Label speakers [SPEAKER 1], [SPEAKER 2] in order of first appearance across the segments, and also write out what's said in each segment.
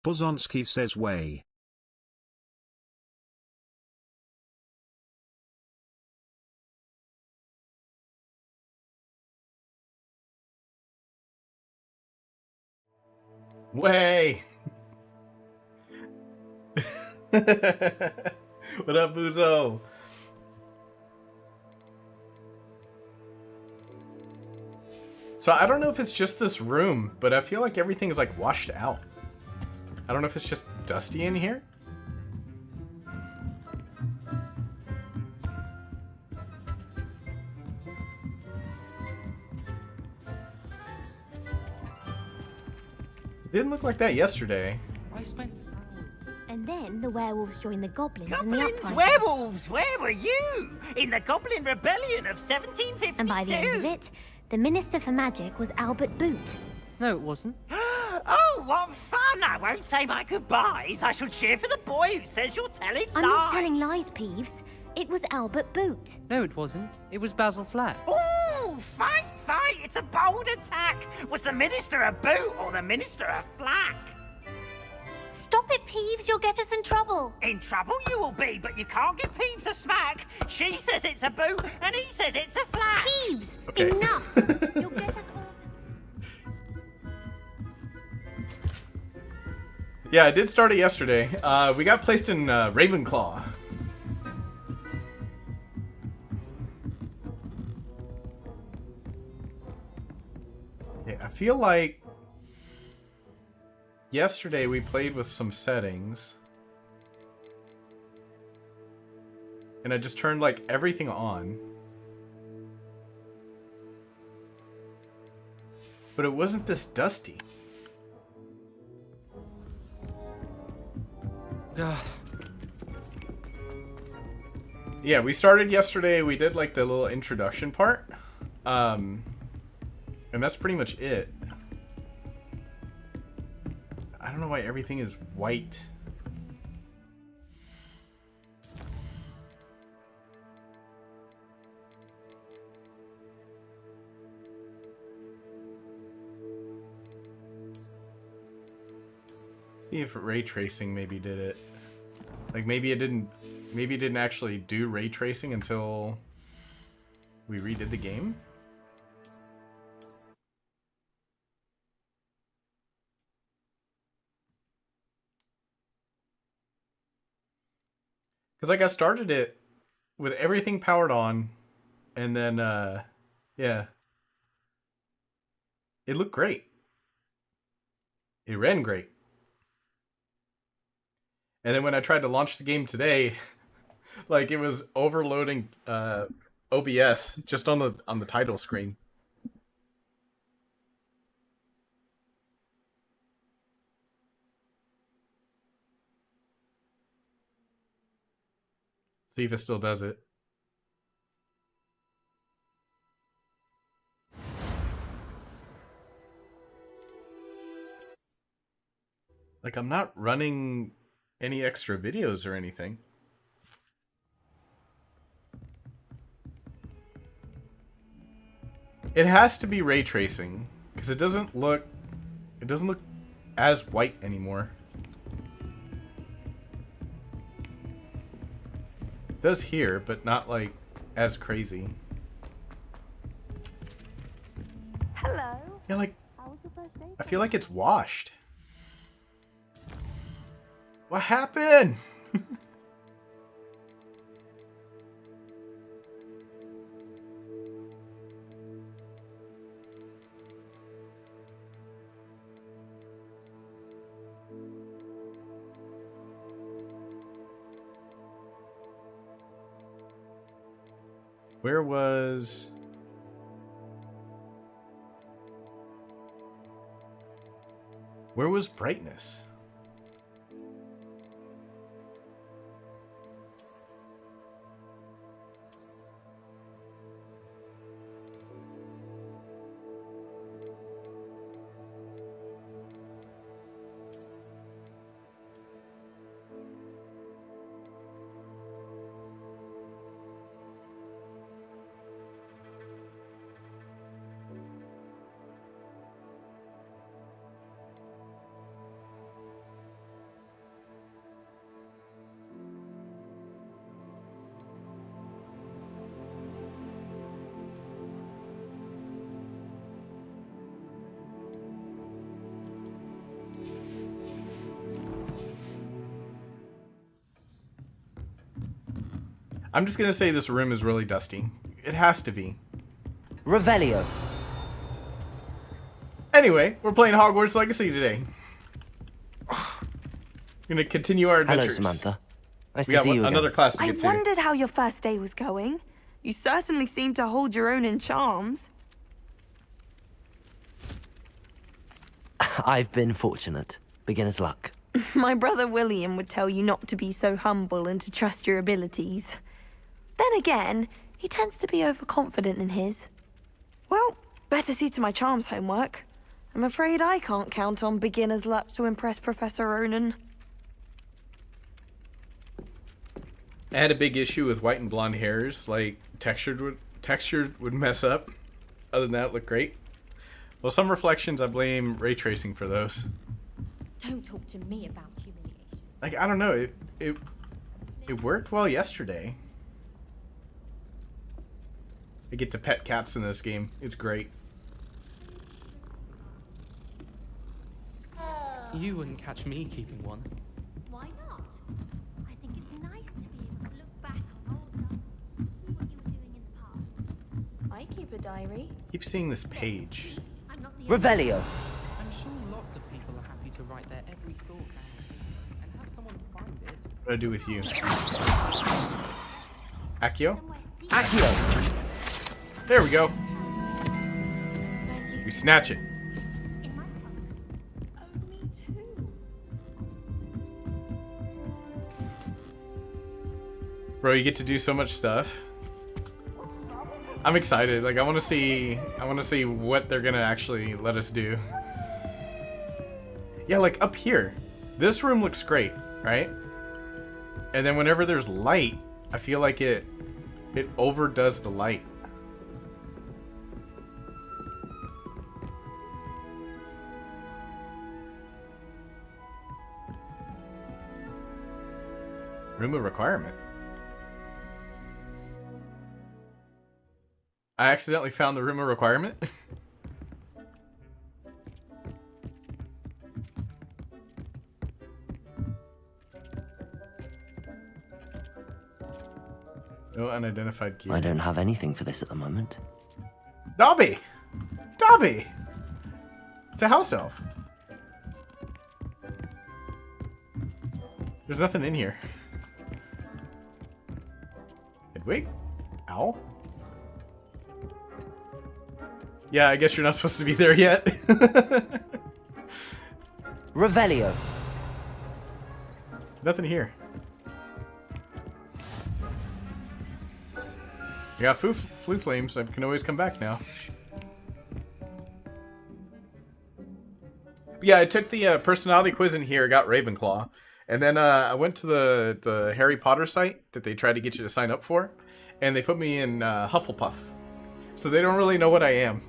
[SPEAKER 1] Bozonsky says way.
[SPEAKER 2] Way! What up, Buzo? So I don't know if it's just this room, but I feel like everything is like washed out. I don't know if it's just dusty in here. It didn't look like that yesterday.
[SPEAKER 3] I spent.
[SPEAKER 4] And then the werewolves joined the goblins,
[SPEAKER 5] Goblins,
[SPEAKER 4] and the uprising.
[SPEAKER 5] werewolves, where were you? In the Goblin Rebellion of 1752.
[SPEAKER 4] And by the end of it, the Minister for Magic was Albert Boot.
[SPEAKER 6] No, it wasn't.
[SPEAKER 5] Oh, what fun! I won't say my goodbyes. I shall cheer for the boy who says you're telling
[SPEAKER 4] I'm
[SPEAKER 5] lies.
[SPEAKER 4] not telling lies, Peeves. It was Albert Boot.
[SPEAKER 6] No, it wasn't. It was Basil Flack.
[SPEAKER 5] Ooh, fight, fight! It's a bold attack. Was the Minister a boot or the Minister a flack?
[SPEAKER 4] Stop it, Peeves. You'll get us in trouble.
[SPEAKER 5] In trouble you will be, but you can't give Peeves a smack. She says it's a boot, and he says it's a flack.
[SPEAKER 4] Peeves,
[SPEAKER 2] Okay.
[SPEAKER 4] enough. You'll get us all.
[SPEAKER 2] Yeah, I did start it yesterday. We got placed in Ravenclaw. Yeah, I feel like yesterday we played with some settings. And I just turned like everything on. But it wasn't this dusty.
[SPEAKER 6] God.
[SPEAKER 2] Yeah, we started yesterday. We did like the little introduction part. And that's pretty much it. I don't know why everything is white. See if ray tracing maybe did it. Like maybe it didn't actually do ray tracing until we redid the game. Because like I started it with everything powered on, and then yeah, it looked great. It ran great. And then when I tried to launch the game today, like it was overloading OBS just on the title screen. See if it still does it. Like I'm not running any extra videos or anything. It has to be ray tracing because it doesn't look as white anymore. It does here, but not like as crazy.
[SPEAKER 4] Hello.
[SPEAKER 2] Yeah, like
[SPEAKER 4] How was your first day?
[SPEAKER 2] I feel like it's washed. What happened? Where was brightness? I'm just gonna say this room is really dusty. It has to be.
[SPEAKER 3] Revelio.
[SPEAKER 2] Anyway, we're playing Hogwarts Legacy today. We're gonna continue our
[SPEAKER 3] Hello,
[SPEAKER 2] adventures.
[SPEAKER 3] Samantha. Nice
[SPEAKER 2] We
[SPEAKER 3] to
[SPEAKER 2] got
[SPEAKER 3] see you
[SPEAKER 2] another
[SPEAKER 3] again.
[SPEAKER 2] class to
[SPEAKER 7] I
[SPEAKER 2] get to.
[SPEAKER 7] wondered how your first day was going. You certainly seem to hold your own in charms.
[SPEAKER 3] I've been fortunate. Beginner's luck.
[SPEAKER 7] My brother William would tell you not to be so humble and to trust your abilities. Then again, he tends to be overconfident in his. Well, better see to my charms homework. I'm afraid I can't count on beginner's luck to impress Professor Ronan.
[SPEAKER 2] I had a big issue with white and blonde hairs. Like textured would mess up. Other than that, it looked great. Well, some reflections I blame ray tracing for those.
[SPEAKER 4] Don't talk to me about humiliation.
[SPEAKER 2] Like I don't know, it worked well yesterday. I get to pet cats in this game. It's great.
[SPEAKER 6] You wouldn't catch me keeping one.
[SPEAKER 4] Why not? I think it's nice to be able to look back on old times, see what you were doing in the past.
[SPEAKER 7] I keep a diary.
[SPEAKER 2] Keep seeing this page.
[SPEAKER 4] I'm not the
[SPEAKER 3] Revelio.
[SPEAKER 6] I'm sure lots of people are happy to write their every thought down and have someone find it.
[SPEAKER 2] What do I do with you? Accio?
[SPEAKER 3] Accio.
[SPEAKER 2] There we go. We snatch it.
[SPEAKER 4] in my cupboard.
[SPEAKER 7] Oh, me too.
[SPEAKER 2] Bro, you get to do so much stuff. I'm excited. Like I want to see what they're going to actually let us do. Yeah, like up here. This room looks great, right? And then whenever there's light, I feel like it overdoes the light. Room of requirement. I accidentally found the room of requirement. No unidentified key.
[SPEAKER 3] I don't have anything for this at the moment.
[SPEAKER 2] Dobby! Dobby! It's a house elf. There's nothing in here. Wait. Ow. Yeah, I guess you're not supposed to be there yet.
[SPEAKER 3] Revelio.
[SPEAKER 2] Nothing here. Yeah, flu flames. I can always come back now. Yeah, I took the personality quiz in here. Got Ravenclaw. And then I went to the Harry Potter site that they tried to get you to sign up for, and they put me in Hufflepuff. So they don't really know what I am.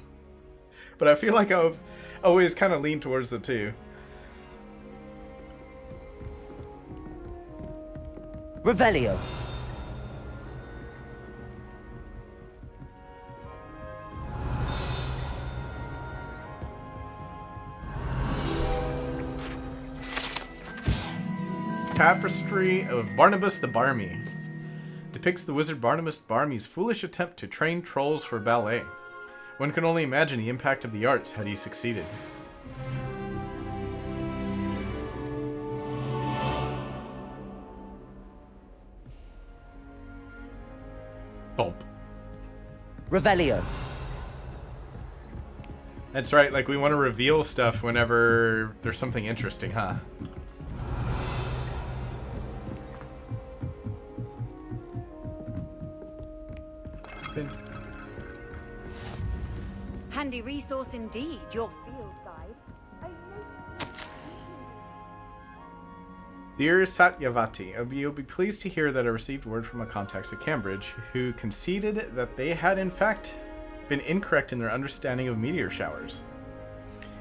[SPEAKER 2] But I feel like I've always kind of leaned towards the two.
[SPEAKER 3] Revelio.
[SPEAKER 2] Tapestry of Barnabas the Barmy depicts the wizard Barnabas Barmy's foolish attempt to train trolls for ballet. One can only imagine the impact of the arts had he succeeded. Bulb.
[SPEAKER 3] Revelio.
[SPEAKER 2] That's right, like we want to reveal stuff whenever there's something interesting, huh?
[SPEAKER 8] Handy resource indeed, your field guide.
[SPEAKER 2] Dear Satyavati, you'll be pleased to hear that I received word from my contacts at Cambridge, who conceded that they had in fact been incorrect in their understanding of meteor showers.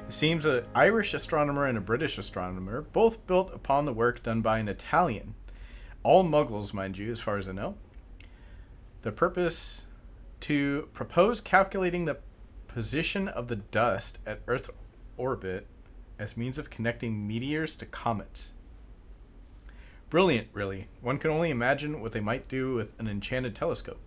[SPEAKER 2] It seems an Irish astronomer and a British astronomer both built upon the work done by an Italian. All muggles, mind you, as far as I know. The purpose to propose calculating the position of the dust at Earth orbit as means of connecting meteors to comets. Brilliant, really. One can only imagine what they might do with an enchanted telescope.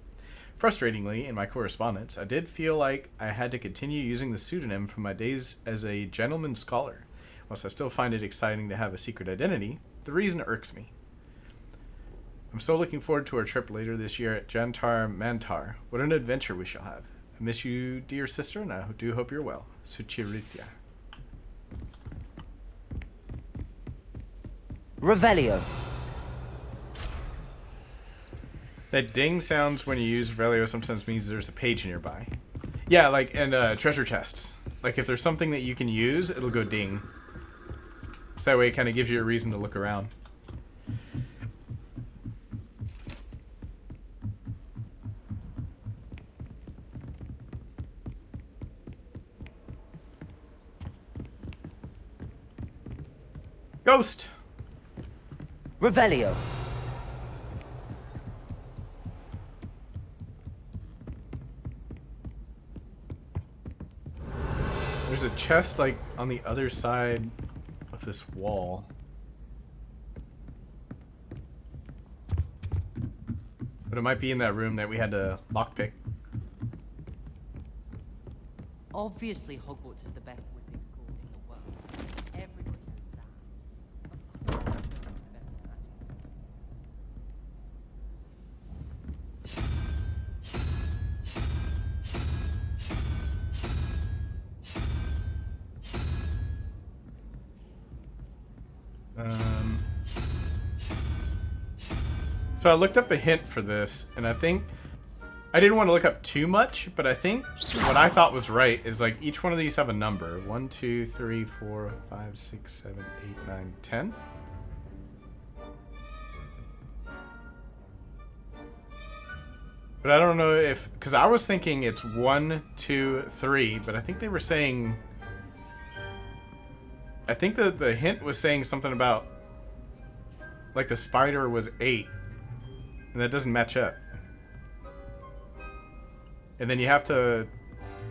[SPEAKER 2] Frustratingly, in my correspondence, I did feel like I had to continue using the pseudonym from my days as a gentleman scholar. Whilst I still find it exciting to have a secret identity, the reason irks me. I'm so looking forward to our trip later this year at Jantar Mantar. What an adventure we shall have. I miss you, dear sister, and I do hope you're well. Suchiritya.
[SPEAKER 3] Revelio.
[SPEAKER 2] That ding sounds when you use Revelio sometimes means there's a page nearby. Yeah, like, and treasure chests. Like, if there's something that you can use, it'll go ding. So that way it kind of gives you a reason to look around. Ghost!
[SPEAKER 3] Revelio.
[SPEAKER 2] There's a chest, like, on the other side of this wall. But it might be in that room that we had to lockpick.
[SPEAKER 6] Obviously, Hogwarts is the best wizarding school in the world. Everybody knows that. Of course, it's the best magic.
[SPEAKER 2] So I looked up a hint for this, and I think I didn't want to look up too much, but I think what I thought was right is like each one of these have a number. 1, 2, 3, 4, 5, 6, 7, 8, 9, 10. But I don't know if, because I was thinking it's 1, 2, 3, but I think they were saying, I think that the hint was saying something about like the spider was 8. And that doesn't match up. And then you have to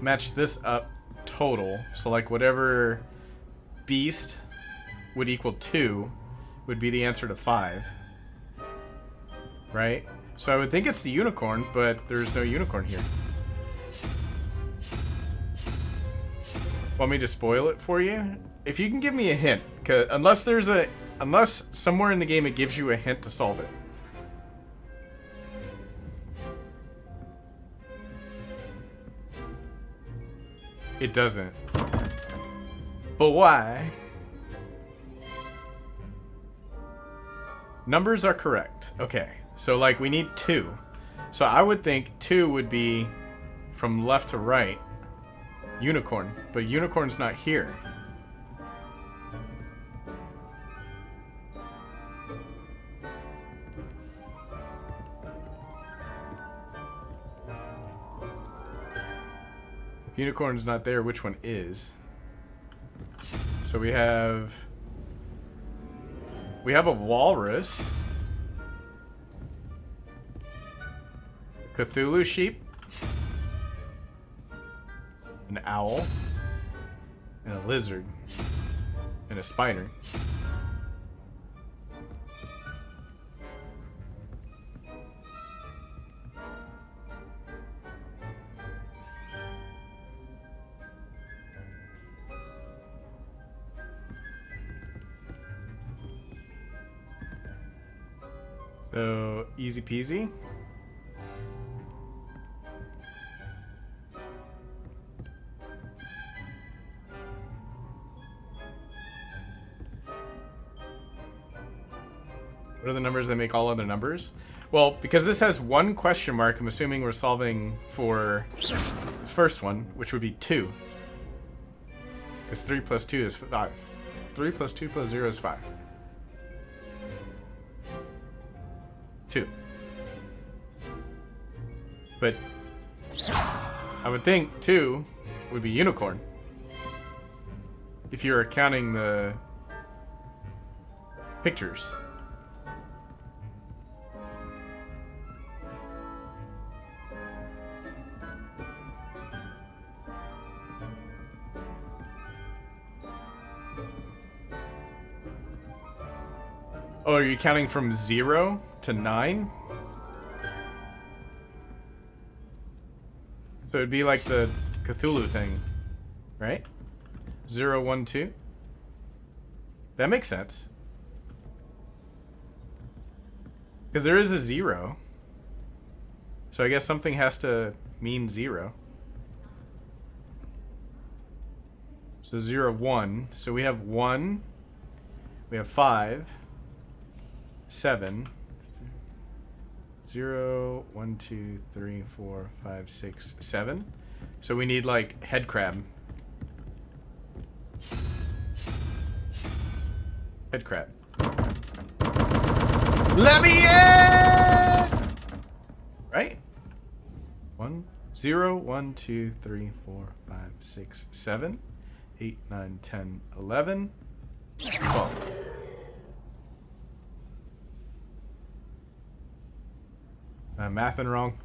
[SPEAKER 2] match this up total. So like whatever beast would equal 2 would be the answer to 5. Right? So I would think it's the unicorn, but there's no unicorn here. Want me to spoil it for you? If you can give me a hint, 'cause unless somewhere in the game it gives you a hint to solve it. It doesn't. But why? Numbers are correct. Okay. So like we need 2. So I would think 2 would be from left to right. Unicorn. But unicorn's not here. Unicorn's not there, which one is? So we have a walrus, Cthulhu sheep, an owl, and a lizard, and a spider. So, easy peasy. What are the numbers that make all other numbers? Well, because this has one question mark, I'm assuming we're solving for the first one, which would be 2. Because 3 plus 2 is 5. 3 plus 2 plus 0 is 5. 2. But I would think 2 would be unicorn. If you're counting the pictures. Oh, are you counting from 0 to 9? So it'd be like the Cthulhu thing, right? 0, 1, 2. That makes sense. Because there is a 0. So I guess something has to mean 0. So 0, 1. So we have 1. We have 5. 7. 0, 1, 2, 3, 4, 5, 6, 7. So we need like head crab. Head crab. Let me in! Right? 1, 0, 1, 2, 3, 4, 5, 6, 7, 8, 9, 10, 11, 12. I'm mathing wrong.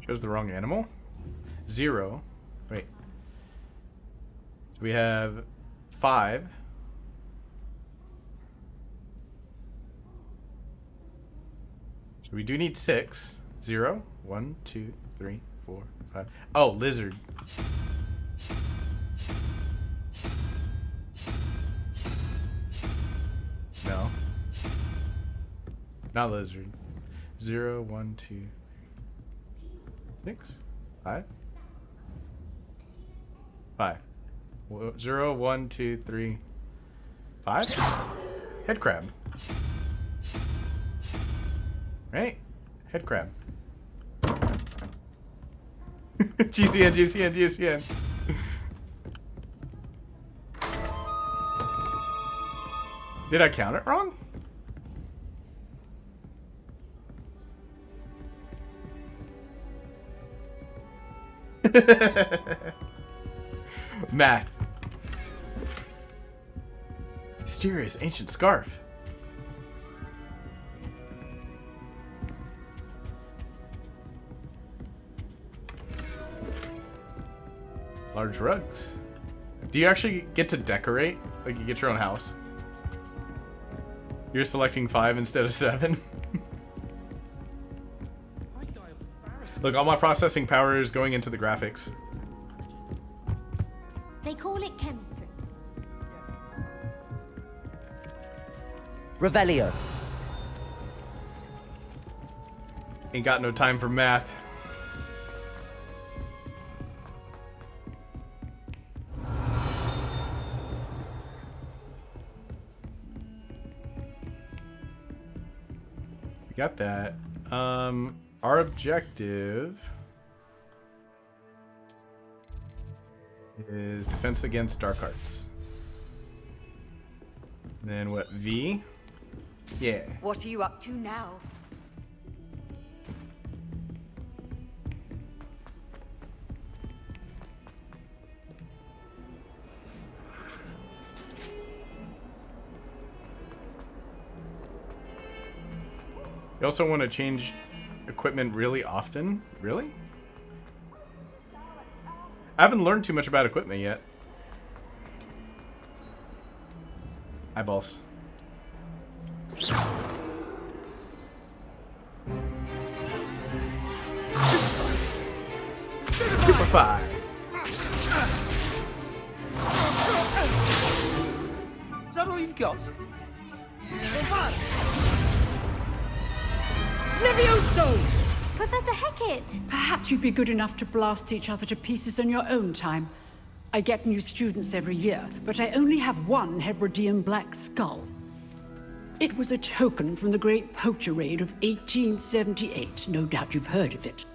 [SPEAKER 2] Chose the wrong animal. 0. Wait. So we have 5. So we do need 6. 0, 1, 2, 3, 4, 5. Oh, lizard. No. Not lizard. 0, 1, 2, 6, 5. 5. 0, 1, 2, 3, 5. Head crab. Right? Head crab. GCN, GCN, GCN. Did I count it wrong? Math. Mysterious ancient scarf. Large rugs. Do you actually get to decorate? Like you get your own house? You're selecting 5 instead of 7? Look, all my processing power is going into the graphics.
[SPEAKER 4] They call it chemistry.
[SPEAKER 3] Revelio.
[SPEAKER 2] Ain't got no time for math. We got that. Our objective is defense against dark arts. And then what? V? Yeah.
[SPEAKER 8] What are you up to now?
[SPEAKER 2] You also want to change equipment really often? Really? I haven't learned too much about equipment yet. Eyeballs. Stupefy.
[SPEAKER 3] Is that all you've got?
[SPEAKER 9] Levioso!
[SPEAKER 4] Professor Hecat!
[SPEAKER 9] Perhaps you'd be good enough to blast each other to pieces on your own time. I get new students every year, but I only have one Hebridean black skull. It was a token from the Great Poacher Raid of 1878. No doubt you've heard of it.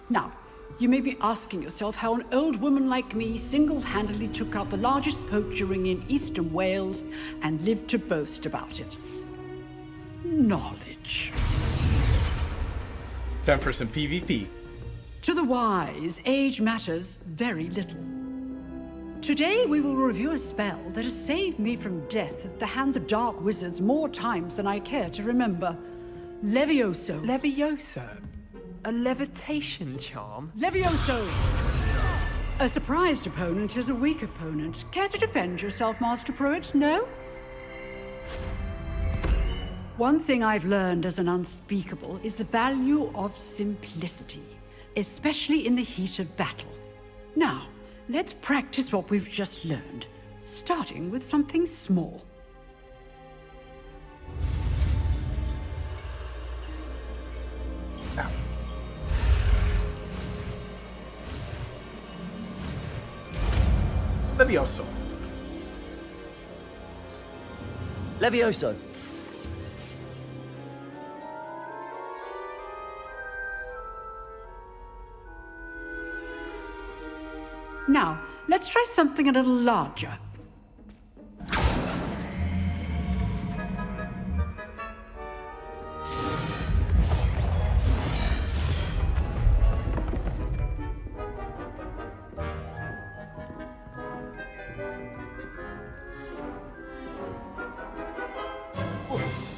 [SPEAKER 9] Now, you may be asking yourself how an old woman like me single-handedly took out the largest poacher ring in eastern Wales and lived to boast about it. Knowledge.
[SPEAKER 2] Time for some PvP.
[SPEAKER 9] To the wise, age matters very little. Today we will review a spell that has saved me from death at the hands of dark wizards more times than I care to remember. Levioso.
[SPEAKER 10] Levioso?
[SPEAKER 3] A levitation charm?
[SPEAKER 9] Levioso! A surprised opponent is a weak opponent. Care to defend yourself, Master Pruitt? No? One thing I've learned as an unspeakable is the value of simplicity, especially in the heat of battle. Now, let's practice what we've just learned, starting with something small.
[SPEAKER 2] Levioso.
[SPEAKER 3] Levioso.
[SPEAKER 9] Now, let's try something a little larger.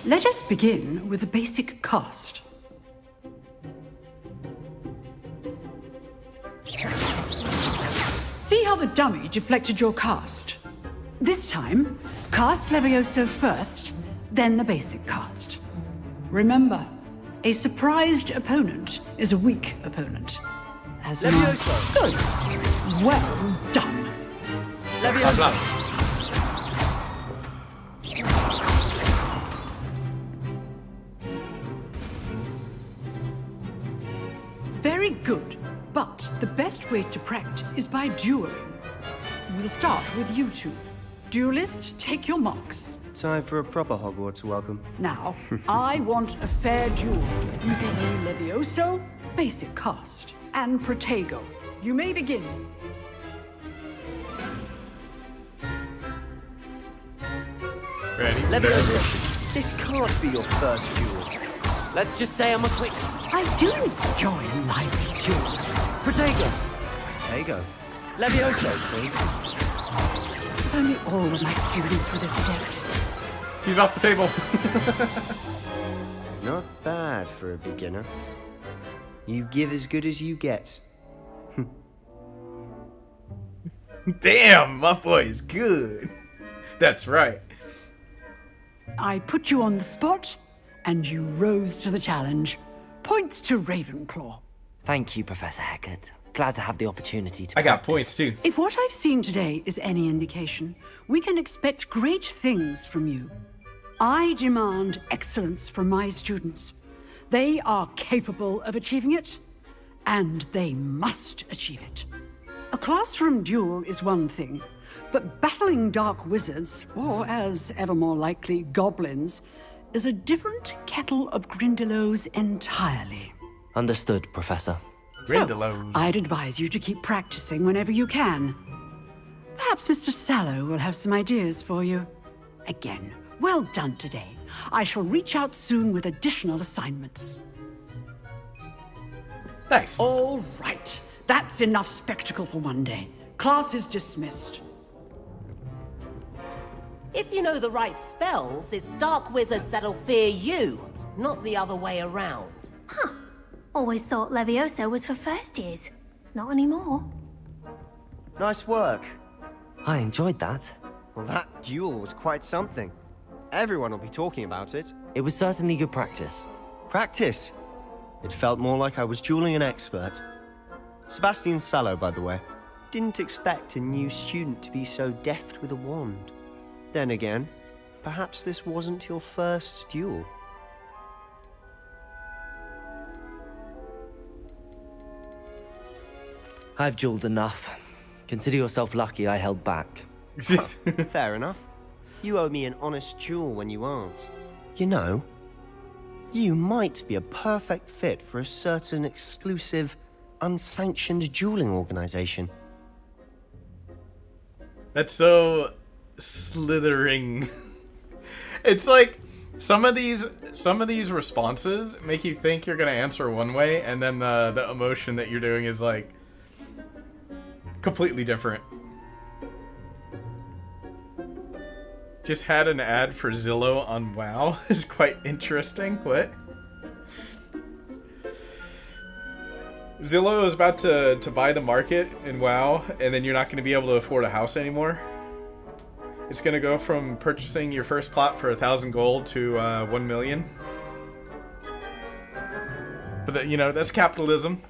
[SPEAKER 9] Let us begin with the basic cast. See how the dummy deflected your cast? This time, cast Levioso first, then the basic cast. Remember, a surprised opponent is a weak opponent. As
[SPEAKER 3] Levioso.
[SPEAKER 9] Good. Well done.
[SPEAKER 3] Levioso.
[SPEAKER 9] Very good. But the best way to practice is by dueling. We'll start with you two. Duelists, take your marks.
[SPEAKER 10] Time for a proper Hogwarts welcome.
[SPEAKER 9] Now, I want a fair duel using Levioso, basic cast, and Protego. You may begin.
[SPEAKER 2] Ready?
[SPEAKER 3] Levioso. This can't be your first duel. Let's just say I'm a quick...
[SPEAKER 9] I do enjoy a lively duel.
[SPEAKER 3] Protego.
[SPEAKER 10] Protego.
[SPEAKER 3] Levioso, Steve.
[SPEAKER 9] If only all of my students were this adept.
[SPEAKER 2] He's off the table.
[SPEAKER 10] Not bad for a beginner. You give as good as you get.
[SPEAKER 2] Damn, my boy is good. That's right.
[SPEAKER 9] I put you on the spot, and you rose to the challenge. Points to Ravenclaw.
[SPEAKER 3] Thank you, Professor Hecat. Glad to have the opportunity to
[SPEAKER 2] I got points too.
[SPEAKER 9] If what I've seen today is any indication, we can expect great things from you. I demand excellence from my students. They are capable of achieving it, and they must achieve it. A classroom duel is one thing, but battling dark wizards, or as ever more likely, goblins, is a different kettle of Grindylows entirely.
[SPEAKER 3] Understood, Professor.
[SPEAKER 2] Grindylows.
[SPEAKER 9] So, I'd advise you to keep practicing whenever you can. Perhaps Mr. Sallow will have some ideas for you. Again, well done today. I shall reach out soon with additional assignments.
[SPEAKER 2] Nice.
[SPEAKER 9] All right. That's enough spectacle for one day. Class is dismissed.
[SPEAKER 11] If you know the right spells, it's dark wizards that'll fear you, not the other way around.
[SPEAKER 4] Huh. Always thought Levioso was for first years. Not anymore.
[SPEAKER 10] Nice work.
[SPEAKER 3] I enjoyed that.
[SPEAKER 10] Well, that duel was quite something. Everyone will be talking about it.
[SPEAKER 3] It was certainly good practice.
[SPEAKER 10] Practice. It felt more like I was dueling an expert. Sebastian Sallow, by the way. Didn't expect a new student to be so deft with a wand. Then again, perhaps this wasn't your first duel.
[SPEAKER 3] I've dueled enough. Consider yourself lucky I held back.
[SPEAKER 10] Fair enough. You owe me an honest duel when you aren't. You know, you might be a perfect fit for a certain exclusive, unsanctioned dueling organization.
[SPEAKER 2] That's so slithering. It's like some of these responses make you think you're gonna answer one way, and then the emotion that you're doing is like completely different. Just had an ad for Zillow on WoW. It's quite interesting. What? Zillow is about to buy the market in WoW, and then you're not going to be able to afford a house anymore. It's going to go from purchasing your first plot for 1,000 gold to 1 million. But you know, that's capitalism.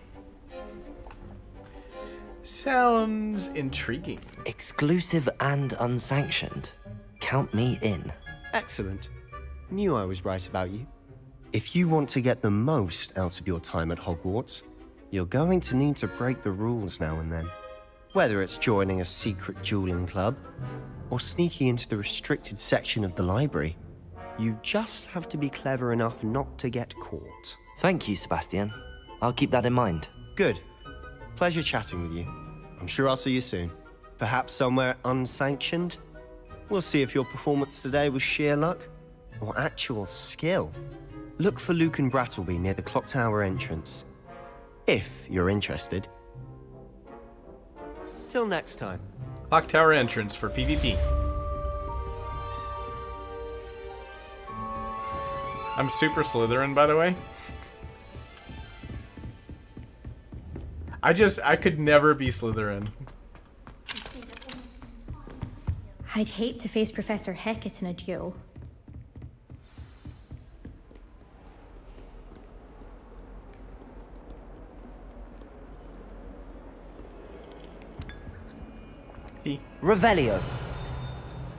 [SPEAKER 2] Sounds intriguing.
[SPEAKER 3] Exclusive and unsanctioned. Count me in.
[SPEAKER 10] Excellent. Knew I was right about you. If you want to get the most out of your time at Hogwarts, you're going to need to break the rules now and then. Whether it's joining a secret dueling club, or sneaking into the restricted section of the library, you just have to be clever enough not to get caught.
[SPEAKER 3] Thank you, Sebastian. I'll keep that in mind.
[SPEAKER 10] Good. Pleasure chatting with you. I'm sure I'll see you soon. Perhaps somewhere unsanctioned? We'll see if your performance today was sheer luck or actual skill. Look for Luke and Brattleby near the clock tower entrance, if you're interested. Till next time.
[SPEAKER 2] Clock tower entrance for PvP. I'm super Slytherin, by the way. I could never be Slytherin.
[SPEAKER 4] I'd hate to face Professor Hecat in a duel.
[SPEAKER 3] Revelio.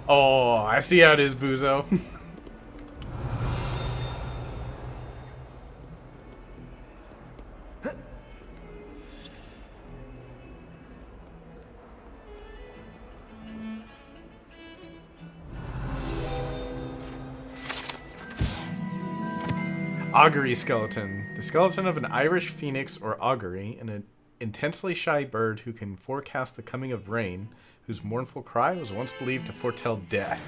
[SPEAKER 2] Oh, I see how it is, Buzo. Augury skeleton. The skeleton of an Irish phoenix or augury, an intensely shy bird who can forecast the coming of rain, whose mournful cry was once believed to foretell death.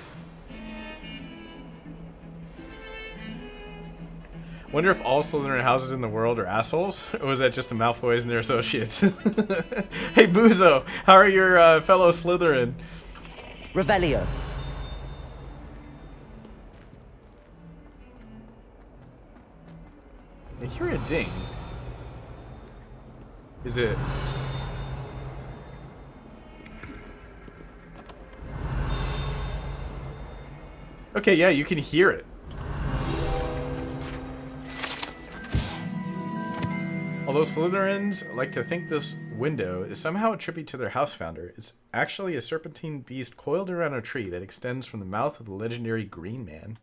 [SPEAKER 2] Wonder if all Slytherin houses in the world are assholes, or was that just the Malfoys and their associates? Hey Buzo, how are your fellow Slytherin?
[SPEAKER 3] Revelio.
[SPEAKER 2] I hear a ding. Is it... Okay, yeah, you can hear it. Although Slytherins like to think this window is somehow a tribute to their house founder, it's actually a serpentine beast coiled around a tree that extends from the mouth of the legendary Green Man.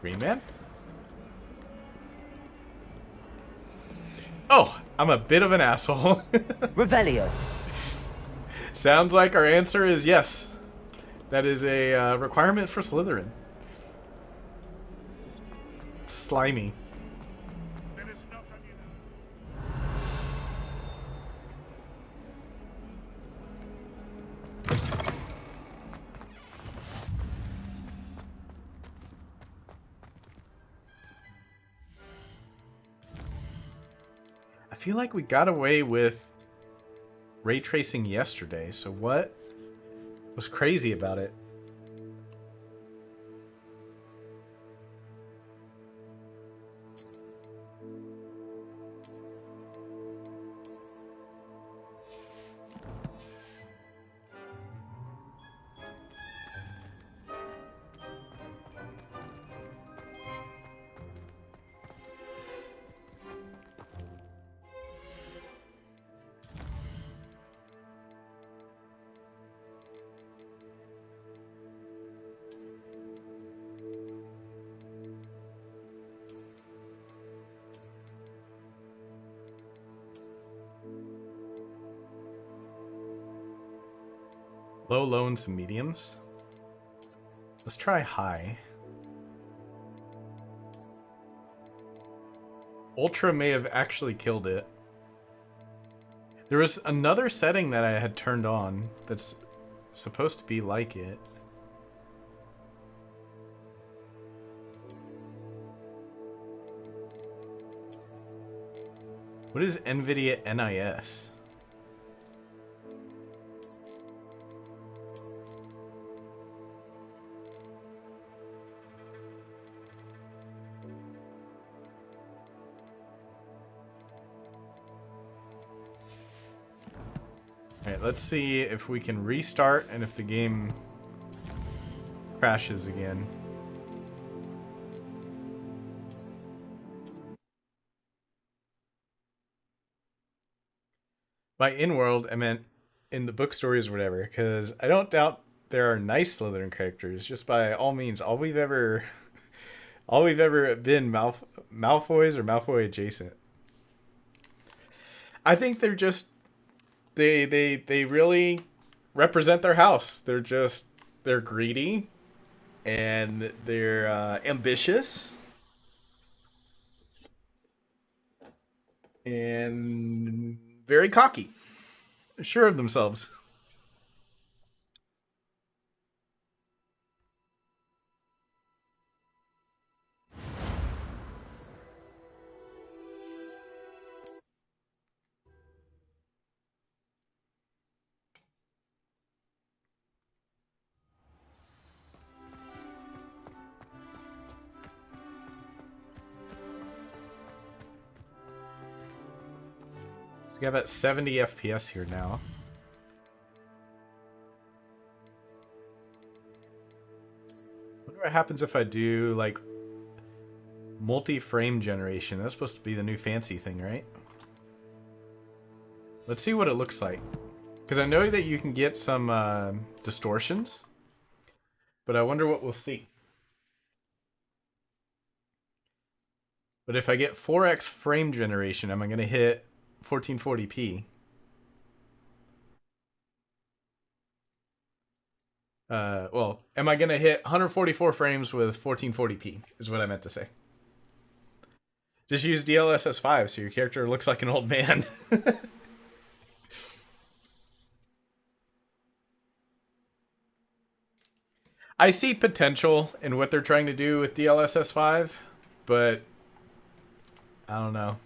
[SPEAKER 2] Green Man? Oh, I'm a bit of an asshole.
[SPEAKER 3] Revelio.
[SPEAKER 2] Sounds like our answer is yes. That is a requirement for Slytherin. Slimy. I feel like we got away with ray tracing yesterday, so what was crazy about it? Low, low, and some mediums. Let's try high. Ultra may have actually killed it. There was another setting that I had turned on that's supposed to be like it. What is NVIDIA NIS? Alright, let's see if we can restart and if the game crashes again. By in-world, I meant in the book stories or whatever, because I don't doubt there are nice Slytherin characters. Just by all means, all we've ever been Malfoys or Malfoy adjacent. I think they're just they really represent their house. They're greedy and they're ambitious and very cocky, sure of themselves. So we have at 70 FPS here now. Wonder what happens if I do like multi-frame generation. That's supposed to be the new fancy thing, right? Let's see what it looks like. Because I know that you can get some distortions, but I wonder what we'll see. But if I get 4x frame generation, am I going to hit 1440p? Well, am I going to hit 144 frames with 1440p is what I meant to say. Just use DLSS 5 so your character looks like an old man. I see potential in what they're trying to do with DLSS 5, but I don't know.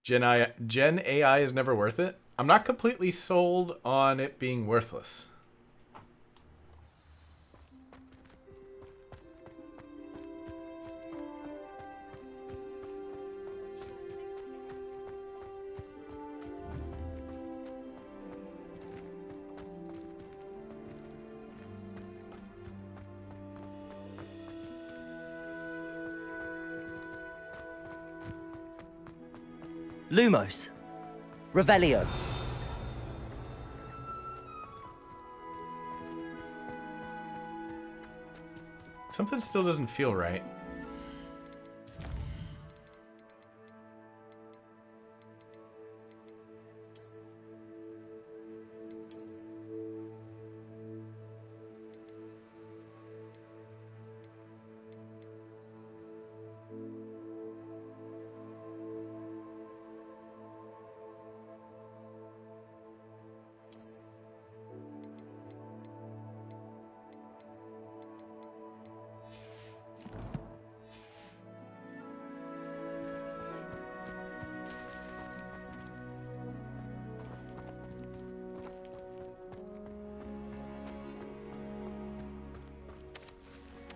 [SPEAKER 2] Gen AI is never worth it. I'm not completely sold on it being worthless.
[SPEAKER 3] Lumos. Revelio.
[SPEAKER 2] Something still doesn't feel right.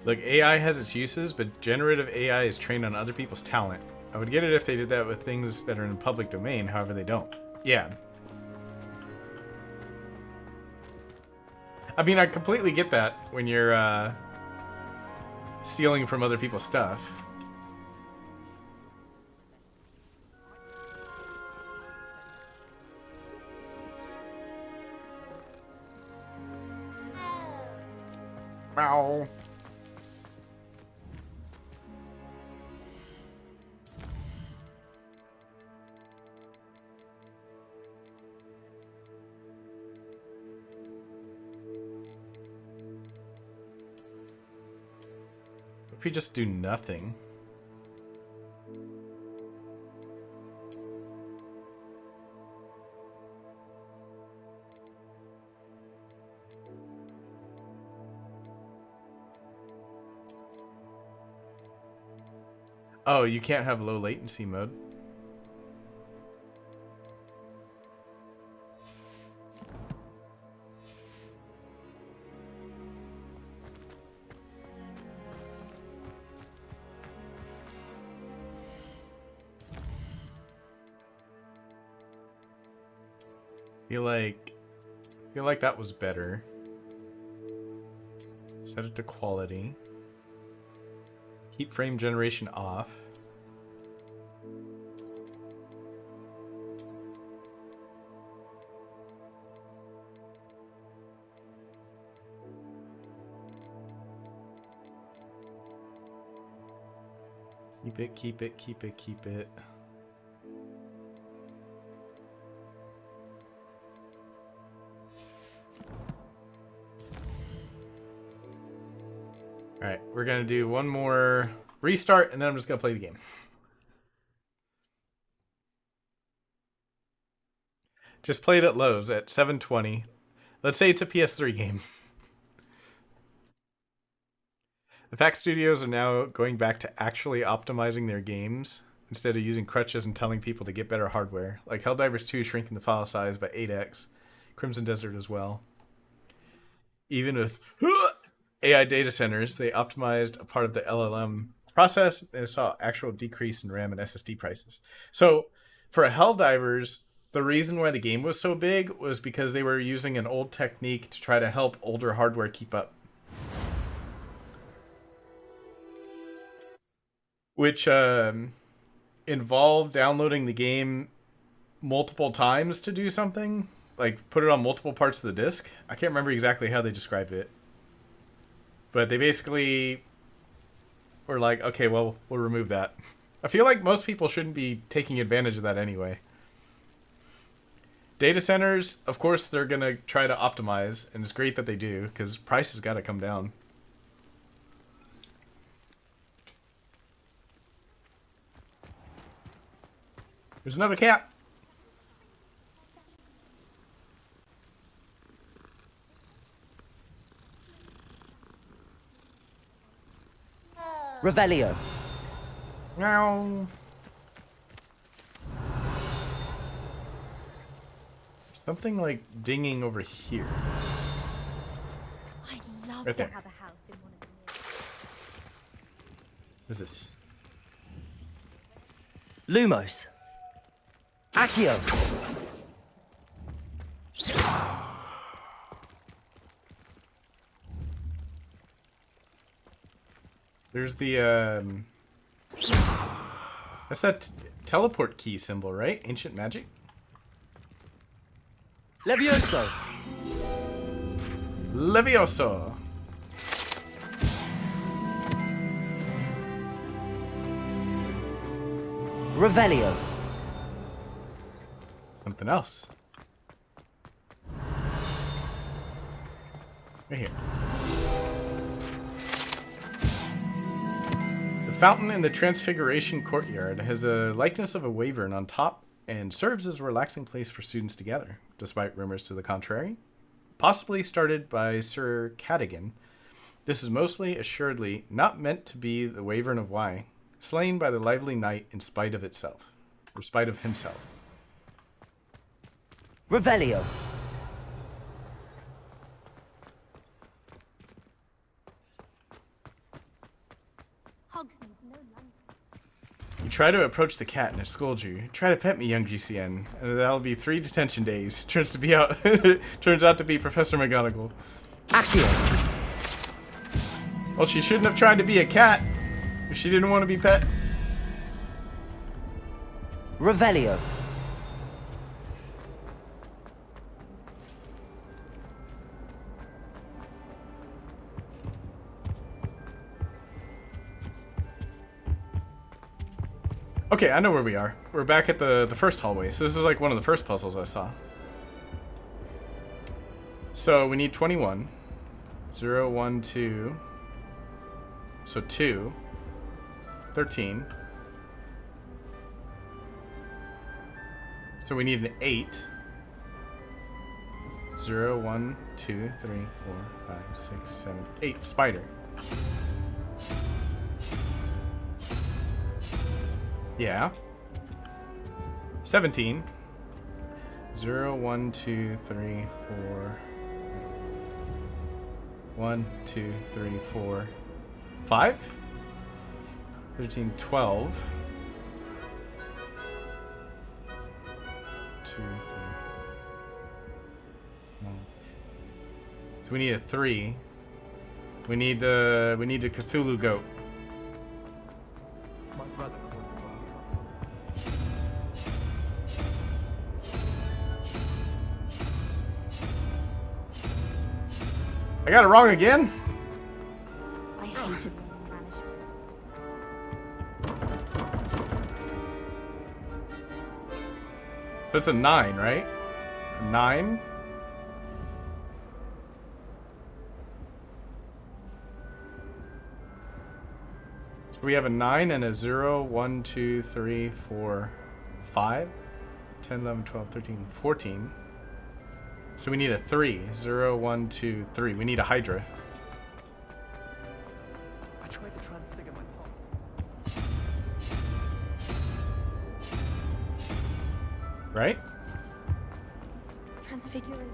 [SPEAKER 2] Look, AI has its uses, but generative AI is trained on other people's talent. I would get it if they did that with things that are in public domain, however they don't. Yeah. I mean, I completely get that when you're stealing from other people's stuff. Meow. If we just do nothing. Oh, you can't have low latency mode. feel like that was better. Set it to quality. Keep frame generation off. Keep it, keep it, keep it, keep it. Alright, we're gonna do one more restart and then I'm just gonna play the game. Just played at lows at 720. Let's say it's a PS3 game. The fact studios are now going back to actually optimizing their games instead of using crutches and telling people to get better hardware. Like Helldivers 2 shrinking the file size by 8x. Crimson Desert as well. Even with AI data centers, they optimized a part of the LLM process and saw actual decrease in RAM and SSD prices. So for Helldivers, the reason why the game was so big was because they were using an old technique to try to help older hardware keep up. Which involved downloading the game multiple times to do something. Like, put it on multiple parts of the disc. I can't remember exactly how they described it. But they basically were like, okay, well, we'll remove that. I feel like most people shouldn't be taking advantage of that anyway. Data centers, of course, they're going to try to optimize. And it's great that they do, because price has got to come down. There's another cat.
[SPEAKER 3] Revelio.
[SPEAKER 2] Meow. Something like dinging over here.
[SPEAKER 4] I'd love
[SPEAKER 2] Right
[SPEAKER 4] to
[SPEAKER 2] there.
[SPEAKER 4] have a house in one of the
[SPEAKER 2] What is this?
[SPEAKER 3] Lumos. Accio.
[SPEAKER 2] There's the, that's that teleport key symbol, right? Ancient magic?
[SPEAKER 3] Levioso.
[SPEAKER 2] Levioso.
[SPEAKER 3] Revelio.
[SPEAKER 2] Something else. Right here. The fountain in the Transfiguration Courtyard has a likeness of a wyvern on top and serves as a relaxing place for students to gather, despite rumors to the contrary. Possibly started by Sir Cadogan, this is mostly assuredly not meant to be the wyvern of Wye, slain by the lively knight in spite of itself, or spite of himself.
[SPEAKER 3] Revelio.
[SPEAKER 4] Hogs need no lunch.
[SPEAKER 2] You try to approach the cat and it scolds you. Try to pet me, young GCN, and that'll be 3 detention days. Turns out to be Professor McGonagall.
[SPEAKER 3] Accio.
[SPEAKER 2] Well, she shouldn't have tried to be a cat if she didn't want to be pet.
[SPEAKER 3] Revelio.
[SPEAKER 2] Okay, I know where we are. We're back at the first hallway. So this is like one of the first puzzles I saw. So we need 21. 0, 1, 2. So 2. 13. So we need an 8. 0, 1, 2, 3, 4, 5, 6, 7, 8. Spider. Yeah. 17. 0, 1, 2, 3, 4. 1, 2, 3, 4. 5. 13, 12. 2, 3. So we need a 3. We need the Cthulhu goat.
[SPEAKER 3] My brother.
[SPEAKER 2] I got it wrong again?
[SPEAKER 7] I hated
[SPEAKER 2] So it's a 9, right? A 9? So we have a 9 and a 0, 1, 2, 3, 4, 5, 10, 11, 12, 13, 14. So we need a 3. 0, 1, 2, 3. We need a Hydra.
[SPEAKER 3] I tried to transfigure my pop.
[SPEAKER 2] Right?
[SPEAKER 7] transfiguring.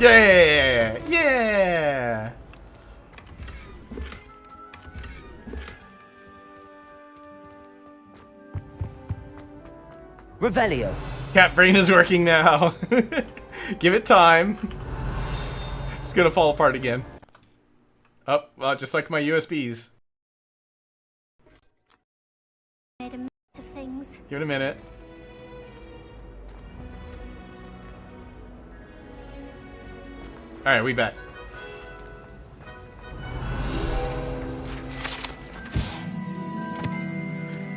[SPEAKER 2] Yeah! Yeah!
[SPEAKER 3] Revelio.
[SPEAKER 2] Cat brain is working now. Give it time. It's gonna fall apart again. Oh, well, just like my USBs.
[SPEAKER 4] Made a mess of things.
[SPEAKER 2] Give it a minute. Alright, we back.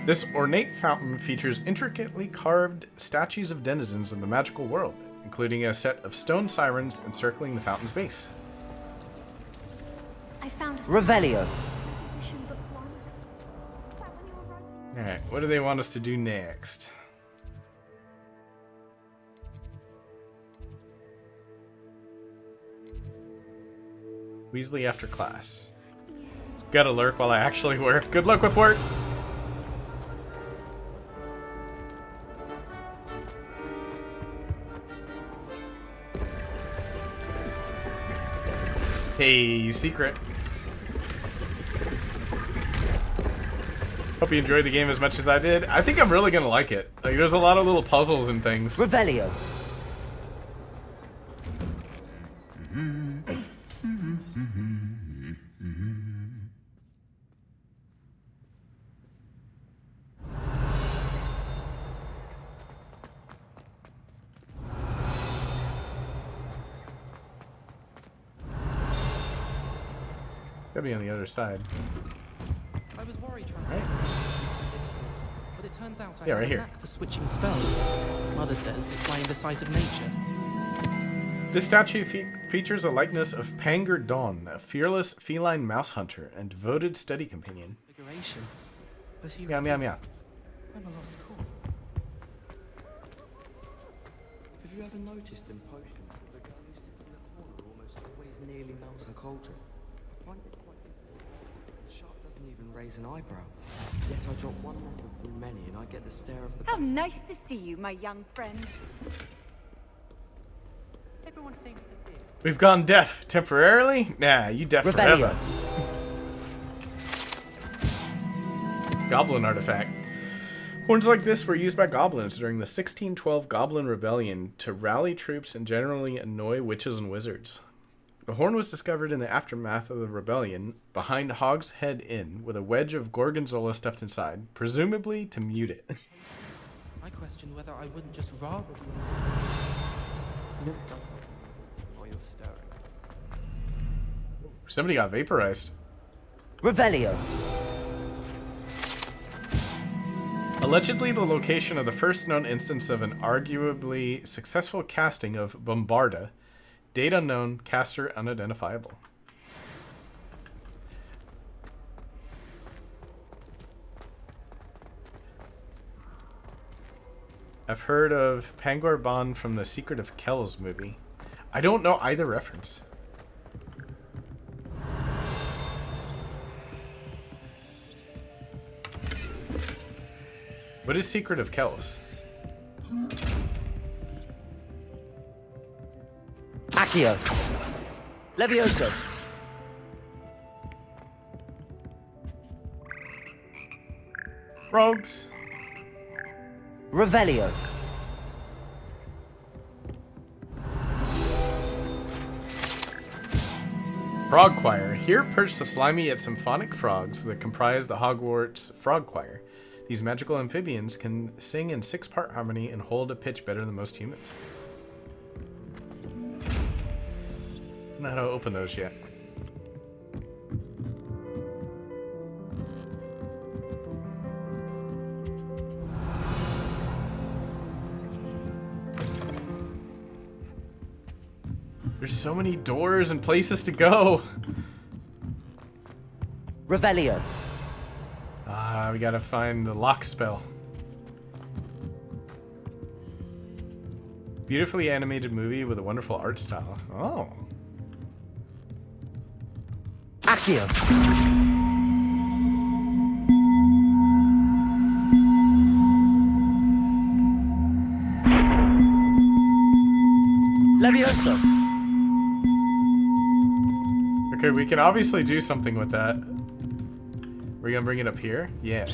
[SPEAKER 2] This ornate fountain features intricately carved statues of denizens of the magical world, including a set of stone sirens encircling the fountain's base.
[SPEAKER 4] I found
[SPEAKER 3] Revelio.
[SPEAKER 4] mission book 1. Is that when you were writing?
[SPEAKER 2] Alright, what do they want us to do next? Weasley after class. Gotta lurk while I actually work. Good luck with work! Hey, secret. Hope you enjoyed the game as much as I did. I think I'm really gonna like it. Like, there's a lot of little puzzles and things.
[SPEAKER 3] Revelio.
[SPEAKER 2] It's gotta be on the other side.
[SPEAKER 6] I was worried trying
[SPEAKER 2] Right?
[SPEAKER 6] but it turns out I
[SPEAKER 2] Yeah,
[SPEAKER 6] have
[SPEAKER 2] right
[SPEAKER 6] a
[SPEAKER 2] here.
[SPEAKER 6] knack for switching spells. Mother says it's my indecisive nature.
[SPEAKER 2] This statue features a likeness of Pangur Dawn, a fearless feline mouse hunter and devoted study companion.
[SPEAKER 6] Figuration. But he
[SPEAKER 2] Meow, meow, meow.
[SPEAKER 6] I'm a lost cause.
[SPEAKER 12] Have you ever noticed in potions that the girl who sits in the corner almost always nearly melts her cauldron? I find it quite difficult. The shark doesn't even raise an eyebrow. Yet I drop one letter through many and I get the stare of the...
[SPEAKER 8] How nice to see you, my young friend.
[SPEAKER 6] Everyone seems to think.
[SPEAKER 2] We've gone deaf temporarily? Nah, you deaf
[SPEAKER 3] Revelio.
[SPEAKER 2] forever. Goblin artifact. Horns like this were used by goblins during the 1612 Goblin Rebellion to rally troops and generally annoy witches and wizards. The horn was discovered in the aftermath of the rebellion behind Hog's Head Inn with a wedge of gorgonzola stuffed inside, presumably to mute it.
[SPEAKER 6] I question whether I wouldn't just rather.
[SPEAKER 12] No, it doesn't. While you're stirring.
[SPEAKER 2] Somebody got vaporized.
[SPEAKER 3] Revelio.
[SPEAKER 2] Allegedly the location of the first known instance of an arguably successful casting of Bombarda. Date unknown, caster unidentifiable. I've heard of Pangor Bon from the Secret of Kells movie. I don't know either reference. What is Secret of Kells?
[SPEAKER 3] Accio. Levioso.
[SPEAKER 2] Frogs.
[SPEAKER 3] Revelio.
[SPEAKER 2] Frog Choir. Here perch the slimy yet symphonic frogs that comprise the Hogwarts Frog Choir. These magical amphibians can sing in 6-part harmony and hold a pitch better than most humans. I don't know how to open those yet. There's so many doors and places to go.
[SPEAKER 3] Revelio.
[SPEAKER 2] We gotta find the lock spell. Beautifully animated movie with a wonderful art style. Oh.
[SPEAKER 3] Accio. Levioso.
[SPEAKER 2] Okay, we can obviously do something with that. We're gonna bring it up here? Yeah.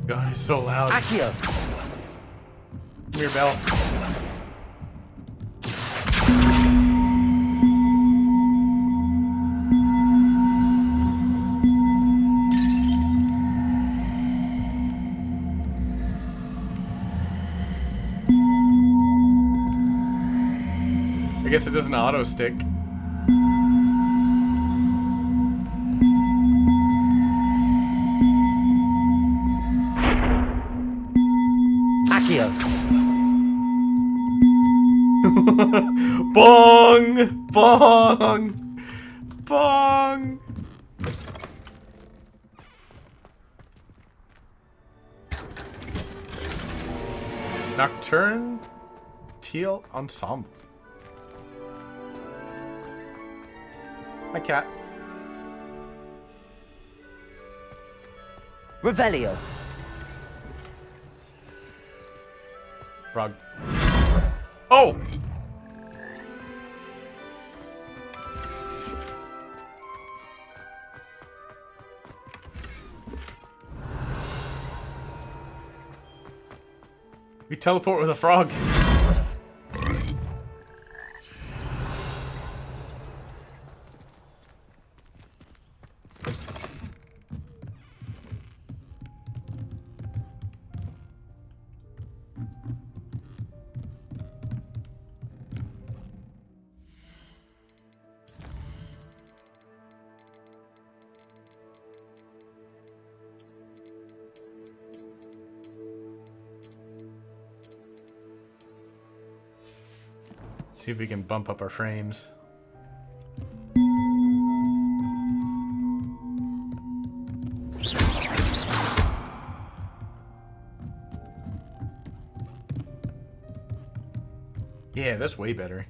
[SPEAKER 2] God, he's so loud.
[SPEAKER 3] Accio.
[SPEAKER 2] Come here, Bell. I guess it doesn't auto stick.
[SPEAKER 3] Accio.
[SPEAKER 2] Bong! Bong! Bong! Nocturne Teal Ensemble. Hi, cat.
[SPEAKER 3] Revelio.
[SPEAKER 2] Frog. Oh! We teleport with a frog. See if we can bump up our frames. Yeah, that's way better.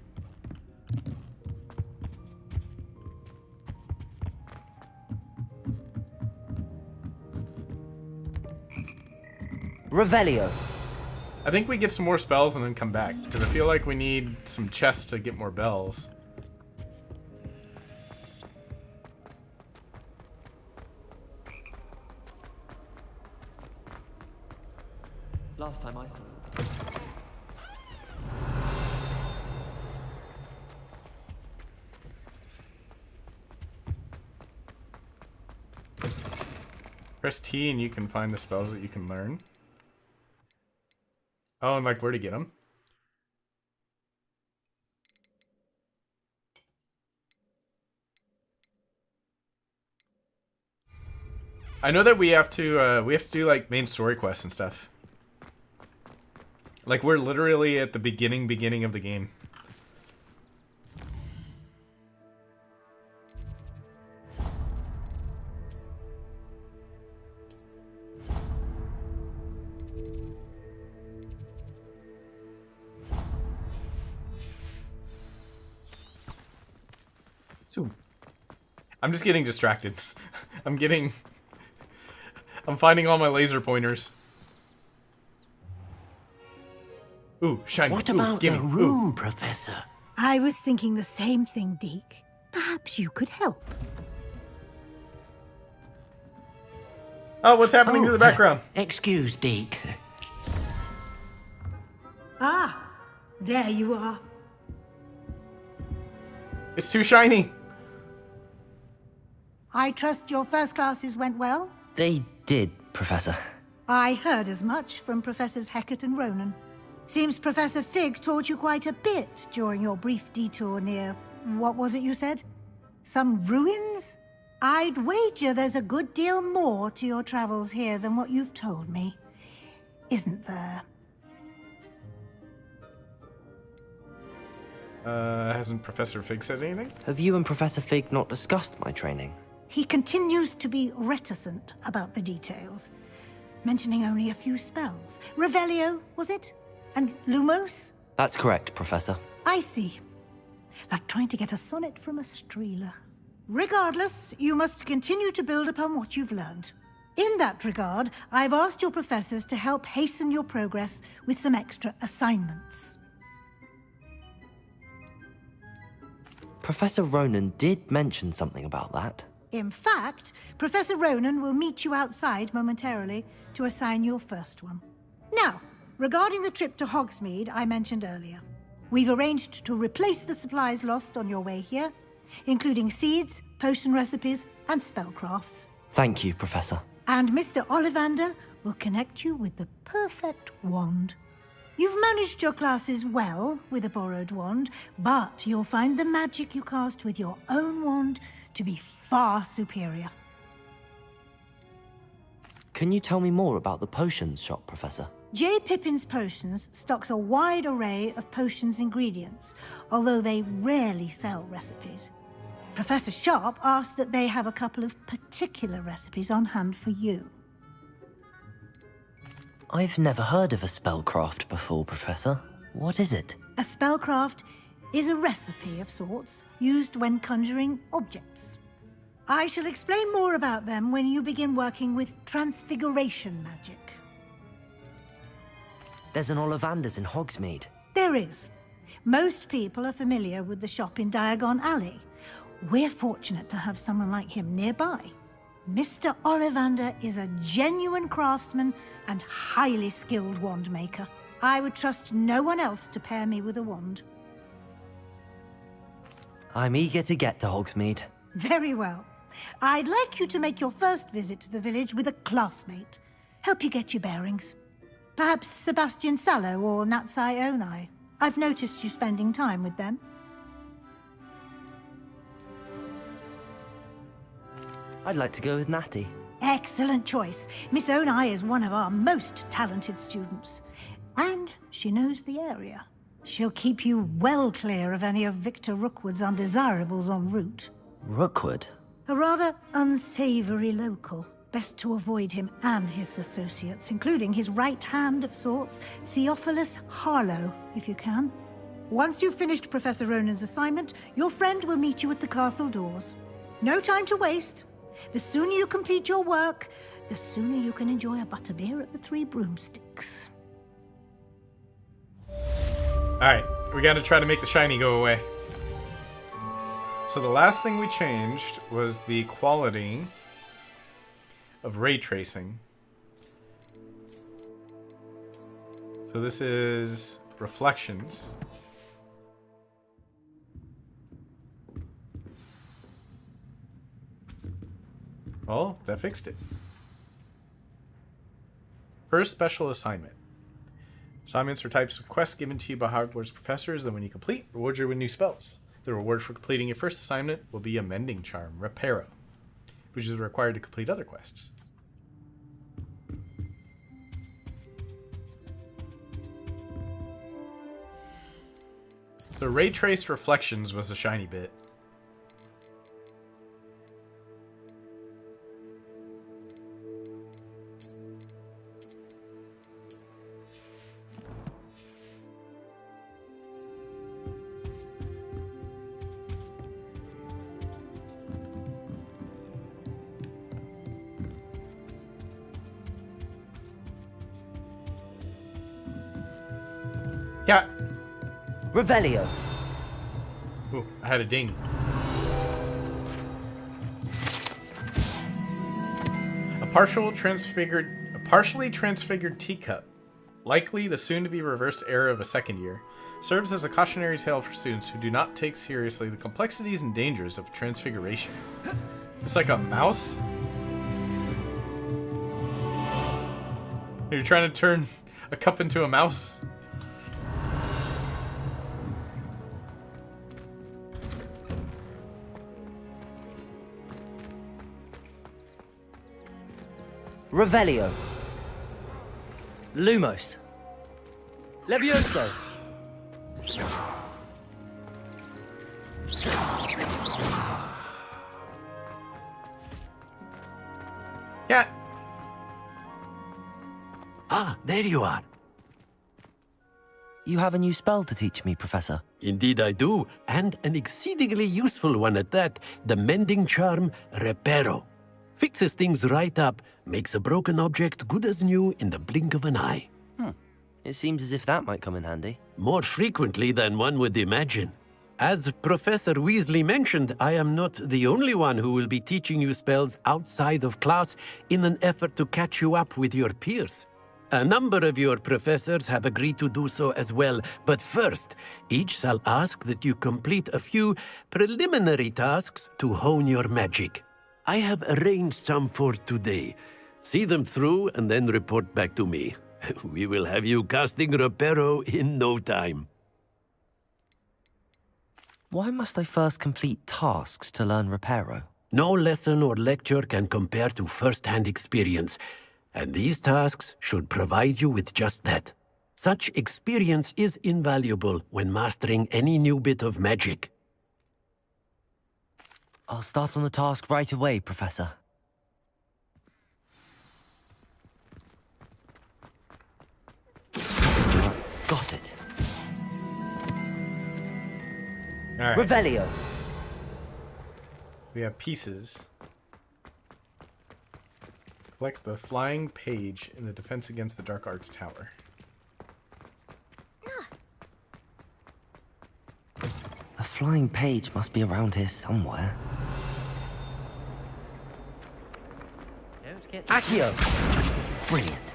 [SPEAKER 3] Revelio.
[SPEAKER 2] I think we get some more spells and then come back, because I feel like we need some chests to get more bells.
[SPEAKER 12] Last time I saw it.
[SPEAKER 2] Press T and you can find the spells that you can learn. Oh, and like where to get them. I know that we have to do like main story quests and stuff. Like we're literally at the beginning of the game. So, I'm just getting distracted. I'm finding all my laser pointers. Ooh, shiny.
[SPEAKER 5] What
[SPEAKER 2] Ooh,
[SPEAKER 5] about
[SPEAKER 2] gimme.
[SPEAKER 5] the room,
[SPEAKER 2] Ooh.
[SPEAKER 5] Professor?
[SPEAKER 13] I was thinking the same thing, Deke. Perhaps you could help.
[SPEAKER 2] Oh, what's happening to the background?
[SPEAKER 5] Excuse, Deke.
[SPEAKER 13] Ah, there you are.
[SPEAKER 2] It's too shiny.
[SPEAKER 13] I trust your first classes went well?
[SPEAKER 3] They did, Professor.
[SPEAKER 13] I heard as much from Professors Hecat and Ronan. Seems Professor Fig taught you quite a bit during your brief detour near... what was it you said? Some ruins? I'd wager there's a good deal more to your travels here than what you've told me. Isn't there?
[SPEAKER 2] Hasn't Professor Fig said anything?
[SPEAKER 3] Have you and Professor Fig not discussed my training?
[SPEAKER 13] He continues to be reticent about the details, mentioning only a few spells. Revelio, was it? And Lumos?
[SPEAKER 3] That's correct, Professor.
[SPEAKER 13] I see. Like trying to get a sonnet from a streeler. Regardless, you must continue to build upon what you've learned. In that regard, I've asked your professors to help hasten your progress with some extra assignments.
[SPEAKER 3] Professor Ronan did mention something about that.
[SPEAKER 13] In fact, Professor Ronan will meet you outside momentarily to assign your first one. Now, regarding the trip to Hogsmeade I mentioned earlier, we've arranged to replace the supplies lost on your way here, including seeds, potion recipes, and spellcrafts.
[SPEAKER 3] Thank you, Professor.
[SPEAKER 13] And Mr. Ollivander will connect you with the perfect wand. You've managed your classes well with a borrowed wand, but you'll find the magic you cast with your own wand to be far superior.
[SPEAKER 3] Can you tell me more about the potions shop, Professor?
[SPEAKER 13] J. Pippin's Potions stocks a wide array of potions ingredients, although they rarely sell recipes. Professor Sharp asked that they have a couple of particular recipes on hand for you.
[SPEAKER 3] I've never heard of a spellcraft before, Professor. What is it?
[SPEAKER 13] A spellcraft is a recipe of sorts used when conjuring objects. I shall explain more about them when you begin working with transfiguration magic.
[SPEAKER 3] There's an Ollivander's in Hogsmeade.
[SPEAKER 13] There is. Most people are familiar with the shop in Diagon Alley. We're fortunate to have someone like him nearby. Mr. Ollivander is a genuine craftsman and highly skilled wand maker. I would trust no one else to pair me with a wand.
[SPEAKER 3] I'm eager to get to Hogsmeade.
[SPEAKER 13] Very well. I'd like you to make your first visit to the village with a classmate. Help you get your bearings. Perhaps Sebastian Sallow or Natsai Onai. I've noticed you spending time with them.
[SPEAKER 3] I'd like to go with Natty.
[SPEAKER 13] Excellent choice. Miss Onai is one of our most talented students. And she knows the area. She'll keep you well clear of any of Victor Rookwood's undesirables en route.
[SPEAKER 3] Rookwood?
[SPEAKER 13] A rather unsavory local. Best to avoid him and his associates, including his right hand of sorts, Theophilus Harlow, if you can. Once you've finished Professor Ronan's assignment, your friend will meet you at the castle doors. No time to waste. The sooner you complete your work, the sooner you can enjoy a butterbeer at the Three Broomsticks.
[SPEAKER 2] Alright, we gotta try to make the shiny go away. So the last thing we changed was the quality of ray tracing. So this is reflections. Oh, that fixed it. First special assignment. Assignments are types of quests given to you by Hogwarts professors that when you complete, reward you with new spells. The reward for completing your first assignment will be a mending charm, Reparo, which is required to complete other quests. So ray traced reflections was a shiny bit. Yeah.
[SPEAKER 3] Revelio.
[SPEAKER 2] Ooh, I had a ding. A partially transfigured teacup. likely the soon-to-be reversed era of a second year, serves as a cautionary tale for students who do not take seriously the complexities and dangers of transfiguration. It's like a mouse? Are you trying to turn a cup into a mouse?
[SPEAKER 3] Revelio. Lumos. Levioso.
[SPEAKER 2] Yeah.
[SPEAKER 14] Ah, there you are.
[SPEAKER 3] You have a new spell to teach me, Professor.
[SPEAKER 14] Indeed I do, and an exceedingly useful one at that. The mending charm, Reparo. Fixes things right up, makes a broken object good as new in the blink of an eye.
[SPEAKER 3] It seems as if that might come in handy.
[SPEAKER 14] More frequently than one would imagine. As Professor Weasley mentioned, I am not the only one who will be teaching you spells outside of class in an effort to catch you up with your peers. A number of your professors have agreed to do so as well, but first, each shall ask that you complete a few preliminary tasks to hone your magic. I have arranged some for today. See them through and then report back to me. We will have you casting Reparo in no time.
[SPEAKER 3] Why must I first complete tasks to learn Reparo?
[SPEAKER 14] No lesson or lecture can compare to first-hand experience, and these tasks should provide you with just that. Such experience is invaluable when mastering any new bit of magic.
[SPEAKER 3] I'll start on the task right away, Professor. Got it.
[SPEAKER 2] All right.
[SPEAKER 3] Revelio.
[SPEAKER 2] We have pieces. Collect the flying page in the Defense Against the Dark Arts Tower.
[SPEAKER 3] A flying page must be around here somewhere.
[SPEAKER 6] Don't get
[SPEAKER 3] Accio! Brilliant.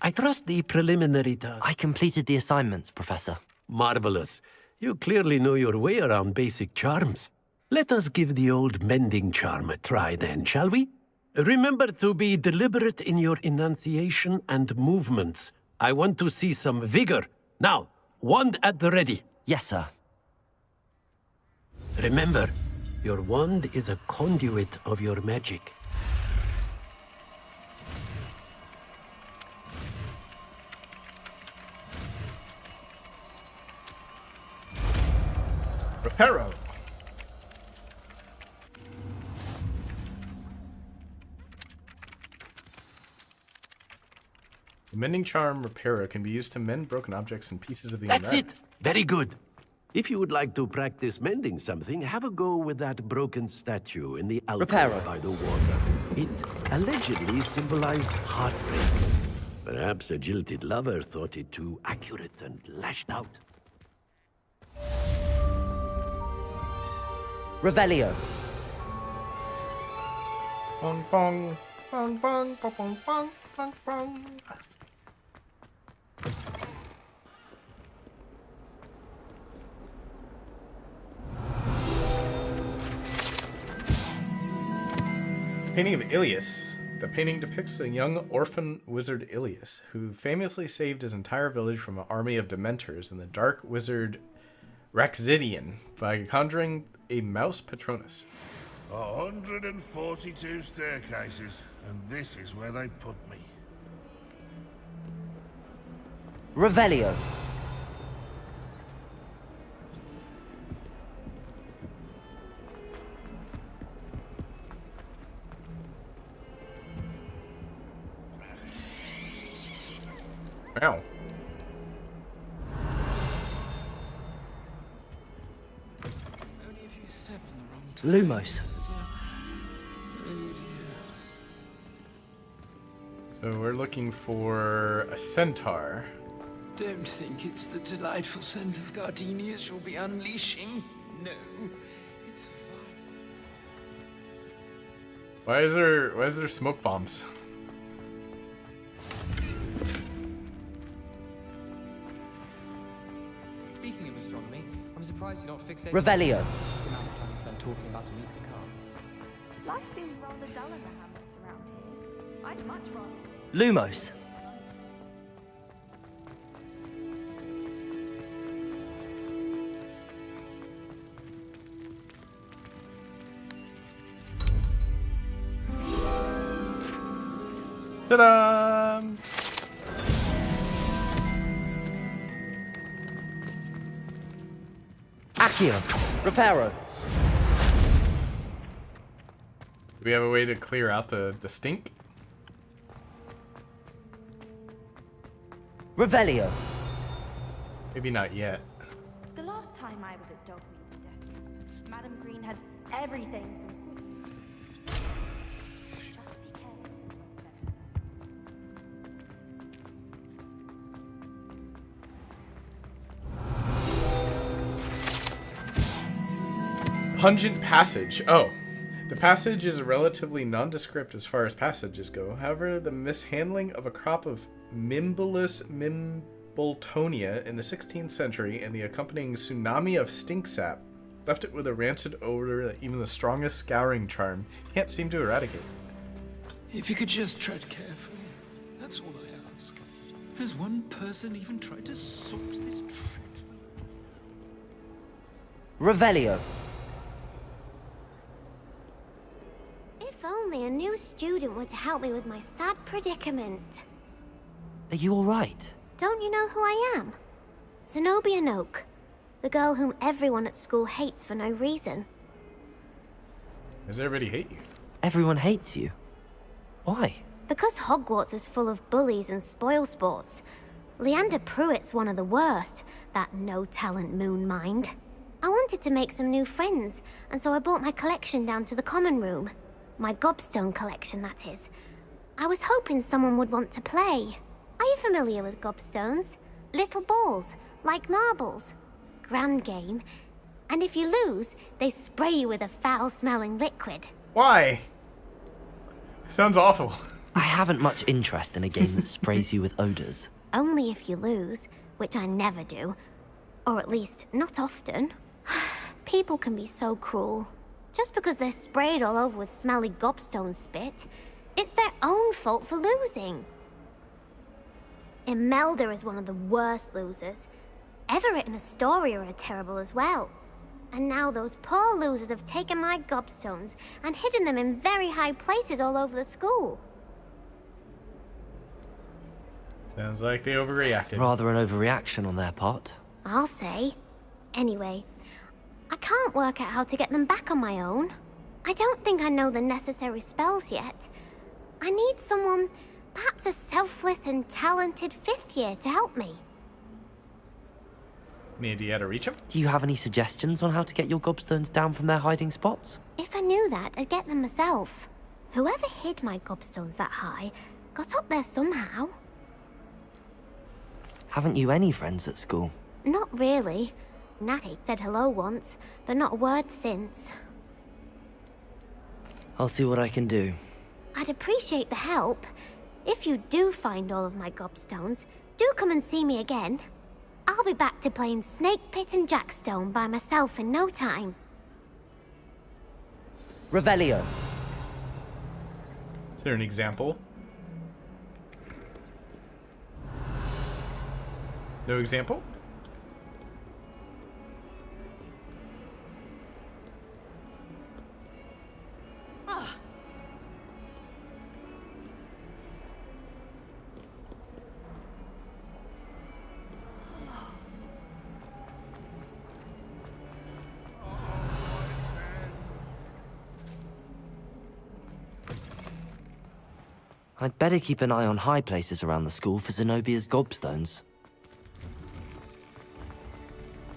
[SPEAKER 14] I trust the preliminary task.
[SPEAKER 3] I completed the assignments, Professor.
[SPEAKER 14] Marvelous. You clearly know your way around basic charms. Let us give the old mending charm a try then, shall we? Remember to be deliberate in your enunciation and movements. I want to see some vigor. Now, wand at the ready.
[SPEAKER 3] Yes, sir.
[SPEAKER 14] Remember, your wand is a conduit of your magic.
[SPEAKER 2] Reparo. The mending charm Reparo can be used to mend broken objects and pieces of the
[SPEAKER 14] That's
[SPEAKER 2] environment.
[SPEAKER 14] it! Very good. If you would like to practice mending something, have a go with that broken statue in the alcove
[SPEAKER 3] Reparo.
[SPEAKER 14] by the water. It allegedly symbolized heartbreak. Perhaps a jilted lover thought it too accurate and lashed out.
[SPEAKER 3] Revelio.
[SPEAKER 2] Bong bong bong bong bong bong bong bong bong. Painting of Ilias. The painting depicts a young orphan wizard Ilias, who famously saved his entire village from an army of Dementors and the dark wizard Raxidian by conjuring a mouse Patronus.
[SPEAKER 15] 142 staircases, and this is where they put me.
[SPEAKER 3] Revelio.
[SPEAKER 2] Wow.
[SPEAKER 3] Lumos.
[SPEAKER 2] So we're looking for a centaur.
[SPEAKER 16] Don't think it's the delightful scent of gardenias you'll be unleashing. No, it's
[SPEAKER 2] Why is there smoke bombs?
[SPEAKER 17] Speaking of astronomy, I'm surprised you're not fixated.
[SPEAKER 3] Revelio.
[SPEAKER 17] The amount of time you spend talking about to meet the car.
[SPEAKER 7] Life seems rather dull in the hamlets around here. I'd much rather.
[SPEAKER 3] Lumos.
[SPEAKER 2] Ta-da!
[SPEAKER 3] Accio. Reparo.
[SPEAKER 2] Do we have a way to clear out the stink?
[SPEAKER 3] Revelio.
[SPEAKER 2] Maybe not yet.
[SPEAKER 7] The last time I was at Dogmeat Death, Madam Green had everything.
[SPEAKER 2] Pungent passage. Oh. The passage is relatively nondescript as far as passages go. However, the mishandling of a crop of Mimbulus Mimbletonia in the 16th century and the accompanying tsunami of stink sap left it with a rancid odor that even the strongest scouring charm can't seem to eradicate.
[SPEAKER 16] If you could just tread carefully, that's all I ask. Has one person even tried to sort this dreadful...
[SPEAKER 3] Revelio.
[SPEAKER 4] If only a new student were to help me with my sad predicament.
[SPEAKER 3] Are you alright?
[SPEAKER 4] Don't you know who I am? Zenobia Noak, the girl whom everyone at school hates for no reason.
[SPEAKER 2] Does everybody hate you?
[SPEAKER 3] Everyone hates you. Why?
[SPEAKER 4] Because Hogwarts is full of bullies and spoilsports. Leander Pruitt's one of the worst, that no-talent moon mind. I wanted to make some new friends, and so I brought my collection down to the common room. My gobstone collection, that is. I was hoping someone would want to play. Are you familiar with gobstones? Little balls, like marbles. Grand game. And if you lose, they spray you with a foul-smelling liquid.
[SPEAKER 2] Why? Sounds awful.
[SPEAKER 3] I haven't much interest in a game that sprays you with odors.
[SPEAKER 4] Only if you lose, which I never do. Or at least, not often. People can be so cruel. Just because they're sprayed all over with smelly gobstone spit, it's their own fault for losing. Imelda is one of the worst losers. Everett and Astoria are terrible as well. And now those poor losers have taken my gobstones and hidden them in very high places all over the school.
[SPEAKER 2] Sounds like they overreacted.
[SPEAKER 3] Rather an overreaction on their part.
[SPEAKER 4] I'll say. Anyway, I can't work out how to get them back on my own. I don't think I know the necessary spells yet. I need someone, perhaps a selfless and talented 5th year to help me.
[SPEAKER 2] Any idea how to reach them?
[SPEAKER 3] Do you have any suggestions on how to get your gobstones down from their hiding spots?
[SPEAKER 4] If I knew that, I'd get them myself. Whoever hid my gobstones that high got up there somehow.
[SPEAKER 3] Haven't you any friends at school?
[SPEAKER 4] Not really. Natty said hello once, but not a word since.
[SPEAKER 3] I'll see what I can do.
[SPEAKER 4] I'd appreciate the help. If you do find all of my gobstones, do come and see me again. I'll be back to playing Snake Pit and Jackstone by myself in no time.
[SPEAKER 3] Revelio.
[SPEAKER 2] Is there an example? No example?
[SPEAKER 3] I'd better keep an eye on high places around the school for Zenobia's gobstones.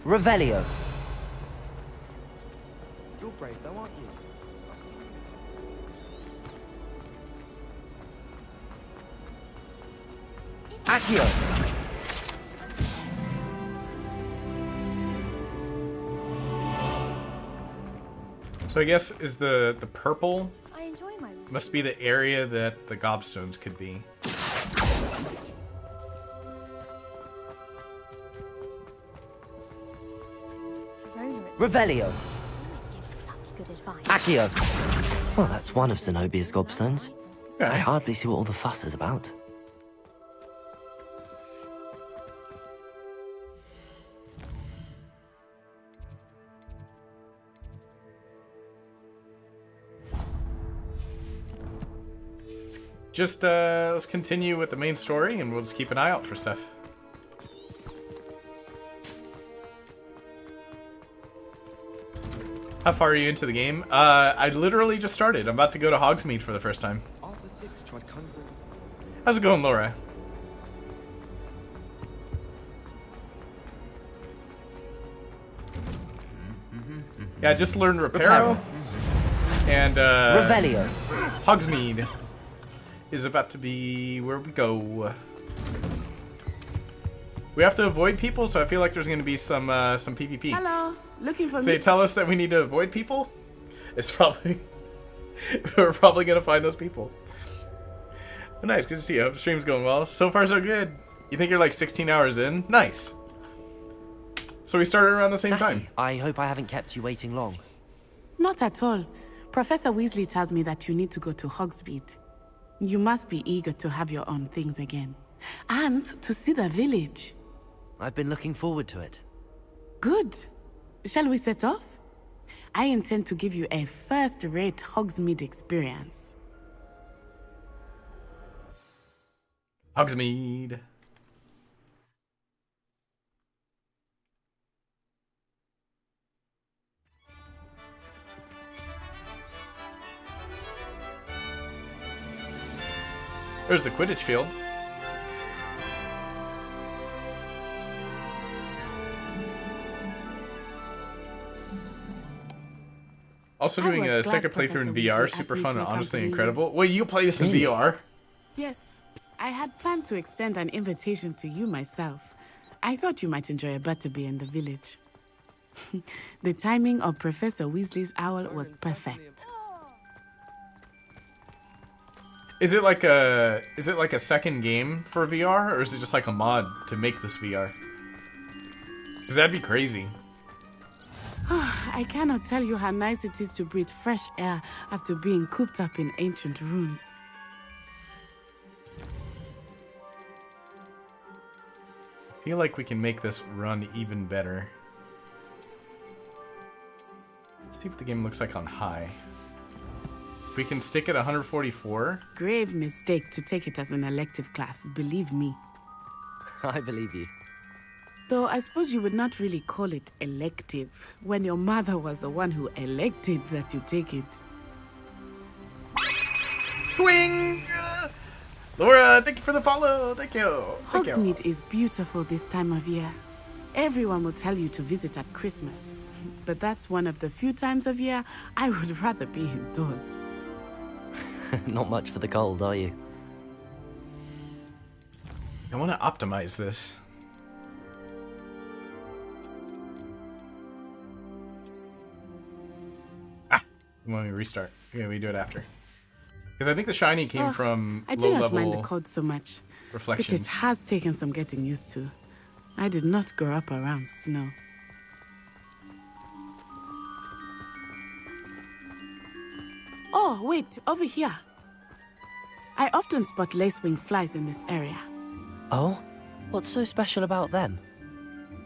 [SPEAKER 3] Revelio.
[SPEAKER 12] You're brave though, aren't you?
[SPEAKER 3] Accio.
[SPEAKER 2] So I guess is the purple
[SPEAKER 4] I enjoy my
[SPEAKER 2] Must be the area that the gobstones could be.
[SPEAKER 3] Revelio.
[SPEAKER 4] Good advice.
[SPEAKER 3] Accio. Well, that's one of Zenobia's gobstones.
[SPEAKER 2] Okay.
[SPEAKER 3] I hardly see what all the fuss is about.
[SPEAKER 2] Just, let's continue with the main story, and we'll just keep an eye out for stuff. How far are you into the game? I literally just started. I'm about to go to Hogsmeade for the first time. How's it going, Laura? Yeah, I just learned Reparo. And,
[SPEAKER 3] Revelio.
[SPEAKER 2] Hogsmeade is about to be where we go. We have to avoid people, so I feel like there's going to be some PvP.
[SPEAKER 18] Hello, looking for
[SPEAKER 2] If
[SPEAKER 18] me.
[SPEAKER 2] they tell us that we need to avoid people, it's probably we're probably going to find those people. Oh, nice, good to see you. I hope the stream's going well. So far, so good. You think you're like 16 hours in? Nice. So we started around the same time.
[SPEAKER 3] I hope I haven't kept you waiting long.
[SPEAKER 18] Not at all. Professor Weasley tells me that you need to go to Hogsmeade. You must be eager to have your own things again. And to see the village.
[SPEAKER 3] I've been looking forward to it.
[SPEAKER 18] Good. Shall we set off? I intend to give you a first-rate Hogsmeade experience.
[SPEAKER 2] Hogsmeade. There's the Quidditch field. Also doing a second playthrough in VR, super fun and honestly incredible. Wait, you play this in VR?
[SPEAKER 18] Yes. I had planned to extend an invitation to you myself. I thought you might enjoy a butterbeer in the village. The timing of Professor Weasley's owl was perfect.
[SPEAKER 2] Is it like a second game for VR, or is it just like a mod to make this VR? Because that'd be crazy.
[SPEAKER 18] I cannot tell you how nice it is to breathe fresh air after being cooped up in ancient rooms.
[SPEAKER 2] I feel like we can make this run even better. Let's see what the game looks like on high. If we can stick at 144.
[SPEAKER 18] Grave mistake to take it as an elective class, believe me.
[SPEAKER 3] I believe you.
[SPEAKER 18] Though I suppose you would not really call it elective when your mother was the one who elected that you take it.
[SPEAKER 2] Swing! Laura, thank you for the follow. Thank you. Thank you.
[SPEAKER 18] Hogsmeade is beautiful this time of year. Everyone will tell you to visit at Christmas. But that's one of the few times of year I would rather be indoors.
[SPEAKER 3] Not much for the cold, are you?
[SPEAKER 2] I want to optimize this. When we restart, yeah, we do it after. Because I think the shiny came from
[SPEAKER 18] I do not
[SPEAKER 2] low-level
[SPEAKER 18] mind the cold so much,
[SPEAKER 2] reflections.
[SPEAKER 18] but it has taken some getting used to. I did not grow up around snow. Oh, wait, over here. I often spot lacewing flies in this area.
[SPEAKER 3] Oh? What's so special about them?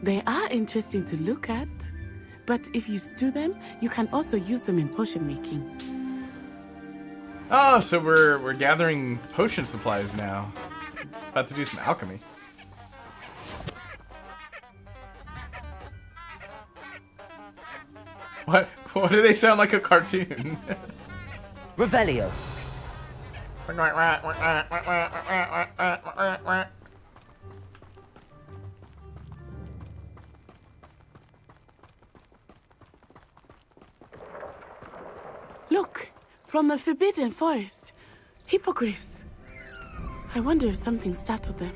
[SPEAKER 18] They are interesting to look at, but if you stew them, you can also use them in potion making.
[SPEAKER 2] Oh, so we're gathering potion supplies now. About to do some alchemy. What? What do they sound like a cartoon?
[SPEAKER 3] Revelio.
[SPEAKER 18] Look, from the Forbidden Forest. Hippogriffs. I wonder if something startled them.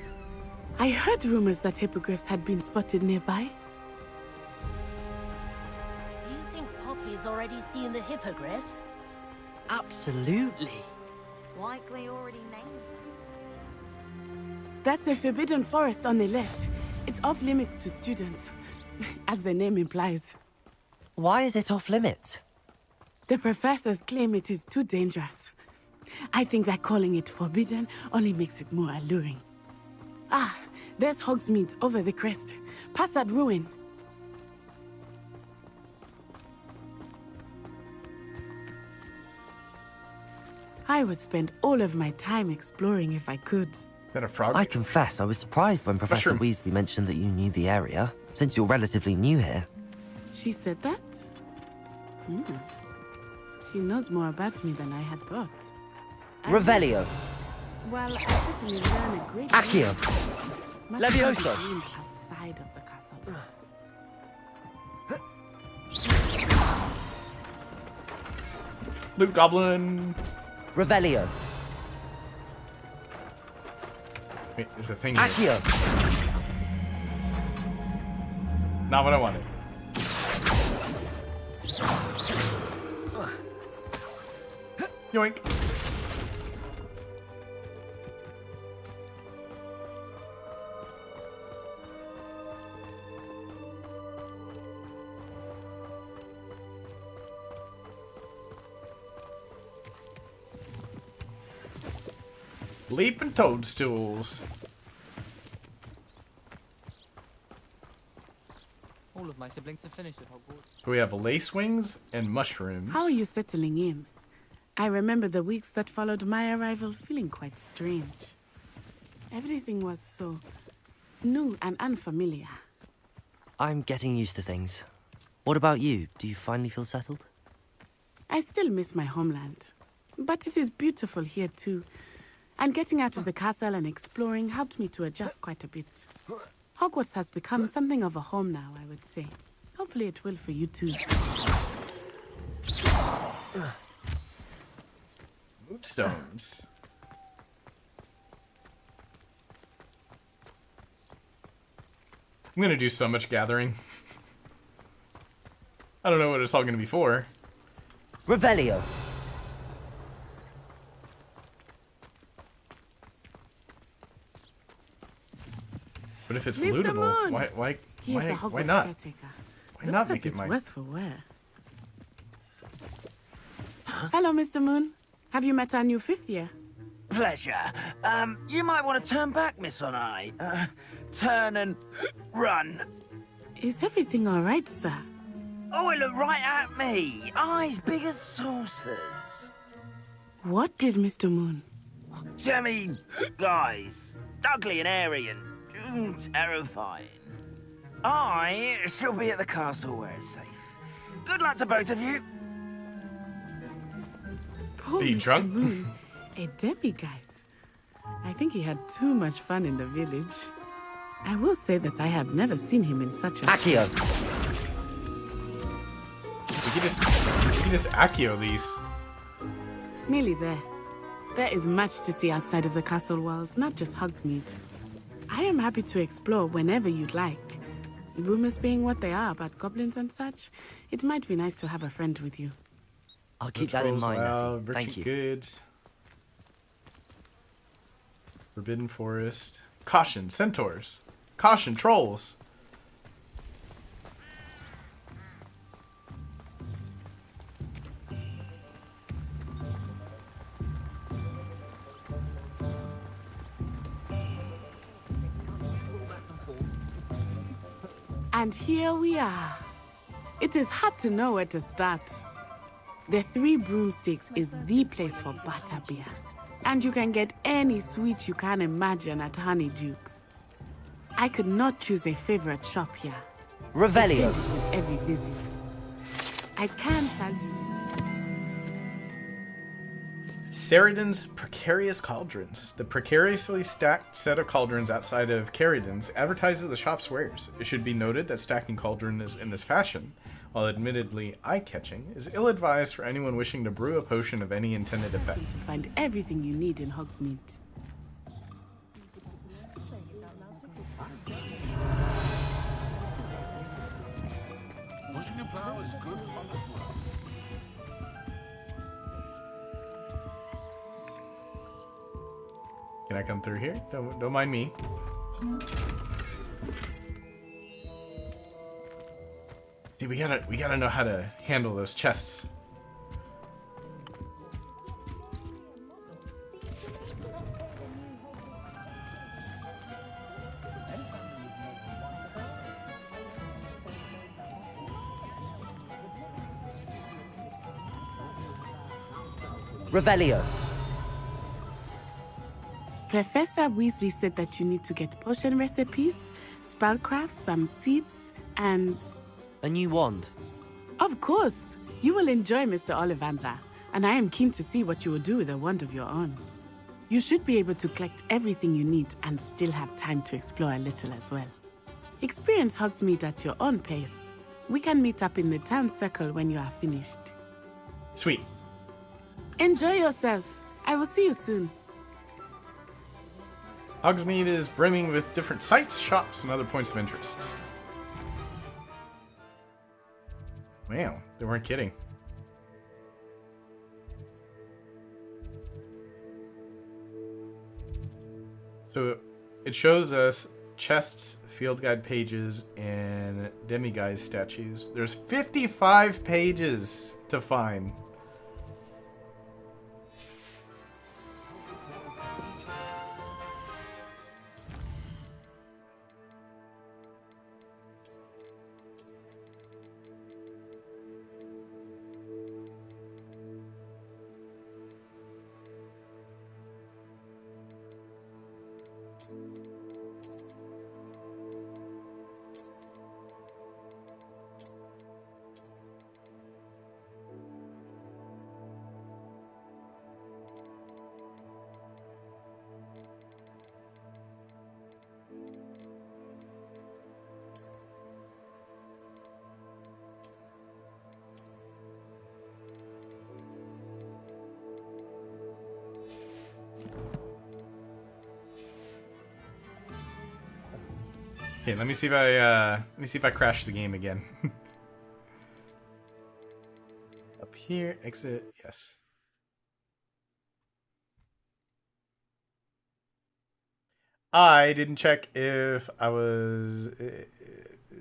[SPEAKER 18] I heard rumors that hippogriffs had been spotted nearby.
[SPEAKER 11] Do you think Poppy's already seen the hippogriffs?
[SPEAKER 3] Absolutely.
[SPEAKER 8] Likely already named.
[SPEAKER 18] That's the Forbidden Forest on the left. It's off limits to students, as the name implies.
[SPEAKER 3] Why is it off limits?
[SPEAKER 18] The professors claim it is too dangerous. I think that calling it forbidden only makes it more alluring. Ah, there's Hogsmeade over the crest. Past that ruin. I would spend all of my time exploring if I could.
[SPEAKER 2] Is that a frog?
[SPEAKER 3] I confess, I was surprised when Professor
[SPEAKER 2] Mushroom.
[SPEAKER 3] Weasley mentioned that you knew the area, since you're relatively new here.
[SPEAKER 18] She said that? She knows more about me than I had thought.
[SPEAKER 3] Revelio.
[SPEAKER 18] Well, I certainly learn a great deal.
[SPEAKER 3] Accio.
[SPEAKER 18] Much
[SPEAKER 3] Levioso.
[SPEAKER 18] more gained outside of the castle walls.
[SPEAKER 2] Loot Goblin.
[SPEAKER 3] Revelio.
[SPEAKER 2] Wait, there's a thing here.
[SPEAKER 3] Accio.
[SPEAKER 2] Not what I wanted. Yoink. Leaping toadstools.
[SPEAKER 17] All of my siblings have finished at Hogwarts.
[SPEAKER 2] So we have lace wings and mushrooms.
[SPEAKER 18] How are you settling in? I remember the weeks that followed my arrival feeling quite strange. Everything was so new and unfamiliar.
[SPEAKER 3] I'm getting used to things. What about you? Do you finally feel settled?
[SPEAKER 18] I still miss my homeland, but it is beautiful here too. And getting out of the castle and exploring helped me to adjust quite a bit. Hogwarts has become something of a home now, I would say. Hopefully it will for you too.
[SPEAKER 2] Moonstones. I'm gonna do so much gathering. I don't know what it's all gonna be for.
[SPEAKER 3] Revelio.
[SPEAKER 2] But if it's
[SPEAKER 18] Mr.
[SPEAKER 2] lootable,
[SPEAKER 18] Moon!
[SPEAKER 2] why
[SPEAKER 18] He is the Hogwarts
[SPEAKER 2] why not?
[SPEAKER 18] caretaker.
[SPEAKER 2] Why not
[SPEAKER 18] Looks a
[SPEAKER 2] make it
[SPEAKER 18] bit
[SPEAKER 2] mine?
[SPEAKER 18] worse for wear. Hello, Mr. Moon. Have you met our new fifth year?
[SPEAKER 5] Pleasure. You might want to turn back, Miss Onai. Turn and run.
[SPEAKER 18] Is everything all right, sir?
[SPEAKER 5] Oh, it looked right at me. Eyes big as saucers.
[SPEAKER 18] What did Mr. Moon?
[SPEAKER 5] I mean, guys, ugly and airy and terrifying. I shall be at the castle where it's safe. Good luck to both of you.
[SPEAKER 18] Poor
[SPEAKER 2] Are you
[SPEAKER 18] Mr.
[SPEAKER 2] drunk?
[SPEAKER 18] Moon, a demiguise. I think he had too much fun in the village. I will say that I have never seen him in such a...
[SPEAKER 3] Accio.
[SPEAKER 2] We can just Accio these.
[SPEAKER 18] Nearly there. There is much to see outside of the castle walls, not just Hogsmeade. I am happy to explore whenever you'd like. Rumors being what they are about goblins and such, it might be nice to have a friend with you.
[SPEAKER 3] I'll keep that in mind, Natty. Thank
[SPEAKER 2] Merchant
[SPEAKER 3] you.
[SPEAKER 2] goods. Forbidden forest. Caution, centaurs. Caution, trolls.
[SPEAKER 18] And here we are. It is hard to know where to start. The Three Broomsticks is the place for butterbeer. And you can get any sweet you can imagine at Honeyduke's. I could not choose a favorite shop here.
[SPEAKER 3] Revelio.
[SPEAKER 18] It changes with every visit. I can tell you.
[SPEAKER 2] Cerridon's Precarious Cauldrons. The precariously stacked set of cauldrons outside of Cerridon's advertises the shop's wares. It should be noted that stacking cauldrons in this fashion, while admittedly eye-catching, is ill-advised for anyone wishing to brew a potion of any intended effect.
[SPEAKER 18] To find everything you need in Hogsmeade.
[SPEAKER 15] Pushing a plow is good on the floor.
[SPEAKER 2] Can I come through here? Don't mind me. See, we gotta know how to handle those chests.
[SPEAKER 3] Revelio.
[SPEAKER 18] Professor Weasley said that you need to get potion recipes, spellcrafts, some seeds, and...
[SPEAKER 3] A new wand.
[SPEAKER 18] Of course! You will enjoy Mr. Ollivander, and I am keen to see what you will do with a wand of your own. You should be able to collect everything you need and still have time to explore a little as well. Experience Hogsmeade at your own pace. We can meet up in the town circle when you are finished.
[SPEAKER 2] Sweet.
[SPEAKER 18] Enjoy yourself. I will see you soon.
[SPEAKER 2] Hogsmeade is brimming with different sites, shops, and other points of interest. Wow, they weren't kidding. So it shows us chests, field guide pages, and demiguise statues. There's 55 pages to find. Okay, let me see if I crash the game again. Up here, exit, yes. I didn't check if I was... It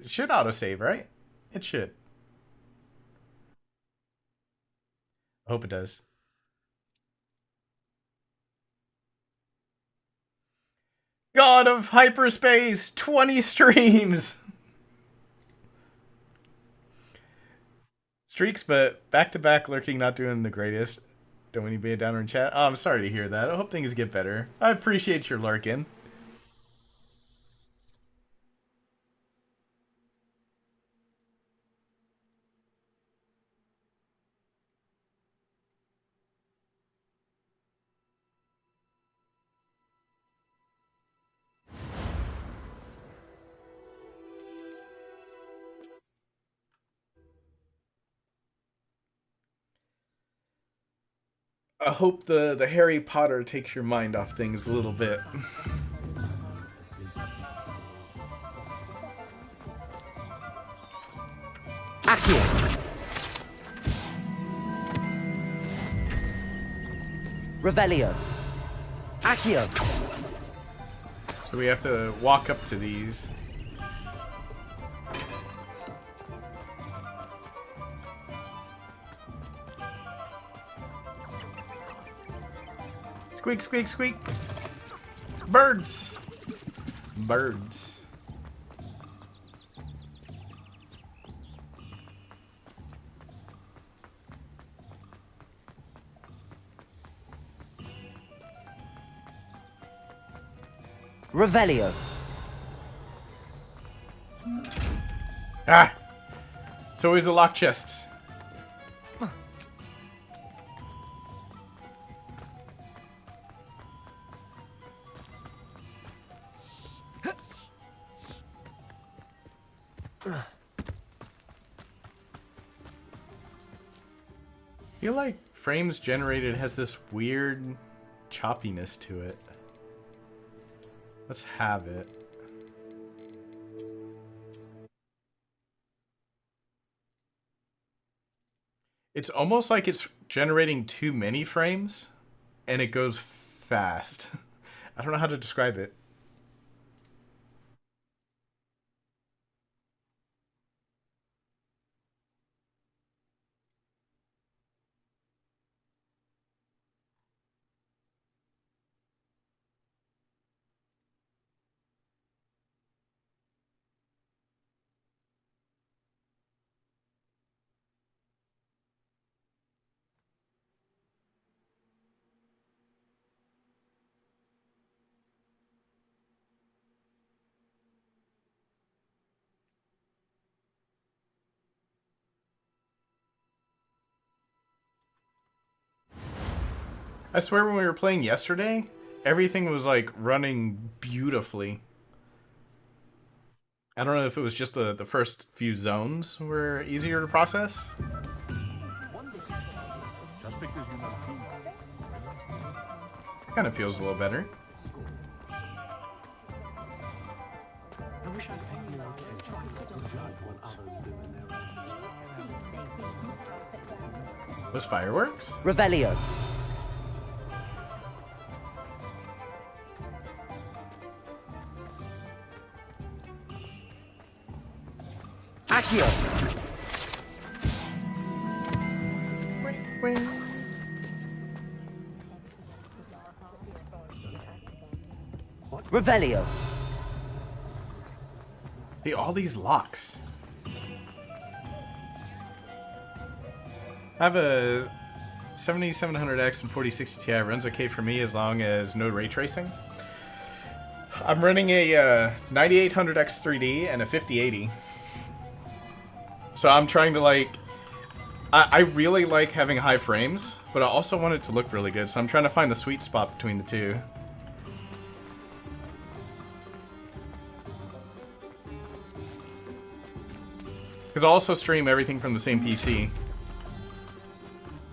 [SPEAKER 2] should autosave, right? It should. I hope it does. God of hyperspace, 20 streams. Streaks, but back-to-back lurking, not doing the greatest. Don't want to be a downer in chat. Oh, I'm sorry to hear that. I hope things get better. I appreciate your lurking. I hope the Harry Potter takes your mind off things a little bit.
[SPEAKER 3] Accio. Revelio. Accio.
[SPEAKER 2] So we have to walk up to these. Squeak, squeak, squeak. Birds. Birds.
[SPEAKER 3] Revelio.
[SPEAKER 2] Ah! It's always a locked chest. I feel like frames generated has this weird choppiness to it. Let's have it. It's almost like it's generating too many frames and it goes fast. I don't know how to describe it. I swear when we were playing yesterday, everything was like running beautifully. I don't know if it was just the first few zones were easier to process. It kind of feels a little better. Those fireworks?
[SPEAKER 3] Revelio. Accio. Revelio.
[SPEAKER 2] See, all these locks. I have a 7700X and 4060 Ti. Runs okay for me as long as no ray tracing. I'm running a 9800X 3D and a 5080. So I'm trying to like... I really like having high frames, but I also want it to look really good. So I'm trying to find the sweet spot between the two. Because I also stream everything from the same PC.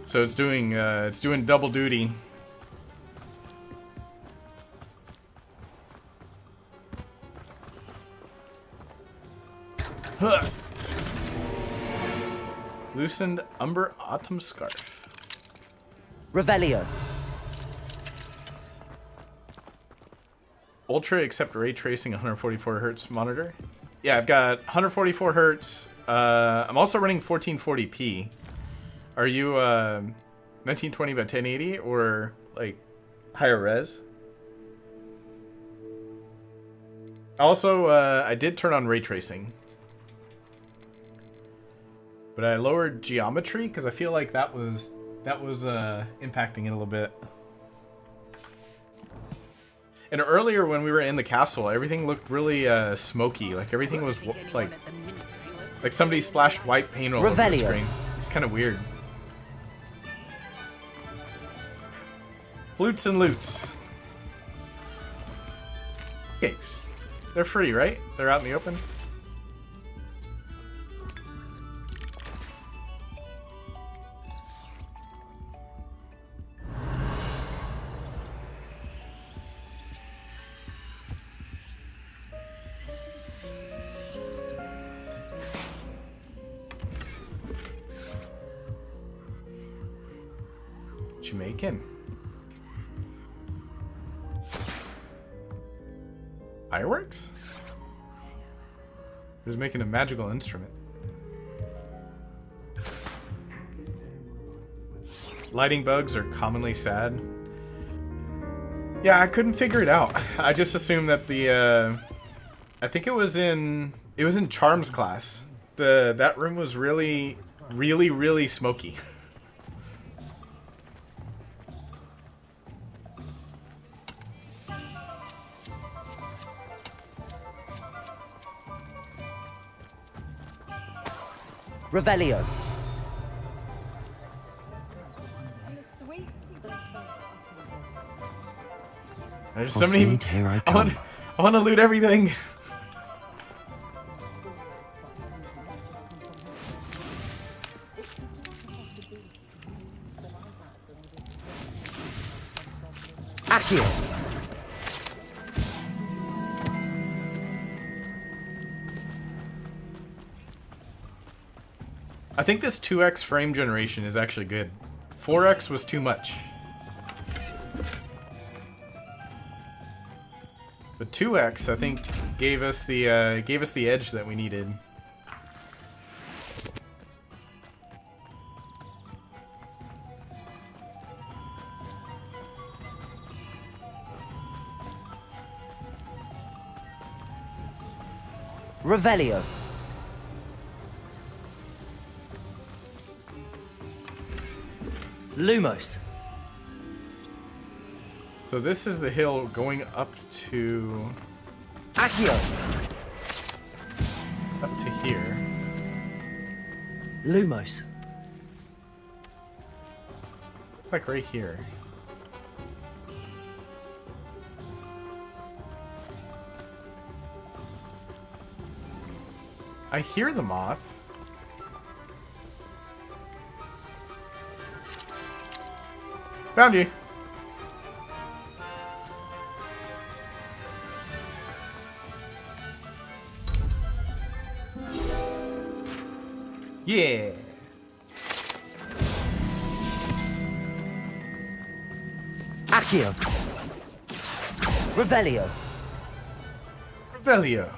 [SPEAKER 2] So it's doing double duty. Huh. Loosened Umber Autumn Scarf.
[SPEAKER 3] Revelio.
[SPEAKER 2] Ultra accept ray tracing 144 hertz monitor. Yeah, I've got 144 hertz. I'm also running 1440p. Are you 1920 by 1080 or like higher res? Also, I did turn on ray tracing, but I lowered geometry because I feel like that was impacting it a little bit. And earlier when we were in the castle, everything looked really smoky. Like everything was like somebody splashed white paint all over the screen. It's kind of weird. Loots and loots. Cakes. They're free, right? They're out in the open. Jamaican. Fireworks? He was making a magical instrument. Lighting bugs are commonly sad. Yeah, I couldn't figure it out. I just assumed that the I think it was in Charms class. That room was really smoky.
[SPEAKER 3] Revelio.
[SPEAKER 2] There's so many.
[SPEAKER 3] Here I come.
[SPEAKER 2] I want to loot everything.
[SPEAKER 3] Accio.
[SPEAKER 2] I think this 2x frame generation is actually good. 4x was too much. 2x, I think, gave us the edge that we needed.
[SPEAKER 3] Revelio. Lumos.
[SPEAKER 2] So this is the hill going up to...
[SPEAKER 3] Accio.
[SPEAKER 2] Up to here.
[SPEAKER 3] Lumos.
[SPEAKER 2] Like right here. I hear the moth. Found you. Yeah.
[SPEAKER 3] Accio. Revelio.
[SPEAKER 2] Revelio.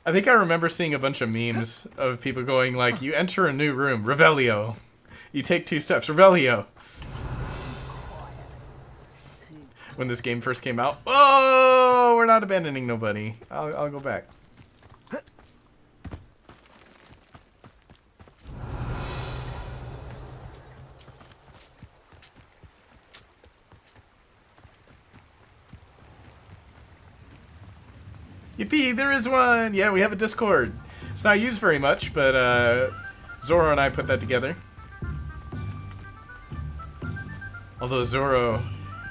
[SPEAKER 2] I think I remember seeing a bunch of memes of people going like, you enter a new room, Revelio. You take 2 steps, Revelio. When this game first came out. Oh, we're not abandoning nobody. I'll go back. Yippee, there is one! Yeah, we have a Discord. It's not used very much, but Zoro and I put that together. Although Zoro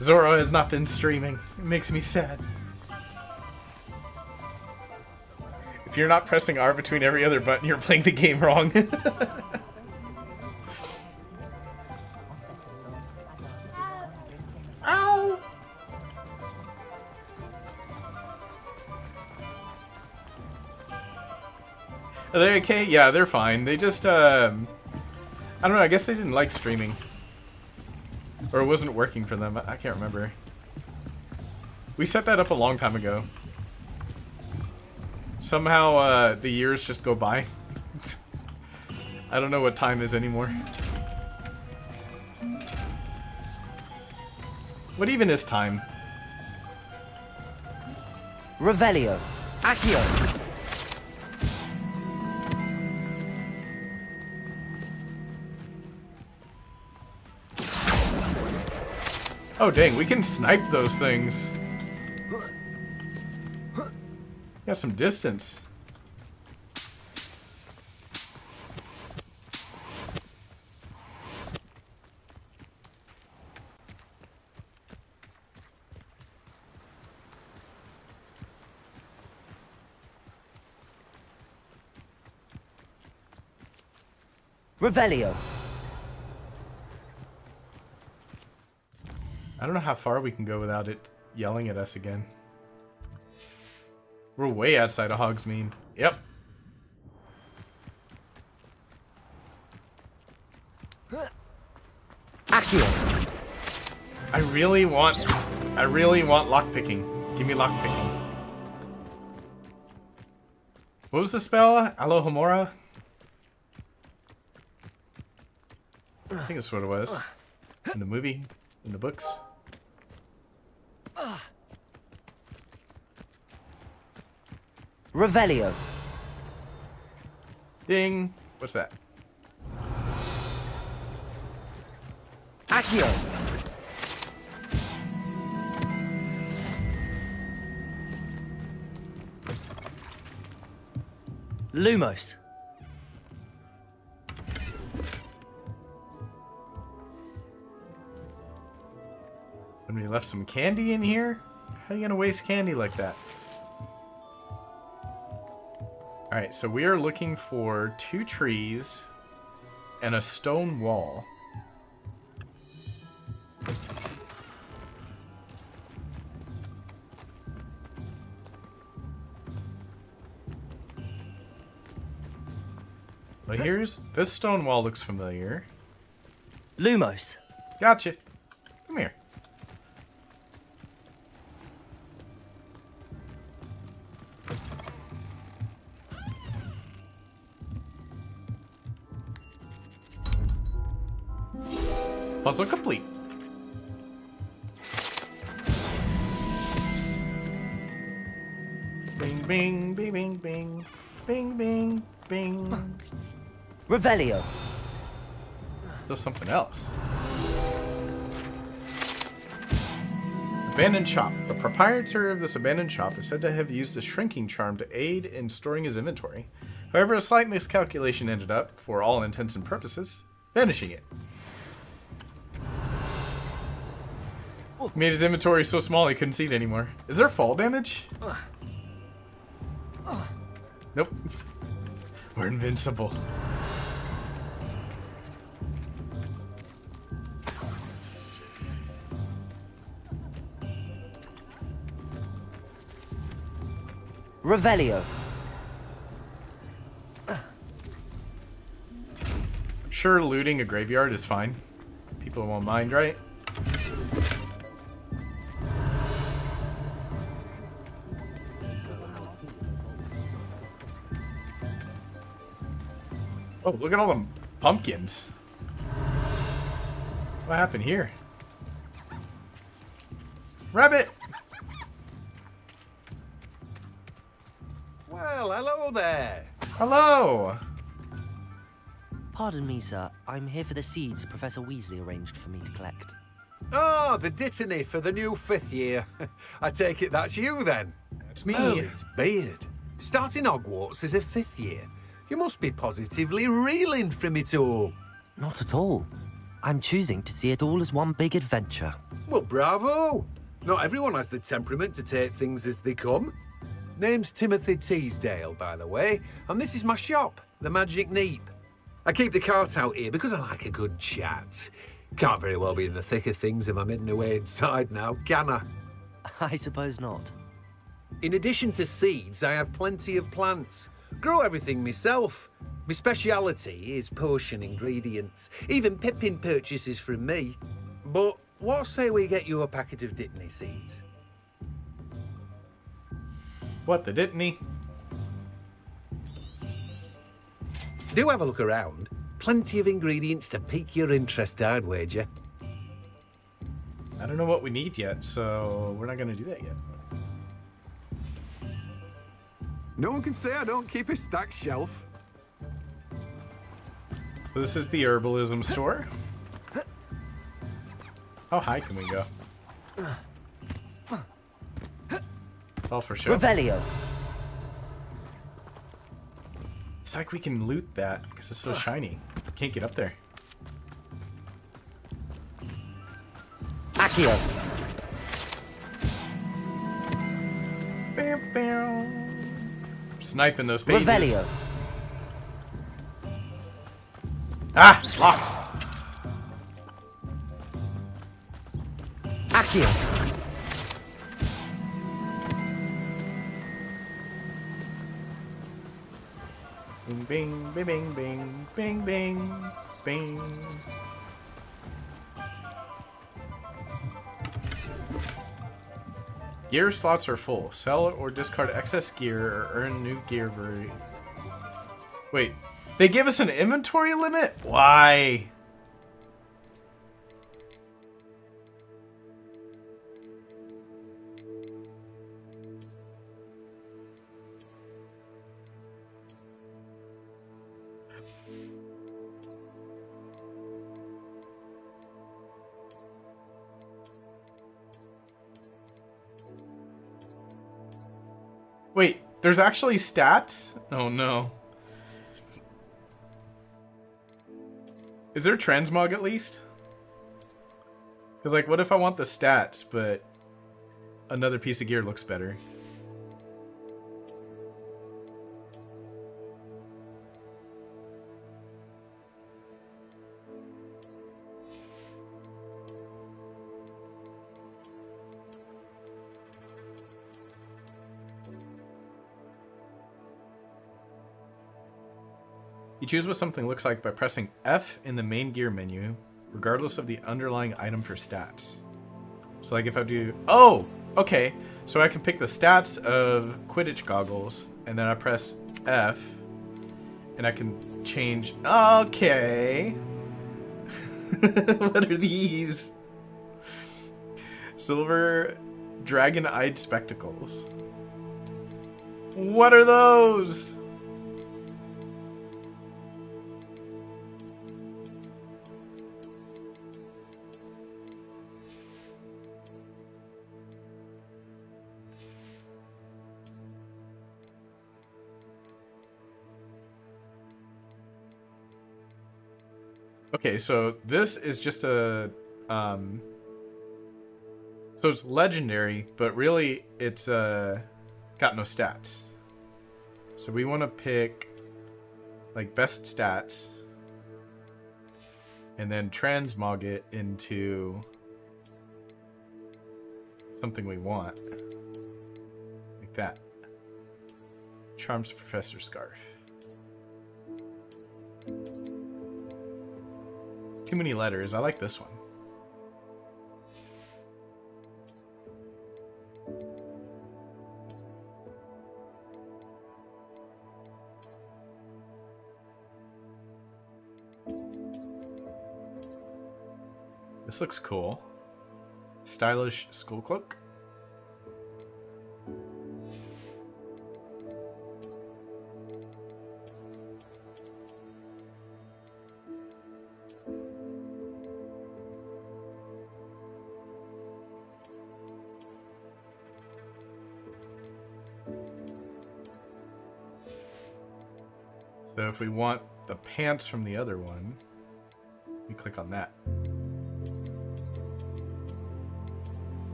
[SPEAKER 2] has not been streaming. It makes me sad. If you're not pressing R between every other button, you're playing the game wrong. Ow! Are they okay? Yeah, they're fine. They just, I don't know, I guess they didn't like streaming. Or it wasn't working for them. I can't remember. We set that up a long time ago. Somehow, the years just go by. I don't know what time is anymore. What even is time?
[SPEAKER 3] Revelio. Accio.
[SPEAKER 2] Oh dang, we can snipe those things. Got some distance.
[SPEAKER 3] Revelio.
[SPEAKER 2] I don't know how far we can go without it yelling at us again. We're way outside of Hogsmeade. Yep.
[SPEAKER 3] Accio.
[SPEAKER 2] I really want lockpicking. Give me lockpicking. What was the spell? Alohomora? I think that's what it was. In the movie, in the books.
[SPEAKER 3] Revelio.
[SPEAKER 2] Ding. What's that?
[SPEAKER 3] Accio. Lumos.
[SPEAKER 2] Somebody left some candy in here? How are you gonna waste candy like that? Alright, so we are looking for 2 trees and a stone wall. Well, this stone wall looks familiar.
[SPEAKER 3] Lumos.
[SPEAKER 2] Gotcha. Come here. Puzzle complete. Bing, bing, bing, bing, bing, bing, bing, bing.
[SPEAKER 3] Revelio.
[SPEAKER 2] There's something else. Abandoned shop. The proprietor of this abandoned shop is said to have used a shrinking charm to aid in storing his inventory. However, a slight miscalculation ended up, for all intents and purposes, vanishing it. Made his inventory so small he couldn't see it anymore. Is there fall damage? Nope. We're invincible.
[SPEAKER 3] Revelio.
[SPEAKER 2] I'm sure looting a graveyard is fine. People won't mind, right? Oh, look at all the pumpkins. What happened here? Rabbit!
[SPEAKER 19] Well, hello there.
[SPEAKER 2] Hello!
[SPEAKER 3] Pardon me, sir. I'm here for the seeds Professor Weasley arranged for me to collect.
[SPEAKER 19] Oh, the dittany for the new 5th year. I take it that's you, then?
[SPEAKER 2] It's me.
[SPEAKER 19] Merlin's beard. Starting Hogwarts as a 5th year. You must be positively reeling from it all.
[SPEAKER 3] Not at all. I'm choosing to see it all as one big adventure.
[SPEAKER 19] Well, bravo. Not everyone has the temperament to take things as they come. Name's Timothy Teasdale, by the way, and this is my shop, the Magic Neep. I keep the cart out here because I like a good chat. Can't very well be in the thick of things if I'm hidden away inside now, can I?
[SPEAKER 3] I suppose not.
[SPEAKER 19] In addition to seeds, I have plenty of plants. Grow everything myself. My speciality is potion ingredients. Even Pippin purchases from me. But what say we get you a packet of Dittany seeds?
[SPEAKER 2] What, the Dittany?
[SPEAKER 19] Do have a look around. Plenty of ingredients to pique your interest, I'd wager.
[SPEAKER 2] I don't know what we need yet, so we're not going to do that yet.
[SPEAKER 19] No one can say I don't keep a stacked shelf.
[SPEAKER 2] So this is the herbalism store. How high can we go? All for sure.
[SPEAKER 3] Revelio.
[SPEAKER 2] It's like we can loot that because it's so shiny. Can't get up there.
[SPEAKER 3] Accio.
[SPEAKER 2] Sniping those pages.
[SPEAKER 3] Revelio.
[SPEAKER 2] Ah! Locks!
[SPEAKER 3] Accio.
[SPEAKER 2] Bing, bing, bing, bing, bing, bing, bing, bing. Gear slots are full. Sell or discard excess gear or earn new gear very... Wait, they give us an inventory limit? Why? Wait, there's actually stats? Oh no. Is there transmog at least? Because, like, what if I want the stats, but another piece of gear looks better? You choose what something looks like by pressing F in the main gear menu, regardless of the underlying item for stats. So like if I do... Oh! Okay. So I can pick the stats of Quidditch goggles, and then I press F, and I can change... Okay. What are these? Silver dragon-eyed spectacles. What are those? Okay, so this is just a so it's legendary, but really it's got no stats. So we want to pick like best stats and then transmog it into something we want. Like that. Charms Professor Scarf. Too many letters. I like this one. This looks cool. Stylish school cloak. So if we want the pants from the other one, we click on that.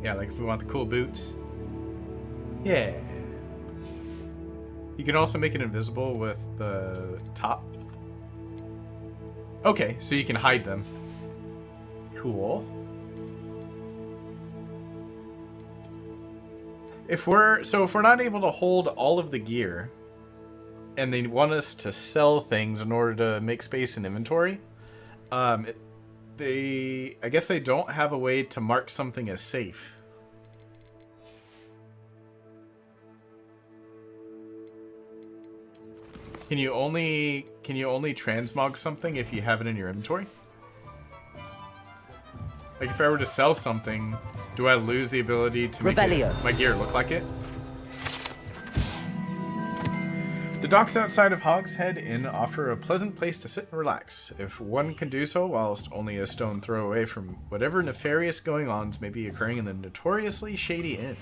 [SPEAKER 2] Yeah, like if we want the cool boots. Yeah. You can also make it invisible with the top. Okay, so you can hide them. Cool. If we're not able to hold all of the gear and they want us to sell things in order to make space in inventory, I guess they don't have a way to mark something as safe. Can you only transmog something if you have it in your inventory? Like if I were to sell something, do I lose the ability to make my gear look like it? The docks outside of Hogshead Inn offer a pleasant place to sit and relax, if one can do so whilst only a stone throw away from whatever nefarious going-ons may be occurring in the notoriously shady inn.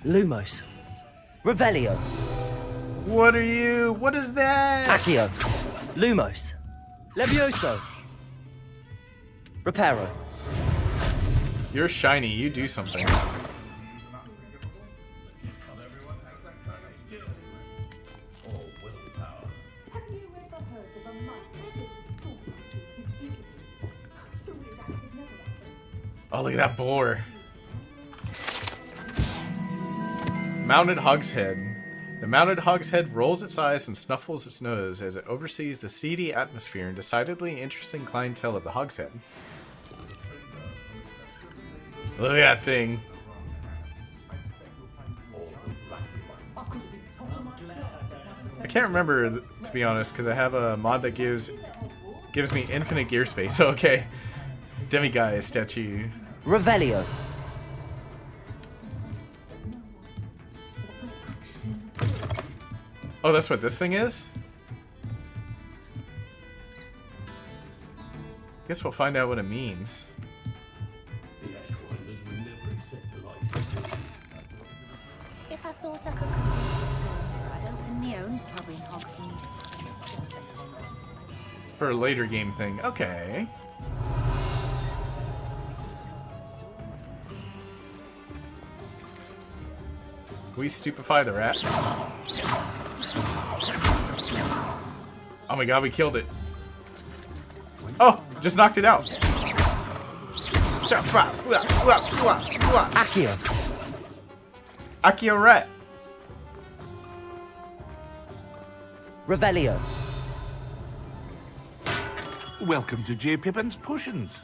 [SPEAKER 3] Lumos. Revelio.
[SPEAKER 2] What are you? What is that?
[SPEAKER 3] Accio. Lumos. Levioso. Reparo.
[SPEAKER 2] You're shiny. You do something. Oh, look at that boar. Mounted Hogshead. The mounted Hogshead rolls its eyes and snuffles its nose as it oversees the seedy atmosphere and decidedly interesting clientele of the Hogshead. Look at that thing. I can't remember, to be honest, because I have a mod that gives me infinite gear space. Okay. Demiguy statue.
[SPEAKER 3] Revelio.
[SPEAKER 2] Oh, that's what this thing is? Guess we'll find out what it means.
[SPEAKER 13] If I thought I could I don't own my own pub in Hogsmeade.
[SPEAKER 2] It's for a later game thing. Okay. Can we stupefy the rat? Oh my god, we killed it. Oh, just knocked it out.
[SPEAKER 3] Accio.
[SPEAKER 2] Accio rat.
[SPEAKER 3] Revelio.
[SPEAKER 15] Welcome to J. Pippin's Potions.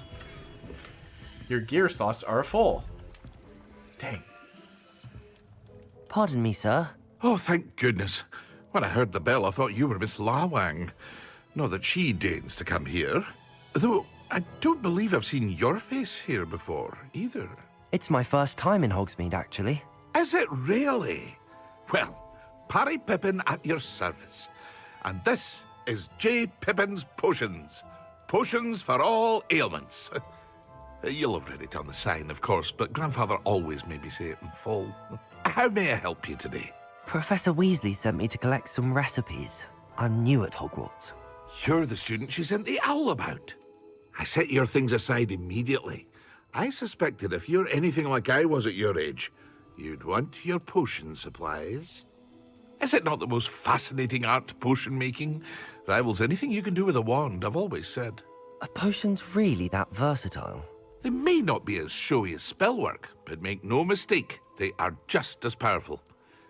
[SPEAKER 2] Your gear slots are full. Dang.
[SPEAKER 3] Pardon me, sir.
[SPEAKER 15] Oh, thank goodness. When I heard the bell, I thought you were Miss Lawang. Not that she deigns to come here. Though, I don't believe I've seen your face here before, either.
[SPEAKER 3] It's my first time in Hogsmeade, actually.
[SPEAKER 15] Is it really? Well, Parry Pippin at your service. And this is J. Pippin's Potions. Potions for all ailments. You'll have read it on the sign, of course, but Grandfather always made me say it in full. How may I help you today?
[SPEAKER 3] Professor Weasley sent me to collect some recipes. I'm new at Hogwarts.
[SPEAKER 15] You're the student she sent the owl about. I set your things aside immediately. I suspected if you're anything like I was at your age, you'd want your potion supplies. Is it not the most fascinating art, potion making? Rivals anything you can do with a wand, I've always said.
[SPEAKER 3] Are potions really that versatile?
[SPEAKER 15] They may not be as showy as spellwork, but make no mistake, they are just as powerful.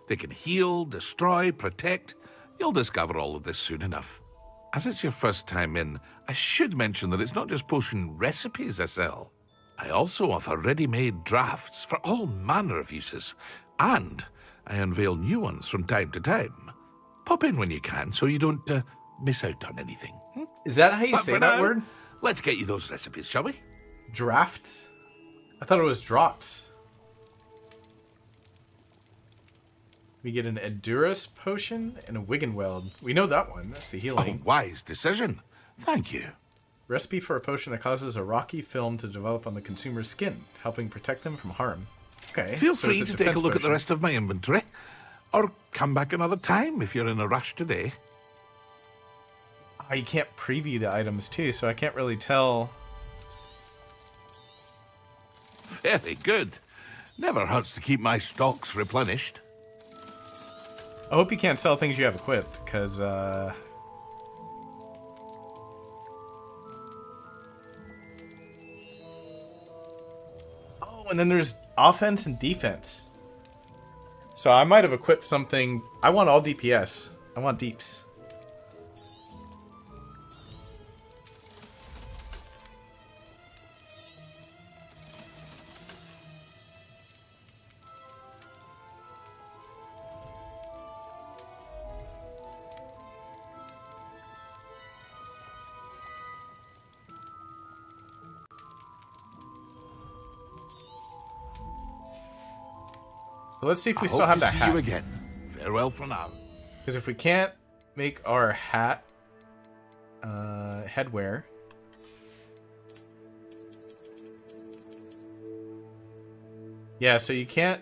[SPEAKER 15] They can heal, destroy, protect. You'll discover all of this soon enough. As it's your first time in, I should mention that it's not just potion recipes I sell. I also offer ready-made drafts for all manner of uses, and I unveil new ones from time to time. Pop in when you can so you don't miss out on anything.
[SPEAKER 2] Is that how you say that word?
[SPEAKER 15] Let's get you those recipes, shall we?
[SPEAKER 2] Draft? I thought it was draughts. We get an Edurus potion and a Wiggenweld. We know that one. That's the healing.
[SPEAKER 15] Oh, wise decision. Thank you.
[SPEAKER 2] Recipe for a potion that causes a rocky film to develop on the consumer's skin, helping protect them from harm. Okay.
[SPEAKER 15] Feel
[SPEAKER 2] so
[SPEAKER 15] free
[SPEAKER 2] it's
[SPEAKER 15] to
[SPEAKER 2] a
[SPEAKER 15] take a
[SPEAKER 2] defense
[SPEAKER 15] look at the
[SPEAKER 2] potion.
[SPEAKER 15] rest of my inventory. Or come back another time if you're in a rush today.
[SPEAKER 2] Oh, you can't preview the items too, so I can't really tell.
[SPEAKER 15] Very good. Never hurts to keep my stocks replenished.
[SPEAKER 2] I hope you can't sell things you have equipped, because, Oh, and then there's offense and defense. So I might have equipped something... I want all DPS. I want deeps. So let's see if we still have that hat.
[SPEAKER 15] I hope to see you again. Farewell for now.
[SPEAKER 2] Because if we can't make our hat headwear, yeah, so you can't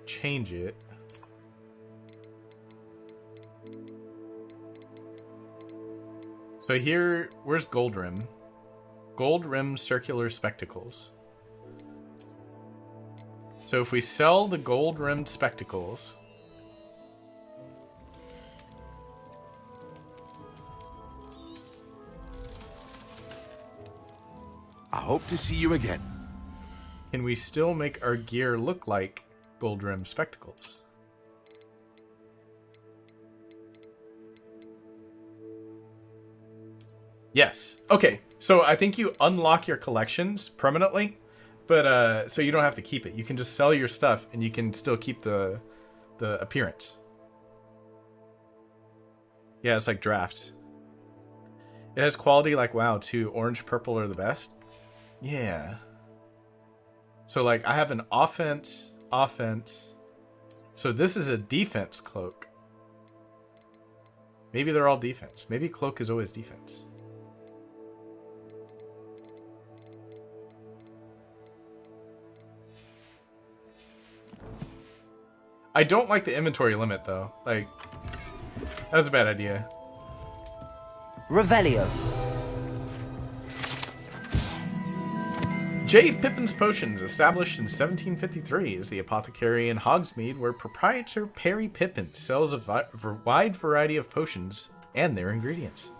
[SPEAKER 2] change it. So here, where's gold rim? Gold rim circular spectacles. So if we sell the gold-rimmed spectacles...
[SPEAKER 15] I hope to see you again.
[SPEAKER 2] Can we still make our gear look like gold-rimmed spectacles? Yes. Okay, so I think you unlock your collections permanently. But, so you don't have to keep it. You can just sell your stuff, and you can still keep the appearance. Yeah, it's like drafts. It has quality like WoW, too. Orange, purple are the best. Yeah. So, like, I have an offense. So this is a defense cloak. Maybe they're all defense. Maybe cloak is always defense. I don't like the inventory limit, though. Like, that was a bad idea.
[SPEAKER 3] Revelio.
[SPEAKER 2] J. Pippin's Potions, established in 1753, is the apothecary in Hogsmeade where proprietor Parry Pippin sells a wide variety of potions and their ingredients.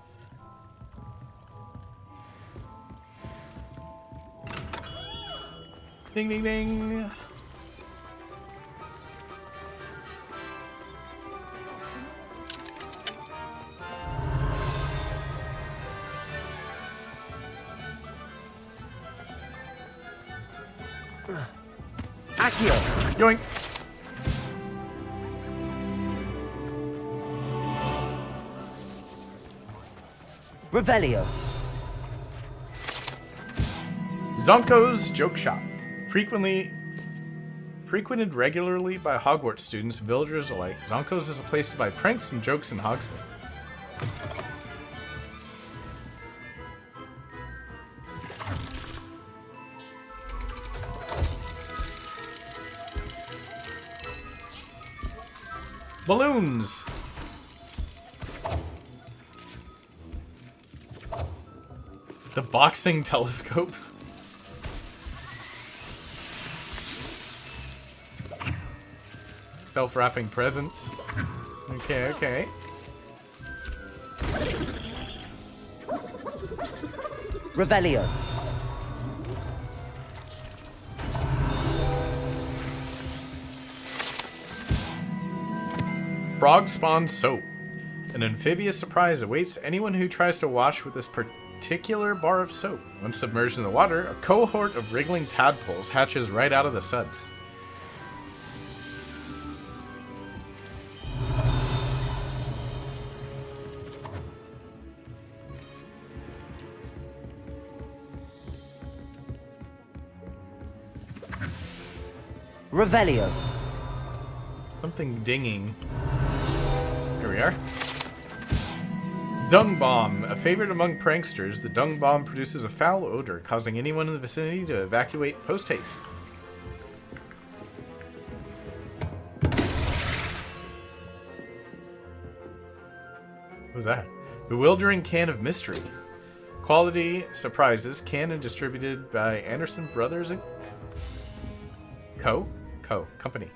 [SPEAKER 2] Ding, ding, ding.
[SPEAKER 3] Accio.
[SPEAKER 2] Yoink.
[SPEAKER 3] Revelio.
[SPEAKER 2] Zonko's Joke Shop. Frequented regularly by Hogwarts students and villagers alike, Zonko's is a place to buy pranks and jokes in Hogsmeade. Balloons! The boxing telescope. Self-wrapping presents. Okay, okay.
[SPEAKER 3] Revelio.
[SPEAKER 2] Frog spawn soap. An amphibious surprise awaits anyone who tries to wash with this particular bar of soap. Once submerged in the water, a cohort of wriggling tadpoles hatches right out of the suds.
[SPEAKER 3] Revelio.
[SPEAKER 2] Something dinging. Here we are. Dung bomb. A favorite among pranksters, the dung bomb produces a foul odor, causing anyone in the vicinity to evacuate post-haste. What was that? Bewildering can of mystery. Quality surprises, canned and distributed by Anderson Brothers and Company.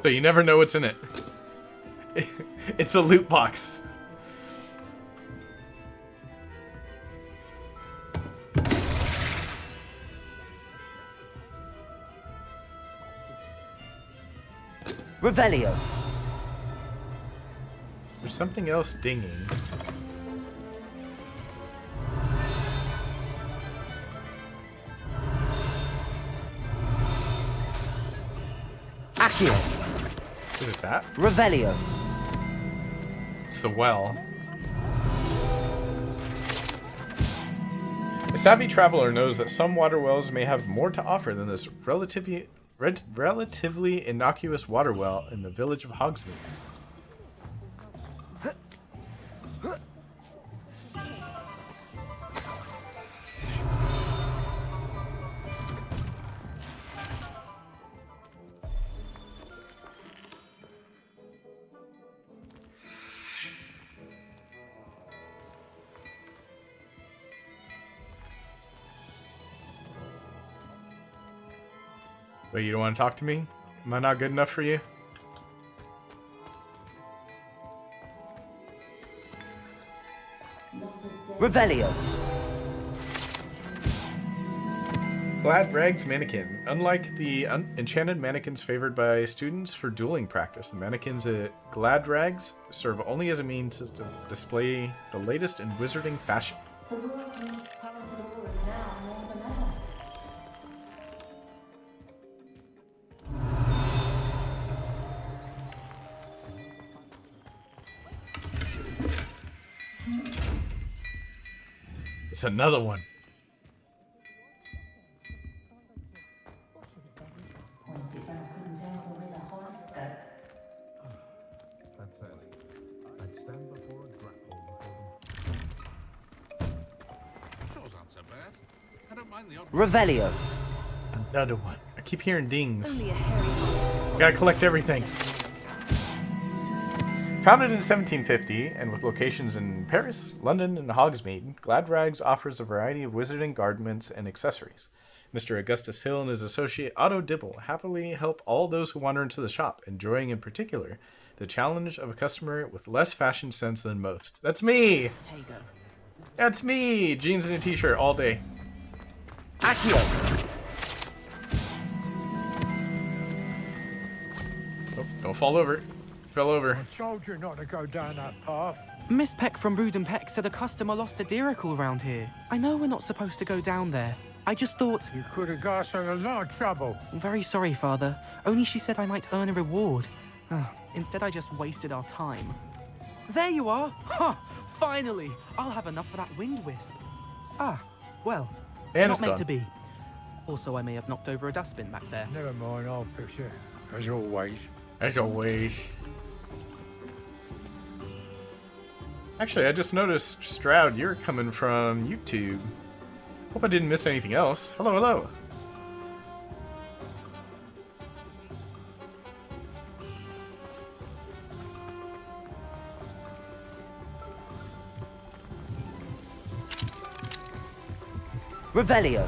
[SPEAKER 2] So you never know what's in it. It's a loot box.
[SPEAKER 3] Revelio.
[SPEAKER 2] There's something else dinging.
[SPEAKER 3] Accio.
[SPEAKER 2] Is it that?
[SPEAKER 3] Revelio.
[SPEAKER 2] It's the well. A savvy traveler knows that some water wells may have more to offer than this relatively innocuous water well in the village of Hogsmeade. Wait, you don't want to talk to me? Am I not good enough for you?
[SPEAKER 3] Revelio.
[SPEAKER 2] Glad Rags Mannequin. Unlike the enchanted mannequins favored by students for dueling practice, the mannequins at Glad Rags serve only as a means to display the latest in wizarding fashion. It's another one.
[SPEAKER 3] Revelio.
[SPEAKER 2] Another one. I keep hearing dings. Gotta collect everything. Founded in 1750 and with locations in Paris, London, and Hogsmeade, Glad Rags offers a variety of wizarding garments and accessories. Mr. Augustus Hill and his associate Otto Dibble happily help all those who wander into the shop, enjoying in particular the challenge of a customer with less fashion sense than most. That's me! That's me! Jeans and a t-shirt all day.
[SPEAKER 3] Accio.
[SPEAKER 2] Oh, don't fall over. Fell over.
[SPEAKER 20] I told you not to go down that path.
[SPEAKER 21] Miss Peck from Brood and Peck said a customer lost a deeracle around here. I know we're not supposed to go down there, I just thought...
[SPEAKER 20] You could have got us in a lot of trouble.
[SPEAKER 21] I'm very sorry, Father. Only she said I might earn a reward. Instead, I just wasted our time. There you are! Ha! Finally! I'll have enough for that wind wisp. Ah, well,
[SPEAKER 2] And
[SPEAKER 21] not
[SPEAKER 2] it's
[SPEAKER 21] meant
[SPEAKER 2] gone.
[SPEAKER 21] to be. Also, I may have knocked over a dustbin back there.
[SPEAKER 20] Never mind, I'll fix it. As always.
[SPEAKER 2] As always. Actually, I just noticed, Stroud, you're coming from YouTube. Hope I didn't miss anything else. Hello, hello.
[SPEAKER 3] Revelio.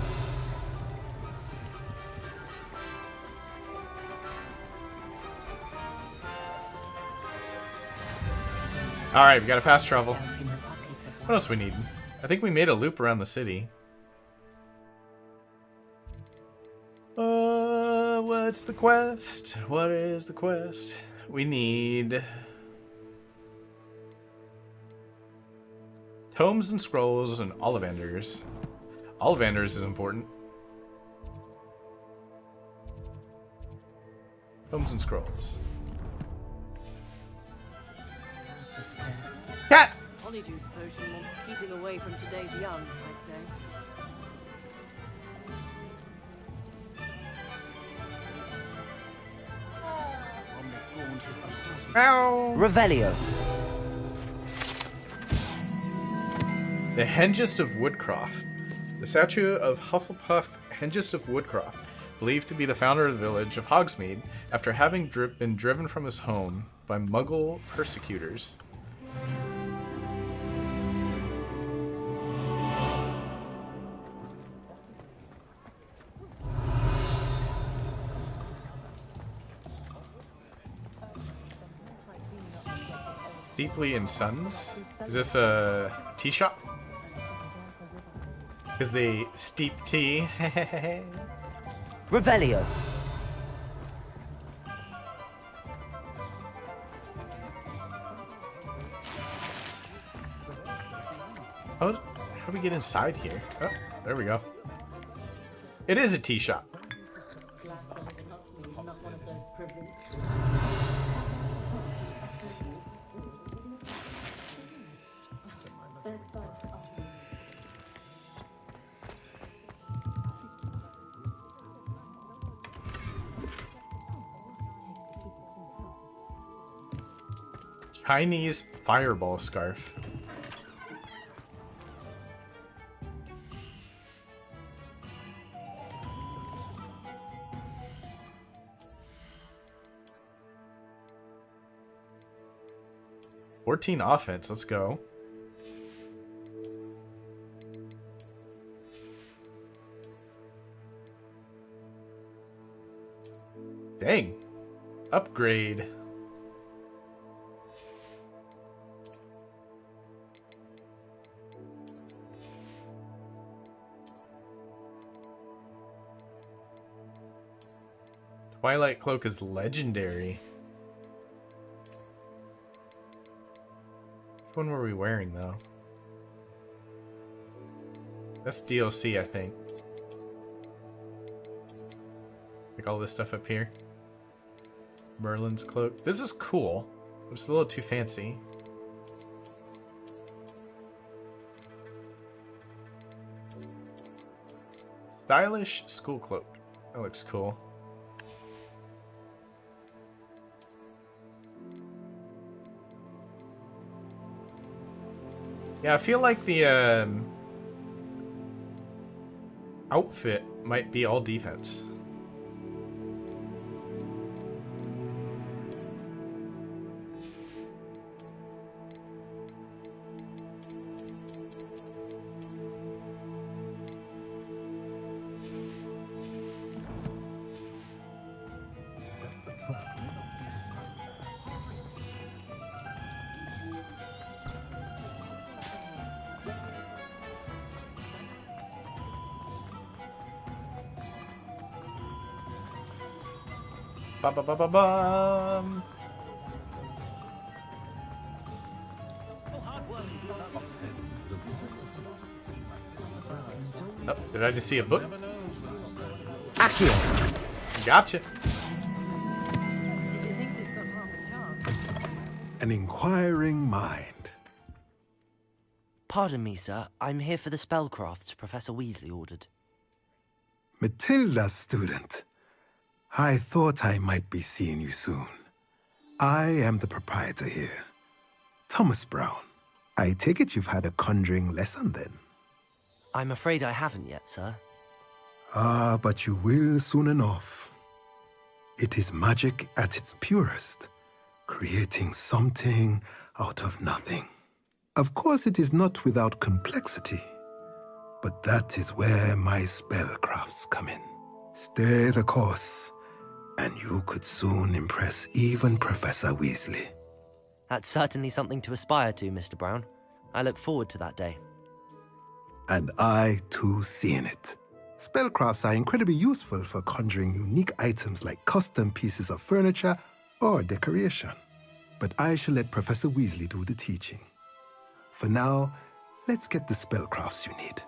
[SPEAKER 2] Alright, we gotta fast travel. What else we need? I think we made a loop around the city. What's the quest? What is the quest? We need... tomes and scrolls and Ollivanders. Ollivanders is important. Tomes and scrolls. Cat!
[SPEAKER 8] Honeydew potion wants keeping away from today's young, I'd say.
[SPEAKER 3] Revelio.
[SPEAKER 2] The Hengist of Woodcroft. The statue of Hufflepuff Hengist of Woodcroft, believed to be the founder of the village of Hogsmeade, after having been driven from his home by Muggle persecutors. Steeply and Sons? Is this a tea shop? Is they steep tea?
[SPEAKER 3] Revelio.
[SPEAKER 2] How do we get inside here? Oh, there we go. It is a tea shop. Chinese fireball scarf. "14 offense, let's go. Dang. Upgrade. Twilight Cloak is legendary. Which one were we wearing, though? That's DLC, I think. Like all this stuff up here. Merlin's cloak. This is cool. It's a little too fancy. Stylish school cloak. That looks cool. Yeah, I feel like the outfit might be all defense. Ba ba ba ba bum. Oh, did I just see a book?
[SPEAKER 3] Accio.
[SPEAKER 2] Gotcha.
[SPEAKER 1] An inquiring mind.
[SPEAKER 3] Pardon me, sir. I'm here for the spellcrafts Professor Weasley ordered.
[SPEAKER 1] Matilda's student. I thought I might be seeing you soon. I am the proprietor here, Thomas Brown. I take it you've had a conjuring lesson then?
[SPEAKER 3] I'm afraid I haven't yet, sir.
[SPEAKER 1] Ah, but you will soon enough. It is magic at its purest, creating something out of nothing. Of course, it is not without complexity, but that is where my spellcrafts come in. Stay the course, and you could soon impress even Professor Weasley.
[SPEAKER 3] That's certainly something to aspire to, Mr. Brown. I look forward to that day.
[SPEAKER 1] And I, too, see in it. Spellcrafts are incredibly useful for conjuring unique items like custom pieces of furniture or decoration. But I shall let Professor Weasley do the teaching. For now, let's get the spellcrafts you need.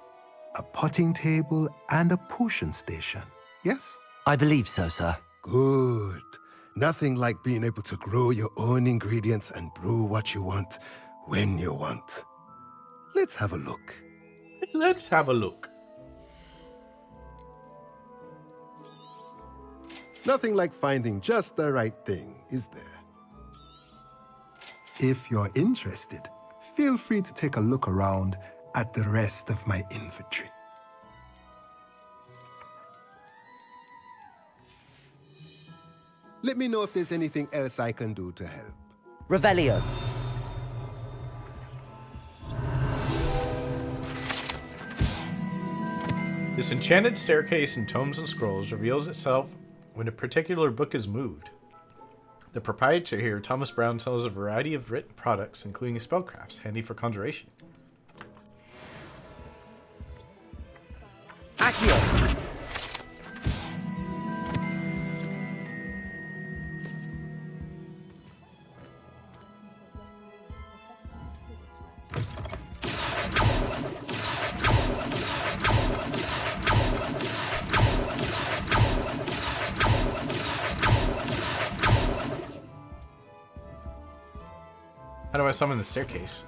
[SPEAKER 1] A potting table and a potion station, yes?
[SPEAKER 3] I believe so, sir.
[SPEAKER 1] Good. Nothing like being able to grow your own ingredients and brew what you want when you want. Let's have a look.
[SPEAKER 2] Let's have a look.
[SPEAKER 1] Nothing like finding just the right thing, is there? If you're interested, feel free to take a look around at the rest of my inventory. Let me know if there's anything else I can do to help.
[SPEAKER 3] Revelio.
[SPEAKER 2] This enchanted staircase in Tomes and Scrolls reveals itself when a particular book is moved. The proprietor here, Thomas Brown, sells a variety of written products, including spellcrafts, handy for conjuration.
[SPEAKER 3] Accio.
[SPEAKER 2] How do I summon the staircase?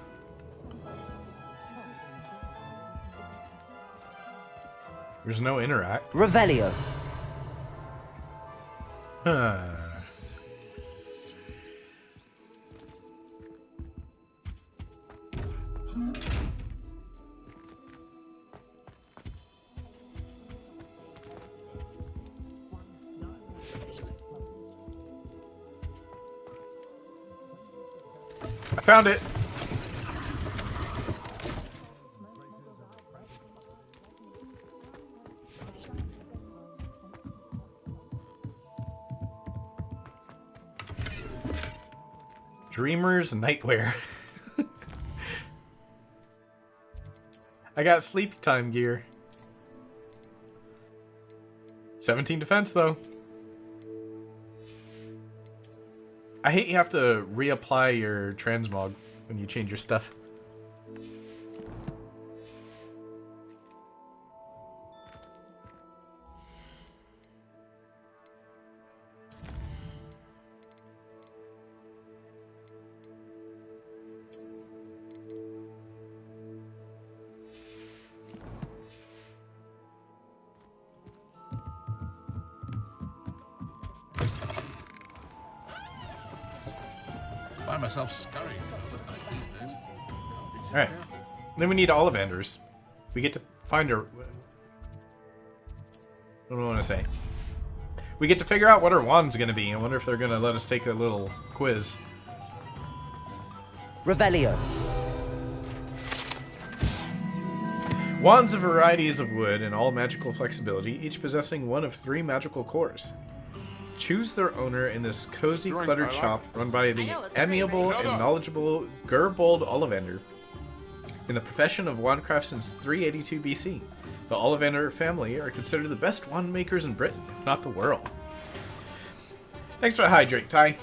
[SPEAKER 2] There's no interact.
[SPEAKER 3] Revelio.
[SPEAKER 2] Huh. I found it. Dreamer's Nightwear. I got sleepy time gear. 17 defense though. I hate you have to reapply your transmog when you change your stuff.
[SPEAKER 15] Find myself scurrying at night these days.
[SPEAKER 2] Alright. Then we need Ollivanders. We get to find her. What do I want to say? We get to figure out what her wand's going to be. I wonder if they're going to let us take a little quiz.
[SPEAKER 3] Revelio.
[SPEAKER 2] Wands of varieties of wood and all magical flexibility, each possessing one of 3 magical cores. Choose their owner in this cozy, cluttered shop run by the amiable and knowledgeable Gerbold Ollivander. In the profession of wandcraft since 382 BC, the Ollivander family are considered the best wand makers in Britain, if not the world. Thanks for the hydrate, Ty.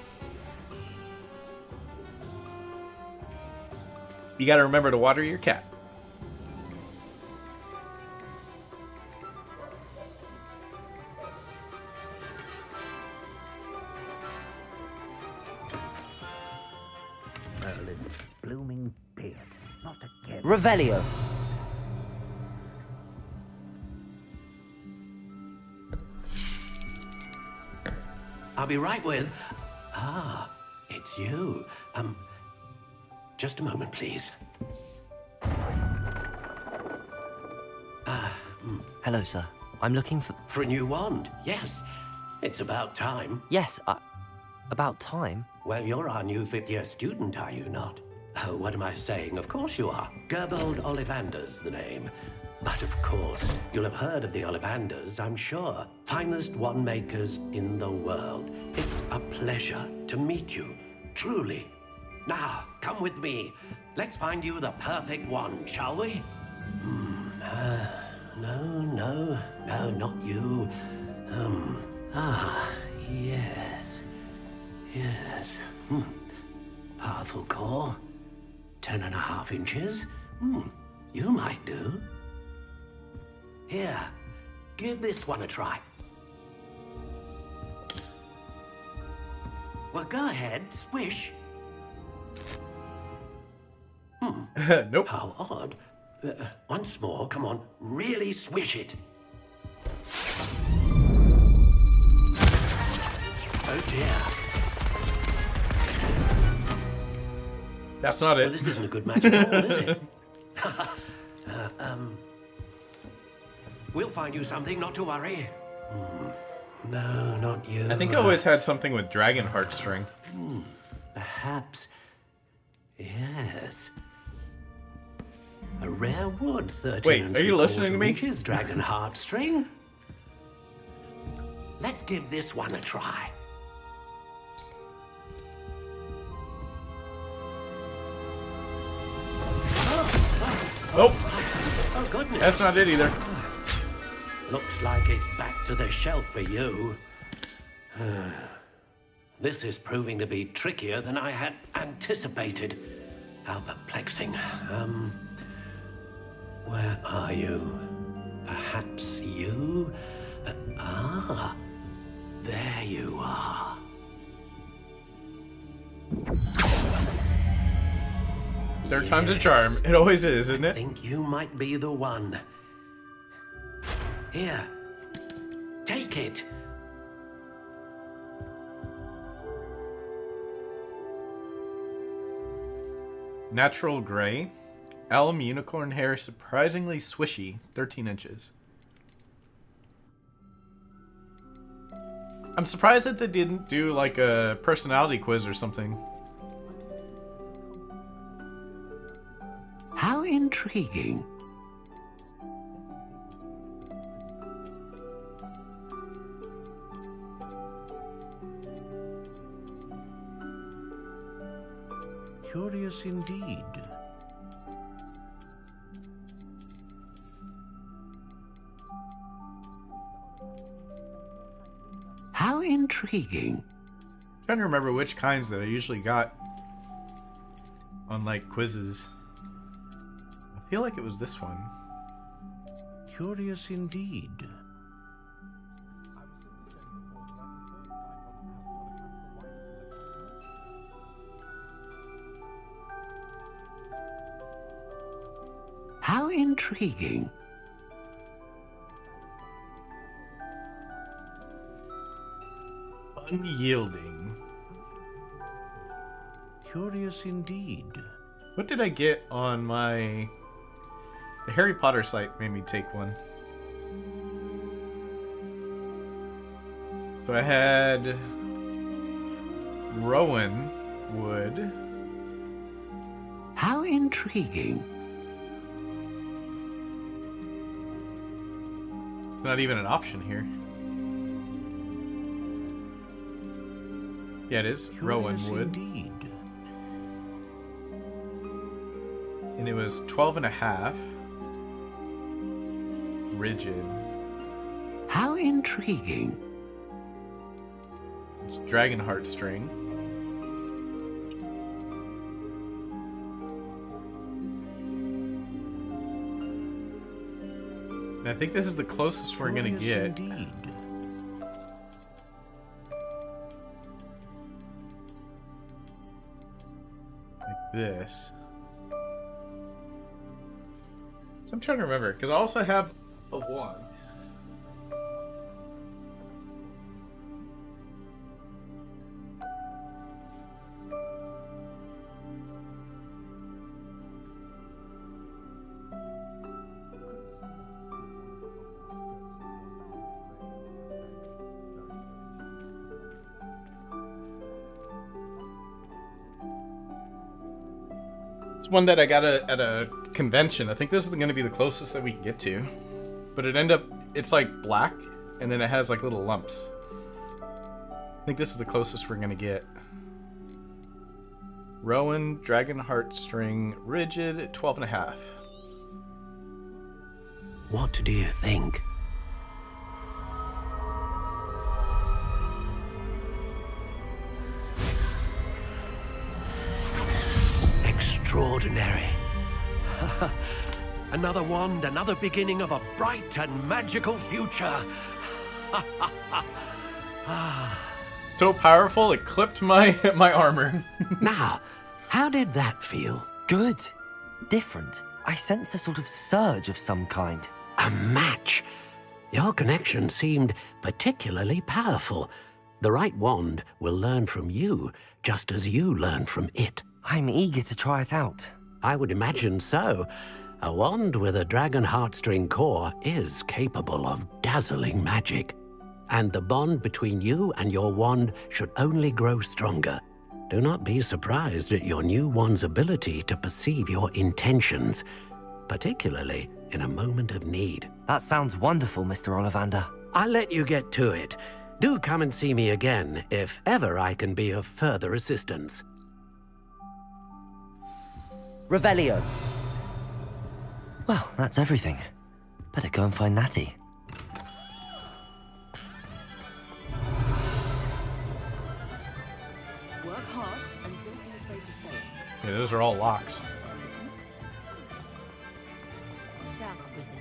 [SPEAKER 2] You gotta remember to water your cat.
[SPEAKER 5] Merlin's blooming beard. Not again.
[SPEAKER 3] Revelio.
[SPEAKER 14] I'll be right with... Ah, it's you. Just a moment, please.
[SPEAKER 3] Hello, sir. I'm looking for...
[SPEAKER 14] For a new wand, yes. It's about time.
[SPEAKER 3] Yes, about time?
[SPEAKER 14] Well, you're our new fifth-year student, are you not? Oh, what am I saying? Of course you are. Gerbold Ollivander's the name. But of course, you'll have heard of the Ollivanders, I'm sure. Finest wand makers in the world. It's a pleasure to meet you, truly. Now, come with me. Let's find you the perfect wand, shall we? No, not you. Yes. Powerful core. 10.5 inches. You might do. Here, give this one a try. Well, go ahead, swish.
[SPEAKER 2] Nope.
[SPEAKER 14] How odd. Once more, come on, really swish it. Oh dear.
[SPEAKER 2] That's not it.
[SPEAKER 14] Well, this isn't a good match at all, is it? We'll find you something, not to worry. No, not you.
[SPEAKER 2] I think I always had something with dragon heartstring.
[SPEAKER 14] Perhaps. Yes. A rare wood, 13
[SPEAKER 2] Wait, are you listening to me?
[SPEAKER 14] Inches, dragon heartstring. Let's give this one a try.
[SPEAKER 2] Nope.
[SPEAKER 14] Oh, goodness.
[SPEAKER 2] That's not it either.
[SPEAKER 14] Looks like it's back to the shelf for you. This is proving to be trickier than I had anticipated. How perplexing. Where are you? Perhaps you? There you are.
[SPEAKER 2] Third time's a charm. It always is, isn't it?
[SPEAKER 14] I think you might be the one. Here, take it.
[SPEAKER 2] Natural gray. Elm unicorn hair, surprisingly swishy. 13 inches. I'm surprised that they didn't do like a personality quiz or something.
[SPEAKER 14] How intriguing. Curious indeed. How intriguing.
[SPEAKER 2] I'm trying to remember which kinds that I usually got on like quizzes. I feel like it was this one.
[SPEAKER 14] Curious indeed. How intriguing.
[SPEAKER 2] Unyielding.
[SPEAKER 14] Curious indeed.
[SPEAKER 2] What did I get on my... The Harry Potter site made me take one. So I had... Rowan wood.
[SPEAKER 14] How intriguing.
[SPEAKER 2] It's not even an option here. Yeah, it is. Rowan wood.
[SPEAKER 14] Indeed.
[SPEAKER 2] And it was 12.5. Rigid.
[SPEAKER 14] How intriguing.
[SPEAKER 2] It's dragon heartstring. And I think this is the closest we're gonna get.
[SPEAKER 14] Indeed.
[SPEAKER 2] this. So I'm trying to remember, because I also have a wand. One that I got at a convention. I think this is going to be the closest that we can get to. But it's like black, and then it has like little lumps. I think this is the closest we're going to get. Rowan, Dragon Heartstring, Rigid, 12.5.
[SPEAKER 14] What do you think? Extraordinary. Another wand, another beginning of a bright and magical future.
[SPEAKER 2] So powerful, it clipped my armor.
[SPEAKER 14] Now, how did that feel?
[SPEAKER 3] Good. Different. I sensed a sort of surge of some kind.
[SPEAKER 14] A match. Your connection seemed particularly powerful. The right wand will learn from you, just as you learn from it.
[SPEAKER 3] I'm eager to try it out.
[SPEAKER 14] I would imagine so. A wand with a dragon heartstring core is capable of dazzling magic. And the bond between you and your wand should only grow stronger. Do not be surprised at your new wand's ability to perceive your intentions, particularly in a moment of need.
[SPEAKER 3] That sounds wonderful, Mr. Ollivander.
[SPEAKER 14] I'll let you get to it. Do come and see me again if ever I can be of further assistance.
[SPEAKER 3] Revelio. Well, that's everything. Better go and find Natty.
[SPEAKER 8] Work hard and don't be afraid to say it.
[SPEAKER 2] Yeah, those are all locks.
[SPEAKER 8] Dark wizard.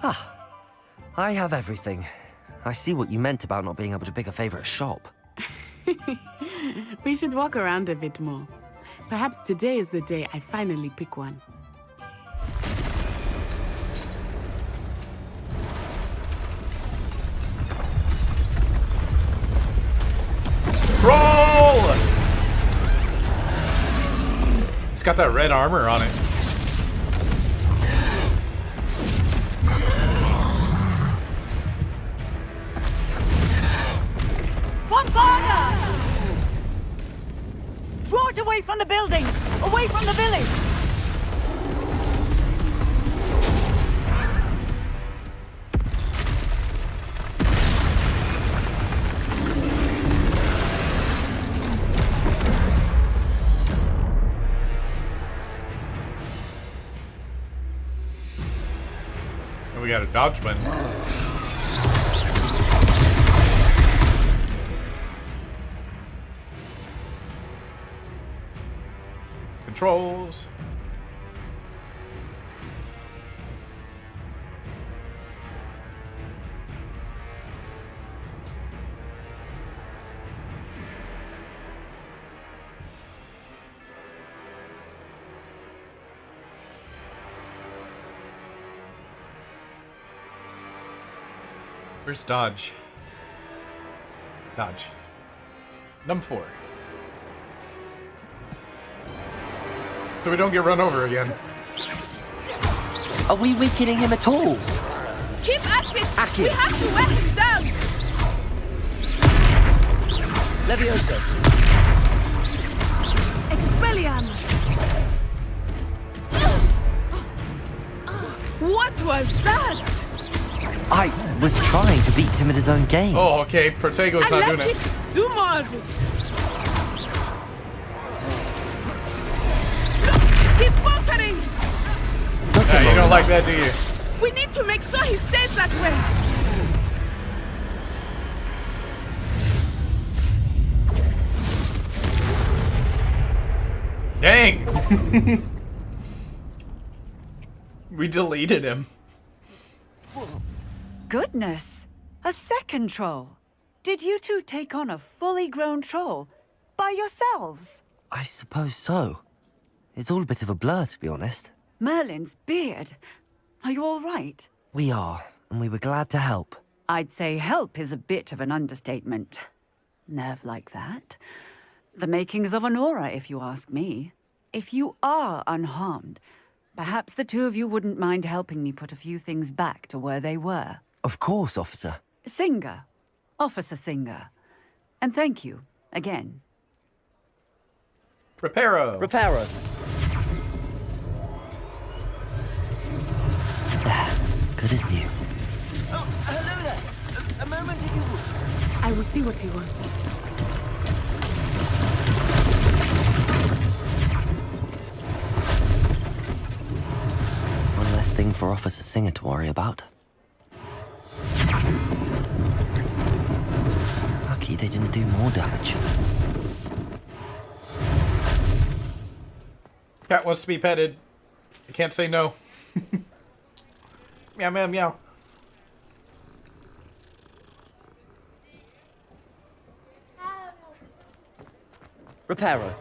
[SPEAKER 3] Ah, I have everything. I see what you meant about not being able to pick a favorite shop.
[SPEAKER 18] We should walk around a bit more. Perhaps today is the day I finally pick one.
[SPEAKER 2] Roll! It's got that red armor on it.
[SPEAKER 8] Bombarda! Draw it away from the buildings! Away from the village!
[SPEAKER 2] And we got a dodge button. Controls. Where's dodge? Dodge. Number 4. So we don't get run over again.
[SPEAKER 3] Are we weakening him at all?
[SPEAKER 18] Keep at it!
[SPEAKER 3] Aki.
[SPEAKER 18] We have to wear him down!
[SPEAKER 3] Levioso.
[SPEAKER 18] Expelliarmus! What was that?
[SPEAKER 3] I was trying to beat him at his own game.
[SPEAKER 2] Oh, okay. Protego's not doing it.
[SPEAKER 18] Do more of it. He's faltering!
[SPEAKER 2] Yeah, you don't like that, do you?
[SPEAKER 18] We need to make sure he stays that way.
[SPEAKER 2] Dang! We deleted him.
[SPEAKER 9] Goodness! A second troll! Did you two take on a fully grown troll? By yourselves?
[SPEAKER 3] I suppose so. It's all a bit of a blur, to be honest.
[SPEAKER 9] Merlin's beard. Are you all right?
[SPEAKER 3] We are, and we were glad to help.
[SPEAKER 9] I'd say help is a bit of an understatement. Nerve like that. The makings of an aura, if you ask me. If you are unharmed, perhaps the two of you wouldn't mind helping me put a few things back to where they were.
[SPEAKER 3] Of course, officer.
[SPEAKER 9] Singer. Officer Singer. And thank you, again.
[SPEAKER 2] Reparo.
[SPEAKER 3] Good as new.
[SPEAKER 5] Oh, hello there. A moment if you would.
[SPEAKER 18] I will see what he wants.
[SPEAKER 3] One less thing for Officer Singer to worry about. Lucky they didn't do more damage.
[SPEAKER 2] Cat wants to be petted. I can't say no. Meow, meow, meow.
[SPEAKER 21] Reparo.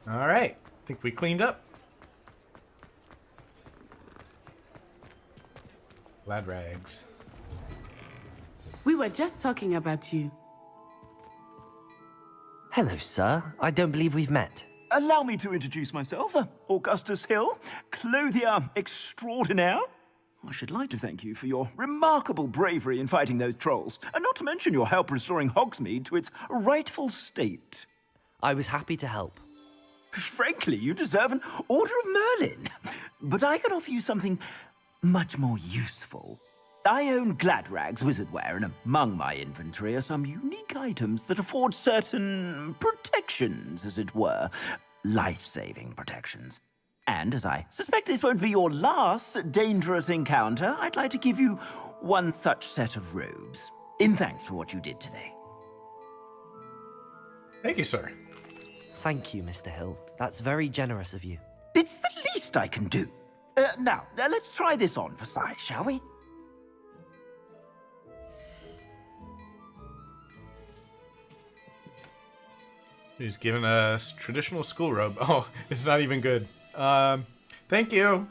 [SPEAKER 2] Alright. I think we cleaned up. Glad rags.
[SPEAKER 18] We were just talking about you.
[SPEAKER 3] Hello, sir. I don't believe we've met.
[SPEAKER 5] Allow me to introduce myself, Augustus Hill, clothier extraordinaire. I should like to thank you for your remarkable bravery in fighting those trolls, and not to mention your help restoring Hogsmeade to its rightful state.
[SPEAKER 3] I was happy to help.
[SPEAKER 5] Frankly, you deserve an Order of Merlin. But I can offer you something much more useful. I own Gladrag's wizardware, and among my inventory are some unique items that afford certain protections, as it were. Life-saving protections. And as I suspect this won't be your last dangerous encounter, I'd like to give you one such set of robes, in thanks for what you did today.
[SPEAKER 2] Thank you, sir.
[SPEAKER 3] Thank you, Mr. Hill. That's very generous of you.
[SPEAKER 5] It's the least I can do. Now, let's try this on for size, shall we?
[SPEAKER 2] He's giving us traditional school robe. Oh, it's not even good. Thank you.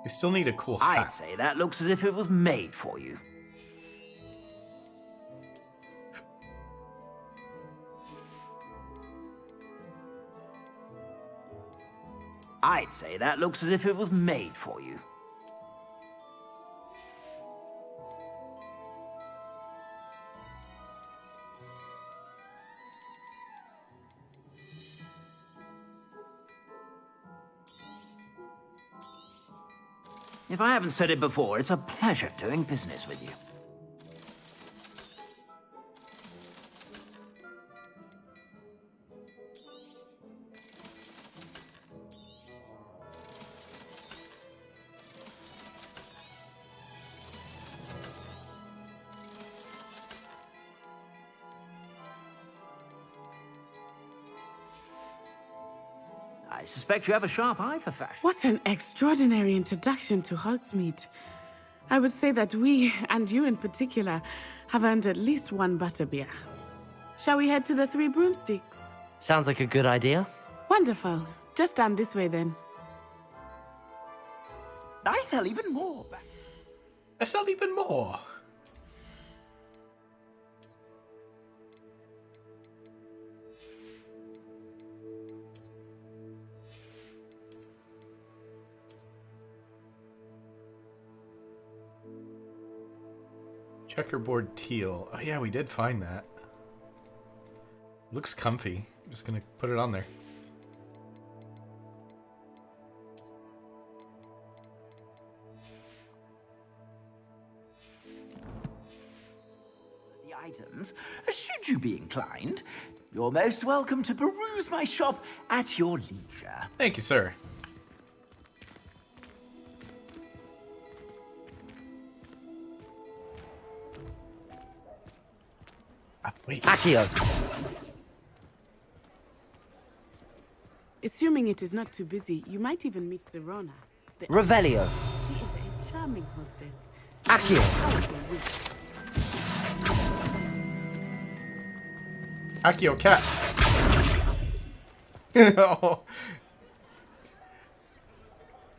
[SPEAKER 2] We still need a cool hat.
[SPEAKER 5] I'd say that looks as if it was made for you. I'd say that looks as if it was made for you. If I haven't said it before, it's a pleasure doing business with you. I suspect you have a sharp eye for fashion.
[SPEAKER 18] What an extraordinary introduction to Hogsmeade. I would say that we, and you in particular, have earned at least one butterbeer. Shall we head to the Three Broomsticks?
[SPEAKER 3] Sounds like a good idea.
[SPEAKER 18] Wonderful. Just down this way then.
[SPEAKER 5] I sell even more.
[SPEAKER 2] I sell even more. Checkerboard teal. Oh yeah, we did find that. Looks comfy. I'm just gonna put it on there.
[SPEAKER 5] The items, should you be inclined, you're most welcome to peruse my shop at your leisure.
[SPEAKER 2] Thank you, sir. Wait.
[SPEAKER 3] Accio!
[SPEAKER 18] Assuming it is not too busy, you might even meet Serona.
[SPEAKER 3] Revelio!
[SPEAKER 18] She is a charming hostess.
[SPEAKER 3] Accio!
[SPEAKER 2] Accio cat. Oh.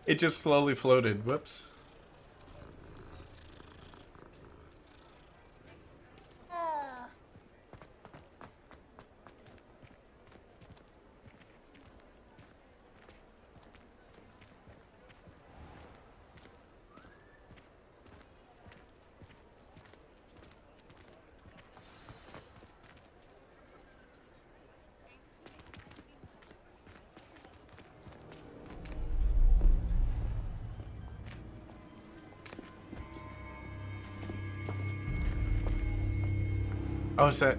[SPEAKER 2] It just slowly floated. Whoops. Oh, is that?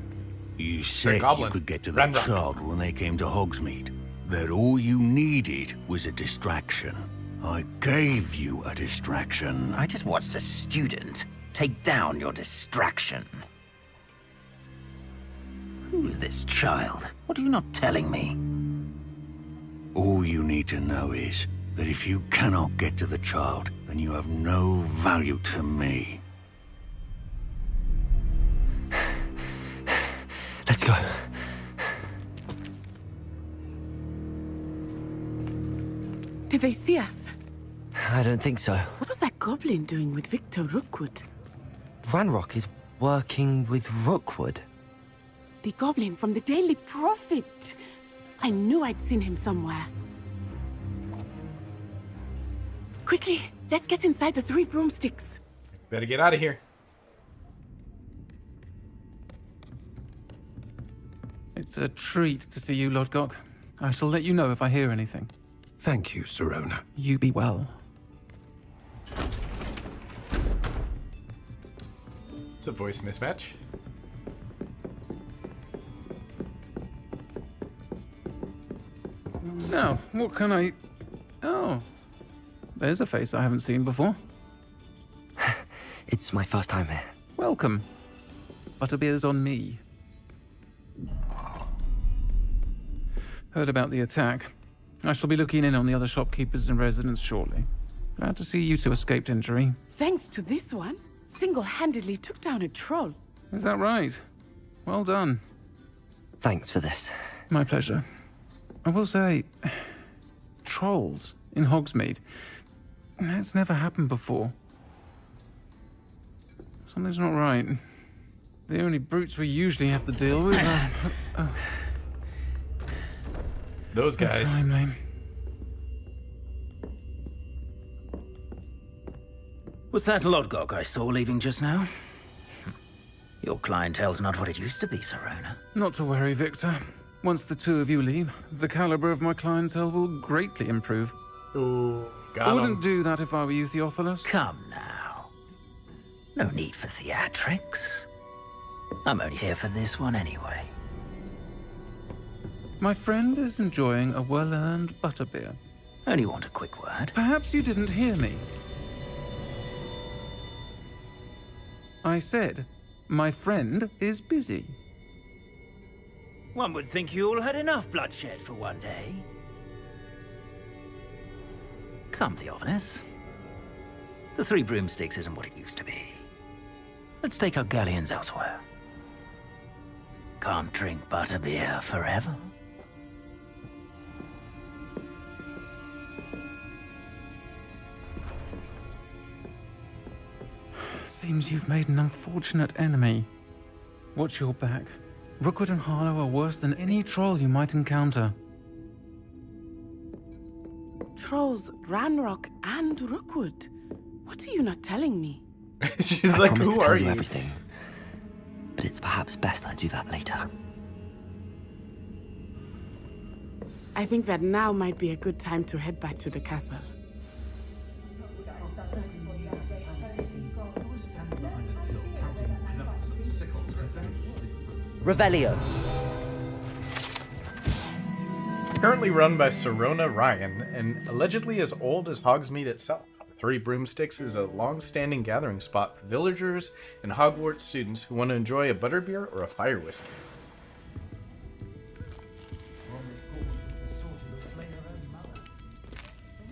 [SPEAKER 10] You said you could get to the
[SPEAKER 2] Ranrock.
[SPEAKER 10] child when they came to Hogsmeade. That all you needed was a distraction. I gave you a distraction.
[SPEAKER 5] I just watched a student take down your distraction. Who's this child? What are you not telling me?
[SPEAKER 10] All you need to know is that if you cannot get to the child, then you have no value to me.
[SPEAKER 3] Let's go.
[SPEAKER 18] Did they see us?
[SPEAKER 3] I don't think so.
[SPEAKER 18] What was that goblin doing with Victor Rookwood?
[SPEAKER 3] Ranrock is working with Rookwood.
[SPEAKER 18] The goblin from the Daily Prophet. I knew I'd seen him somewhere. Quickly, let's get inside the 3 broomsticks.
[SPEAKER 2] Better get out of here.
[SPEAKER 22] It's a treat to see you, Lodgok. I shall let you know if I hear anything.
[SPEAKER 1] Thank you, Serona.
[SPEAKER 22] You be well.
[SPEAKER 2] It's a voice mismatch.
[SPEAKER 22] Now, what can I... Oh. There's a face I haven't seen before.
[SPEAKER 3] It's my first time here.
[SPEAKER 22] Welcome. Butterbeer's on me. Heard about the attack. I shall be looking in on the other shopkeepers and residents shortly. Glad to see you two escaped injury.
[SPEAKER 18] Thanks to this one, single-handedly took down a troll.
[SPEAKER 22] Is that right? Well done.
[SPEAKER 3] Thanks for this.
[SPEAKER 22] My pleasure. I will say, trolls in Hogsmeade. That's never happened before. Something's not right. The only brutes we usually have to deal with are...
[SPEAKER 2] Those guys.
[SPEAKER 22] Timely.
[SPEAKER 5] Was that Lodgok I saw leaving just now? Your clientele's not what it used to be, Serona.
[SPEAKER 22] Not to worry, Victor. Once the two of you leave, the caliber of my clientele will greatly improve.
[SPEAKER 2] Ooh,
[SPEAKER 22] I wouldn't do that if I were you, Theophilus.
[SPEAKER 5] Come now. No need for theatrics. I'm only here for this one anyway.
[SPEAKER 22] My friend is enjoying a well-earned butterbeer.
[SPEAKER 5] Only want a quick word.
[SPEAKER 22] Perhaps you didn't hear me. I said, my friend is busy.
[SPEAKER 5] One would think you all had enough bloodshed for one day. Come, Theophilus. The 3 broomsticks isn't what it used to be. Let's take our galleons elsewhere. Can't drink butterbeer forever.
[SPEAKER 22] Seems you've made an unfortunate enemy. Watch your back. Rookwood and Harlow are worse than any troll you might encounter.
[SPEAKER 18] Trolls, Ranrock, and Rookwood. What are you not telling me?
[SPEAKER 2] She's
[SPEAKER 3] I
[SPEAKER 2] like,
[SPEAKER 3] promise
[SPEAKER 2] who
[SPEAKER 3] to tell
[SPEAKER 2] are
[SPEAKER 3] you
[SPEAKER 2] you?
[SPEAKER 3] everything, but it's perhaps best I do that later.
[SPEAKER 18] I think that now might be a good time to head back to the castle.
[SPEAKER 3] Revelio.
[SPEAKER 2] Currently run by Serona Ryan, and allegedly as old as Hogsmeade itself. Three Broomsticks is a long-standing gathering spot for villagers and Hogwarts students who want to enjoy a butterbeer or a fire whiskey.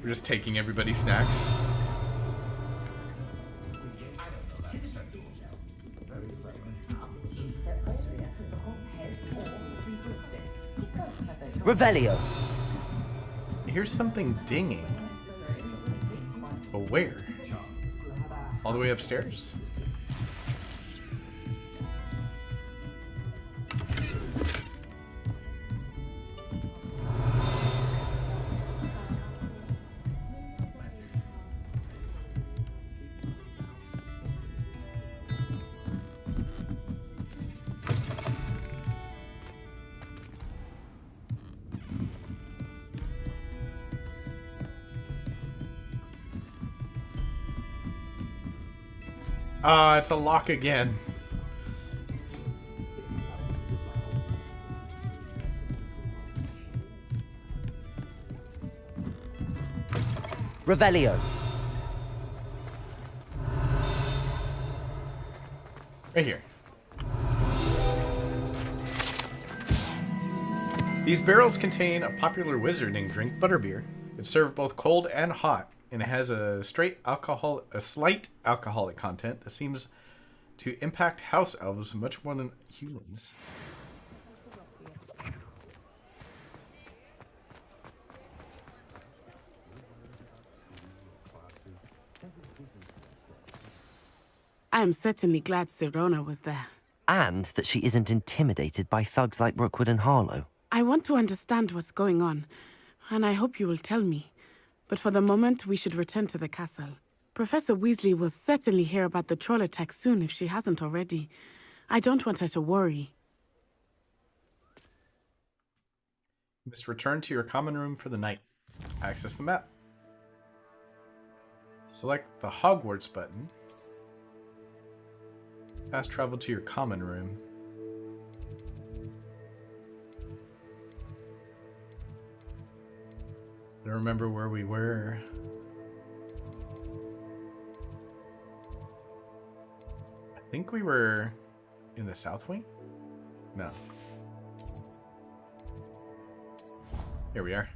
[SPEAKER 2] We're just taking everybody's snacks.
[SPEAKER 3] Revelio.
[SPEAKER 2] Here's something dinging. But where? All the way upstairs? Ah, it's a lock again.
[SPEAKER 3] Revelio.
[SPEAKER 2] Right here. These barrels contain a popular wizarding drink, butterbeer. It's served both cold and hot, and it has a slight alcoholic content that seems to impact house elves much more than humans.
[SPEAKER 18] I am certainly glad Serona was there.
[SPEAKER 3] And that she isn't intimidated by thugs like Rookwood and Harlow.
[SPEAKER 18] I want to understand what's going on, and I hope you will tell me. But for the moment, we should return to the castle. Professor Weasley will certainly hear about the troll attack soon if she hasn't already. I don't want her to worry.
[SPEAKER 2] You must return to your common room for the night. Access the map. Select the Hogwarts button. Fast travel to your common room. I don't remember where we were. I think we were in the South Wing? No. Here we are.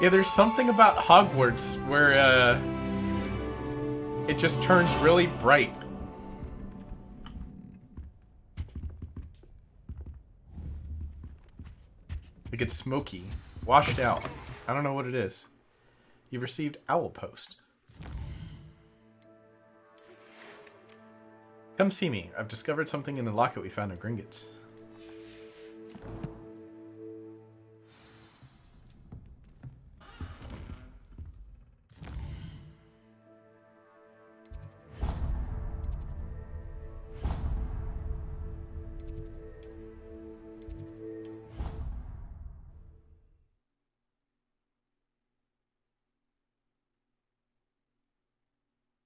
[SPEAKER 2] Yeah, there's something about Hogwarts where it just turns really bright. It gets smoky, washed out. I don't know what it is. You've received Owl Post. Come see me. I've discovered something in the locket we found in Gringotts.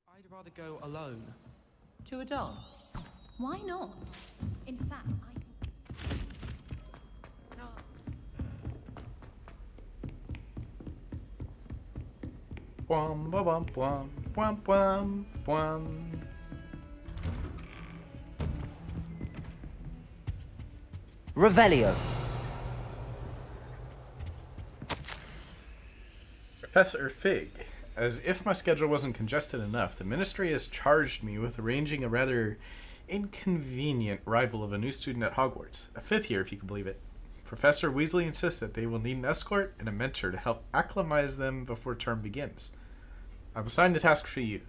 [SPEAKER 21] I'd rather go alone.
[SPEAKER 6] To a dance? Why not? In fact,
[SPEAKER 2] Bwam, bwam, bwam, bwam, bwam, bwam.
[SPEAKER 3] Revelio.
[SPEAKER 2] Professor Fig. As if my schedule wasn't congested enough, the Ministry has charged me with arranging a rather inconvenient arrival of a new student at Hogwarts. A 5th year, if you can believe it. Professor Weasley insists that they will need an escort and a mentor to help acclimatize them before term begins. I've assigned the task for you.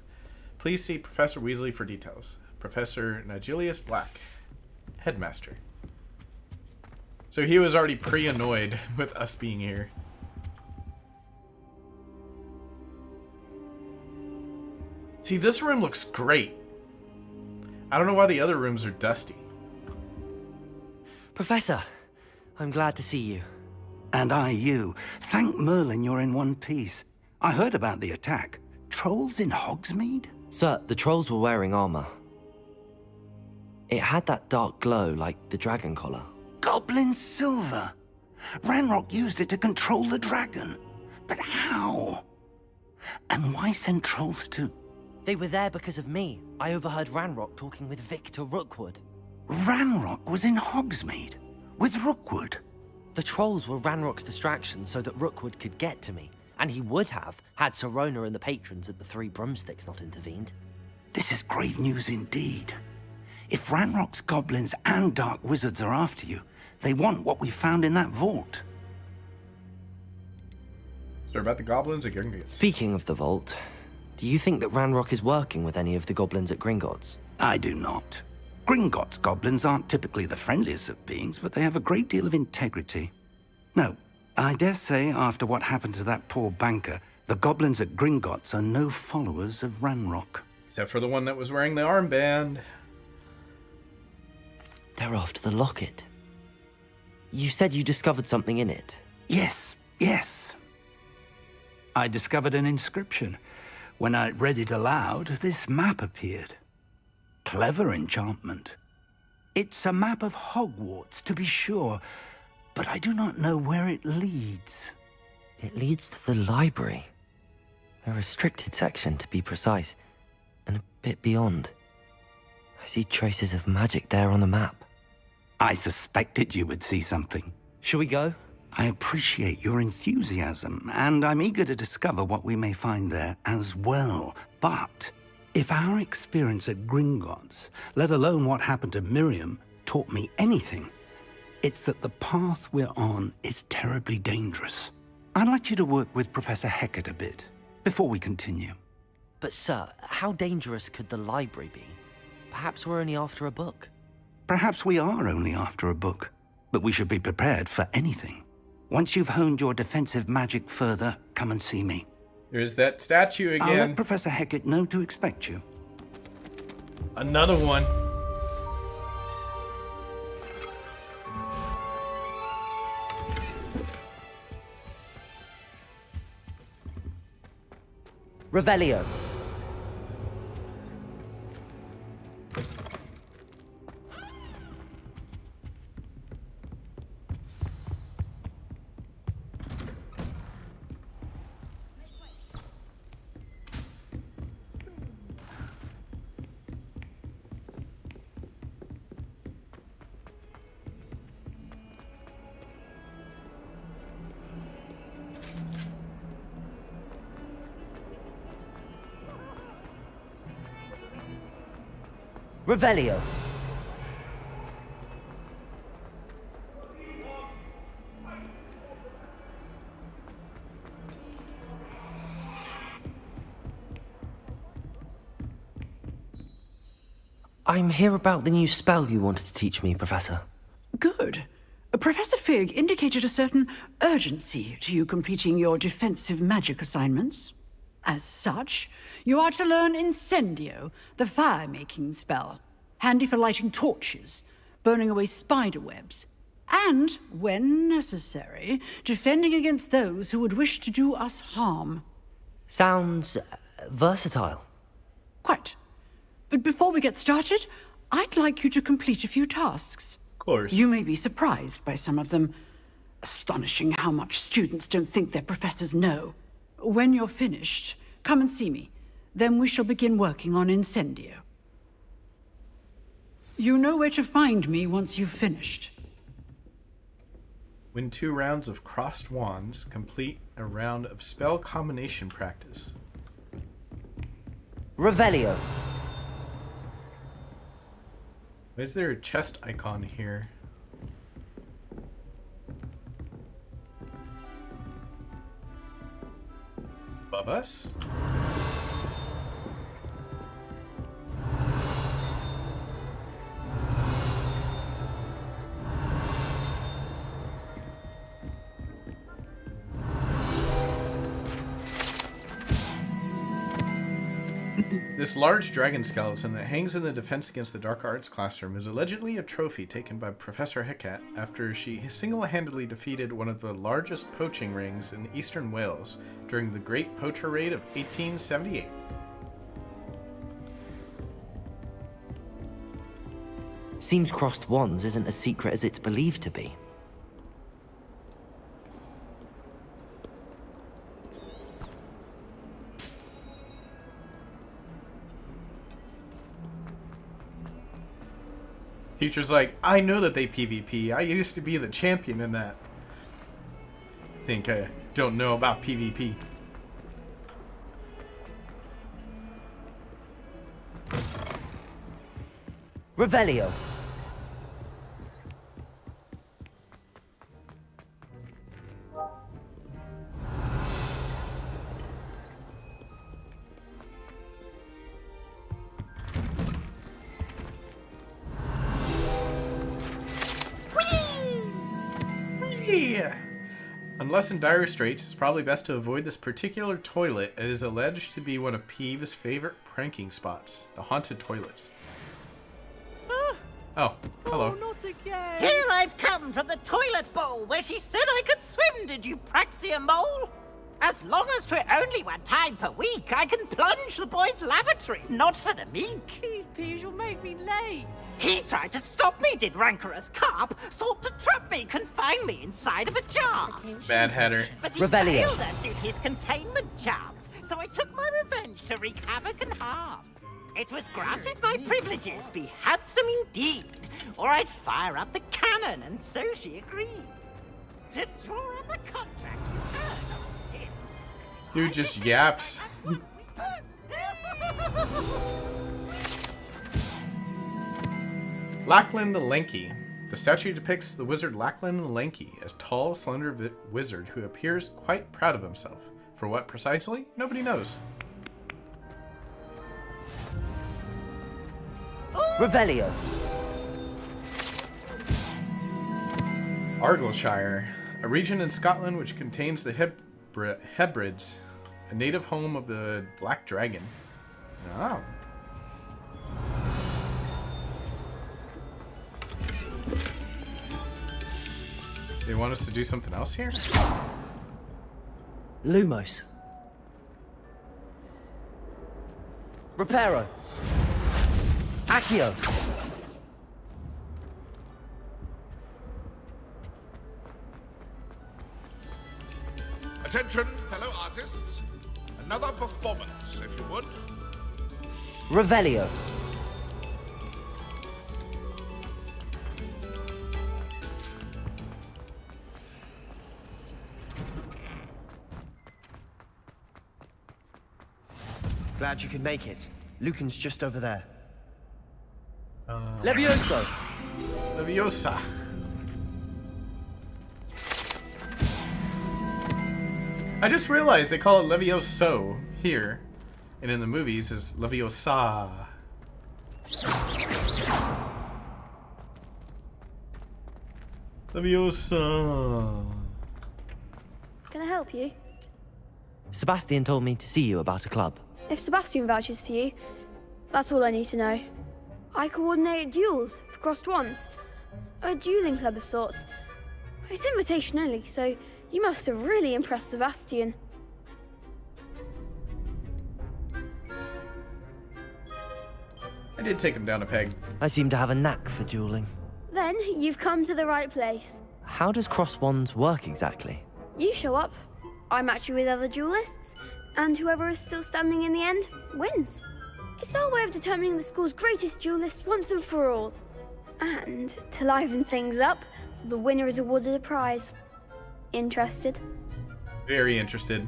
[SPEAKER 2] Please see Professor Weasley for details. Professor Nigelius Black, Headmaster. So he was already pre-annoyed with us being here. See, this room looks great. I don't know why the other rooms are dusty.
[SPEAKER 3] Professor, I'm glad to see you.
[SPEAKER 10] And I you. Thank Merlin you're in one piece. I heard about the attack. Trolls in Hogsmeade?
[SPEAKER 3] Sir, the trolls were wearing armor. It had that dark glow like the dragon collar.
[SPEAKER 10] Goblin silver. Ranrock used it to control the dragon. But how? And why send trolls too?
[SPEAKER 3] They were there because of me. I overheard Ranrock talking with Victor Rookwood.
[SPEAKER 10] Ranrock was in Hogsmeade? With Rookwood?
[SPEAKER 3] The trolls were Ranrock's distraction so that Rookwood could get to me. And he would have, had Sirona and the patrons at the Three Broomsticks not intervened.
[SPEAKER 10] This is grave news indeed. If Ranrock's goblins and dark wizards are after you, they want what we found in that vault.
[SPEAKER 2] So about the goblins at Gringotts.
[SPEAKER 3] Speaking of the vault, do you think that Ranrock is working with any of the goblins at Gringotts?
[SPEAKER 10] I do not. Gringotts goblins aren't typically the friendliest of beings, but they have a great deal of integrity. No, I dare say after what happened to that poor banker, the goblins at Gringotts are no followers of Ranrock.
[SPEAKER 2] Except for the one that was wearing the armband.
[SPEAKER 3] They're after the locket. You said you discovered something in it.
[SPEAKER 10] Yes, yes. I discovered an inscription. When I read it aloud, this map appeared. Clever enchantment. It's a map of Hogwarts, to be sure, but I do not know where it leads.
[SPEAKER 3] It leads to the library. A restricted section, to be precise, and a bit beyond. I see traces of magic there on the map.
[SPEAKER 10] I suspected you would see something.
[SPEAKER 3] Shall we go?
[SPEAKER 10] I appreciate your enthusiasm, and I'm eager to discover what we may find there as well. But if our experience at Gringotts, let alone what happened to Miriam, taught me anything, it's that the path we're on is terribly dangerous. I'd like you to work with Professor Hecat a bit before we continue.
[SPEAKER 3] But sir, how dangerous could the library be? Perhaps we're only after a book.
[SPEAKER 10] Perhaps we are only after a book, but we should be prepared for anything. Once you've honed your defensive magic further, come and see me.
[SPEAKER 2] There's that statue again.
[SPEAKER 10] I'll let Professor Hecat know to expect you.
[SPEAKER 2] Another one.
[SPEAKER 3] Revelio. Revelio. I'm here about the new spell you wanted to teach me, Professor.
[SPEAKER 7] Good. Professor Fig indicated a certain urgency to you completing your defensive magic assignments. As such, you are to learn Incendio, the fire-making spell, handy for lighting torches, burning away spider webs, and, when necessary, defending against those who would wish to do us harm.
[SPEAKER 3] Sounds versatile.
[SPEAKER 7] Quite. But before we get started, I'd like you to complete a few tasks.
[SPEAKER 2] Of course.
[SPEAKER 7] You may be surprised by some of them. Astonishing how much students don't think their professors know. When you're finished, come and see me. Then we shall begin working on Incendio. You know where to find me once you've finished.
[SPEAKER 2] Win 2 rounds of crossed wands. Complete a round of spell combination practice.
[SPEAKER 3] Revelio.
[SPEAKER 2] Why is there a chest icon here? Above us? This large dragon skeleton that hangs in the Defense Against the Dark Arts classroom is allegedly a trophy taken by Professor Hecate after she single-handedly defeated one of the largest poaching rings in eastern Wales during the Great Poacher Raid of 1878.
[SPEAKER 3] Seems crossed wands isn't as secret as it's believed to be.
[SPEAKER 2] Teacher's like, I know that they PvP. I used to be the champion in that. Think I don't know about PvP.
[SPEAKER 3] Revelio.
[SPEAKER 2] Unless in dire straits, it's probably best to avoid this particular toilet. It is alleged to be one of Peeve's favorite pranking spots, the haunted toilets. Oh, hello.
[SPEAKER 11] Not again. Here I've come from the toilet bowl where she said I could swim, did you praxia mole? As long as 'twere only one time per week, I can plunge the boy's lavatory, not for the meek.
[SPEAKER 8] Please, Peeves, you'll make me late.
[SPEAKER 11] He tried to stop me, did rancorous carp, sought to trap me, confine me inside of a jar.
[SPEAKER 2] Bad Hatter.
[SPEAKER 11] But he
[SPEAKER 3] Revelio.
[SPEAKER 11] failed as did his containment charms, so I took my revenge to wreak havoc and harm. It was granted my privileges be handsome indeed, or I'd fire up the cannon, and so she agreed. To draw up a contract with her.
[SPEAKER 2] Dude just yaps. Lachlan the Lanky. The statue depicts the wizard Lachlan the Lanky as tall, slender wizard who appears quite proud of himself. For what precisely? Nobody knows.
[SPEAKER 3] Revelio.
[SPEAKER 2] Argyllshire, a region in Scotland which contains the Hebrides, a native home of the Black Dragon. Oh. They want us to do something else here?
[SPEAKER 3] Lumos. Reparo. Accio.
[SPEAKER 15] Attention, fellow artists. Another performance, if you would.
[SPEAKER 3] Revelio.
[SPEAKER 12] Glad you could make it. Lucan's just over there.
[SPEAKER 3] Levioso.
[SPEAKER 2] Leviosa. I just realized they call it Levioso here, and in the movies is Leviosa. Leviosa.
[SPEAKER 16] Can I help you?
[SPEAKER 3] Sebastian told me to see you about a club.
[SPEAKER 16] If Sebastian vouches for you, that's all I need to know. I coordinate duels for crossed wands. A dueling club of sorts. It's invitation only, so you must have really impressed Sebastian.
[SPEAKER 2] I did take him down a peg.
[SPEAKER 3] I seem to have a knack for dueling.
[SPEAKER 16] Then you've come to the right place.
[SPEAKER 3] How does cross wands work exactly?
[SPEAKER 16] You show up, I match you with other duelists, and whoever is still standing in the end wins. It's our way of determining the school's greatest duelist once and for all. And to liven things up, the winner is awarded a prize. Interested?
[SPEAKER 2] Very interested.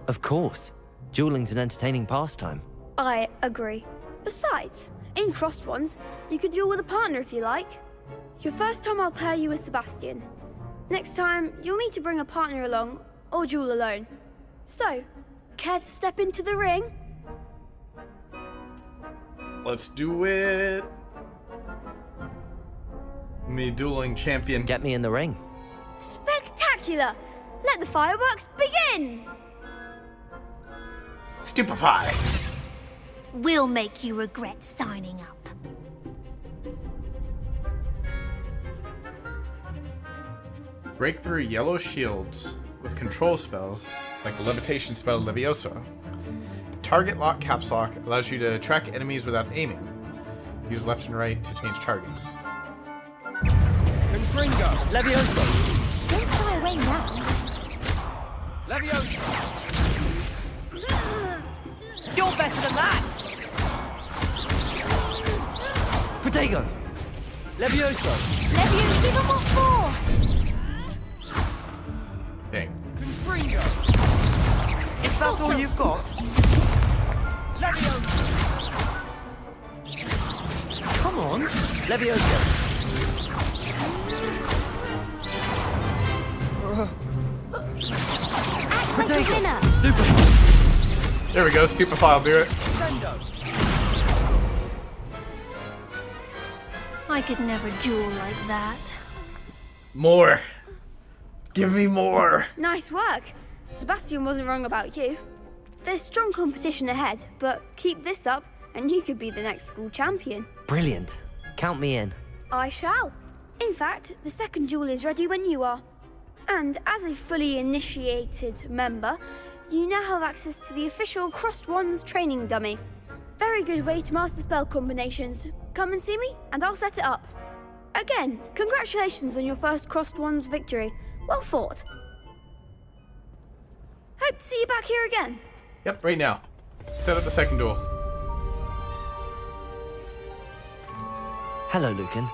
[SPEAKER 3] Of course. Dueling's an entertaining pastime.
[SPEAKER 16] I agree. Besides, in crossed ones, you can duel with a partner if you like. Your first time I'll pair you with Sebastian. Next time, you'll need to bring a partner along, or duel alone. So, care to step into the ring?
[SPEAKER 2] Let's do it. Me dueling champion.
[SPEAKER 3] Get me in the ring.
[SPEAKER 16] Spectacular! Let the fireworks begin!
[SPEAKER 2] Stupefy.
[SPEAKER 4] We'll make you regret signing up.
[SPEAKER 2] Break through yellow shields with control spells like the levitation spell Leviosa. Target lock caps lock allows you to track enemies without aiming. Use left and right to change targets.
[SPEAKER 21] Confringo!
[SPEAKER 4] Leviosa! Don't fly away now.
[SPEAKER 21] Leviosa! You're better than that!
[SPEAKER 3] Protego!
[SPEAKER 4] Leviosa! Leviosa, give him what for!
[SPEAKER 2] Dang.
[SPEAKER 21] Confringo! Is that all you've got? Leviosa!
[SPEAKER 3] Come on! Leviosa!
[SPEAKER 4] Protego!
[SPEAKER 3] Stupefy!
[SPEAKER 2] There we go, Stupefy will do it.
[SPEAKER 4] I could never duel like that.
[SPEAKER 2] More. Give me more.
[SPEAKER 16] Nice work. Sebastian wasn't wrong about you. There's strong competition ahead, but keep this up and you could be the next school champion.
[SPEAKER 3] Brilliant. Count me in.
[SPEAKER 16] I shall. In fact, the second duel is ready when you are. And as a fully initiated member, you now have access to the official Crossed Wands training dummy. Very good way to master spell combinations. Come and see me, and I'll set it up. Again, congratulations on your first Crossed Wands victory. Well fought. Hope to see you back here again.
[SPEAKER 2] Yep, right now. Set up the second duel.
[SPEAKER 3] Hello, Lucan.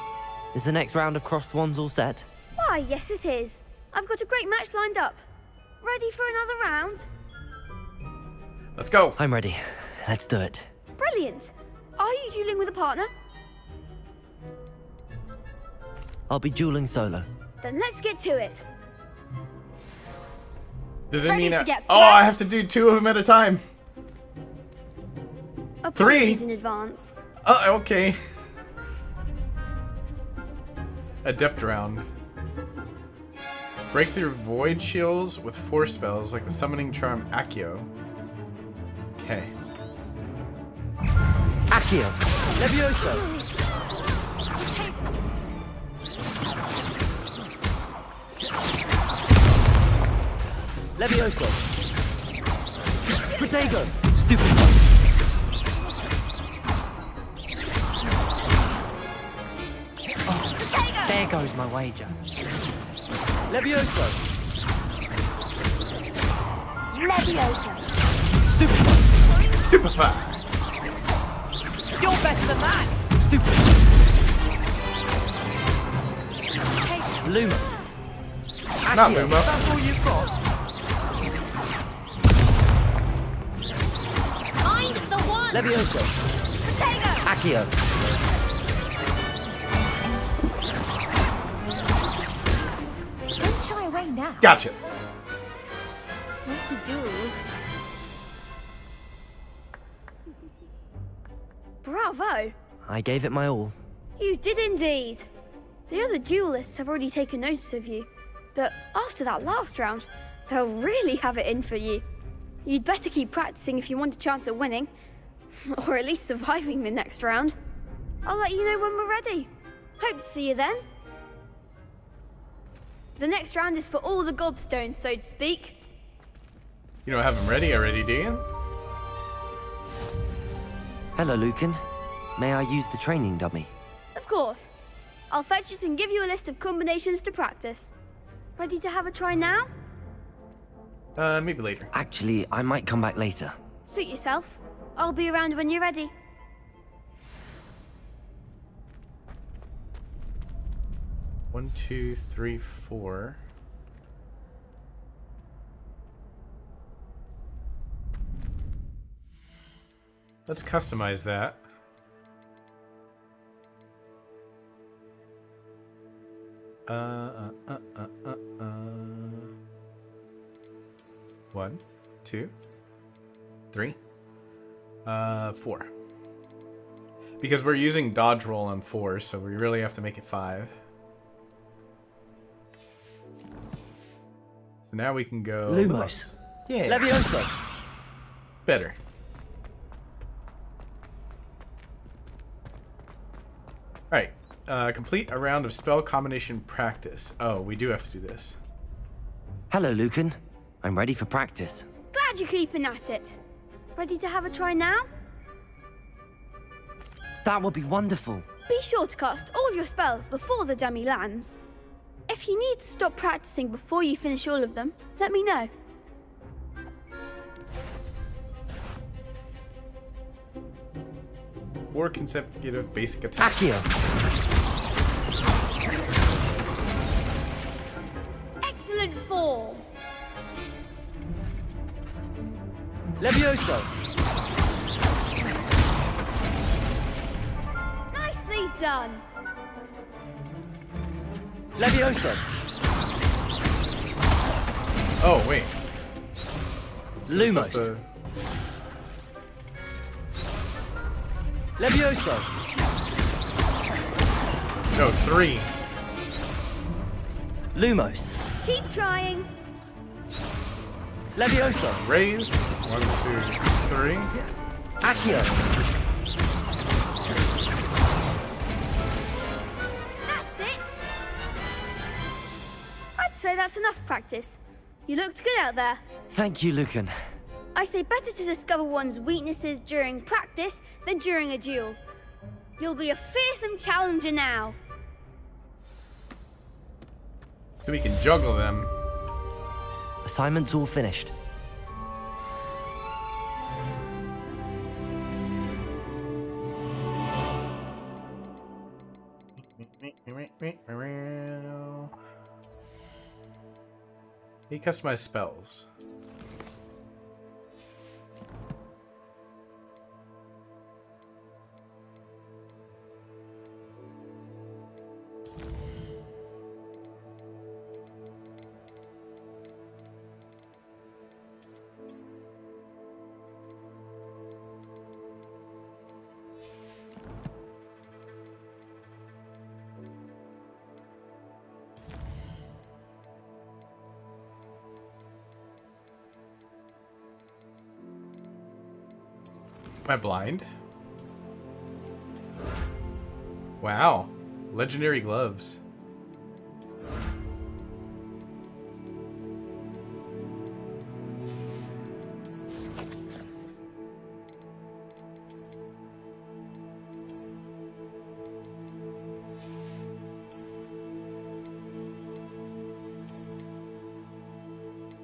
[SPEAKER 3] Is the next round of Crossed Wands all set?
[SPEAKER 16] Why, yes it is. I've got a great match lined up. Ready for another round?
[SPEAKER 2] Let's go.
[SPEAKER 3] I'm ready. Let's do it.
[SPEAKER 16] Brilliant. Are you dueling with a partner?
[SPEAKER 3] I'll be dueling solo.
[SPEAKER 16] Then let's get to it.
[SPEAKER 2] Does it
[SPEAKER 16] Ready
[SPEAKER 2] mean
[SPEAKER 16] to
[SPEAKER 2] that?
[SPEAKER 16] get
[SPEAKER 2] Oh, I
[SPEAKER 16] flashed?
[SPEAKER 2] have to do 2 of them at a time.
[SPEAKER 16] Apologies
[SPEAKER 2] 3?
[SPEAKER 16] in advance.
[SPEAKER 2] Oh, okay. Adept round. Break through void shields with 4 spells like the summoning charm Accio. Okay.
[SPEAKER 3] Accio! Leviosa! Leviosa! Protego! Stupid! Oh, there goes my wager. Leviosa!
[SPEAKER 4] Leviosa!
[SPEAKER 3] Stupid!
[SPEAKER 2] Stupefy!
[SPEAKER 21] You're better than that!
[SPEAKER 3] Stupid! Luma!
[SPEAKER 2] Not
[SPEAKER 3] Accio.
[SPEAKER 2] Luma.
[SPEAKER 21] That's all you've got?
[SPEAKER 4] Find the one!
[SPEAKER 3] Leviosa! Accio!
[SPEAKER 4] Don't shy away now.
[SPEAKER 2] Gotcha.
[SPEAKER 4] What to do?
[SPEAKER 16] Bravo.
[SPEAKER 3] I gave it my all.
[SPEAKER 16] You did indeed. The other duelists have already taken notice of you. But after that last round, they'll really have it in for you. You'd better keep practicing if you want a chance at winning. Or at least surviving the next round. I'll let you know when we're ready. Hope to see you then. The next round is for all the gobstones, so to speak.
[SPEAKER 2] You don't have them ready already, do you?
[SPEAKER 3] Hello, Lucan. May I use the training dummy?
[SPEAKER 16] Of course. I'll fetch it and give you a list of combinations to practice. Ready to have a try now?
[SPEAKER 2] Maybe later.
[SPEAKER 3] Actually, I might come back later.
[SPEAKER 16] Suit yourself. I'll be around when you're ready.
[SPEAKER 2] One, two, three, 4. Let's customize that. One, two, three, 4. Because we're using dodge roll on 4, so we really have to make it 5. So now we can go
[SPEAKER 12] Lumos.
[SPEAKER 2] Yeah.
[SPEAKER 12] Levioso.
[SPEAKER 2] Better. Alright. Complete a round of spell combination practice. Oh, we do have to do this.
[SPEAKER 3] Hello, Lucan. I'm ready for practice.
[SPEAKER 16] Glad you're keeping at it. Ready to have a try now?
[SPEAKER 3] That would be wonderful.
[SPEAKER 16] Be sure to cast all your spells before the dummy lands. If you need to stop practicing before you finish all of them, let me know.
[SPEAKER 2] Four consecutive basic attacks.
[SPEAKER 16] Excellent form.
[SPEAKER 12] Levioso.
[SPEAKER 16] Nicely done.
[SPEAKER 12] Levioso.
[SPEAKER 2] Oh, wait.
[SPEAKER 12] Lumos. Levioso.
[SPEAKER 2] No, 3.
[SPEAKER 12] Lumos.
[SPEAKER 16] Keep trying.
[SPEAKER 12] Levioso.
[SPEAKER 2] Raise. 1, 2, 3.
[SPEAKER 12] Accio.
[SPEAKER 16] That's it. I'd say that's enough practice. You looked good out there.
[SPEAKER 3] Thank you, Lucan.
[SPEAKER 16] I say better to discover one's weaknesses during practice than during a duel. You'll be a fearsome challenger now.
[SPEAKER 2] So we can juggle them.
[SPEAKER 3] Assignment's all finished.
[SPEAKER 2] He customized spells. Am I blind? Wow. Legendary gloves.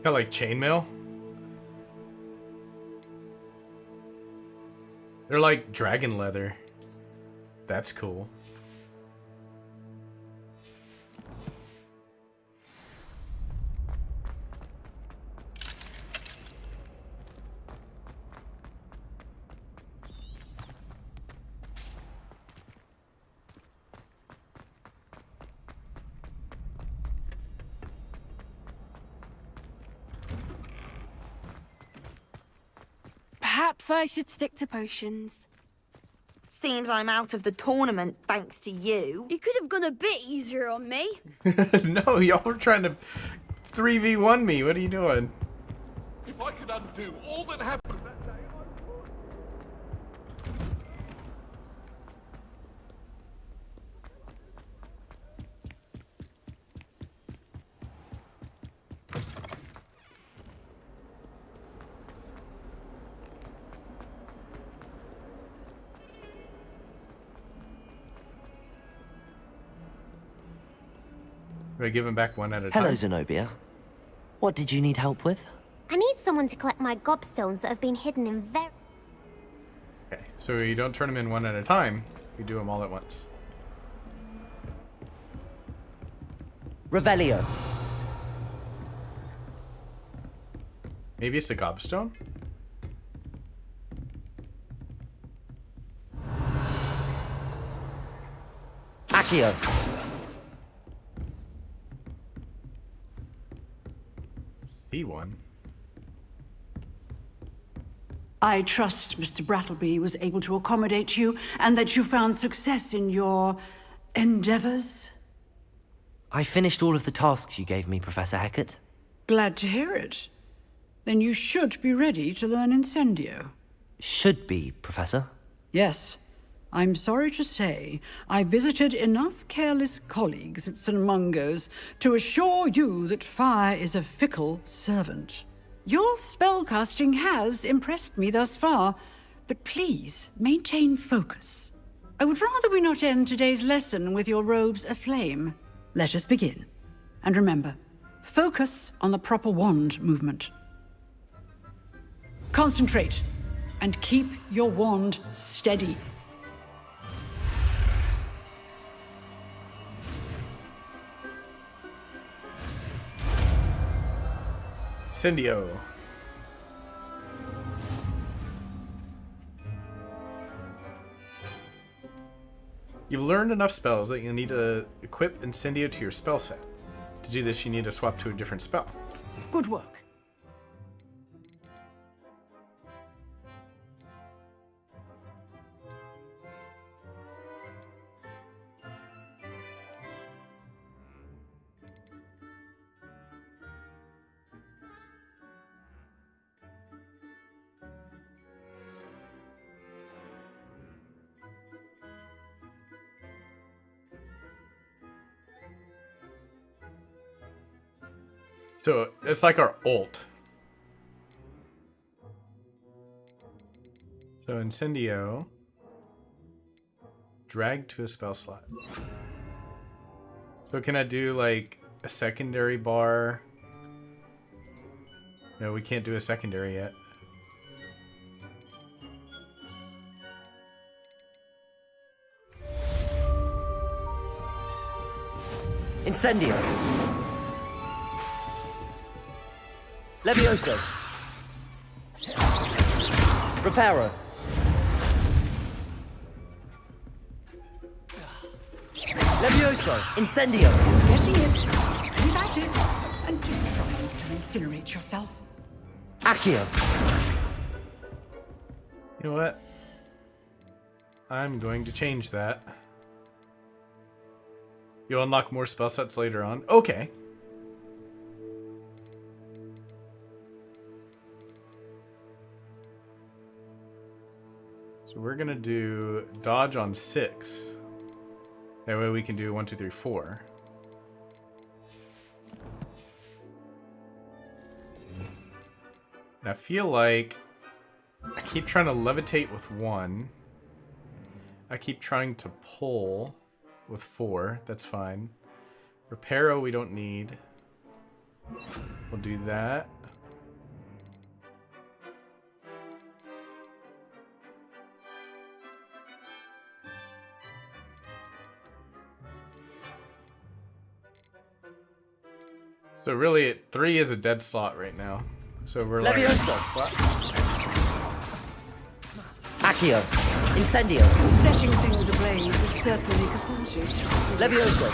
[SPEAKER 2] Got like chainmail. They're like dragon leather. That's cool.
[SPEAKER 16] Perhaps I should stick to potions.
[SPEAKER 8] Seems I'm out of the tournament thanks to you.
[SPEAKER 16] You could have gone a bit easier on me.
[SPEAKER 2] No, y'all were trying to 3v1 me. What are you doing?
[SPEAKER 15] If I could undo all that happened that day,
[SPEAKER 2] Do I give him back one at a time?
[SPEAKER 3] Hello, Zenobia. What did you need help with?
[SPEAKER 4] I need someone to collect my gobstones that have been hidden in very...
[SPEAKER 2] Okay, so you don't turn them in one at a time. You do them all at once.
[SPEAKER 12] Revelio.
[SPEAKER 2] Maybe it's a gobstone?
[SPEAKER 3] Accio.
[SPEAKER 2] C1.
[SPEAKER 7] I trust Mr. Brattleby was able to accommodate you and that you found success in your endeavors.
[SPEAKER 3] I finished all of the tasks you gave me, Professor Hecat.
[SPEAKER 7] Glad to hear it. Then you should be ready to learn Incendio.
[SPEAKER 3] Should be, Professor.
[SPEAKER 7] Yes. I'm sorry to say, I visited enough careless colleagues at St. Mungo's to assure you that fire is a fickle servant. Your spellcasting has impressed me thus far, but please maintain focus. I would rather we not end today's lesson with your robes aflame. Let us begin. And remember, focus on the proper wand movement. Concentrate, and keep your wand steady.
[SPEAKER 2] Incendio. You've learned enough spells that you'll need to equip Incendio to your spell set. To do this, you need to swap to a different spell.
[SPEAKER 7] Good work.
[SPEAKER 2] So it's like our ult. So Incendio. Drag to a spell slot. So can I do like a secondary bar? No, we can't do a secondary yet.
[SPEAKER 3] Incendio. Levioso. Reparo. Levioso. Incendio.
[SPEAKER 7] Getting it. Light it. And do try to incinerate yourself.
[SPEAKER 3] Accio.
[SPEAKER 2] You know what? I'm going to change that. You'll unlock more spell sets later on. Okay. So we're gonna do dodge on 6. That way we can do 1, 2, 3, 4. And I feel like I keep trying to levitate with 1. I keep trying to pull with 4. That's fine. Reparo we don't need. We'll do that. So really, 3 is a dead slot right now. So we're like...
[SPEAKER 3] Levioso.
[SPEAKER 2] What?
[SPEAKER 3] Accio. Incendio.
[SPEAKER 7] Setting things ablaze is certainly cathartic.
[SPEAKER 3] Levioso.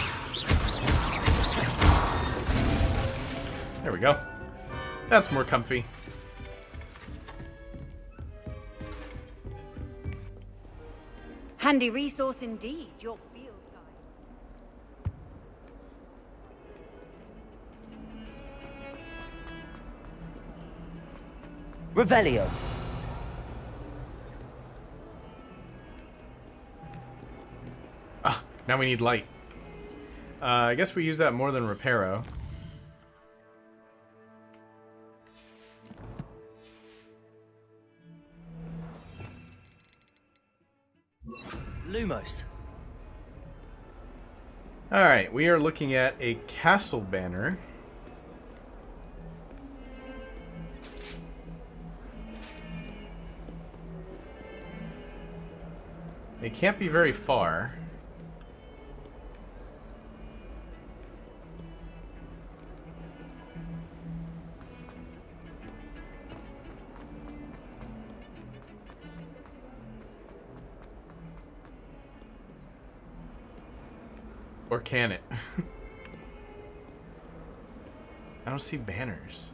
[SPEAKER 2] There we go. That's more comfy.
[SPEAKER 8] Handy resource indeed, your field guide.
[SPEAKER 3] Revelio.
[SPEAKER 2] Ah, now we need light. I guess we use that more than Reparo.
[SPEAKER 3] Lumos.
[SPEAKER 2] Alright, we are looking at a castle banner. It can't be very far. Or can it? I don't see banners.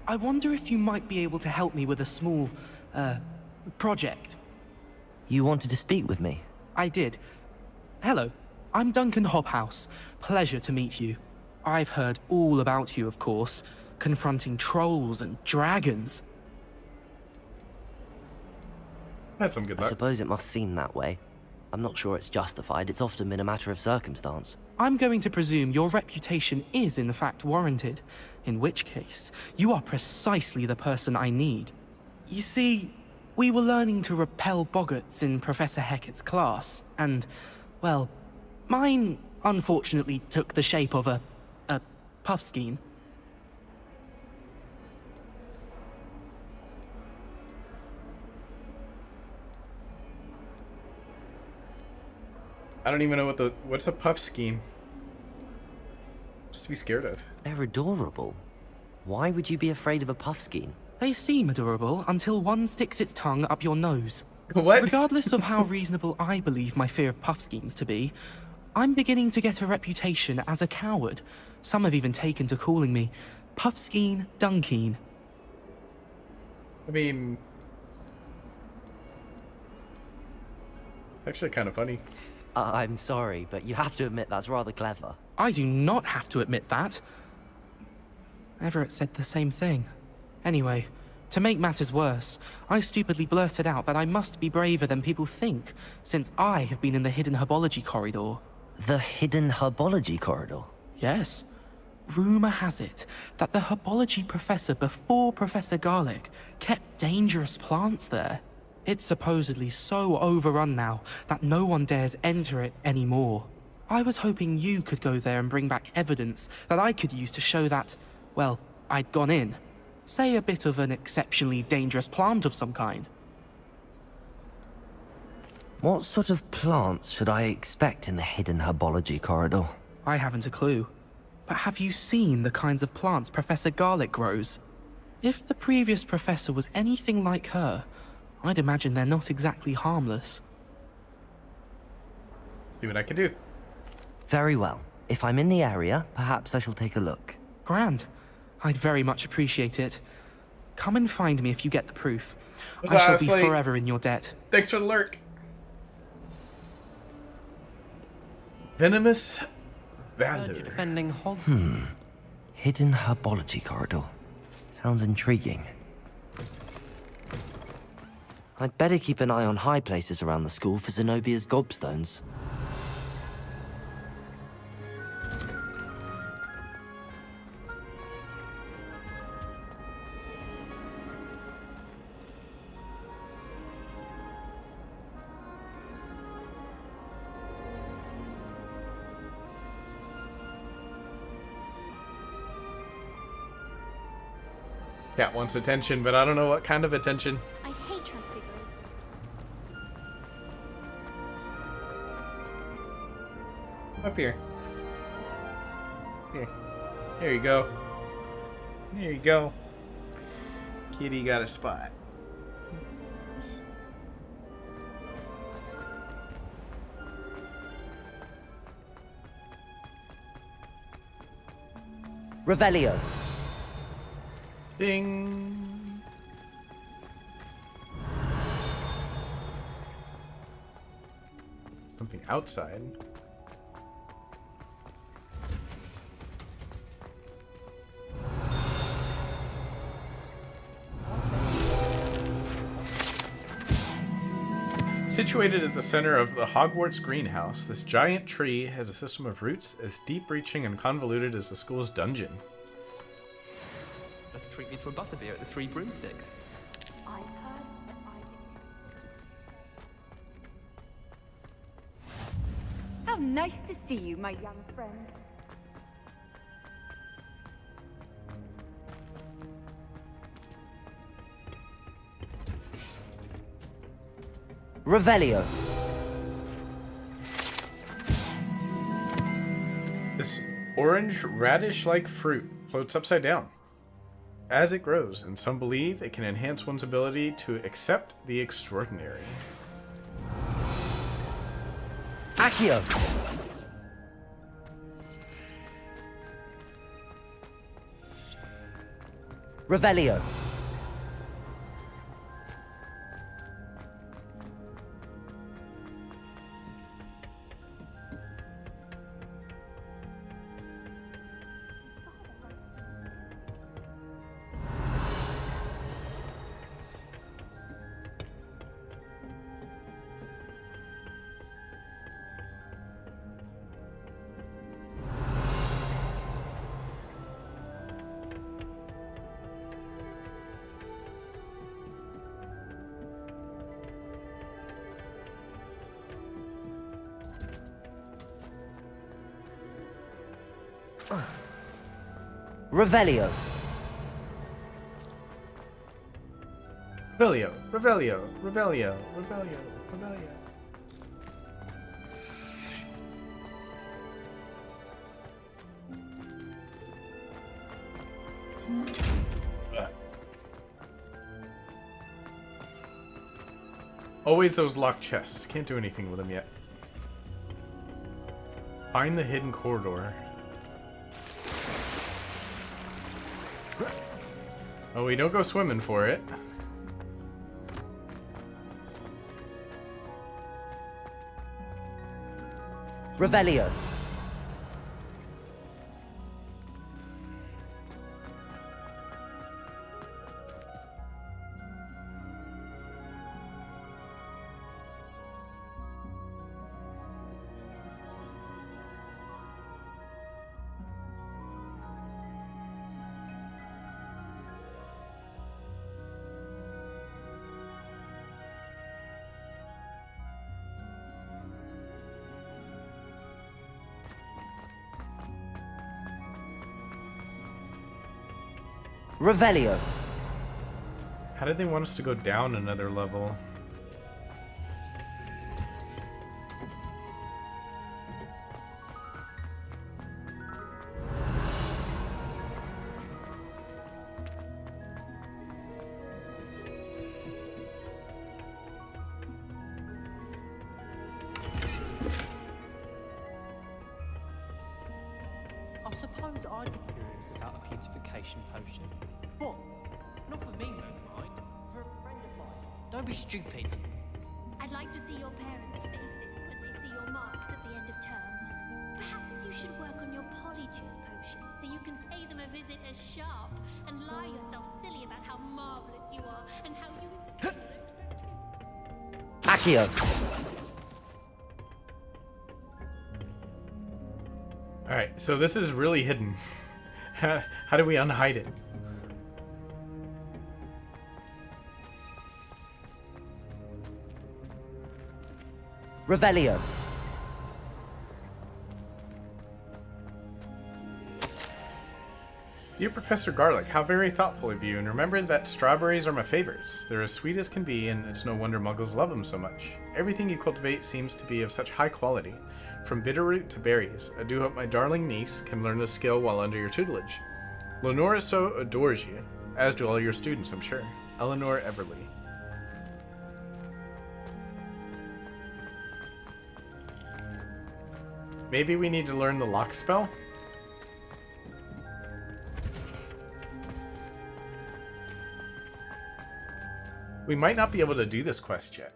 [SPEAKER 21] I wonder if you might be able to help me with a small, project.
[SPEAKER 3] You wanted to speak with me?
[SPEAKER 21] I did. Hello, I'm Duncan Hobhouse. Pleasure to meet you. I've heard all about you, of course, confronting trolls and dragons.
[SPEAKER 2] That's some good luck.
[SPEAKER 3] I suppose it must seem that way. I'm not sure it's justified. It's often been a matter of circumstance.
[SPEAKER 21] I'm going to presume your reputation is in fact warranted, in which case, you are precisely the person I need. You see, we were learning to repel boggarts in Professor Hecat's class, and, well, mine unfortunately took the shape of a puffskein.
[SPEAKER 2] I don't even know what's a puff scheme. Just to be scared of.
[SPEAKER 3] They're adorable. Why would you be afraid of a puffskein?
[SPEAKER 21] They seem adorable until one sticks its tongue up your nose.
[SPEAKER 2] What?
[SPEAKER 21] Regardless of how reasonable I believe my fear of puffskeins to be, I'm beginning to get a reputation as a coward. Some have even taken to calling me Puffskein Dunkeen.
[SPEAKER 2] I mean, it's actually kind of funny.
[SPEAKER 3] I'm sorry, but you have to admit that's rather clever.
[SPEAKER 21] I do not have to admit that. Everett said the same thing. Anyway, to make matters worse, I stupidly blurted out that I must be braver than people think, since I have been in the hidden herbology corridor.
[SPEAKER 3] The hidden herbology corridor?
[SPEAKER 21] Yes. Rumor has it that the herbology professor before Professor Garlic kept dangerous plants there. It's supposedly so overrun now that no one dares enter it anymore. I was hoping you could go there and bring back evidence that I could use to show that, well, I'd gone in. Say a bit of an exceptionally dangerous plant of some kind.
[SPEAKER 3] What sort of plants should I expect in the hidden herbology corridor?
[SPEAKER 21] I haven't a clue. But have you seen the kinds of plants Professor Garlic grows? If the previous professor was anything like her, I'd imagine they're not exactly harmless.
[SPEAKER 2] See what I can do.
[SPEAKER 3] Very well. If I'm in the area, perhaps I shall take a look.
[SPEAKER 21] Grand. I'd very much appreciate it. Come and find me if you get the proof.
[SPEAKER 2] Was
[SPEAKER 21] I shall
[SPEAKER 2] honestly-
[SPEAKER 21] be forever in your debt.
[SPEAKER 2] Thanks for the lurk. Venomous Valor.
[SPEAKER 21] Defending
[SPEAKER 3] Hidden herbology corridor. Sounds intriguing. I'd better keep an eye on high places around the school for Zenobia's gobstones.
[SPEAKER 2] Cat wants attention, but I don't know what kind of attention.
[SPEAKER 4] I hate transfiguring.
[SPEAKER 2] Up here. Here. There you go. There you go. Kitty got a spot.
[SPEAKER 3] Revelio.
[SPEAKER 2] Ding. Something outside. Situated at the center of the Hogwarts greenhouse, this giant tree has a system of roots as deep-reaching and convoluted as the school's dungeon.
[SPEAKER 21] Just treat me to a butterbeer at the Three Broomsticks.
[SPEAKER 9] How nice to see you, my young friend.
[SPEAKER 3] Revelio.
[SPEAKER 2] This orange radish-like fruit floats upside down. as it grows, and some believe it can enhance one's ability to accept the extraordinary.
[SPEAKER 11] Accio! Revelio. Revelio.
[SPEAKER 2] Revelio, Revelio, Revelio, Revelio, Revelio. Always those locked chests. Can't do anything with them yet. Find the hidden corridor. Oh, we don't go swimming for it.
[SPEAKER 11] Revelio. Revelio.
[SPEAKER 2] How did they want us to go down another level?
[SPEAKER 17] I suppose I'd be curious about a beautification potion. What? Not for me, no mind. For a friend of mine. Don't be stupid.
[SPEAKER 4] I'd like to see your parents' faces when they see your marks at the end of term. Perhaps you should work on your polyjuice potion so you can pay them a visit as sharp and lie yourself silly about how marvelous you are and how you
[SPEAKER 11] Accio.
[SPEAKER 2] Alright, so this is really hidden. How do we unhide it?
[SPEAKER 11] Revelio.
[SPEAKER 2] Dear Professor Garlic, how very thoughtful of you, and remember that strawberries are my favorites. They're as sweet as can be, and it's no wonder muggles love them so much. Everything you cultivate seems to be of such high quality, from bitterroot to berries. I do hope my darling niece can learn the skill while under your tutelage. Lenora so adores you, as do all your students, I'm sure. Eleanor Everly. Maybe we need to learn the lock spell? We might not be able to do this quest yet.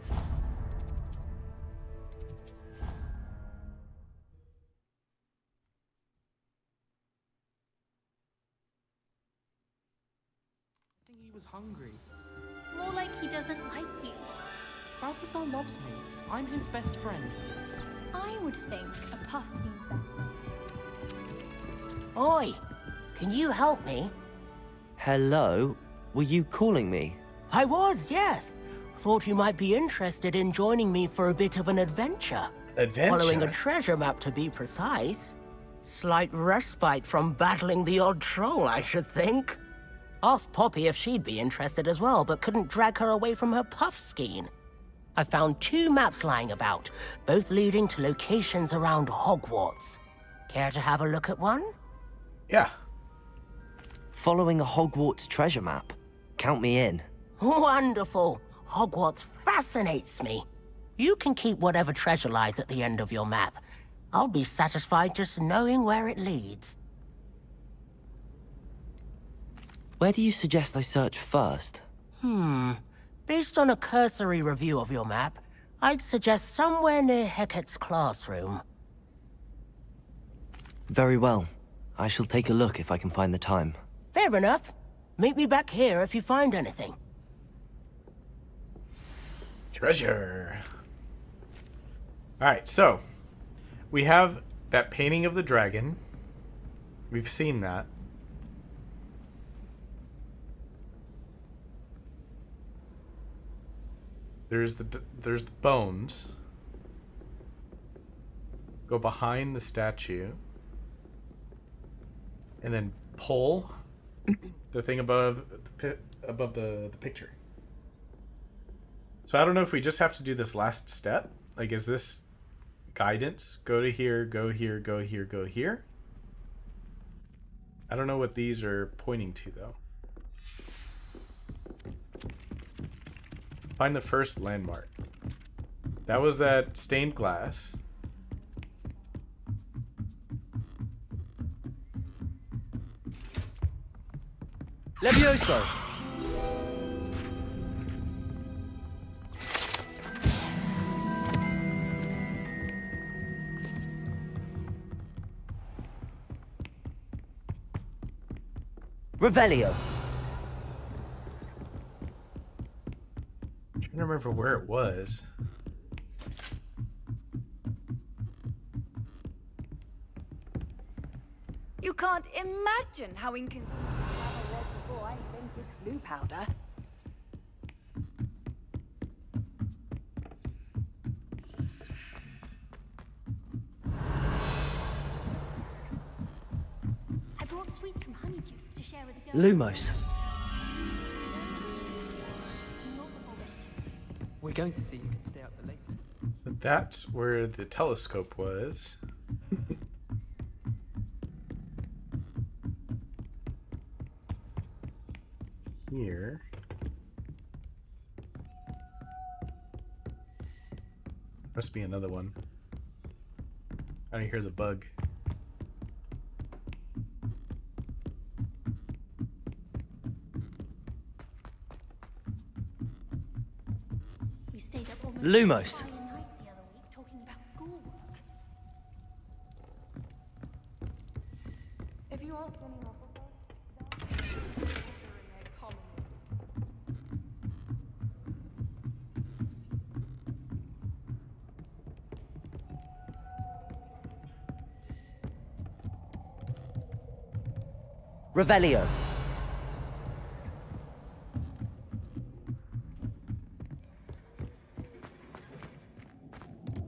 [SPEAKER 21] I think he was hungry.
[SPEAKER 4] More like he doesn't like you.
[SPEAKER 21] Balthazar loves me. I'm his best friend.
[SPEAKER 4] I would think a puff seems better.
[SPEAKER 11] Oi! Can you help me?
[SPEAKER 3] Hello? Were you calling me?
[SPEAKER 11] I was, yes. Thought you might be interested in joining me for a bit of an adventure. Following a treasure map, to be precise. Slight respite from battling the odd troll, I should think. Asked Poppy if she'd be interested as well, but couldn't drag her away from her puff skein. I found 2 maps lying about, both leading to locations around Hogwarts. Care to have a look at one?
[SPEAKER 2] Yeah.
[SPEAKER 3] following a Hogwarts treasure map. Count me in.
[SPEAKER 11] Wonderful. Hogwarts fascinates me. You can keep whatever treasure lies at the end of your map. I'll be satisfied just knowing where it leads.
[SPEAKER 3] Where do you suggest I search first?
[SPEAKER 11] Based on a cursory review of your map, I'd suggest somewhere near Hecate's classroom.
[SPEAKER 3] Very well. I shall take a look if I can find the time.
[SPEAKER 11] Fair enough. Meet me back here if you find anything.
[SPEAKER 2] Treasure. Alright, so we have that painting of the dragon. We've seen that. There's the bones. Go behind the statue. And then pull the thing above the picture. So I don't know if we just have to do this last step. Like, is this guidance? Go to here, go here, go here, go here. I don't know what these are pointing to, though. Find the first landmark. That was that stained glass.
[SPEAKER 3] Levioso! Revelio.
[SPEAKER 2] I'm trying to remember where it was.
[SPEAKER 9] You can't imagine how inconvenient I was before I invented blue powder.
[SPEAKER 4] I brought sweets from Honeydew to share with the girls.
[SPEAKER 3] Lumos.
[SPEAKER 17] We're going to see you can stay up the lake.
[SPEAKER 2] So that's where the telescope was. Here. Must be another one. I don't hear the bug.
[SPEAKER 4] We stayed up almost
[SPEAKER 3] Lumos.
[SPEAKER 4] the entire night the other week talking about schoolwork.
[SPEAKER 6] If you ask anyone
[SPEAKER 3] Revelio.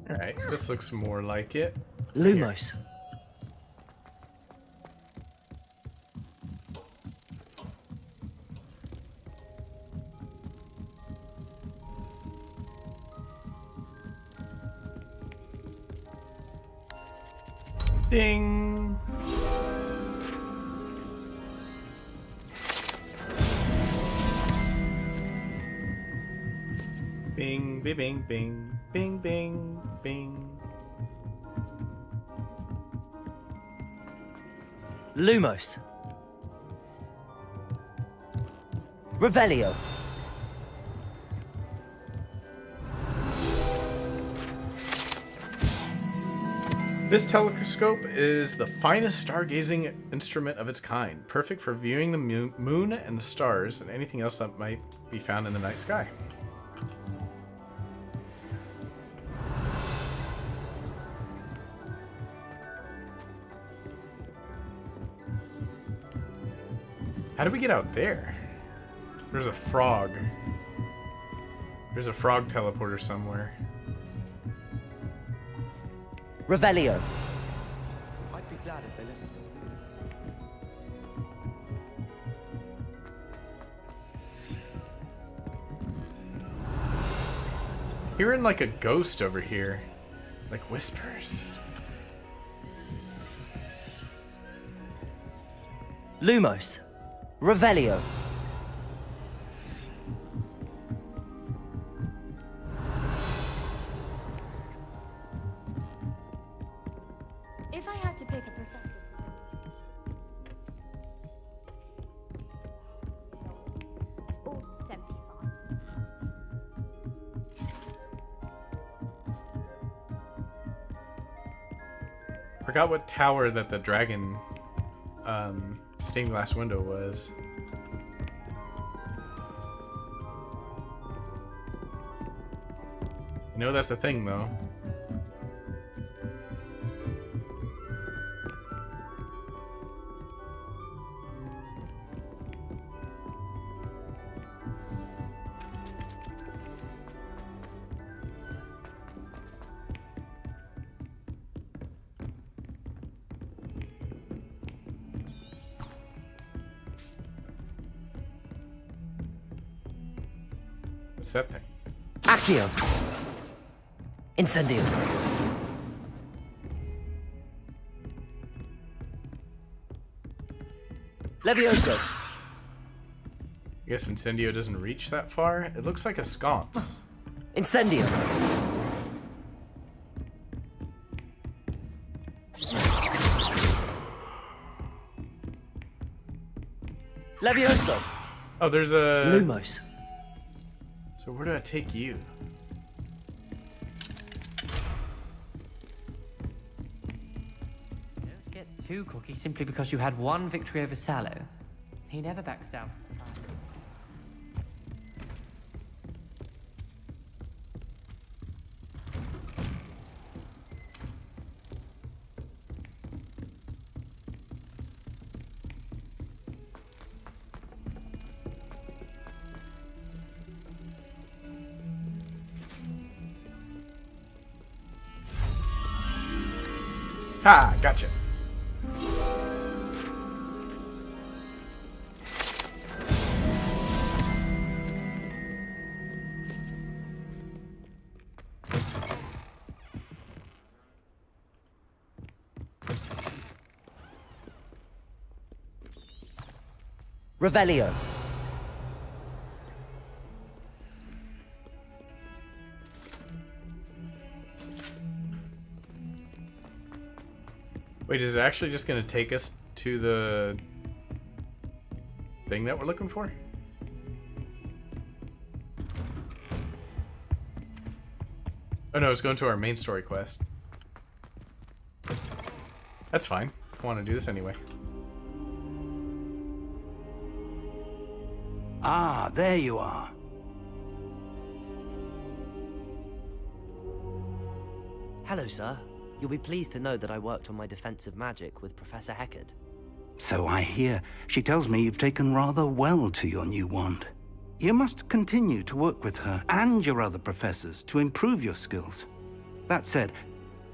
[SPEAKER 2] Alright, this looks more like it.
[SPEAKER 3] Lumos.
[SPEAKER 2] Ding! Bing, bing, bing, bing, bing, bing, bing.
[SPEAKER 3] Lumos. Revelio.
[SPEAKER 2] This telescope is the finest stargazing instrument of its kind, perfect for viewing the moon and the stars and anything else that might be found in the night sky. How do we get out there? There's a frog. There's a frog teleporter somewhere.
[SPEAKER 3] Revelio.
[SPEAKER 17] I'd be glad if they let me do.
[SPEAKER 2] Hearing like a ghost over here. Like whispers.
[SPEAKER 3] Lumos. Revelio.
[SPEAKER 6] If I had to pick a profession.
[SPEAKER 4] Or 75.
[SPEAKER 2] Forgot what tower that the dragon stained glass window was. You know that's the thing though. What's that thing?
[SPEAKER 3] Accio. Incendio. Levioso.
[SPEAKER 2] I guess Incendio doesn't reach that far. It looks like a sconce.
[SPEAKER 3] Incendio. Levioso.
[SPEAKER 2] Oh, there's a...
[SPEAKER 3] Lumos.
[SPEAKER 2] So where do I take you?
[SPEAKER 17] Don't get too cocky simply because you had one victory over Sallow. He never backs down.
[SPEAKER 2] Ha! Gotcha.
[SPEAKER 3] Revelio.
[SPEAKER 2] Wait, is it actually just gonna take us to the thing that we're looking for? Oh no, it's going to our main story quest. That's fine. I want to do this anyway.
[SPEAKER 10] Ah, there you are.
[SPEAKER 3] Hello, sir. You'll be pleased to know that I worked on my defensive magic with Professor Heckard.
[SPEAKER 10] So I hear. She tells me you've taken rather well to your new wand. You must continue to work with her and your other professors to improve your skills. That said,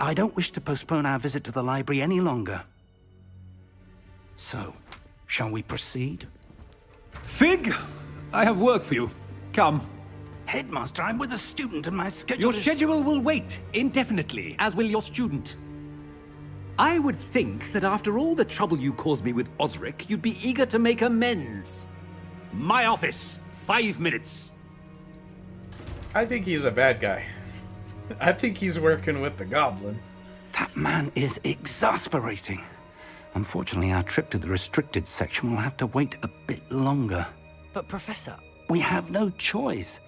[SPEAKER 10] I don't wish to postpone our visit to the library any longer. So, shall we proceed?
[SPEAKER 13] Fig, I have work for you. Come.
[SPEAKER 10] Headmaster, I'm with a student and my schedule
[SPEAKER 13] Your
[SPEAKER 10] is...
[SPEAKER 13] schedule will wait indefinitely, as will your student. I would think that after all the trouble you caused me with Osric, you'd be eager to make amends. My office, 5 minutes.
[SPEAKER 2] I think he's a bad guy. I think he's working with the goblin.
[SPEAKER 10] That man is exasperating. Unfortunately, our trip to the restricted section will have to wait a bit longer.
[SPEAKER 3] But Professor...
[SPEAKER 10] We have no choice.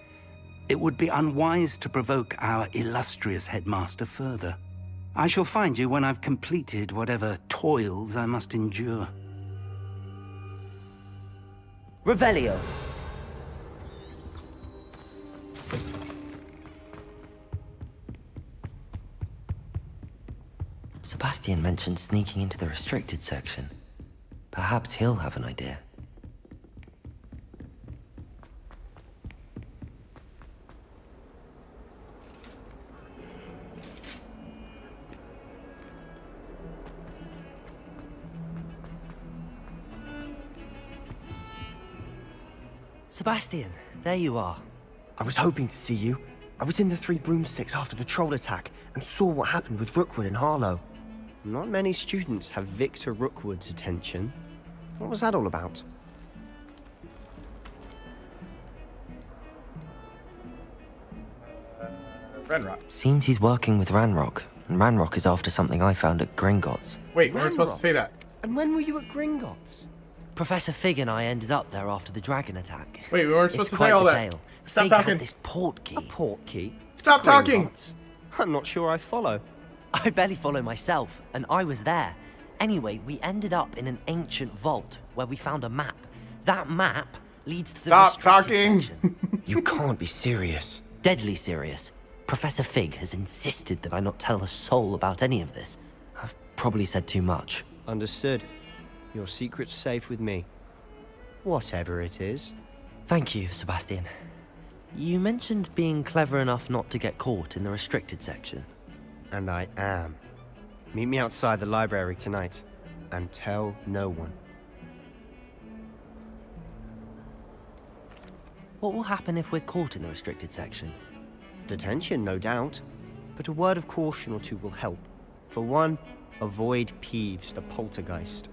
[SPEAKER 10] It would be unwise to provoke our illustrious headmaster further. I shall find you when I've completed whatever toils I must endure.
[SPEAKER 3] Revelio. Sebastian mentioned sneaking into the restricted section. Perhaps he'll have an idea. Sebastian, there you are.
[SPEAKER 12] I was hoping to see you. I was in the Three Broomsticks after the troll attack and saw what happened with Rookwood and Harlow. Not many students have Victor Rookwood's attention. What was that all about?
[SPEAKER 2] Ranrock.
[SPEAKER 3] Seems he's working with Ranrock, and Ranrock is after something I found at Gringotts.
[SPEAKER 2] Wait, we were supposed to say that.
[SPEAKER 12] And when were you at Gringotts?
[SPEAKER 3] Professor Fig and I ended up there after the dragon attack.
[SPEAKER 2] Wait, we weren't supposed
[SPEAKER 3] It's
[SPEAKER 2] to say
[SPEAKER 3] quite
[SPEAKER 2] all
[SPEAKER 3] the
[SPEAKER 2] that.
[SPEAKER 3] tale.
[SPEAKER 2] Stop
[SPEAKER 3] Fig
[SPEAKER 2] talking.
[SPEAKER 3] had this port key.
[SPEAKER 12] A port key?
[SPEAKER 2] Stop talking!
[SPEAKER 12] Gringotts? I'm not sure I follow.
[SPEAKER 3] I barely follow myself, and I was there. Anyway, we ended up in an ancient vault where we found a map. That map leads to the
[SPEAKER 2] Stop
[SPEAKER 3] restricted
[SPEAKER 2] talking!
[SPEAKER 3] section.
[SPEAKER 12] You can't be serious.
[SPEAKER 3] Deadly serious. Professor Fig has insisted that I not tell a soul about any of this. I've probably said too much.
[SPEAKER 12] Understood. Your secret's safe with me. Whatever it is.
[SPEAKER 3] Thank you, Sebastian. You mentioned being clever enough not to get caught in the restricted section.
[SPEAKER 12] And I am. Meet me outside the library tonight, and tell no one.
[SPEAKER 3] What will happen if we're caught in the restricted section?
[SPEAKER 12] Detention, no doubt. But a word of caution or two will help. For one, avoid Peeves, the poltergeist.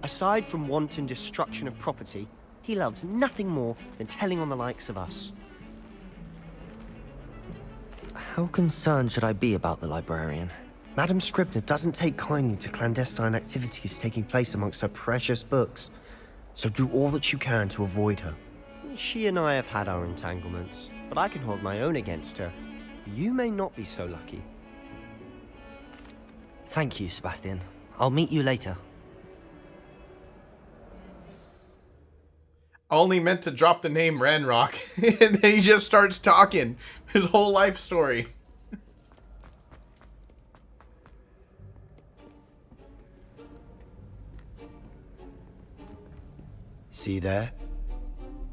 [SPEAKER 12] Aside from wanton destruction of property, he loves nothing more than telling on the likes of us.
[SPEAKER 3] How concerned should I be about the librarian?
[SPEAKER 12] Madame Scribner doesn't take kindly to clandestine activities taking place amongst her precious books, so do all that you can to avoid her. She and I have had our entanglements, but I can hold my own against her. You may not be so lucky.
[SPEAKER 3] Thank you, Sebastian. I'll meet you later.
[SPEAKER 2] Only meant to drop the name Ranrock, and then he just starts talking his whole life story.
[SPEAKER 12] See there?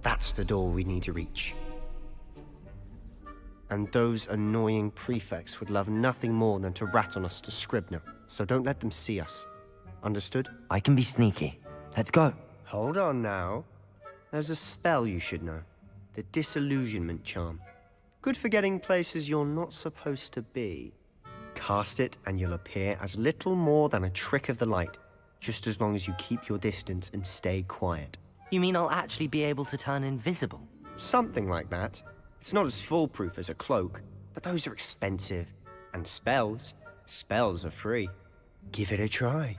[SPEAKER 12] That's the door we need to reach. And those annoying prefects would love nothing more than to rat on us to Scribner, so don't let them see us. Understood?
[SPEAKER 3] I can be sneaky. Let's go.
[SPEAKER 12] Hold on now. There's a spell you should know. The disillusionment charm. Good for getting places you're not supposed to be. Cast it and you'll appear as little more than a trick of the light, just as long as you keep your distance and stay quiet.
[SPEAKER 3] You mean I'll actually be able to turn invisible?
[SPEAKER 12] Something like that. It's not as foolproof as a cloak, but those are expensive. And spells are free. Give it a try.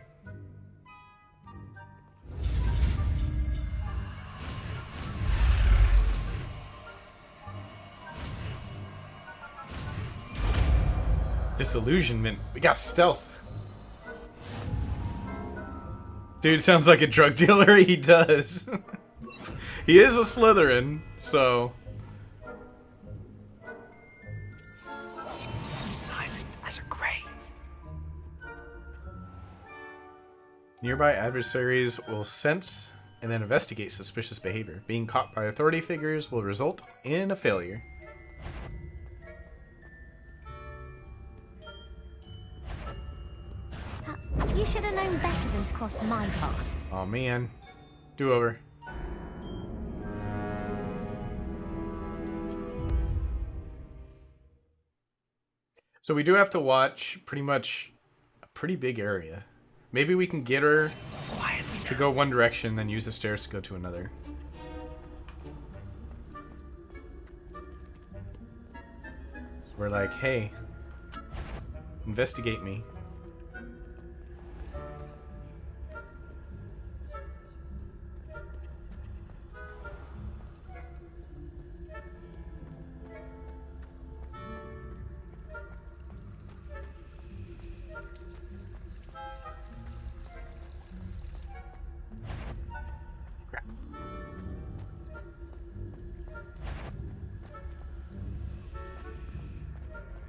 [SPEAKER 2] Disillusionment. We got stealth. Dude sounds like a drug dealer. He does. He is a Slytherin, so...
[SPEAKER 12] Silent as a grave.
[SPEAKER 2] Nearby adversaries will sense and then investigate suspicious behavior. Being caught by authority figures will result in a failure.
[SPEAKER 4] You should have known better than to cross my path.
[SPEAKER 2] Oh man. Do over. So we do have to watch pretty much a pretty big area. Maybe we can get her to go one direction, then use the stairs to go to another. So we're like, hey, investigate me.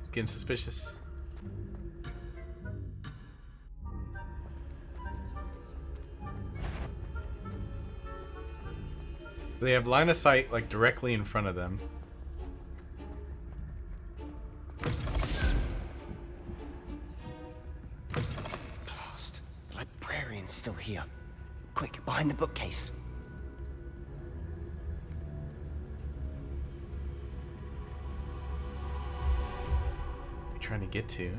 [SPEAKER 2] It's getting suspicious. So they have line of sight like directly in front of them.
[SPEAKER 12] Blast. The librarian's still here. Quick, behind the bookcase.
[SPEAKER 2] Trying to get to?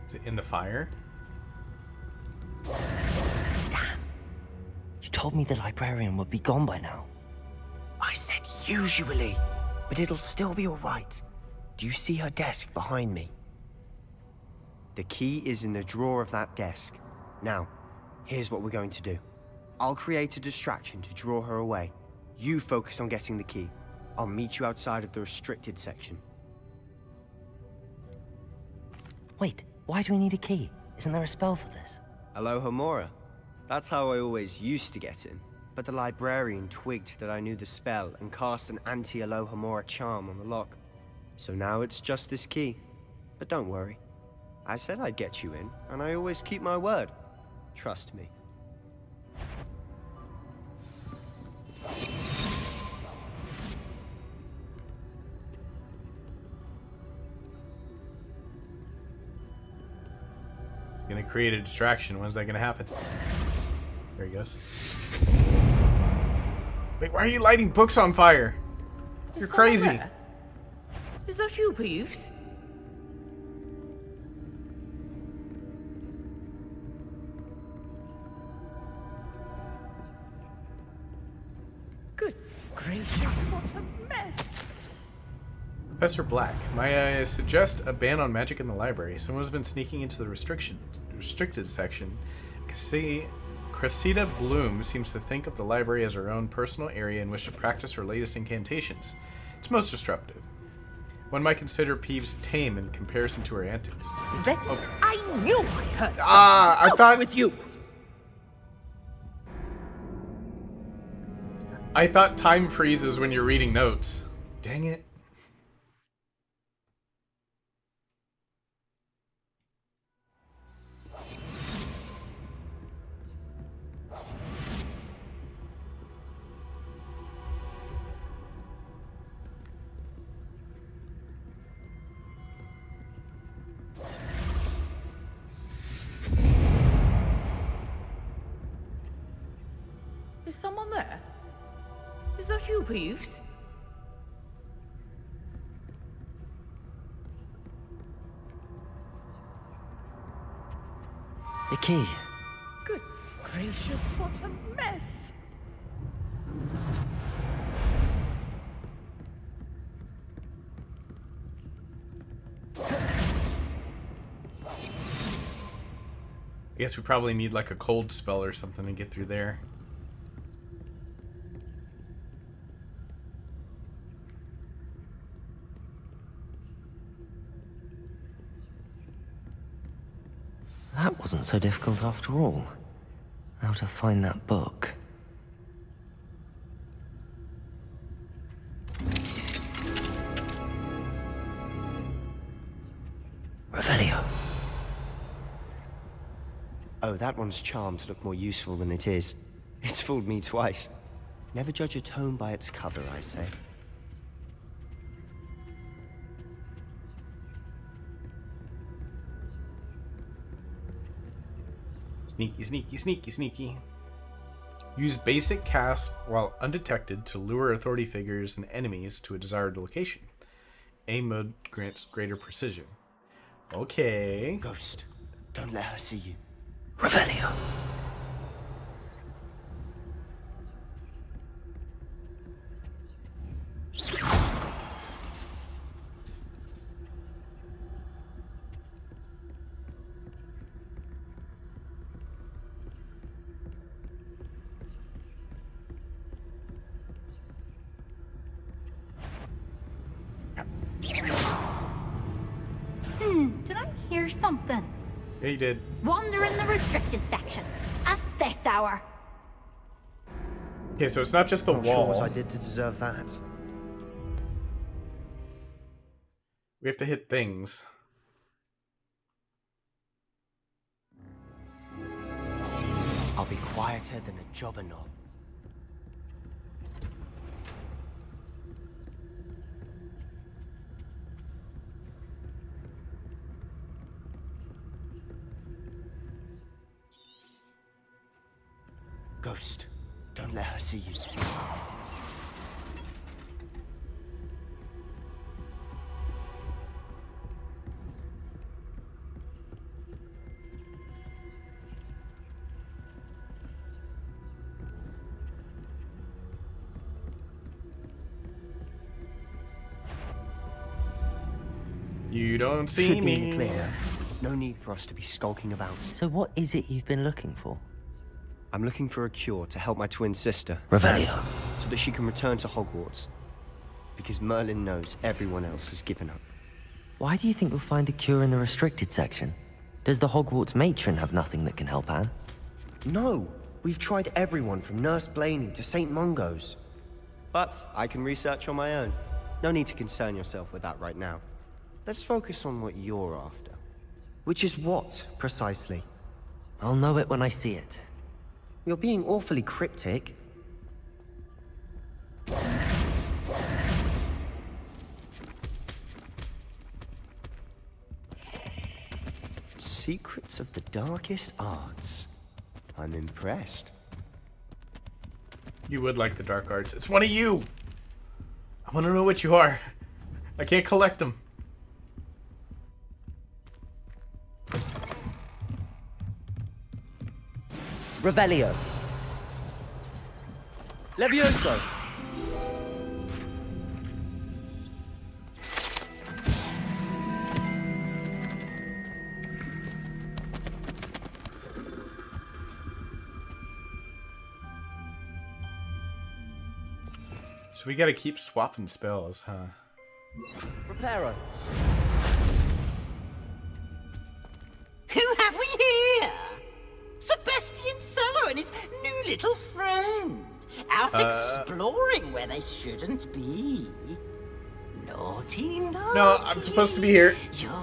[SPEAKER 2] Is it in the fire?
[SPEAKER 3] You told me the librarian would be gone by now.
[SPEAKER 12] I said usually. but it'll still be all right. Do you see her desk behind me? The key is in the drawer of that desk. Now, here's what we're going to do. I'll create a distraction to draw her away. You focus on getting the key. I'll meet you outside of the restricted section.
[SPEAKER 3] Wait, why do we need a key? Isn't there a spell for this?
[SPEAKER 12] Alohomora. That's how I always used to get in. But the librarian twigged that I knew the spell and cast an anti-Alohomora charm on the lock. So now it's just this key. But don't worry. I said I'd get you in, and I always keep my word. Trust me.
[SPEAKER 2] It's gonna create a distraction. When's that gonna happen? There he goes. Wait, why are you lighting books on fire? You're crazy.
[SPEAKER 6] Is that you, Peeves? Goodness gracious, what a mess!
[SPEAKER 2] Professor Black, may I suggest a ban on magic in the library? Someone's been sneaking into the restricted section. Cressida Bloom seems to think of the library as her own personal area in which to practice her latest incantations. It's most disruptive. One might consider Peeves tame in comparison to her antics.
[SPEAKER 6] Betty,
[SPEAKER 2] Okay.
[SPEAKER 6] I knew I heard
[SPEAKER 2] I thought
[SPEAKER 6] with you.
[SPEAKER 2] I thought time freezes when you're reading notes. Dang it.
[SPEAKER 6] Is someone there? Is that you, Peeves?
[SPEAKER 3] The key.
[SPEAKER 6] Goodness gracious, what a mess!
[SPEAKER 2] I guess we probably need like a cold spell or something to get through there.
[SPEAKER 3] That wasn't so difficult after all. Now to find that book. Revelio.
[SPEAKER 12] Oh, that one's charmed to look more useful than it is. It's fooled me twice. Never judge a tome by its cover, I say.
[SPEAKER 2] Sneaky, sneaky, sneaky, sneaky. Use basic cast while undetected to lure authority figures and enemies to a desired location. Aim mode grants greater precision. Okay.
[SPEAKER 12] Ghost, don't let her see you.
[SPEAKER 3] Revelio.
[SPEAKER 4] Did I hear something?
[SPEAKER 2] Yeah, you did.
[SPEAKER 4] Wander in the restricted section at this hour.
[SPEAKER 2] Okay, so it's not just the
[SPEAKER 12] Not
[SPEAKER 2] wall.
[SPEAKER 12] sure what I did to deserve that.
[SPEAKER 2] We have to hit things.
[SPEAKER 12] I'll be quieter than a jobber knob. Ghost, don't let her see you.
[SPEAKER 2] You don't see
[SPEAKER 12] Should be
[SPEAKER 2] me.
[SPEAKER 12] in the clear now. There's no need for us to be skulking about.
[SPEAKER 3] So what is it you've been looking for?
[SPEAKER 12] I'm looking for a cure to help my twin sister.
[SPEAKER 3] Revelio.
[SPEAKER 12] So that she can return to Hogwarts. Because Merlin knows everyone else has given up.
[SPEAKER 3] Why do you think we'll find a cure in the restricted section? Does the Hogwarts matron have nothing that can help Anne?
[SPEAKER 12] No! We've tried everyone from Nurse Blaney to St. Mungo's. But I can research on my own. No need to concern yourself with that right now. Let's focus on what you're after. Which is what, precisely?
[SPEAKER 3] I'll know it when I see it.
[SPEAKER 12] You're being awfully cryptic. Secrets of the darkest arts. I'm impressed.
[SPEAKER 2] You would like the dark arts. It's one of you! I want to know what you are. I can't collect them.
[SPEAKER 3] Revelio.
[SPEAKER 12] Levioso!
[SPEAKER 2] So we gotta keep swapping spells, huh?
[SPEAKER 12] Reparo.
[SPEAKER 11] Who have we here? Sebastian Solo and his new little friend. Out exploring where they shouldn't be. Naughty, naughty.
[SPEAKER 2] No, I'm supposed to be here.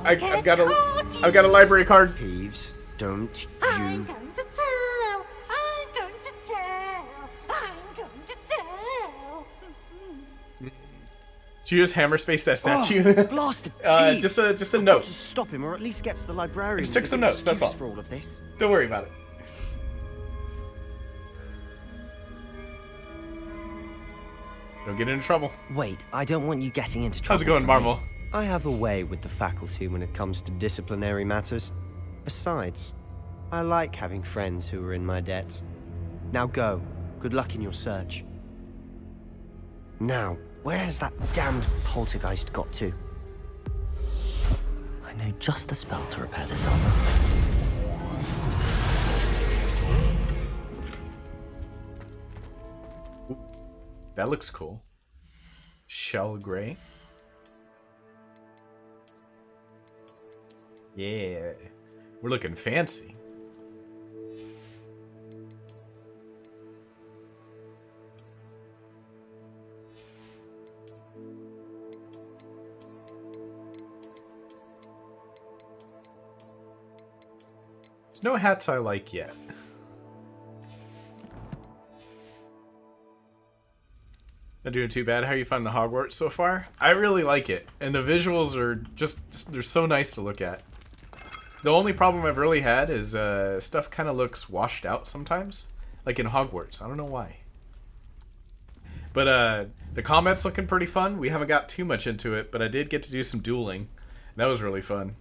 [SPEAKER 2] I've got a library card.
[SPEAKER 12] Peeves, don't
[SPEAKER 11] I'm
[SPEAKER 12] you...
[SPEAKER 11] going to tell. I'm going to tell. I'm going to tell.
[SPEAKER 2] Did you just hammer space that statue?
[SPEAKER 12] Oh, blasted
[SPEAKER 2] just a note.
[SPEAKER 12] To stop him, or at least get to the librarian.
[SPEAKER 2] Just took some notes, that's all.
[SPEAKER 12] For all of this.
[SPEAKER 2] Don't worry about it. Don't get into trouble.
[SPEAKER 3] Wait, I don't want you getting into trouble.
[SPEAKER 2] How's it going, Marvel?
[SPEAKER 12] I have a way with the faculty when it comes to disciplinary matters. Besides, I like having friends who are in my debt. Now go. Good luck in your search. Now, where has that damned poltergeist got to?
[SPEAKER 3] I know just the spell to repair this armor.
[SPEAKER 2] That looks cool. Shell gray. Yeah. We're looking fancy. There's no hats I like yet. Not doing too bad. How you find the Hogwarts so far? I really like it, and the visuals are just they're so nice to look at. The only problem I've really had is stuff kind of looks washed out sometimes, like in Hogwarts. I don't know why. But the combat's looking pretty fun. We haven't got too much into it, but I did get to do some dueling. That was really fun.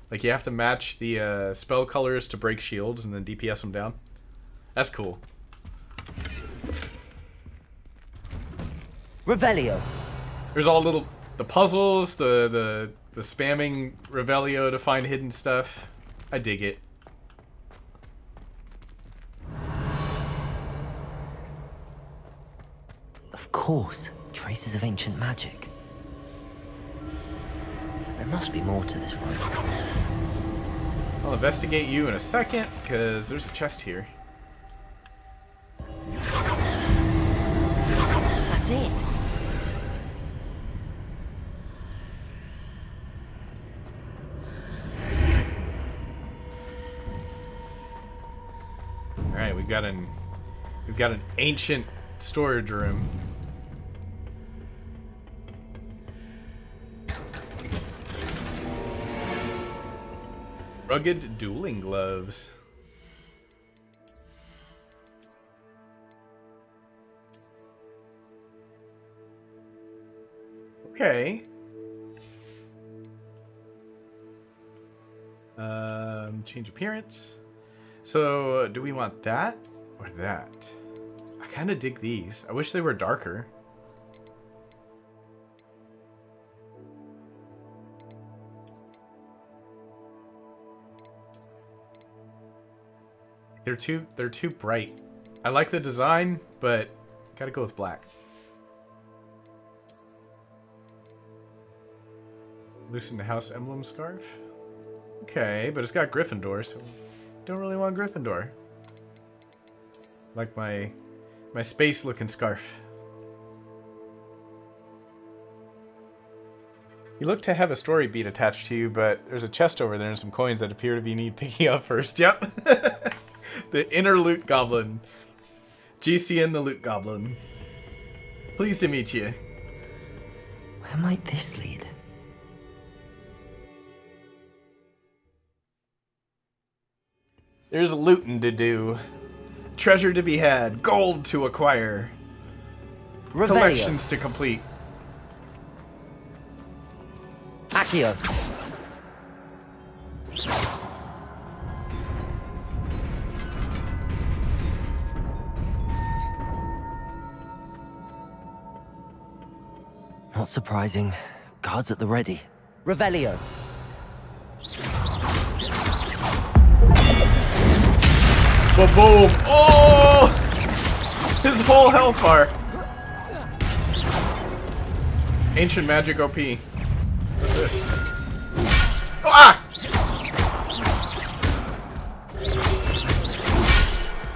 [SPEAKER 2] Like you have to match the spell colors to break shields and then DPS them down. That's cool.
[SPEAKER 3] Revelio.
[SPEAKER 2] There's all the puzzles, the spamming Revelio to find hidden stuff. I dig it.
[SPEAKER 3] Of course, traces of ancient magic. There must be more to this run.
[SPEAKER 2] I'll investigate you in a second, because there's a chest here.
[SPEAKER 3] That's it.
[SPEAKER 2] All right, we've got an ancient storage room. Rugged dueling gloves. Okay. Change appearance. So, do we want that or that? I kind of dig these. I wish they were darker. They're too bright. I like the design, but gotta go with black. Loosen the house emblem scarf. Okay, but it's got Gryffindor, so don't really want Gryffindor. Like my space looking scarf. You look to have a story beat attached to you, but there's a chest over there and some coins that appear to be need picking up first. Yep. The inner loot goblin. GCN the loot goblin. Pleased to meet you.
[SPEAKER 3] Where might this lead?
[SPEAKER 2] There's looting to do. Treasure to be had. Gold to acquire.
[SPEAKER 3] Revelio.
[SPEAKER 2] Collections to complete.
[SPEAKER 3] Accio. Not surprising. Guards at the ready. Revelio.
[SPEAKER 2] Ba-boom! Oh! His whole health bar. Ancient magic OP. What's this? Ah!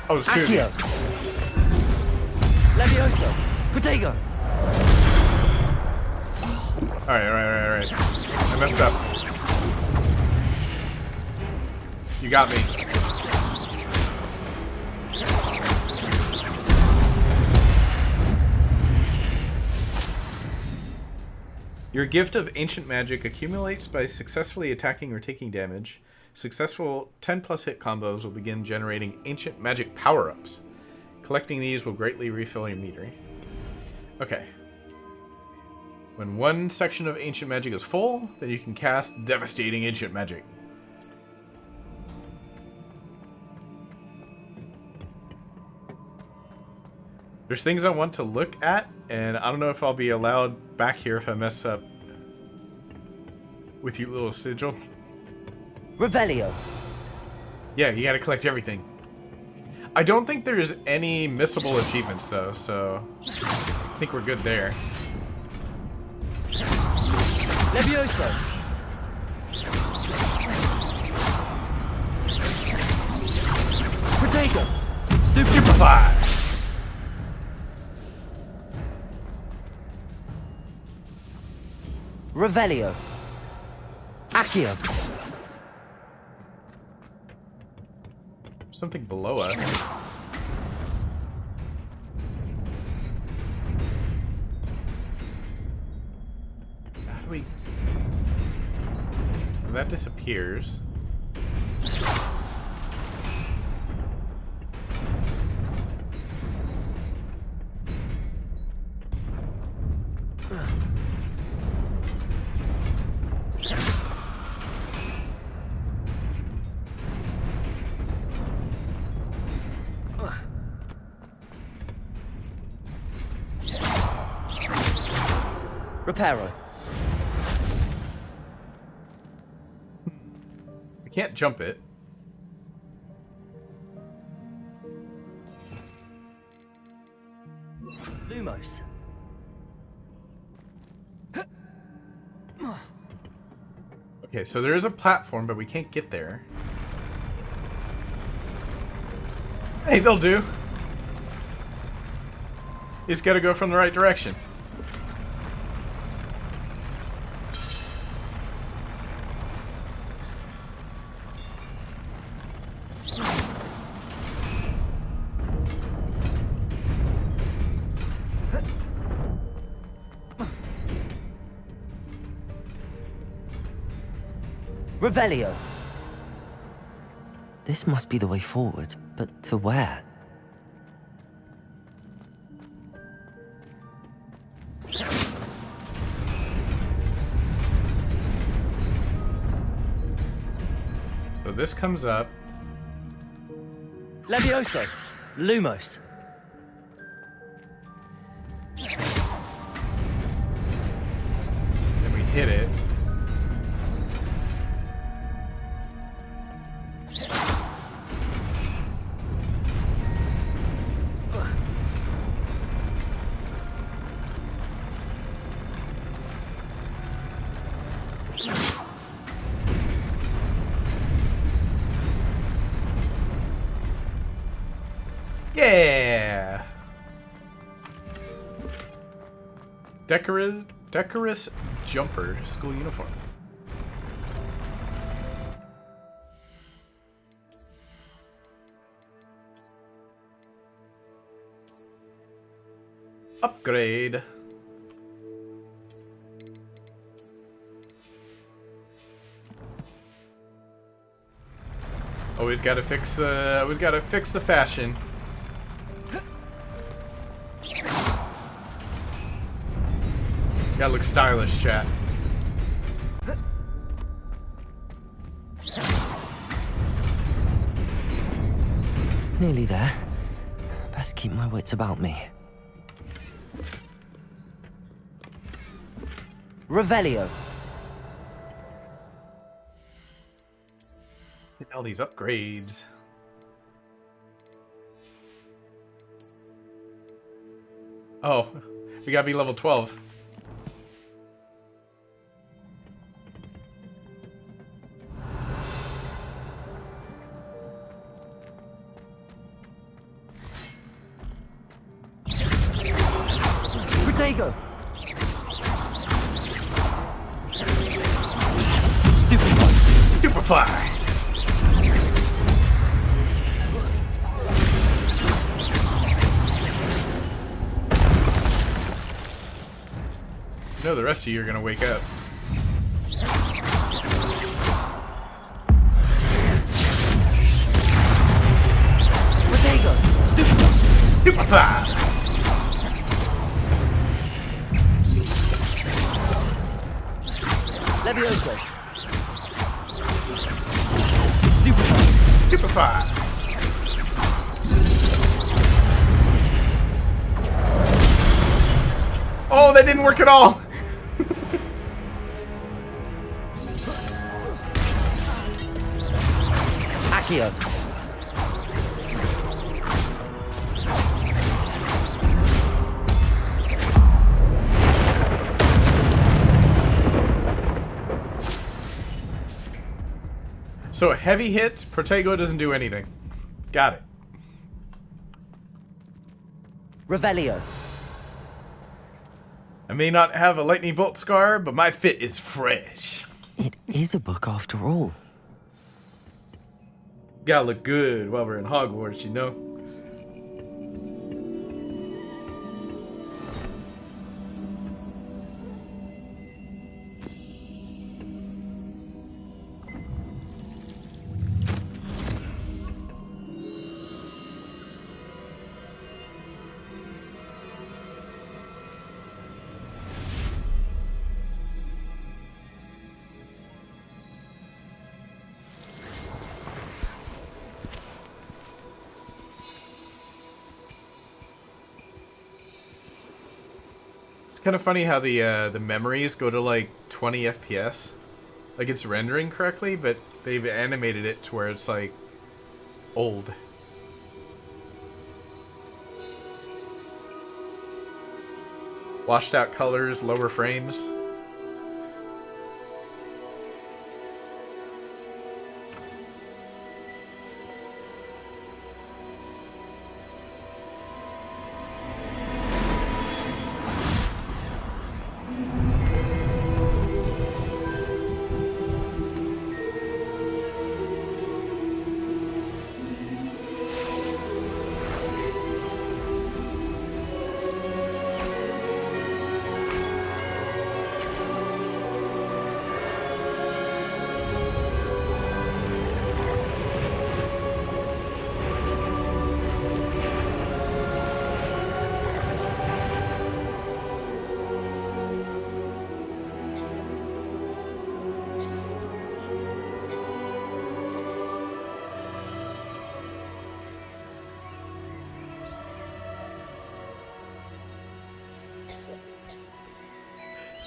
[SPEAKER 2] Oh, it's two.
[SPEAKER 3] Accio. Levioso. Protego.
[SPEAKER 2] Alright. I messed up. You got me. Your gift of ancient magic accumulates by successfully attacking or taking damage. Successful 10+ hit combos will begin generating ancient magic power-ups. Collecting these will greatly refill your meter. Okay. When one section of ancient magic is full, then you can cast devastating ancient magic. There's things I want to look at, and I don't know if I'll be allowed back here if I mess up with you, little sigil.
[SPEAKER 3] Revelio.
[SPEAKER 2] Yeah, you gotta collect everything. I don't think there's any missable achievements, though, so I think we're good there.
[SPEAKER 3] Levioso. Protego.
[SPEAKER 2] Stupefy.
[SPEAKER 3] Revelio. Accio.
[SPEAKER 2] Something below us. How do we... Well, that disappears.
[SPEAKER 3] Reparo.
[SPEAKER 2] I can't jump it.
[SPEAKER 3] Lumos.
[SPEAKER 2] Okay, so there is a platform, but we can't get there. Hey, they'll do. You just gotta go from the right direction.
[SPEAKER 3] Revelio. This must be the way forward, but to where?
[SPEAKER 2] So this comes up.
[SPEAKER 3] Levioso. Lumos.
[SPEAKER 2] Then we hit it. Yeah. Decorous jumper school uniform. Upgrade. Always gotta fix the fashion. Gotta look stylish, chat.
[SPEAKER 3] Nearly there. Best keep my wits about me. Revelio.
[SPEAKER 2] Get all these upgrades. Oh, we gotta be level 12.
[SPEAKER 3] Protego.
[SPEAKER 2] Stupefy. No, the rest of you are gonna wake up.
[SPEAKER 3] Protego.
[SPEAKER 2] Stupefy.
[SPEAKER 3] Levioso.
[SPEAKER 2] Stupefy. Oh, that didn't work at all.
[SPEAKER 3] Accio.
[SPEAKER 2] So a heavy hit, Protego doesn't do anything. Got it.
[SPEAKER 3] Revelio.
[SPEAKER 2] I may not have a lightning bolt scar, but my fit is fresh.
[SPEAKER 3] It is a book after all.
[SPEAKER 2] Gotta look good while we're in Hogwarts, you know? It's kind of funny how the memories go to like 20 FPS. Like it's rendering correctly, but they've animated it to where it's like old. Washed out colors, lower frames.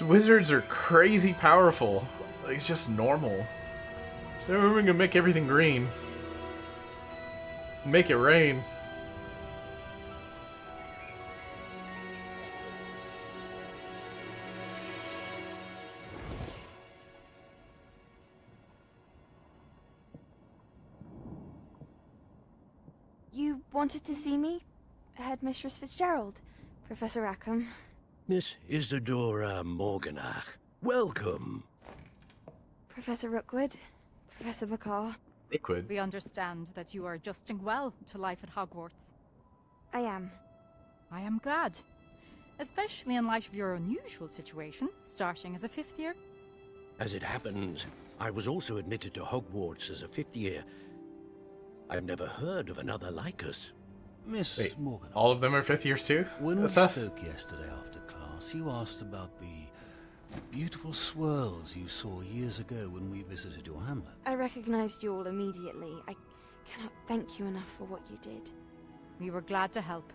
[SPEAKER 2] Wizards are crazy powerful. Like, it's just normal. So we're gonna make everything green. Make it rain.
[SPEAKER 8] You
[SPEAKER 19] wanted to see me? Headmistress Fitzgerald, Professor Rackham.
[SPEAKER 14] Miss Isadora Morganach, welcome.
[SPEAKER 19] Professor Rookwood, Professor McCaw.
[SPEAKER 2] Liquid.
[SPEAKER 20] We understand that you are adjusting well to life at Hogwarts.
[SPEAKER 19] I am.
[SPEAKER 20] I am glad. Especially in light of your unusual situation, starting as a 5th year.
[SPEAKER 14] As it happens, I was also admitted to Hogwarts as a 5th year. I've never heard of another like us.
[SPEAKER 23] Miss Morgan.
[SPEAKER 2] All of them are 5th years too?
[SPEAKER 23] When
[SPEAKER 2] That's
[SPEAKER 23] we
[SPEAKER 2] us?
[SPEAKER 23] spoke yesterday after class, you asked about the beautiful swirls you saw years ago when we visited your hamlet.
[SPEAKER 19] I recognized you all immediately. I cannot thank you enough for what you did.
[SPEAKER 20] We were glad to help.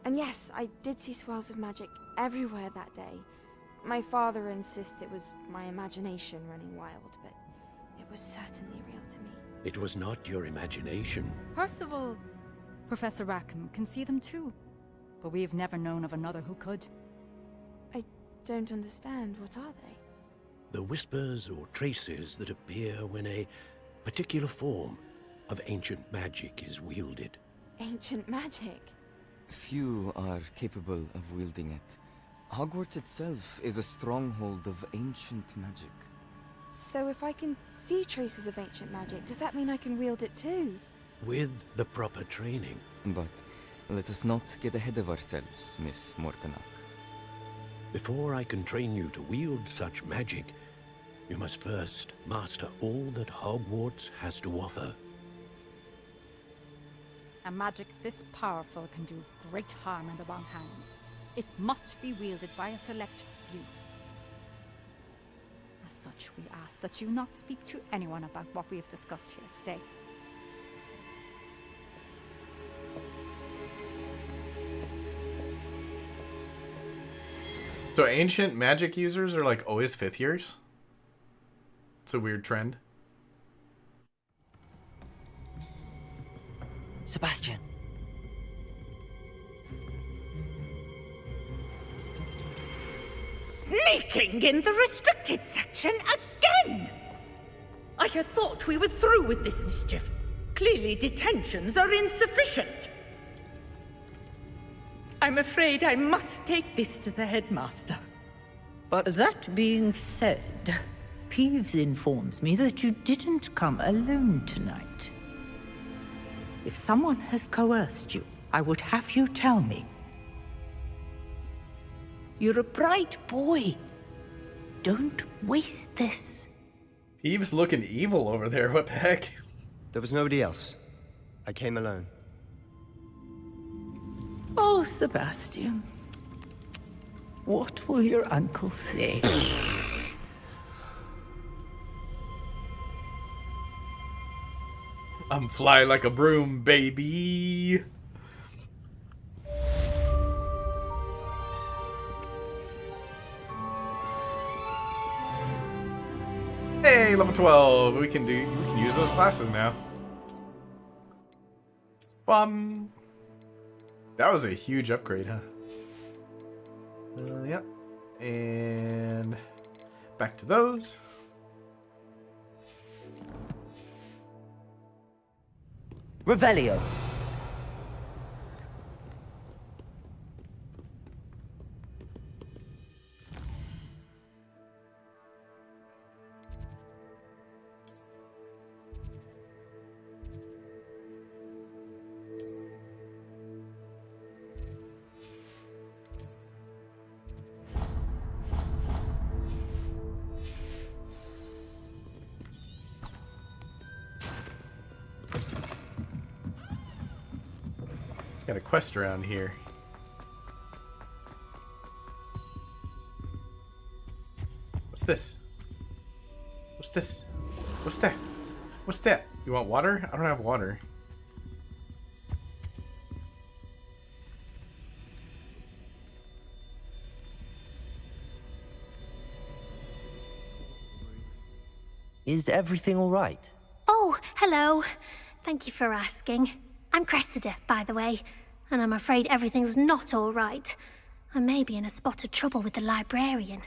[SPEAKER 19] And yes, I did see swirls of magic everywhere that day. My father insists it was my imagination running wild, but it was certainly real to me.
[SPEAKER 14] It was not your imagination.
[SPEAKER 20] Percival, Professor Rackham can see them too. But we have never known of another who could.
[SPEAKER 19] I don't understand. What are they?
[SPEAKER 14] The whispers or traces that appear when a particular form of ancient magic is wielded.
[SPEAKER 19] Ancient magic?
[SPEAKER 24] Few are capable of wielding it. Hogwarts itself is a stronghold of ancient magic.
[SPEAKER 19] So if I can see traces of ancient magic, does that mean I can wield it too?
[SPEAKER 14] With the proper training.
[SPEAKER 24] But let us not get ahead of ourselves, Miss Morganach.
[SPEAKER 14] Before I can train you to wield such magic, you must first master all that Hogwarts has to offer.
[SPEAKER 20] A magic this powerful can do great harm in the wrong hands. It must be wielded by a select few. As such, we ask that you not speak to anyone about what we have discussed here today.
[SPEAKER 2] So ancient magic users are like always 5th years? It's a weird trend.
[SPEAKER 3] Sebastian.
[SPEAKER 6] Sneaking in the restricted section again! I had thought we were through with this mischief. Clearly detentions are insufficient. I'm afraid I must take this to the headmaster.
[SPEAKER 11] But that being said, Peeves informs me that you didn't come alone tonight. If someone has coerced you, I would have you tell me. You're a bright boy. Don't waste this.
[SPEAKER 2] Eve's looking evil over there. What the heck?
[SPEAKER 12] There was nobody else. I came alone.
[SPEAKER 11] Oh, Sebastian. What will your uncle say?
[SPEAKER 2] I'm fly like a broom, baby. Hey, level 12. We can use those classes now. That was a huge upgrade, huh? Yep. And back to those.
[SPEAKER 3] Revelio.
[SPEAKER 2] Got a quest around here. What's this? What's this? What's that? What's that? You want water? I don't have water.
[SPEAKER 3] Is everything all right?
[SPEAKER 4] Oh, hello. Thank you for asking. I'm Cressida, by the way, and I'm afraid everything's not all right. I may be in a spot of trouble with the librarian.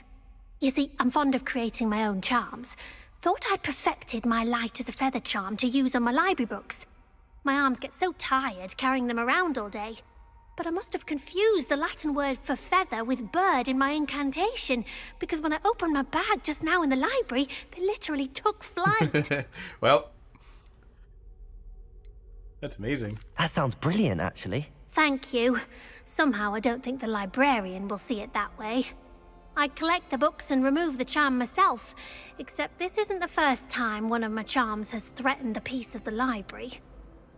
[SPEAKER 4] You see, I'm fond of creating my own charms. Thought I'd perfected my light as a feather charm to use on my library books. My arms get so tired carrying them around all day. But I must have confused the Latin word for feather with bird in my incantation, because when I opened my bag just now in the library, they literally took flight.
[SPEAKER 2] Well, that's amazing.
[SPEAKER 3] That sounds brilliant, actually.
[SPEAKER 4] Thank you. Somehow I don't think the librarian will see it that way. I collect the books and remove the charm myself, except this isn't the first time one of my charms has threatened a piece of the library.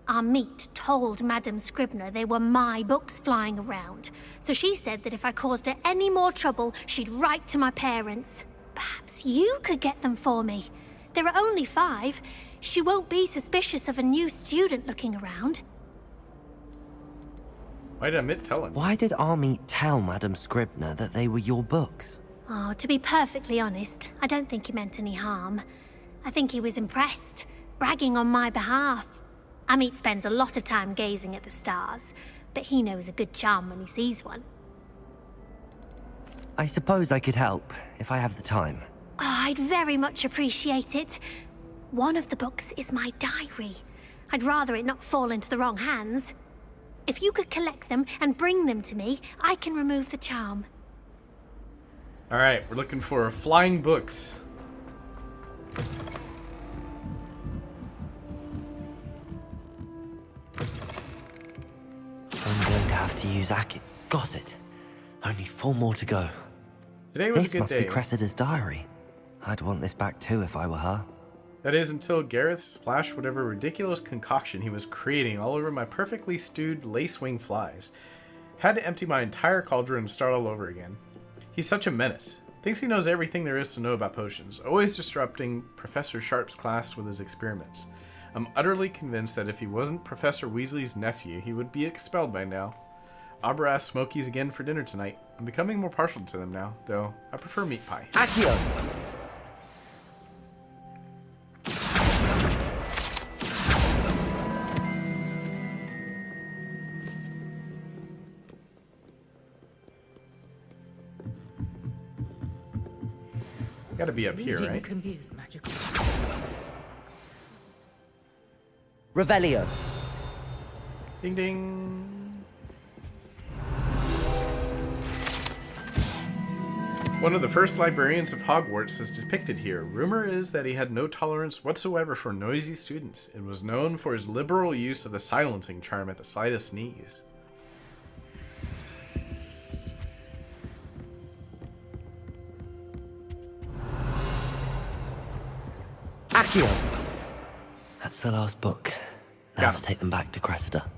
[SPEAKER 4] Our meet told Madame Scribner they were my books flying around, so she said that if I caused her any more trouble, she'd write to my parents. Perhaps you could get them for me. There are only 5. She won't be suspicious of a new student looking around.
[SPEAKER 2] Why did Amit tell him?
[SPEAKER 3] Why did Army tell Madame Scribner that they were your books?
[SPEAKER 4] Oh, to be perfectly honest, I don't think he meant any harm. I think he was impressed, bragging on my behalf. Amit spends a lot of time gazing at the stars, but he knows a good charm when he sees one.
[SPEAKER 3] I suppose I could help, if I have the time.
[SPEAKER 4] Oh, I'd very much appreciate it. One of the books is my diary. I'd rather it not fall into the wrong hands. If you could collect them and bring them to me, I can remove the charm.
[SPEAKER 2] Alright, we're looking for flying books.
[SPEAKER 3] I'm going to have to use Aki. Got it. Only 4 more to go.
[SPEAKER 2] Today was
[SPEAKER 3] This
[SPEAKER 2] a good
[SPEAKER 3] must
[SPEAKER 2] day.
[SPEAKER 3] be Cressida's diary. I'd want this back too if I were her.
[SPEAKER 2] That is until Gareth splashed whatever ridiculous concoction he was creating all over my perfectly stewed lace-wing flies. Had to empty my entire cauldron and start all over again. He's such a menace. Thinks he knows everything there is to know about potions, always disrupting Professor Sharp's class with his experiments. I'm utterly convinced that if he wasn't Professor Weasley's nephew, he would be expelled by now. Aberrath Smokies again for dinner tonight. I'm becoming more partial to them now, though I prefer meat pie.
[SPEAKER 3] Accio!
[SPEAKER 2] Gotta be up here, right?
[SPEAKER 3] Revelio.
[SPEAKER 2] Ding ding. One of the first librarians of Hogwarts is depicted here. Rumor is that he had no tolerance whatsoever for noisy students and was known for his liberal use of the silencing charm at the slightest sneeze.
[SPEAKER 3] Accio! That's the last book. Now
[SPEAKER 2] Got
[SPEAKER 3] to
[SPEAKER 2] him.
[SPEAKER 3] take them back to Cressida.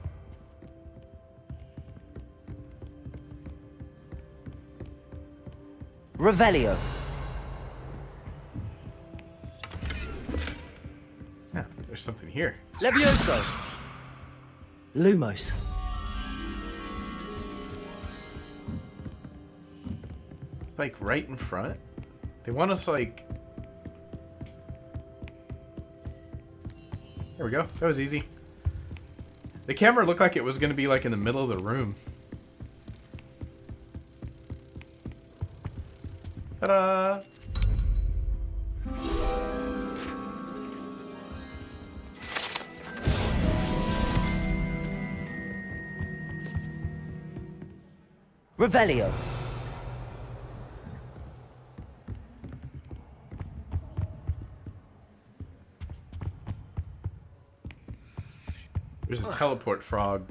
[SPEAKER 3] Revelio.
[SPEAKER 2] Yeah, there's something here.
[SPEAKER 3] Levioso. Lumos.
[SPEAKER 2] It's like right in front. They want us like... There we go. That was easy. The camera looked like it was going to be like in the middle of the room. Ta-da!
[SPEAKER 3] Revelio.
[SPEAKER 2] There's a teleport frog,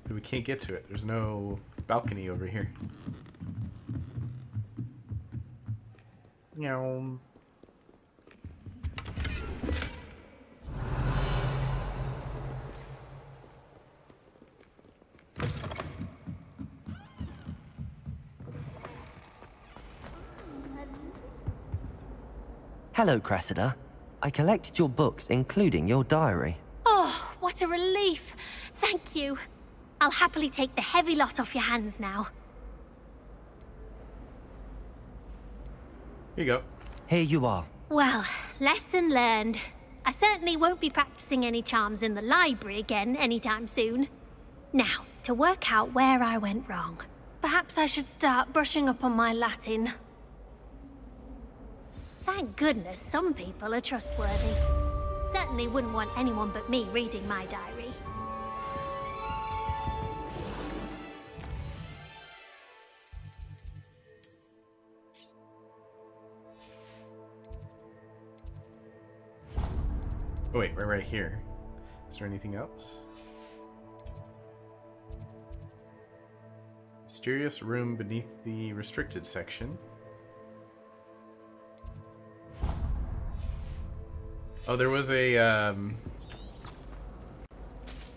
[SPEAKER 2] but we can't get to it. There's no balcony over here. Meow.
[SPEAKER 3] Hello, Cressida. I collected your books, including your diary.
[SPEAKER 4] Oh, what a relief. Thank you. I'll happily take the heavy lot off your hands now.
[SPEAKER 2] Here you go.
[SPEAKER 3] Here you are.
[SPEAKER 4] Well, lesson learned. I certainly won't be practicing any charms in the library again anytime soon. Now, to work out where I went wrong. Perhaps I should start brushing up on my Latin. Thank goodness some people are trustworthy. Certainly wouldn't want anyone but me reading my diary.
[SPEAKER 2] Oh wait, we're right here. Is there anything else? Mysterious room beneath the restricted section. Oh, there was a,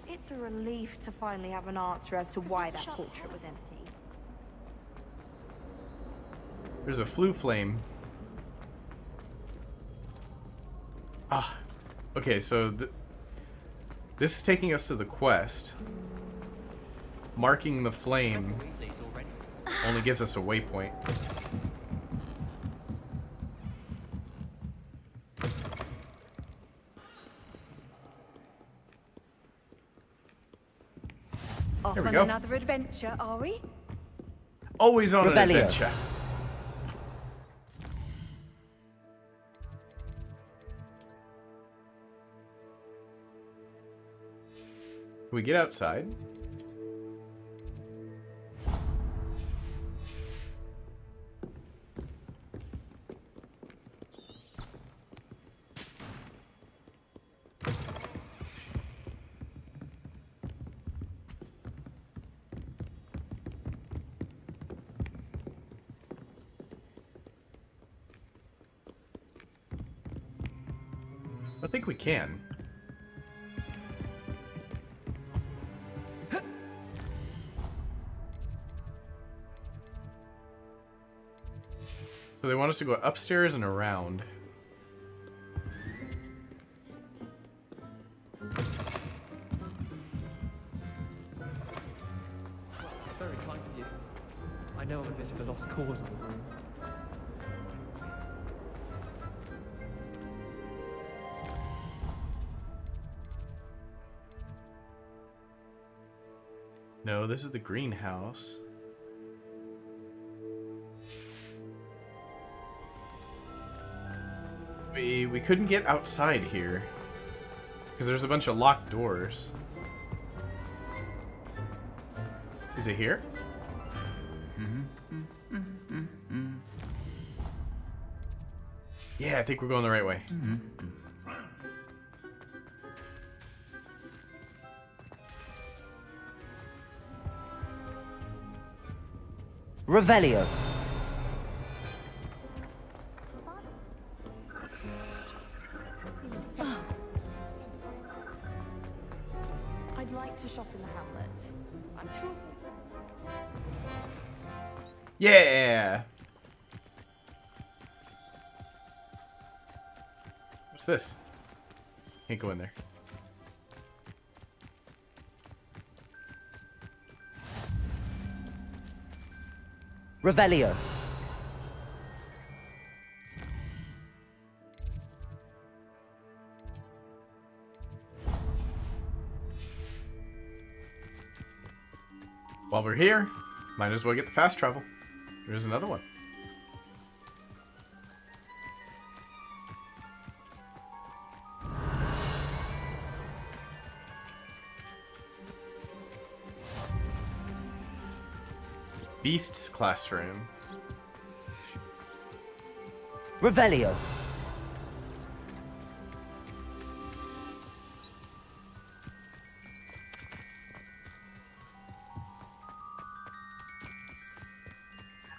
[SPEAKER 8] It's a relief to finally have an answer as to why that portrait was empty.
[SPEAKER 2] There's a flue flame. Ah, okay, so this is taking us to the quest. Marking the flame only gives us a waypoint.
[SPEAKER 8] Off
[SPEAKER 2] There we
[SPEAKER 8] on
[SPEAKER 2] go.
[SPEAKER 8] another adventure, are we?
[SPEAKER 2] Always on an
[SPEAKER 3] Revelio.
[SPEAKER 2] adventure. Can we get outside? I think we can. So they want us to go upstairs and around.
[SPEAKER 17] Very kind of you. I know I'm a bit of a lost cause in the room.
[SPEAKER 2] No, this is the greenhouse. We couldn't get outside here because there's a bunch of locked doors. Is it here? Yeah, I think we're going the right way.
[SPEAKER 3] Revelio.
[SPEAKER 8] I'd like to shop in the Hamlet. I'm too...
[SPEAKER 2] Yeah! What's this? Can't go in there.
[SPEAKER 3] Revelio.
[SPEAKER 2] While we're here, might as well get the fast travel. There's another one. Beast's classroom.
[SPEAKER 3] Revelio.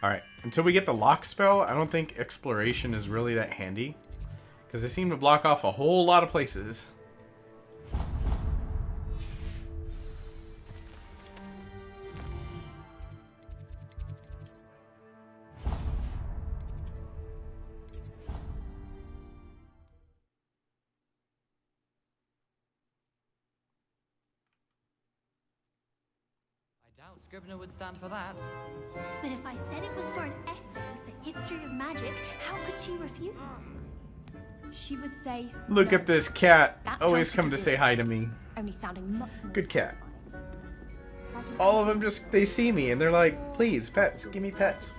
[SPEAKER 2] Alright, until we get the lock spell, I don't think exploration is really that handy. Because they seem to block off a whole lot of places.
[SPEAKER 1] I doubt Scribner would stand for that.
[SPEAKER 4] But if I said it was for an essay, the history of magic, how could she refuse? She would say,
[SPEAKER 2] Look
[SPEAKER 4] "No,
[SPEAKER 2] at this cat.
[SPEAKER 4] that's
[SPEAKER 2] Always
[SPEAKER 4] how she
[SPEAKER 2] come
[SPEAKER 4] could
[SPEAKER 2] to
[SPEAKER 4] do
[SPEAKER 2] say
[SPEAKER 4] it."
[SPEAKER 2] hi to me.
[SPEAKER 4] Only sounding much more
[SPEAKER 2] Good cat. All of them just, they see me and they're like, please, pets, give me pets.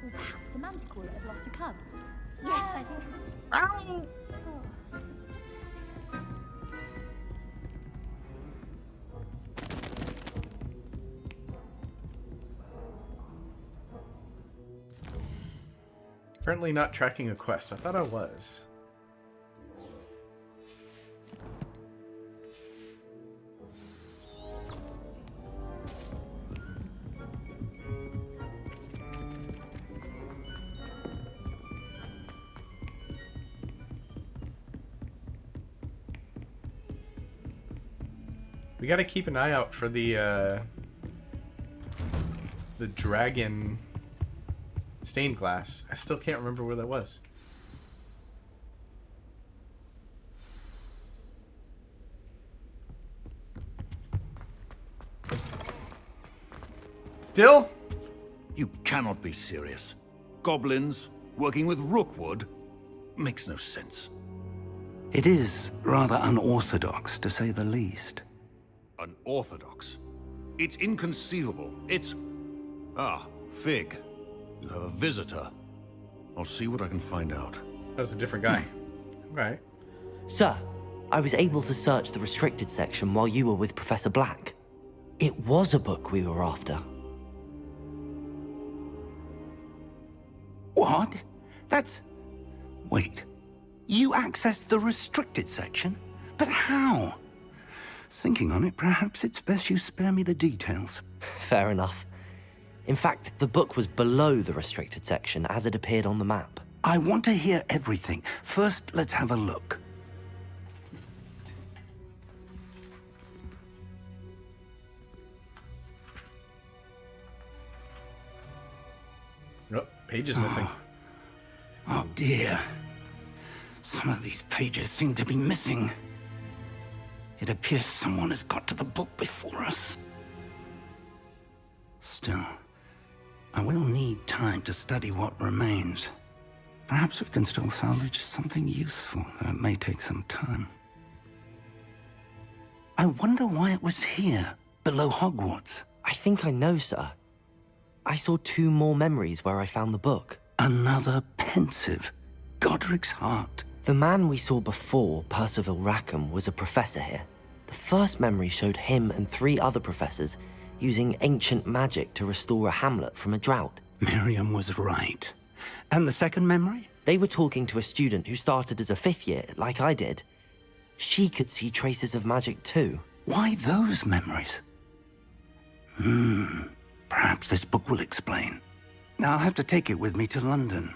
[SPEAKER 4] Or perhaps the manticore that have lost a cub. Yes, I think.
[SPEAKER 2] Currently not tracking a quest. I thought I was. We gotta keep an eye out for the dragon stained glass. I still can't remember where that was. Still?
[SPEAKER 23] You cannot be serious. Goblins working with Rookwood makes no sense.
[SPEAKER 10] It is rather unorthodox, to say the least.
[SPEAKER 23] Unorthodox? It's inconceivable. It's... Ah, Fig. You have a visitor. I'll see what I can find out.
[SPEAKER 2] That was a different guy. Right.
[SPEAKER 3] Sir, I was able to search the restricted section while you were with Professor Black. It was a book we were after.
[SPEAKER 10] What? That's... Wait. You accessed the restricted section? But how? Thinking on it, perhaps it's best you spare me the details.
[SPEAKER 3] Fair enough. In fact, the book was below the restricted section as it appeared on the map.
[SPEAKER 10] I want to hear everything. First, let's have a look.
[SPEAKER 2] Oh, page is missing.
[SPEAKER 10] Oh dear. Some of these pages seem to be missing. It appears someone has got to the book before us. Still, I will need time to study what remains. Perhaps we can still salvage something useful, though it may take some time. I wonder why it was here, below Hogwarts.
[SPEAKER 3] I think I know, sir. I saw 2 more memories where I found the book.
[SPEAKER 10] Another pensive. Godric's heart.
[SPEAKER 3] The man we saw before, Percival Rackham, was a professor here. The first memory showed him and 3 other professors using ancient magic to restore a hamlet from a drought.
[SPEAKER 10] Miriam was right. And the second memory?
[SPEAKER 3] They were talking to a student who started as a 5th year, like I did. She could see traces of magic too.
[SPEAKER 10] Why those memories? Perhaps this book will explain. I'll have to take it with me to London.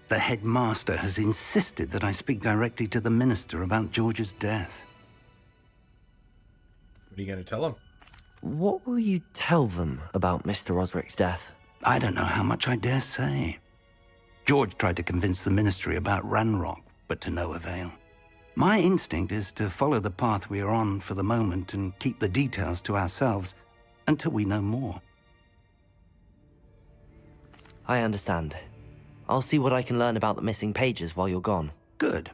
[SPEAKER 10] The headmaster has insisted that I speak directly to the minister about George's death.
[SPEAKER 2] What are you going to tell him?
[SPEAKER 3] What will you tell them about Mr. Osric's death?
[SPEAKER 10] I don't know how much I dare say. George tried to convince the ministry about Ranrock, but to no avail. My instinct is to follow the path we are on for the moment and keep the details to ourselves until we know more.
[SPEAKER 3] I understand. I'll see what I can learn about the missing pages while you're gone.
[SPEAKER 10] Good.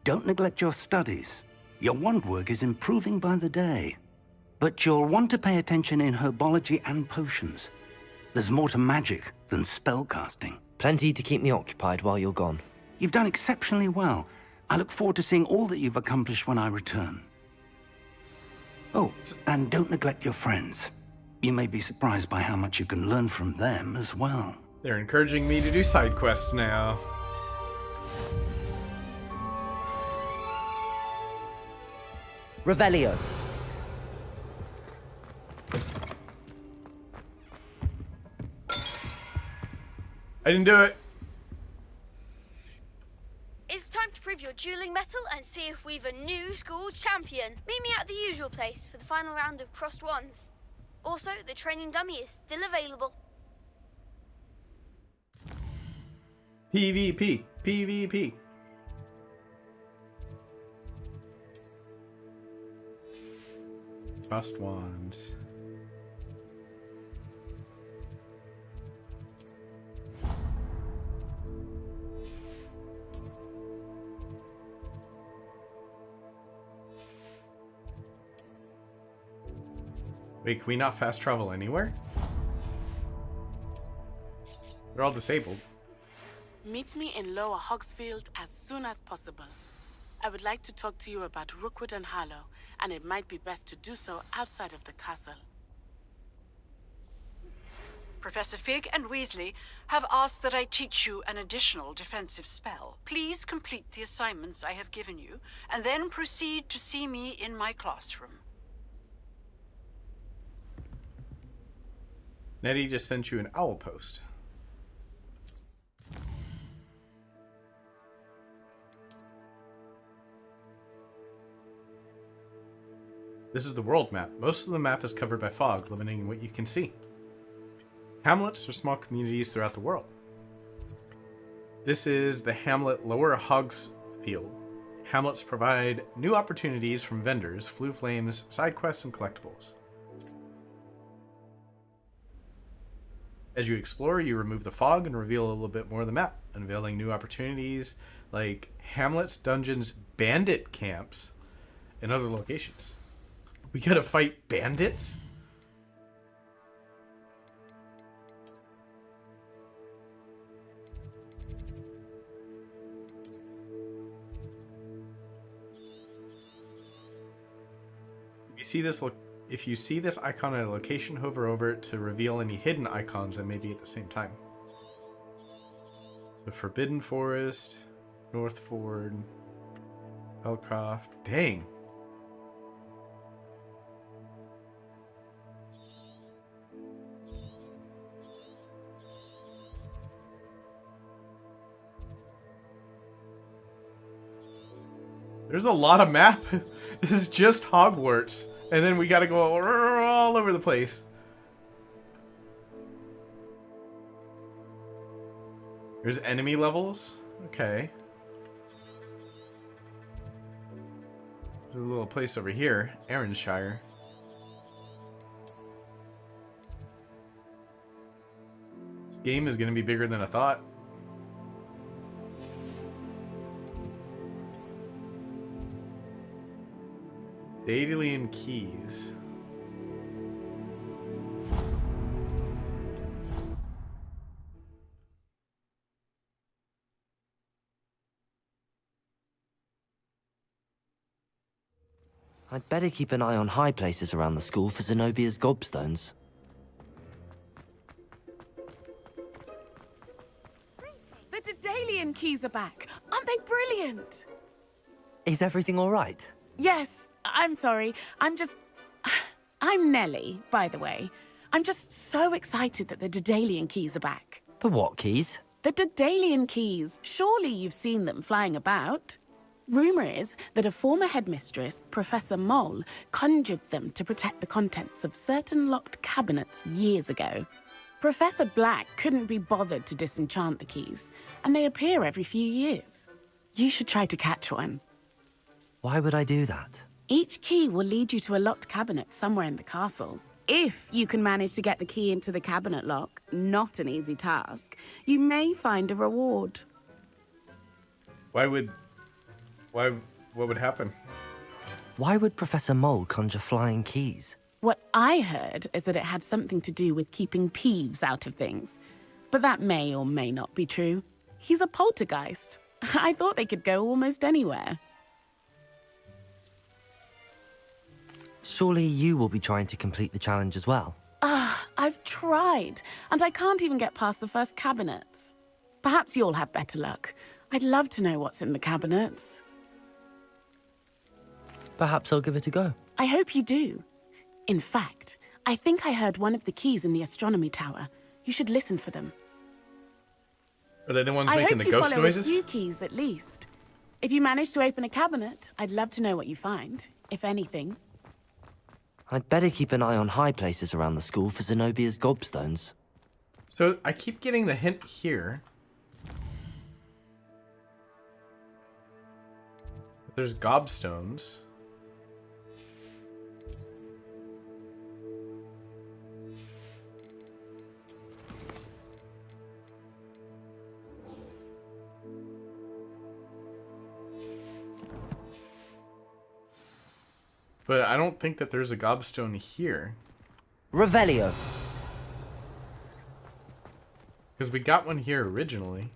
[SPEAKER 10] Don't neglect your studies. Your wand work is improving by the day. But you'll want to pay attention in herbology and potions. There's more to magic than spellcasting.
[SPEAKER 3] Plenty to keep me occupied while you're gone.
[SPEAKER 10] You've done exceptionally well. I look forward to seeing all that you've accomplished when I return. Oh, and don't neglect your friends. You may be surprised by how much you can learn from them as well.
[SPEAKER 2] They're encouraging me to do side quests now.
[SPEAKER 3] Revelio.
[SPEAKER 2] I didn't do it.
[SPEAKER 5] It's time to prove your dueling mettle and see if we've a new school champion. Meet me at the usual place for the final round of crossed wands. Also, the training dummy is still available.
[SPEAKER 2] PvP. PvP. Crossed wands. Wait, can we not fast travel anywhere? They're all disabled.
[SPEAKER 16] Meet me in Lower Hogsfield as soon as possible. I would like to talk to you about Rookwood and Harlow, and it might be best to do so outside of the castle.
[SPEAKER 7] Professor Fig and Weasley have asked that I teach you an additional defensive spell. Please complete the assignments I have given you, and then proceed to see me in my classroom.
[SPEAKER 2] Nettie just sent you an owl post. This is the world map. Most of the map is covered by fog, limiting what you can see. Hamlets are small communities throughout the world. This is the hamlet Lower Hogsfield. Hamlets provide new opportunities from vendors, flue flames, side quests, and collectibles. As you explore, you remove the fog and reveal a little bit more of the map, unveiling new opportunities like hamlets, dungeons, bandit camps, and other locations. We gotta fight bandits? If you see this icon at a location, hover over it to reveal any hidden icons that may be at the same time. So Forbidden Forest, Northford, Elcroft. Dang. There's a lot of map. This is just Hogwarts. And then we gotta go all over the place. There's enemy levels. Okay. There's a little place over here. Arranshire. This game is gonna be bigger than I thought. Daedalian Keys.
[SPEAKER 3] I'd better keep an eye on high places around the school for Zenobia's gobstones.
[SPEAKER 15] The Daedalian keys are back. Aren't they brilliant?
[SPEAKER 3] Is everything all right?
[SPEAKER 15] Yes, I'm sorry. I'm Nellie, by the way. I'm just so excited that the Daedalian keys are back.
[SPEAKER 3] The what keys?
[SPEAKER 15] The Daedalian keys. Surely you've seen them flying about. Rumour is that a former headmistress, Professor Mole, conjured them to protect the contents of certain locked cabinets years ago. Professor Black couldn't be bothered to disenchant the keys, and they appear every few years. You should try to catch one.
[SPEAKER 3] Why would I do that?
[SPEAKER 15] Each key will lead you to a locked cabinet somewhere in the castle. If you can manage to get the key into the cabinet lock, not an easy task, you may find a reward.
[SPEAKER 2] What would happen?
[SPEAKER 3] Why would Professor Mole conjure flying keys?
[SPEAKER 15] What I heard is that it had something to do with keeping Peeves out of things. But that may or may not be true. He's a poltergeist. I thought they could go almost anywhere.
[SPEAKER 3] Surely you will be trying to complete the challenge as well.
[SPEAKER 15] I've tried, and I can't even get past the first cabinets. Perhaps you'll have better luck. I'd love to know what's in the cabinets.
[SPEAKER 3] Perhaps I'll give it a go.
[SPEAKER 15] I hope you do. In fact, I think I heard one of the keys in the astronomy tower. You should listen for them.
[SPEAKER 2] Are they the ones making the ghost noises?
[SPEAKER 15] I hope you follow a few keys at least. If you manage to open a cabinet, I'd love to know what you find, if anything.
[SPEAKER 3] I'd better keep an eye on high places around the school for Zenobia's gobstones.
[SPEAKER 2] So I keep getting the hint here. There's gobstones. But I don't think that there's a gobstone here.
[SPEAKER 3] Revelio.
[SPEAKER 2] Because we got one here originally.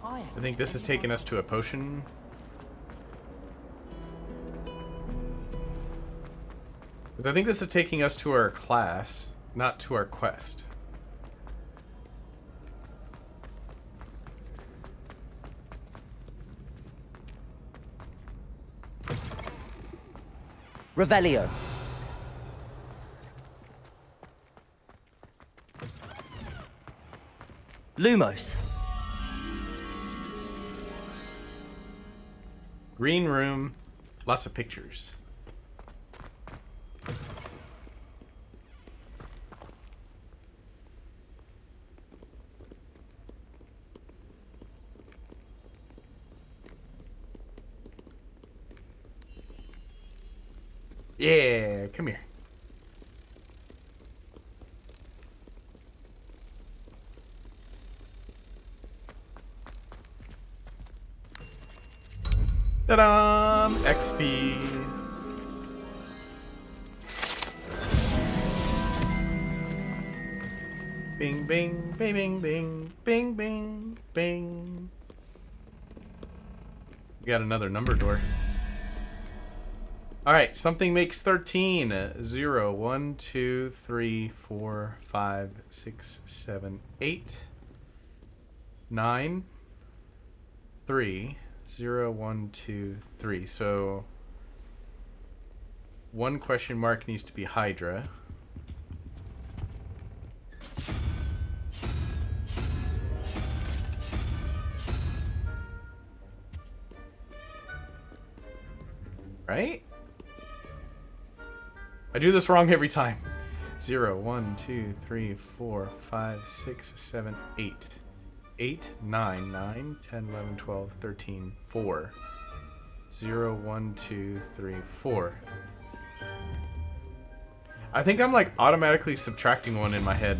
[SPEAKER 2] I think this is taking us to a potion. I think this is taking us to our class, not to our quest.
[SPEAKER 3] Revelio. Lumos.
[SPEAKER 2] Green room. Lots of pictures. Yeah, come here. Ta-da! XP. Bing, bing, bing, bing, bing, bing, bing, bing. We got another number door. Alright, something makes 13. 0, 1, 2, 3, 4, 5, 6, 7, 8, 9, 3, 0, 1, 2, 3. So, one question mark needs to be Hydra. Right? I do this wrong every time. 0, 1, 2, 3, 4, 5, 6, 7, 8. 8, 9, 9, 10, 11, 12, 13, 4. 0, 1, 2, 3, 4. I think I'm like automatically subtracting one in my head.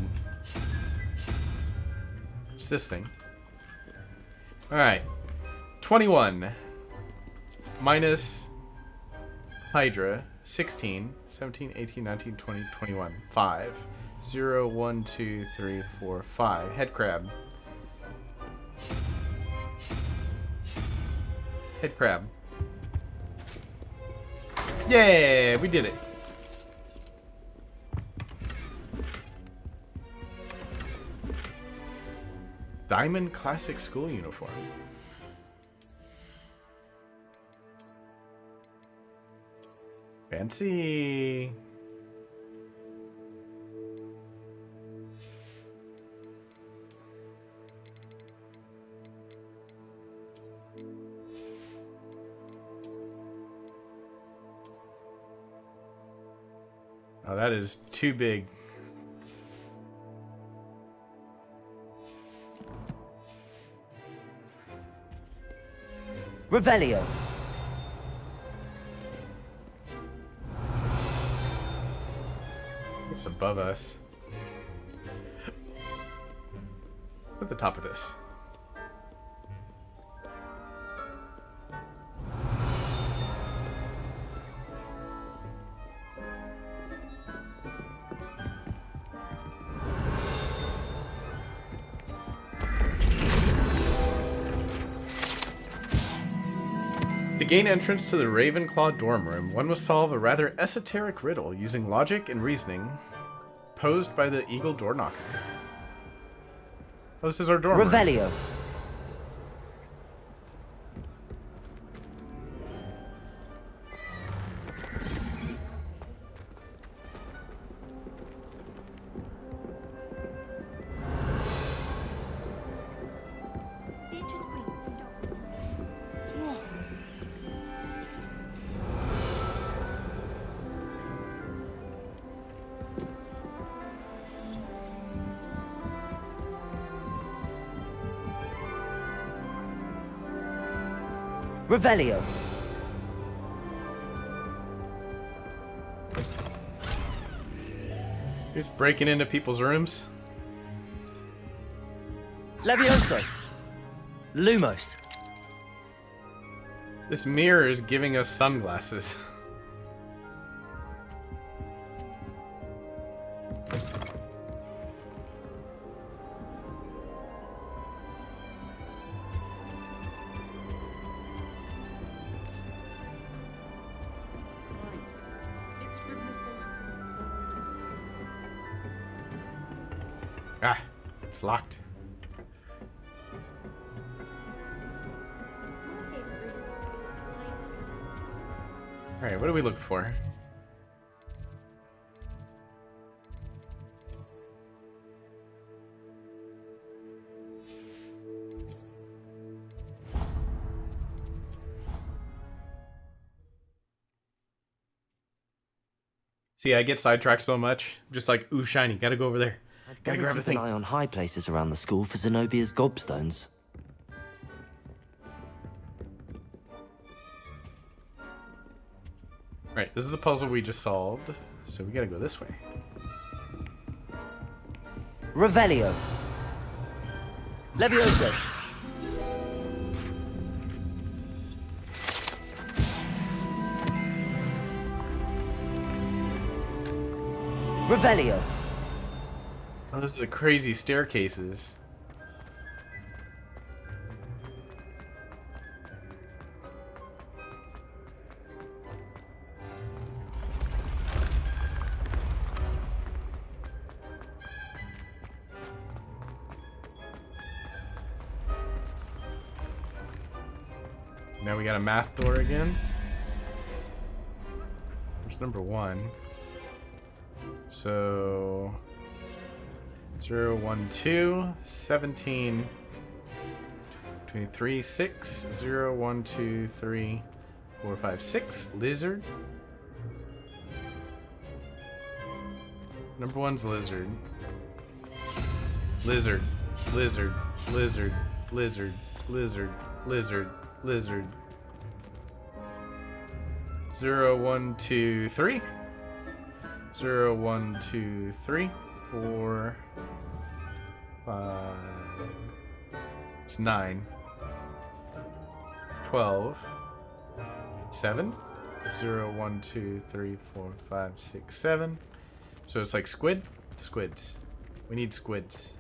[SPEAKER 2] It's this thing. Alright. 21 minus Hydra. 16, 17, 18, 19, 20, 21. 5. 0, 1, 2, 3, 4, 5. Head crab. Head crab. Yeah, we did it. Diamond classic school uniform. Fancy. Oh, that is too big.
[SPEAKER 3] Revelio.
[SPEAKER 2] It's above us. It's at the top of this. To gain entrance to the Ravenclaw dorm room, one must solve a rather esoteric riddle using logic and reasoning posed by the Eagle door knocker. Oh, this is our dorm room.
[SPEAKER 3] Revelio. Revelio.
[SPEAKER 2] Just breaking into people's rooms.
[SPEAKER 3] Levioso. Lumos.
[SPEAKER 2] This mirror is giving us sunglasses. Ah, it's locked. Alright, what do we look for? See, I get sidetracked so much. I'm just like, ooh, shiny, gotta go over there. Gotta grab the
[SPEAKER 3] Keep an
[SPEAKER 2] thing.
[SPEAKER 3] eye on high places around the school for Zenobia's gobstones.
[SPEAKER 2] Right, this is the puzzle we just solved, so we gotta go this way.
[SPEAKER 3] Revelio. Levioso. Revelio.
[SPEAKER 2] Oh, those are the crazy staircases. Now we got a math door again. There's number 1. So 0, 1, 2, 17, 23, 6, 0, 1, 2, 3, 4, 5, 6. Lizard. Number 1's lizard. Lizard. Lizard. Lizard. Lizard. Lizard. Lizard. Lizard. 0, 1, 2, 3. 0, 1, 2, 3, 4, 5. It's 9. 12. 7. 0, 1, 2, 3, 4, 5, 6, 7. So it's like squid? Squids. We need squids.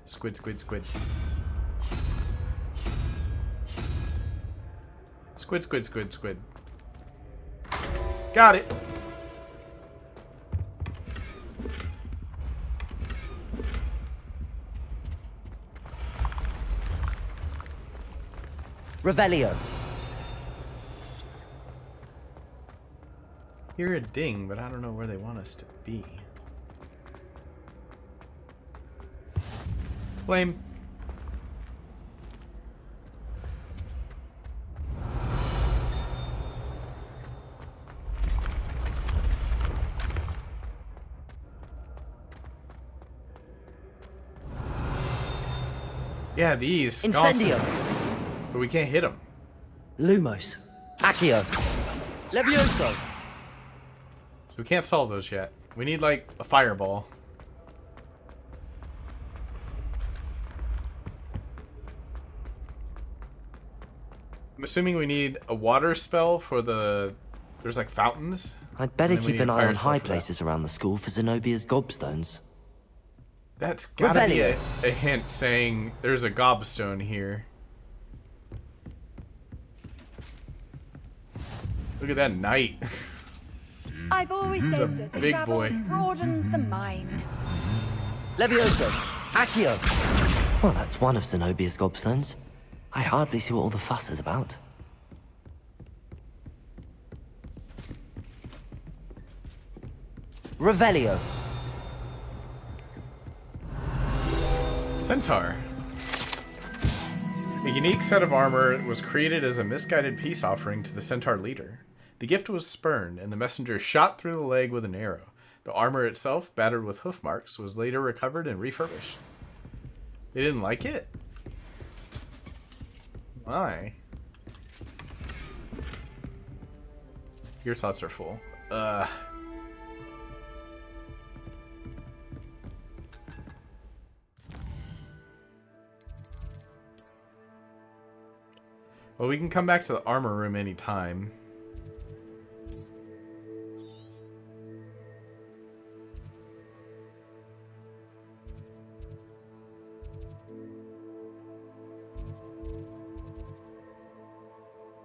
[SPEAKER 2] Squid, squid, squid. Squid, squid, squid, squid. Got it.
[SPEAKER 3] Revelio.
[SPEAKER 2] Hear a ding, but I don't know where they want us to be. Flame. Yeah, these
[SPEAKER 3] Incendio.
[SPEAKER 2] sconces. But we can't hit them.
[SPEAKER 3] Lumos. Accio. Levioso.
[SPEAKER 2] So we can't solve those yet. We need, like, a fireball. I'm assuming we need a water spell for the... There's, like, fountains.
[SPEAKER 3] I'd better
[SPEAKER 2] And then we
[SPEAKER 3] keep
[SPEAKER 2] need
[SPEAKER 3] an
[SPEAKER 2] a
[SPEAKER 3] eye
[SPEAKER 2] fire
[SPEAKER 3] on
[SPEAKER 2] spell
[SPEAKER 3] high
[SPEAKER 2] for that.
[SPEAKER 3] places around the school for Zenobia's gobstones.
[SPEAKER 2] That's gotta be
[SPEAKER 3] Revelio.
[SPEAKER 2] a hint saying there's a gobstone here. Look at that knight.
[SPEAKER 9] I've always
[SPEAKER 2] He's a
[SPEAKER 9] said that
[SPEAKER 2] big
[SPEAKER 9] travel
[SPEAKER 2] boy.
[SPEAKER 9] broadens the mind.
[SPEAKER 3] Levioso. Accio. Well, that's one of Zenobia's gobstones. I hardly see what all the fuss is about. Revelio.
[SPEAKER 2] Centaur. A unique set of armor was created as a misguided peace offering to the Centaur leader. The gift was spurned, and the messenger shot through the leg with an arrow. The armor itself, battered with hoof marks, was later recovered and refurbished. They didn't like it? Why? Your thoughts are full. Well, we can come back to the armor room anytime.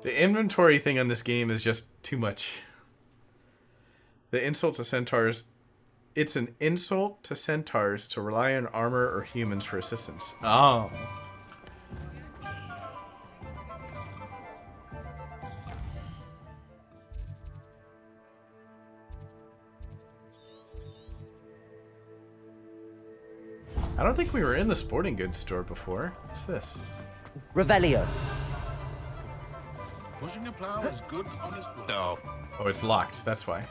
[SPEAKER 2] The inventory thing on this game is just too much. The insult to centaurs. It's an insult to centaurs to rely on armor or humans for assistance. Oh. I don't think we were in the sporting goods store before. What's this?
[SPEAKER 3] Revelio.
[SPEAKER 23] Pushing a plow is good, honest work. No.
[SPEAKER 2] Oh, it's locked. That's why.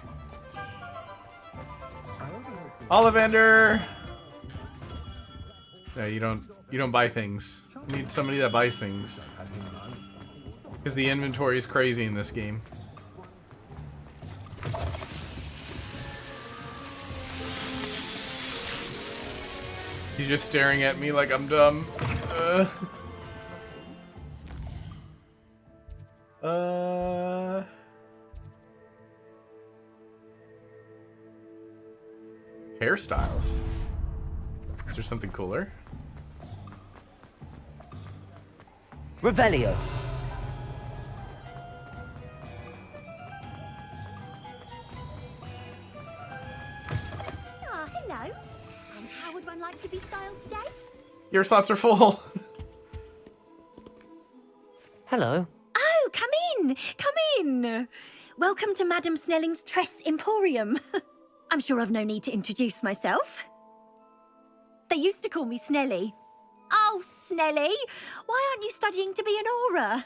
[SPEAKER 2] Ollivander! No, you don't buy things. You need somebody that buys things. Because the inventory is crazy in this game. He's just staring at me like I'm dumb. Hairstyles. Is there something cooler?
[SPEAKER 3] Revelio.
[SPEAKER 4] Ah, hello. And how would one like to be styled today?
[SPEAKER 2] Your slots are full.
[SPEAKER 3] Hello.
[SPEAKER 13] Oh, come in! Come in! Welcome to Madame Snelling's Tress Emporium. I'm sure I've no need to introduce myself. They used to call me Snelly. Oh, Snelly! Why aren't you studying to be an aura?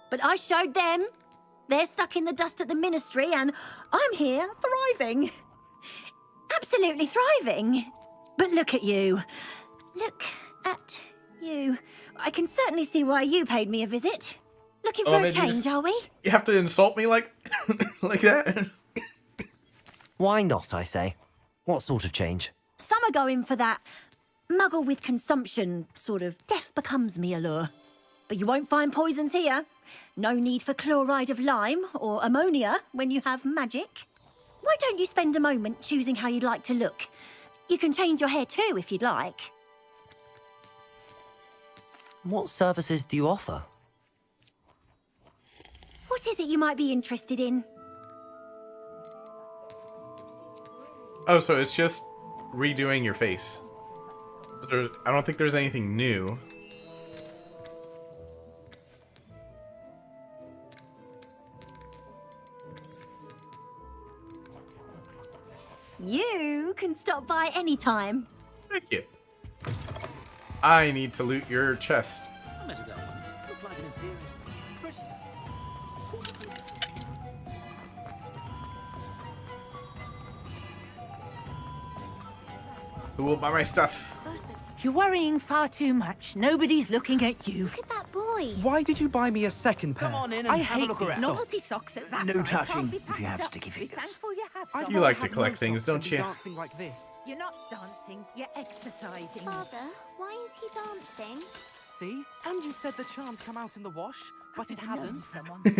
[SPEAKER 13] But I showed them. They're stuck in the dust at the ministry, and I'm here, thriving. Absolutely thriving. But look at you. Look at you. I can certainly see why you paid me a visit. Looking for a change, are we?
[SPEAKER 2] You have to insult me like like that?
[SPEAKER 3] Why not, I say? What sort of change?
[SPEAKER 13] Some are going for that muggle with consumption, sort of death becomes me allure. But you won't find poisons here. No need for chloride of lime or ammonia when you have magic. Why don't you spend a moment choosing how you'd like to look? You can change your hair too if you'd like.
[SPEAKER 3] What services do you offer?
[SPEAKER 13] What is it you might be interested in?
[SPEAKER 2] Oh, so it's just redoing your face. I don't think there's anything new.
[SPEAKER 13] You can stop by anytime.
[SPEAKER 2] Thank you. I need to loot your chest. Who will buy my stuff?
[SPEAKER 6] You're worrying far too much. Nobody's looking at you.
[SPEAKER 4] Look at that boy.
[SPEAKER 18] Why did you buy me a second pair?
[SPEAKER 6] Come on in and
[SPEAKER 18] I
[SPEAKER 6] have a
[SPEAKER 18] hate
[SPEAKER 6] look
[SPEAKER 18] these
[SPEAKER 6] around.
[SPEAKER 18] socks.
[SPEAKER 6] Novelty socks at that
[SPEAKER 18] No
[SPEAKER 6] price.
[SPEAKER 18] touching
[SPEAKER 6] Can't be
[SPEAKER 18] if you have
[SPEAKER 6] packed up.
[SPEAKER 18] sticky
[SPEAKER 6] Be
[SPEAKER 18] fingers.
[SPEAKER 6] thankful you have
[SPEAKER 18] I'd
[SPEAKER 6] some.
[SPEAKER 2] You like to
[SPEAKER 18] rather have
[SPEAKER 2] collect
[SPEAKER 18] no
[SPEAKER 2] things,
[SPEAKER 18] socks
[SPEAKER 2] don't
[SPEAKER 18] than be
[SPEAKER 2] you?
[SPEAKER 18] dancing like this.
[SPEAKER 6] You're not dancing, you're exercising.
[SPEAKER 4] Father, why is he dancing?
[SPEAKER 18] See? And you said the charms come out in the wash, but it hasn't.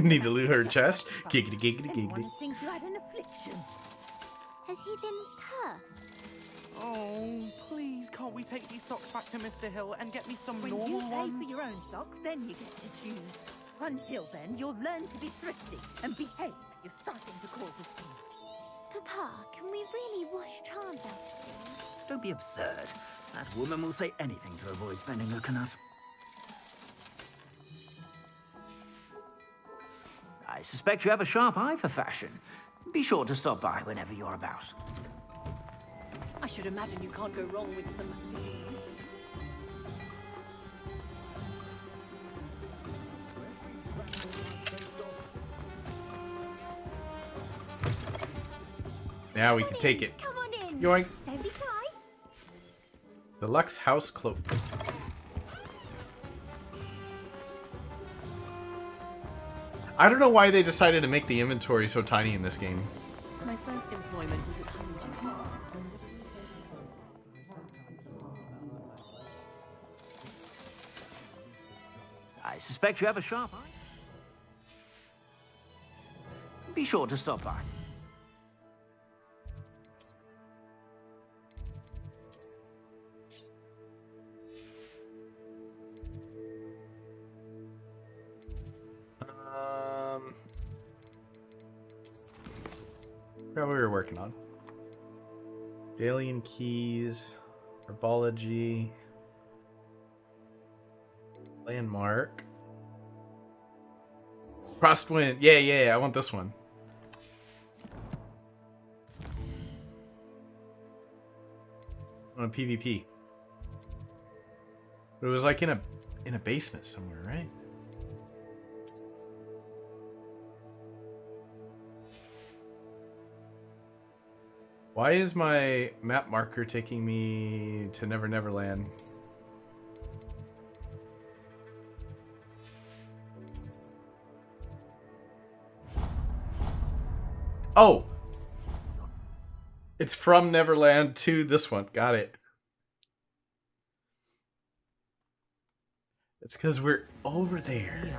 [SPEAKER 2] Need to loot her chest. Giggity giggity
[SPEAKER 6] Everyone
[SPEAKER 2] giggity.
[SPEAKER 6] thinks you had an affliction.
[SPEAKER 4] Has he been cursed?
[SPEAKER 18] Oh, please, can't we take these socks back to Mr. Hill and get me some
[SPEAKER 6] When
[SPEAKER 18] normal
[SPEAKER 6] you pay
[SPEAKER 18] ones?
[SPEAKER 6] for your own socks, then you get to choose. Until then, you'll learn to be thrifty and behave. You're starting to cause a scene.
[SPEAKER 4] Papa, can we really wash charms out of things?
[SPEAKER 18] Don't be absurd. That woman will say anything to avoid spending a canut. I suspect you have a sharp eye for fashion. Be sure to stop by whenever you're about.
[SPEAKER 6] I should imagine you can't go wrong with some...
[SPEAKER 2] Now we can take it.
[SPEAKER 4] Come on in.
[SPEAKER 2] Yoink.
[SPEAKER 4] Don't be shy.
[SPEAKER 2] Deluxe house cloak. I don't know why they decided to make the inventory so tiny in this game.
[SPEAKER 16] My first employment was at home.
[SPEAKER 18] I suspect you have a sharp eye. Be sure to stop by.
[SPEAKER 2] What we were working on. Dalian keys, herbology, landmark, crosswind. Yeah, I want this one. I want a PvP. But it was like in a basement somewhere, right? Why is my map marker taking me to Never Never Land? Oh! It's from Neverland to this one. Got it. It's because we're over there.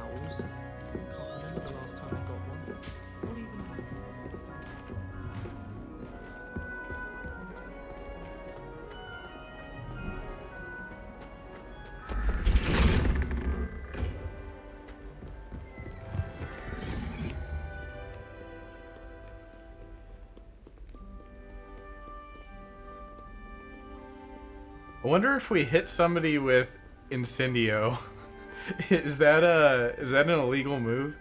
[SPEAKER 2] I wonder if we hit somebody with Incendio. Is that an illegal move?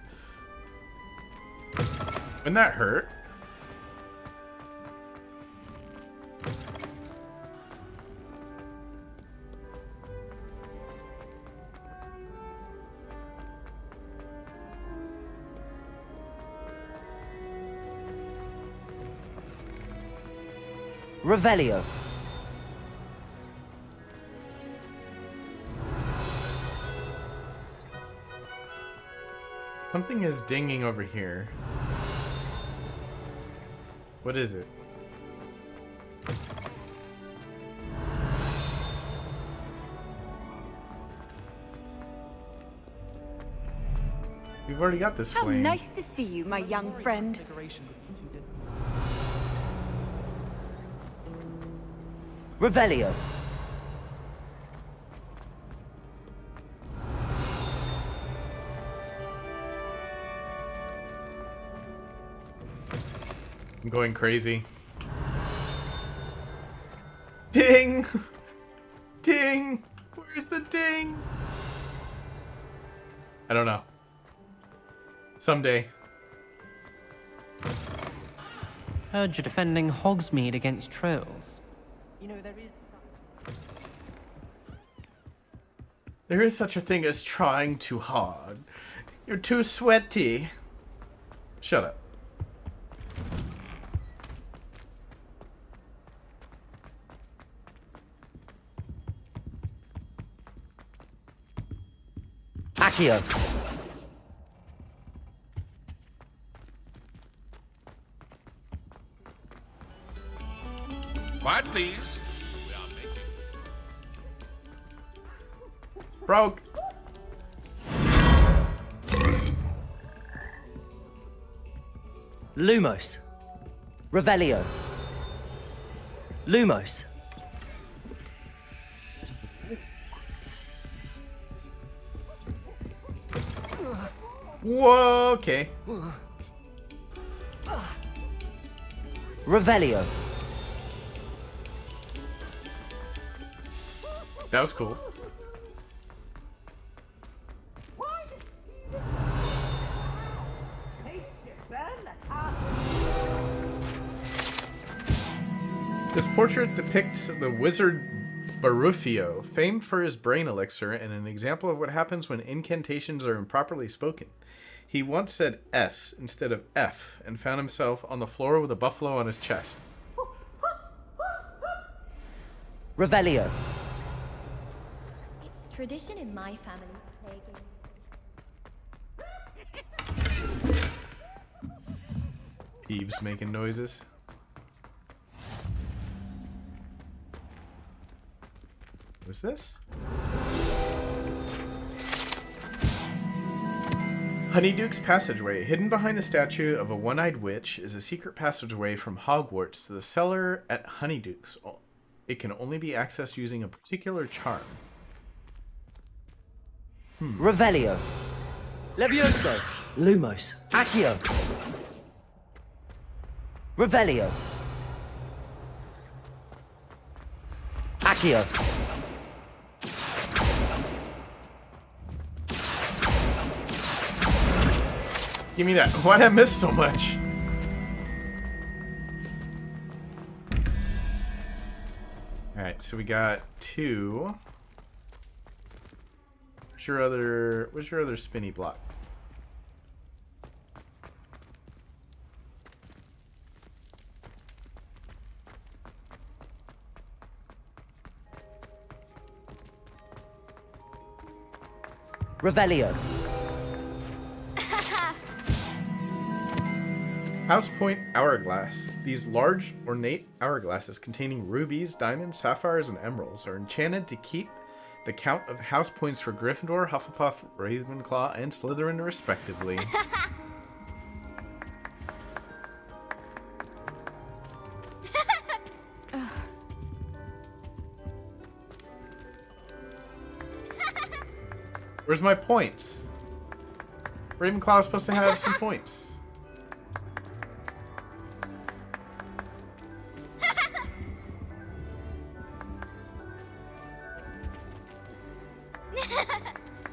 [SPEAKER 2] Wouldn't that hurt?
[SPEAKER 3] Revelio.
[SPEAKER 2] Something is dinging over here. What is it? We've already got this
[SPEAKER 9] How
[SPEAKER 2] flame.
[SPEAKER 9] nice to see you, my young friend.
[SPEAKER 3] Revelio.
[SPEAKER 2] I'm going crazy. Ding! Ding! Where's the ding? I don't know. Someday.
[SPEAKER 17] Heard you're defending Hogsmeade against trolls. You know,
[SPEAKER 2] There is such a thing as trying too hard. You're too sweaty. Shut up.
[SPEAKER 3] Accio.
[SPEAKER 23] Quiet, please.
[SPEAKER 2] Broke.
[SPEAKER 3] Lumos. Revelio. Lumos.
[SPEAKER 2] Whoa, okay.
[SPEAKER 3] Revelio.
[SPEAKER 2] That was cool. This portrait depicts the wizard Barufio, famed for his brain elixir and an example of what happens when incantations are improperly spoken. He once said S instead of F and found himself on the floor with a buffalo on his chest.
[SPEAKER 3] Revelio.
[SPEAKER 4] It's tradition in my family.
[SPEAKER 2] Eve's making noises. What's this? Honeyduke's Passageway. Hidden behind the statue of a one-eyed witch is a secret passageway from Hogwarts to the cellar at Honeyduke's. It can only be accessed using a particular charm.
[SPEAKER 3] Revelio. Levioso. Lumos. Accio. Revelio. Accio.
[SPEAKER 2] Give me that. Why'd I miss so much? Alright, so we got two. Where's your other spinny block?
[SPEAKER 3] Revelio.
[SPEAKER 2] House Point Hourglass. These large, ornate hourglasses containing rubies, diamonds, sapphires, and emeralds are enchanted to keep the count of house points for Gryffindor, Hufflepuff, Ravenclaw, and Slytherin, respectively. Where's my points? Ravenclaw's supposed to have some points.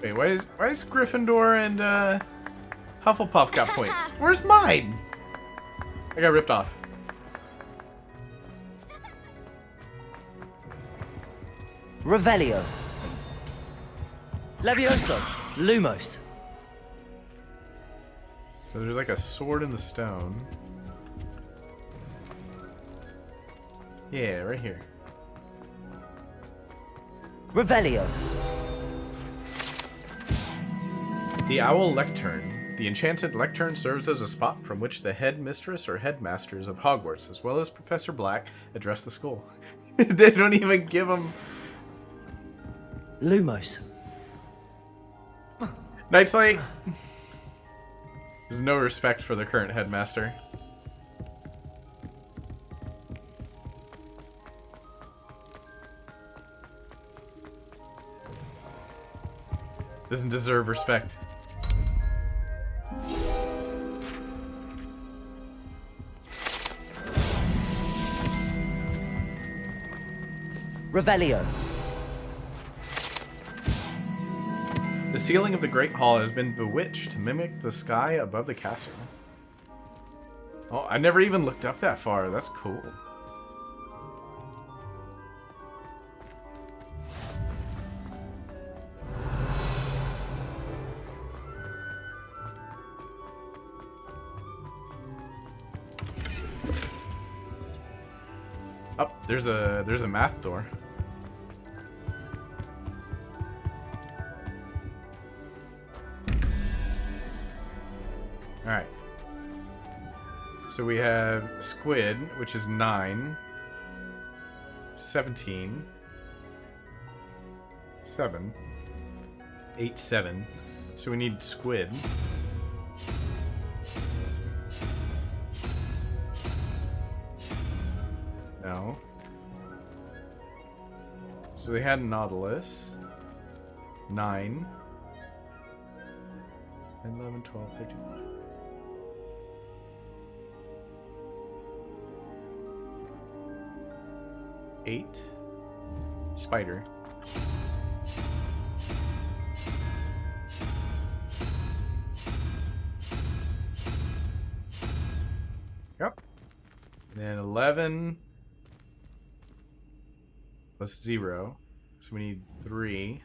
[SPEAKER 2] Wait, why is Gryffindor and Hufflepuff got points? Where's mine? I got ripped off.
[SPEAKER 3] Revelio. Levioso. Lumos.
[SPEAKER 2] So there's like a sword in the stone. Yeah, right here.
[SPEAKER 3] Revelio.
[SPEAKER 2] The Owl Lectern. The enchanted lectern serves as a spot from which the headmistress or headmasters of Hogwarts, as well as Professor Black, address the school. They don't even give them...
[SPEAKER 3] Lumos.
[SPEAKER 2] Night Slate! There's no respect for the current headmaster. Doesn't deserve respect.
[SPEAKER 3] Revelio.
[SPEAKER 2] The ceiling of the Great Hall has been bewitched to mimic the sky above the castle. Oh, I never even looked up that far. That's cool. Oh, there's a math door. Alright. So we have squid, which is 9, 17, 7, 8, 7. So we need squid. No. So we had Nautilus. 9, 10, 11, 12, 13. 8. Spider. Yep. And then 11 plus 0. So we need 3.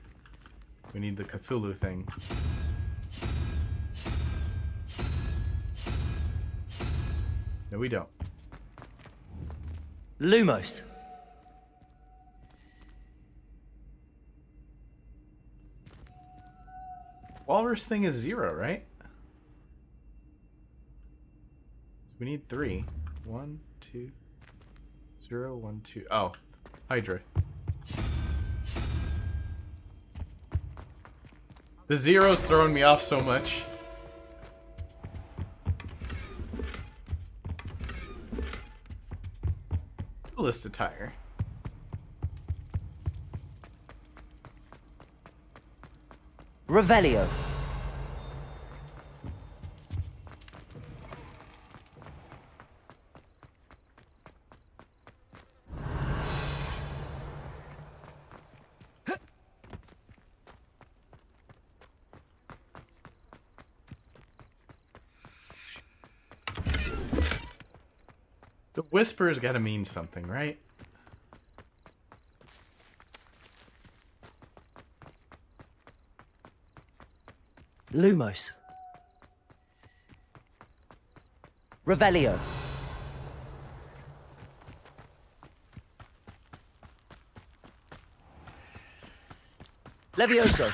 [SPEAKER 2] We need the Cthulhu thing. No, we don't.
[SPEAKER 3] Lumos.
[SPEAKER 2] Walrus thing is 0, right? We need 3. 1, 2, 0, 1, 2. Oh, Hydra. The 0's throwing me off so much. Ballista tire.
[SPEAKER 3] Revelio.
[SPEAKER 2] The whisper's gotta mean something, right?
[SPEAKER 3] Lumos. Revelio. Levioso.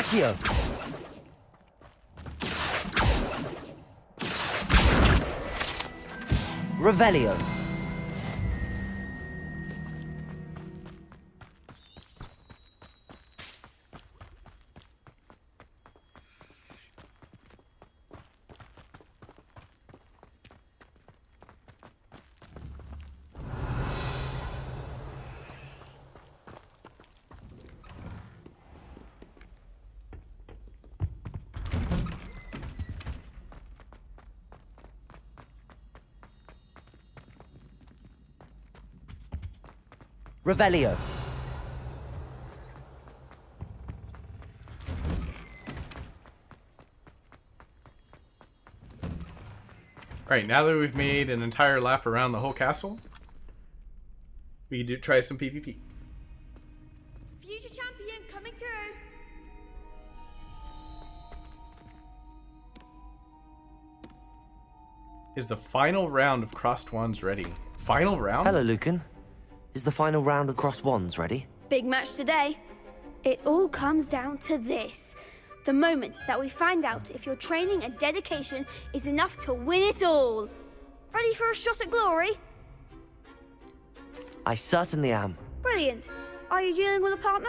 [SPEAKER 3] Accio. Revelio. Revelio.
[SPEAKER 2] Right, now that we've made an entire lap around the whole castle, we do try some PvP.
[SPEAKER 5] Future champion coming through.
[SPEAKER 2] Is the final round of Crossed Wands ready? Final round?
[SPEAKER 3] Hello, Lucan. Is the final round of Crossed Wands ready?
[SPEAKER 5] Big match today. It all comes down to this. The moment that we find out if your training and dedication is enough to win it all. Ready for a shot at glory?
[SPEAKER 3] I certainly am.
[SPEAKER 5] Brilliant. Are you dealing with a partner?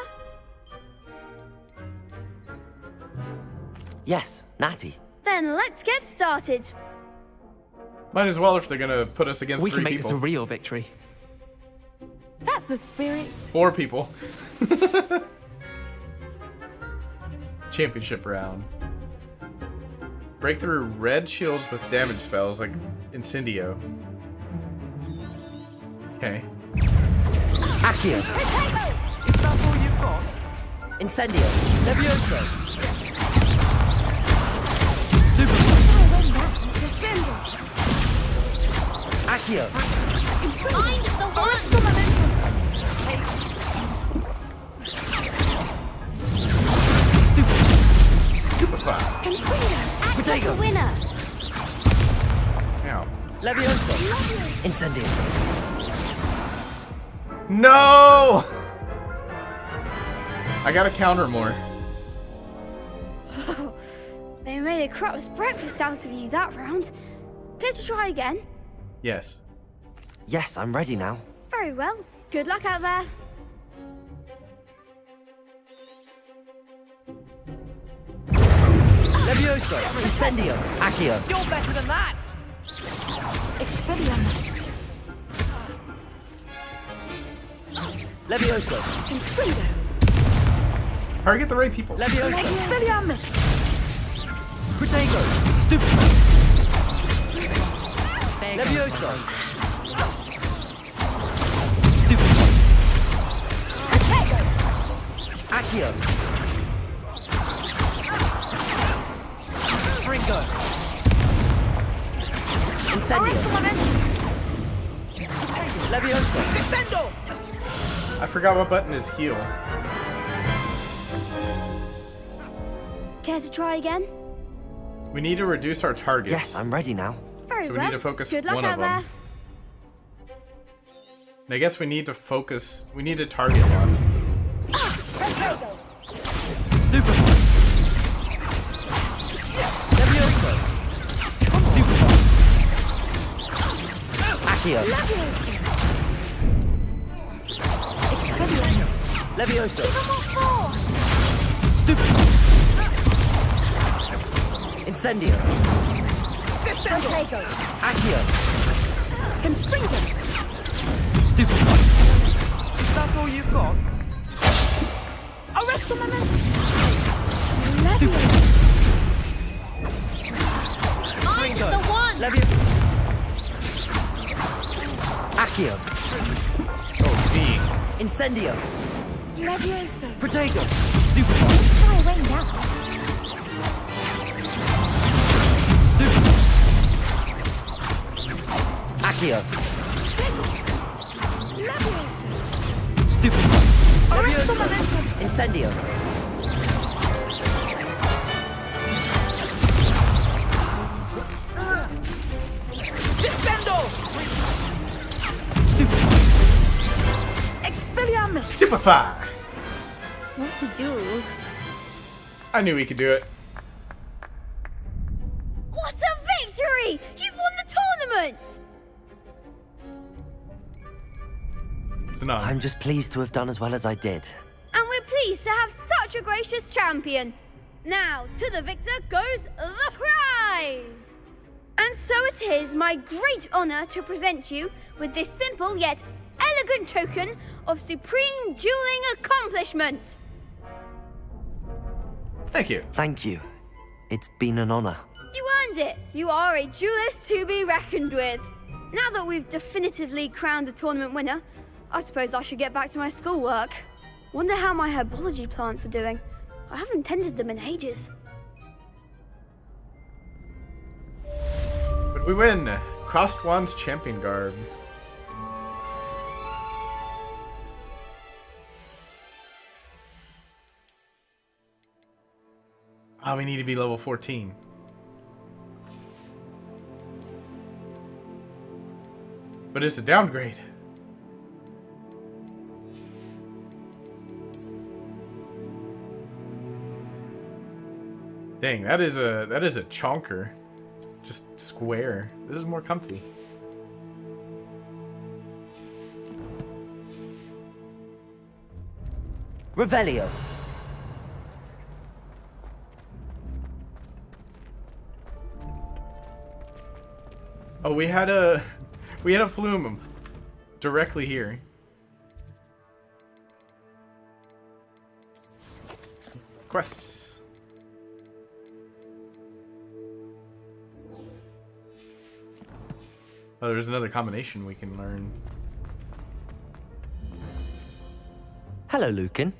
[SPEAKER 3] Yes, Natty.
[SPEAKER 5] Then let's get started.
[SPEAKER 2] Might as well if they're gonna put us against
[SPEAKER 19] we
[SPEAKER 2] three
[SPEAKER 19] can make
[SPEAKER 2] people.
[SPEAKER 19] this a real victory.
[SPEAKER 15] That's the spirit.
[SPEAKER 2] 4 people. Championship round. Break through red shields with damage spells like Incendio. Okay.
[SPEAKER 3] Accio.
[SPEAKER 19] Is that all you've got?
[SPEAKER 3] Incendio. Levioso. Accio.
[SPEAKER 5] Find the one.
[SPEAKER 2] Stupefy.
[SPEAKER 5] Act like a winner.
[SPEAKER 2] Ow.
[SPEAKER 3] Levioso. Incendio.
[SPEAKER 2] No! I gotta counter more.
[SPEAKER 5] They made a crap's breakfast out of you that round. Care to try again?
[SPEAKER 2] Yes.
[SPEAKER 3] Yes, I'm ready now.
[SPEAKER 5] Very well. Good luck out there.
[SPEAKER 3] Levioso. Incendio. Accio.
[SPEAKER 19] You're better than that!
[SPEAKER 13] Expelliarmus.
[SPEAKER 3] Levioso.
[SPEAKER 13] Infrido.
[SPEAKER 2] Target the right people.
[SPEAKER 3] Levioso.
[SPEAKER 13] Expelliarmus.
[SPEAKER 3] Protego. Stupefy. Levioso. Stupefy. Accio.
[SPEAKER 19] Ringo.
[SPEAKER 3] Incendio. Levioso.
[SPEAKER 19] Defendo!
[SPEAKER 2] I forgot what button is heal.
[SPEAKER 5] Care to try again?
[SPEAKER 2] We need to reduce our targets.
[SPEAKER 3] Yes, I'm ready now.
[SPEAKER 5] Very
[SPEAKER 2] So we
[SPEAKER 5] well.
[SPEAKER 2] need to focus
[SPEAKER 5] Good luck
[SPEAKER 2] one
[SPEAKER 5] out
[SPEAKER 2] of them.
[SPEAKER 5] there.
[SPEAKER 2] And I guess we need to focus. We need to target one.
[SPEAKER 3] Stupefy. Levioso. Stupefy. Accio.
[SPEAKER 13] Expelliarmus.
[SPEAKER 3] Levioso. Stupefy. Incendio.
[SPEAKER 13] Protego.
[SPEAKER 3] Accio.
[SPEAKER 13] Confringo.
[SPEAKER 3] Stupefy.
[SPEAKER 19] Is that all you've got?
[SPEAKER 13] Arresto momentum.
[SPEAKER 3] Stupefy.
[SPEAKER 5] Find the one.
[SPEAKER 3] Levioso. Accio.
[SPEAKER 2] Oh, V.
[SPEAKER 3] Incendio.
[SPEAKER 13] Levioso.
[SPEAKER 3] Protego. Stupefy.
[SPEAKER 13] Try away now.
[SPEAKER 3] Stupefy. Accio.
[SPEAKER 13] Levioso.
[SPEAKER 3] Stupefy.
[SPEAKER 13] Arresto
[SPEAKER 3] Levioso.
[SPEAKER 13] momentum.
[SPEAKER 3] Incendio.
[SPEAKER 19] Defendo!
[SPEAKER 3] Stupefy.
[SPEAKER 13] Expelliarmus.
[SPEAKER 2] Stupefy.
[SPEAKER 5] What to do?
[SPEAKER 2] I knew we could do it.
[SPEAKER 5] What a victory! You've won the tournament!
[SPEAKER 2] It's an honor.
[SPEAKER 3] I'm just pleased to have done as well as I did.
[SPEAKER 5] And we're pleased to have such a gracious champion. Now, to the victor goes the prize! And so it is my great honor to present you with this simple yet elegant token of supreme dueling accomplishment.
[SPEAKER 2] Thank you.
[SPEAKER 3] Thank you. It's been an honor.
[SPEAKER 5] You earned it. You are a duelist to be reckoned with. Now that we've definitively crowned the tournament winner, I suppose I should get back to my schoolwork. Wonder how my herbology plants are doing. I haven't tended them in ages.
[SPEAKER 2] But we win. Crossed Wands Champion Garb. Oh, we need to be level 14. But it's a downgrade. Dang, that is a chonker. Just square. This is more comfy.
[SPEAKER 3] Revelio.
[SPEAKER 2] Oh, we had a flume directly here. Quests. Oh, there's another combination we can learn.
[SPEAKER 3] Hello, Lucan.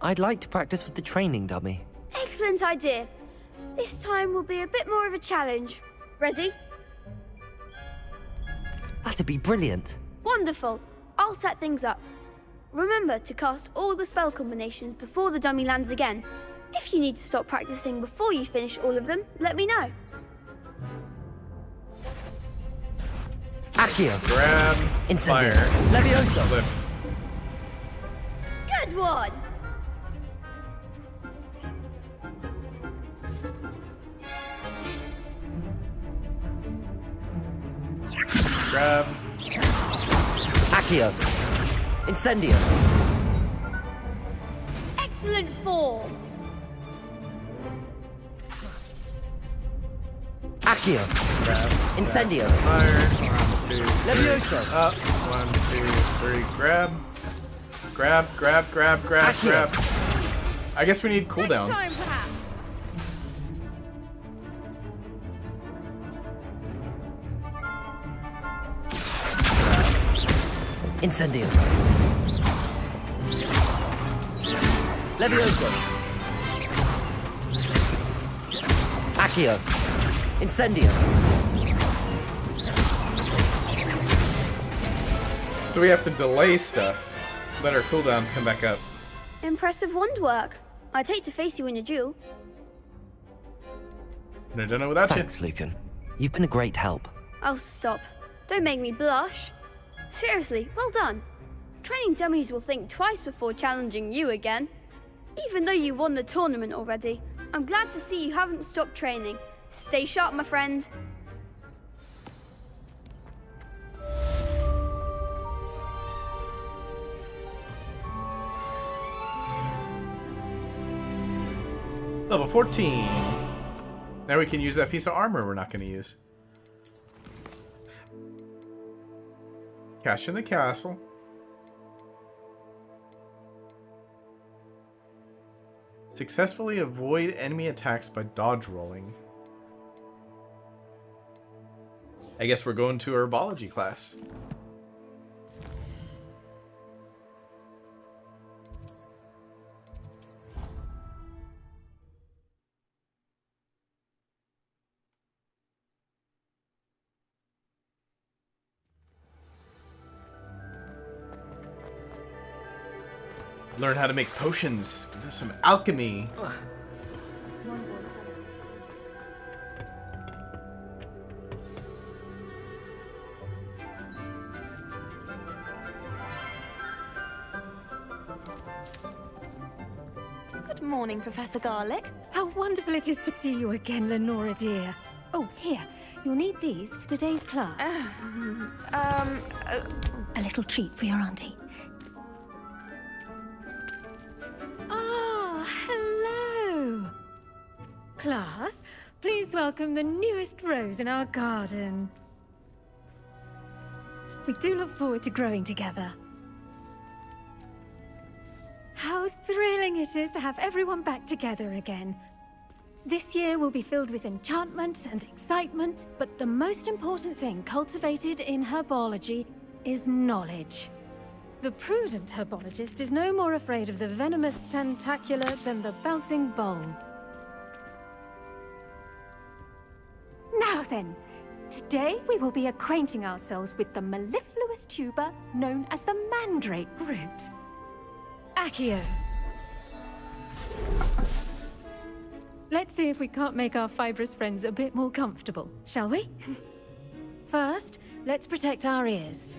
[SPEAKER 3] I'd like to practice with the training dummy.
[SPEAKER 5] Excellent idea. This time will be a bit more of a challenge. Ready?
[SPEAKER 3] That'd be brilliant.
[SPEAKER 5] Wonderful. I'll set things up. Remember to cast all the spell combinations before the dummy lands again. If you need to stop practicing before you finish all of them, let me know.
[SPEAKER 3] Accio.
[SPEAKER 2] Grab.
[SPEAKER 3] Incendio.
[SPEAKER 2] Fire.
[SPEAKER 3] Levioso.
[SPEAKER 2] Flip.
[SPEAKER 5] Good one.
[SPEAKER 2] Grab.
[SPEAKER 3] Accio. Incendio.
[SPEAKER 5] Excellent form.
[SPEAKER 3] Accio.
[SPEAKER 2] Grab.
[SPEAKER 3] Incendio.
[SPEAKER 2] Fire. 1, 2, 3.
[SPEAKER 3] Levioso.
[SPEAKER 2] Up. 1, 2, 3. Grab. Grab.
[SPEAKER 3] Accio.
[SPEAKER 2] Grab. I guess we need cooldowns.
[SPEAKER 5] Next time, perhaps.
[SPEAKER 3] Incendio. Levioso. Accio. Incendio.
[SPEAKER 2] So we have to delay stuff. Let our cooldowns come back up.
[SPEAKER 5] Impressive wand work. I'd hate to face you in a duel.
[SPEAKER 2] And I don't know without
[SPEAKER 3] Thanks, Lucan. You've been a great help.
[SPEAKER 5] Oh, stop. Don't make me blush. Seriously, well done. Training dummies will think twice before challenging you again. Even though you won the tournament already, I'm glad to see you haven't stopped training. Stay sharp, my friend.
[SPEAKER 2] Level 14. Now we can use that piece of armor we're not going to use. Cash in the castle. Successfully avoid enemy attacks by dodge rolling. I guess we're going to herbology class. Learn how to make potions. Do some alchemy.
[SPEAKER 9] Good morning, Professor Garlick.
[SPEAKER 13] How wonderful it is to see you again, Lenora dear. Oh, here. You'll need these for today's class. A little treat for your auntie. Oh, hello! Class, please welcome the newest rose in our garden. We do look forward to growing together. How thrilling it is to have everyone back together again. This year will be filled with enchantment and excitement, but the most important thing cultivated in herbology is knowledge. The prudent herbologist is no more afraid of the venomous tentacular than the bouncing bulb. Now then, today we will be acquainting ourselves with the mellifluous tuber known as the mandrake root. Accio. Let's see if we can't make our fibrous friends a bit more comfortable, shall we? First, let's protect our ears.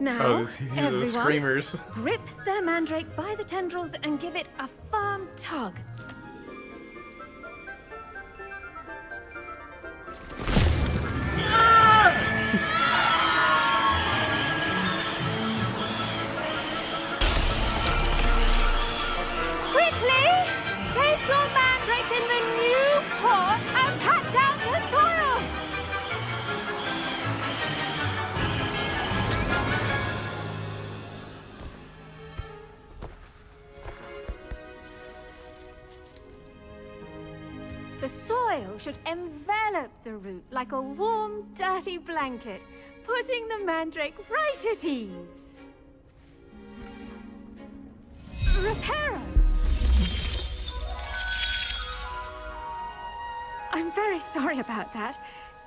[SPEAKER 13] Now,
[SPEAKER 2] these are the
[SPEAKER 13] everyone,
[SPEAKER 2] screamers.
[SPEAKER 13] grip their mandrake by the tendrils and give it a firm tug. Quickly! Place your mandrake in the new pot and pat down the soil! The soil should envelop the root like a warm, dirty blanket, putting the mandrake right at ease. Reparo! I'm very sorry about that.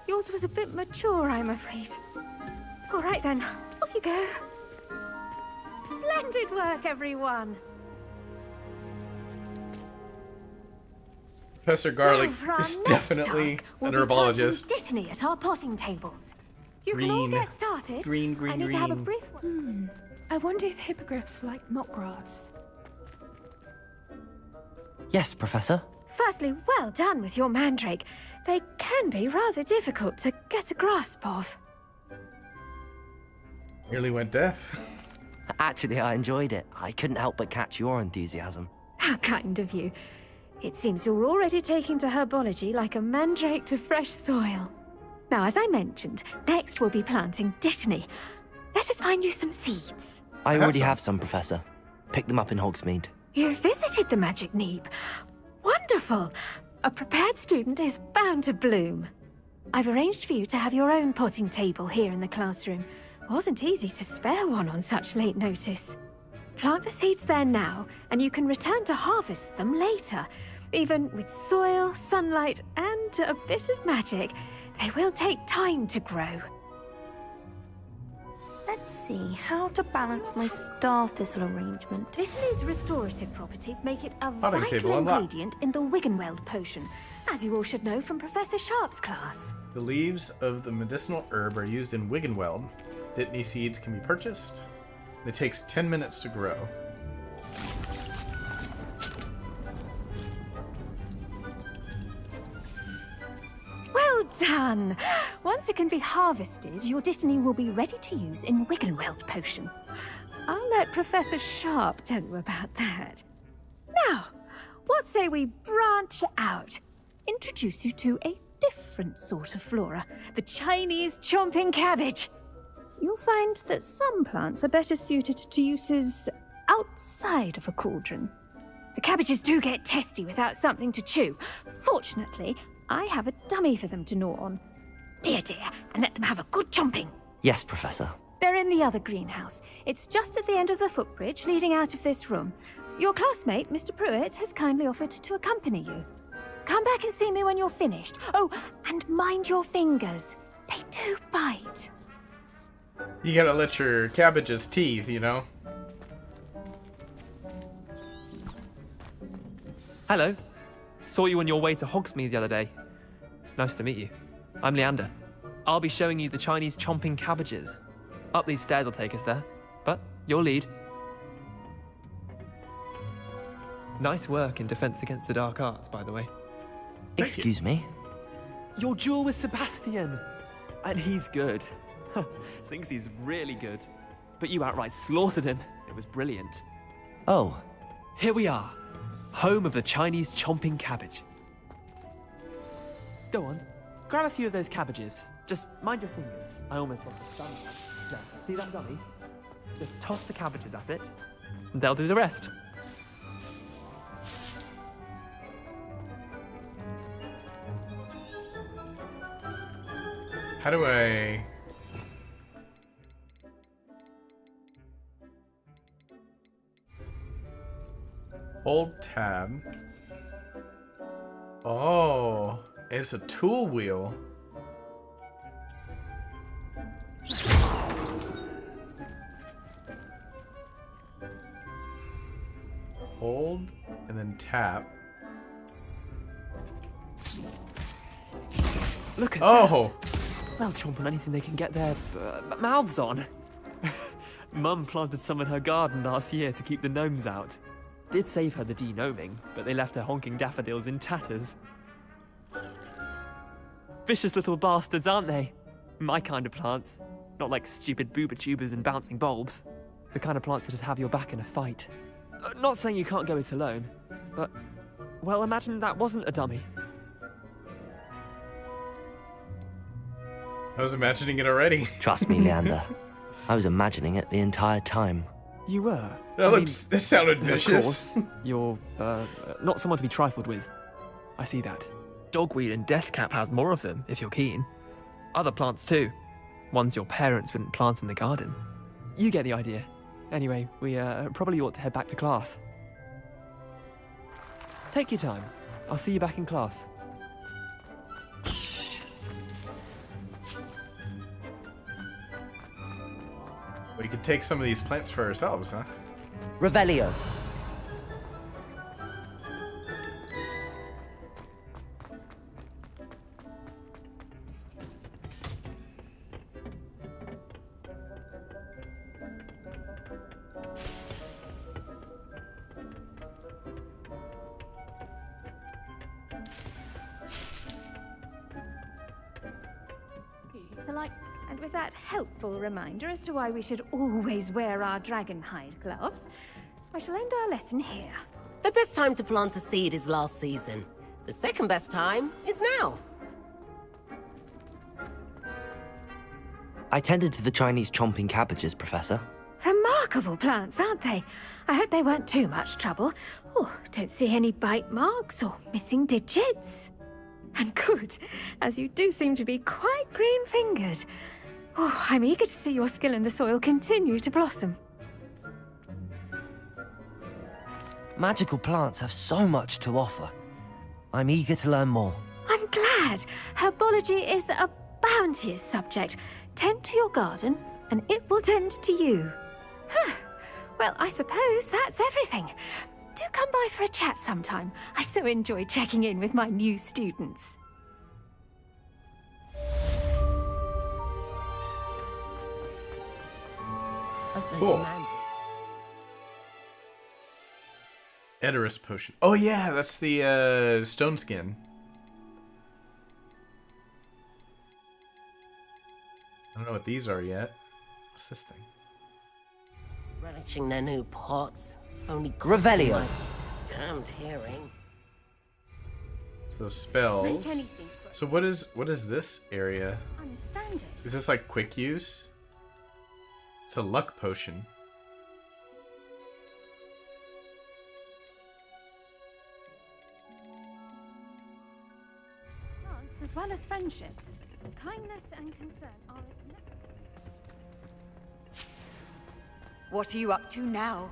[SPEAKER 13] Yours was a bit mature, I'm afraid. All right then, off you go. Splendid work, everyone.
[SPEAKER 2] Professor Garlic
[SPEAKER 13] Now for our
[SPEAKER 2] is
[SPEAKER 13] next
[SPEAKER 2] definitely
[SPEAKER 13] task,
[SPEAKER 2] an
[SPEAKER 13] we'll be planting
[SPEAKER 2] herbologist.
[SPEAKER 13] Dittany at our potting tables. You can all
[SPEAKER 2] Green.
[SPEAKER 13] get started.
[SPEAKER 2] Green,
[SPEAKER 13] I need to have a
[SPEAKER 2] green.
[SPEAKER 13] brief one.
[SPEAKER 14] I wonder if hippogriffs like knotgrass.
[SPEAKER 3] Yes, Professor.
[SPEAKER 13] Firstly, well done with your mandrake. They can be rather difficult to get a grasp of.
[SPEAKER 2] Nearly went deaf.
[SPEAKER 3] Actually, I enjoyed it. I couldn't help but catch your enthusiasm.
[SPEAKER 13] How kind of you. It seems you're already taking to herbology like a mandrake to fresh soil. Now, as I mentioned, next we'll be planting Dittany. Let us find you some seeds.
[SPEAKER 3] I already have some, Professor. Picked them up in Hogsmeade.
[SPEAKER 13] You visited the Magic Neeb. Wonderful! A prepared student is bound to bloom. I've arranged for you to have your own potting table here in the classroom. Wasn't easy to spare one on such late notice. Plant the seeds there now, and you can return to harvest them later. Even with soil, sunlight, and a bit of magic, they will take time to grow.
[SPEAKER 8] Let's see, how to balance my star thistle arrangement.
[SPEAKER 13] Dittany's restorative properties make it a
[SPEAKER 2] Potting table
[SPEAKER 13] vital
[SPEAKER 2] unlocked.
[SPEAKER 13] ingredient in the Wiggenweld potion, as you all should know from Professor Sharp's class.
[SPEAKER 2] The leaves of the medicinal herb are used in Wiggenweld. Dittany seeds can be purchased. It takes 10 minutes to grow.
[SPEAKER 13] Well done! Once it can be harvested, your Dittany will be ready to use in Wiggenweld potion. I'll let Professor Sharp tell you about that. Now, what say we branch out? Introduce you to a different sort of flora, the Chinese chomping cabbage. You'll find that some plants are better suited to uses outside of a cauldron. The cabbages do get testy without something to chew. Fortunately, I have a dummy for them to gnaw on. Here, dear, and let them have a good chomping.
[SPEAKER 3] Yes, Professor.
[SPEAKER 13] They're in the other greenhouse. It's just at the end of the footbridge leading out of this room. Your classmate, Mr. Pruitt, has kindly offered to accompany you. Come back and see me when you're finished. Oh, and mind your fingers. They do bite.
[SPEAKER 2] You gotta let your cabbage's teeth, you know?
[SPEAKER 19] Hello. Saw you on your way to Hogsmeade the other day. Nice to meet you. I'm Leander. I'll be showing you the Chinese chomping cabbages. Up these stairs will take us there, but your lead. Nice work in Defense Against the Dark Arts, by the way.
[SPEAKER 3] Excuse me?
[SPEAKER 19] Your duel with Sebastian! And he's good. Thinks he's really good. But you outright slaughtered him. It was brilliant.
[SPEAKER 3] Oh.
[SPEAKER 19] Here we are. Home of the Chinese chomping cabbage. Go on. Grab a few of those cabbages. Just mind your fingers. I almost lost the dummy. There. See that dummy? Just toss the cabbages at it. And they'll do the rest.
[SPEAKER 2] How do I... Hold tab. Oh, it's a tool wheel. Hold and then tap.
[SPEAKER 19] Look at
[SPEAKER 2] that.
[SPEAKER 19] They'll chomp on anything they can get their mouths on. Mum planted some in her garden last year to keep the gnomes out. Did save her the de-gnoming, but they left her honking daffodils in tatters. Vicious little bastards, aren't they? My kind of plants. Not like stupid booba tubers and bouncing bulbs. The kind of plants that just have your back in a fight. Not saying you can't go it alone, but, well, imagine that wasn't a dummy.
[SPEAKER 2] I was imagining it already.
[SPEAKER 3] Trust me, Leander. I was imagining it the entire time.
[SPEAKER 19] You were?
[SPEAKER 2] That sounded vicious.
[SPEAKER 19] Of course, you're not someone to be trifled with. I see that. Dogweed and deathcap has more of them, if you're keen. Other plants too. Ones your parents wouldn't plant in the garden. You get the idea. Anyway, we probably ought to head back to class. Take your time. I'll see you back in class.
[SPEAKER 2] We could take some of these plants for ourselves, huh?
[SPEAKER 3] Revelio.
[SPEAKER 20] And with that helpful reminder as to why we should always wear our dragon hide gloves, I shall end our lesson here.
[SPEAKER 11] The best time to plant a seed is last season. The second best time is now.
[SPEAKER 3] I tended to the Chinese chomping cabbages, Professor.
[SPEAKER 20] Remarkable plants, aren't they? I hope they weren't too much trouble. Oh, don't see any bite marks or missing digits. And good, as you do seem to be quite green-fingered. Oh, I'm eager to see your skill in the soil continue to blossom.
[SPEAKER 3] Magical plants have so much to offer. I'm eager to learn more.
[SPEAKER 20] I'm glad. Herbology is a bounteous subject. Tend to your garden, and it will tend to you. Huh. Well, I suppose that's everything. Do come by for a chat sometime. I so enjoy checking in with my new students.
[SPEAKER 2] Cool. Edoris potion. Oh yeah, that's the stone skin. I don't know what these are yet. What's this thing?
[SPEAKER 11] Relishing their new pots. Only
[SPEAKER 3] Revelio.
[SPEAKER 11] my damned hearing.
[SPEAKER 2] So spells. So what is this area?
[SPEAKER 20] Understand it.
[SPEAKER 2] Is this like quick use? It's a luck potion.
[SPEAKER 20] Plants as well as friendships. Kindness and concern are as
[SPEAKER 9] What are you up to now?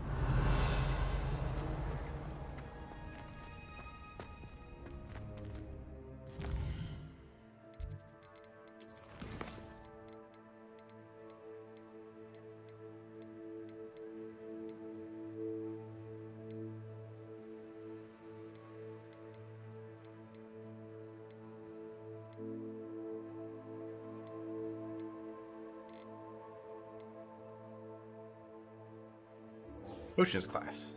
[SPEAKER 2] Potions class.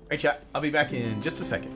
[SPEAKER 2] Alright, chat. I'll be back in just a second.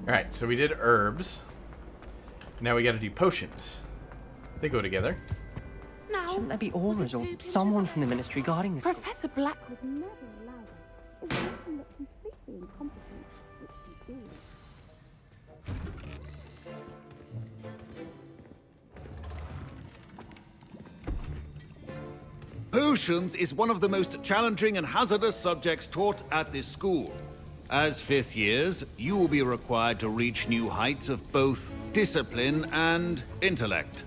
[SPEAKER 2] Alright, so we did herbs. Now we gotta do potions. They go together.
[SPEAKER 17] No. Shouldn't there be aurors or someone from the ministry guarding this?
[SPEAKER 15] Professor Black
[SPEAKER 4] would never allow this. It's something that's completely incompetent, which you do.
[SPEAKER 23] Potions is one of the most challenging and hazardous subjects taught at this school. As fifth years, you will be required to reach new heights of both discipline and intellect.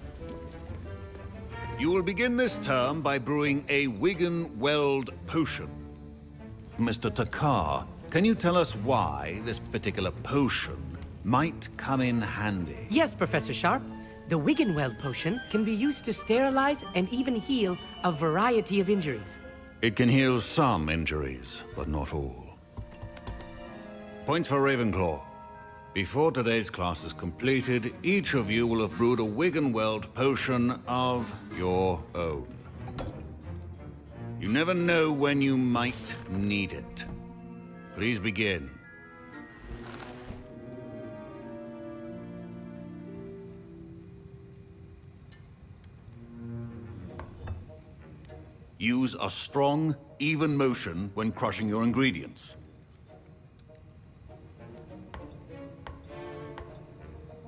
[SPEAKER 23] You will begin this term by brewing a Wigan-Weld potion. Mr. Takar, can you tell us why this particular potion might come in handy?
[SPEAKER 12] Yes, Professor Sharp. The Wigan-Weld potion can be used to sterilize and even heal a variety of injuries.
[SPEAKER 23] It can heal some injuries, but not all. Points for Ravenclaw. Before today's class is completed, each of you will have brewed a Wigan-Weld potion of your own. You never know when you might need it. Please begin. Use a strong, even motion when crushing your ingredients.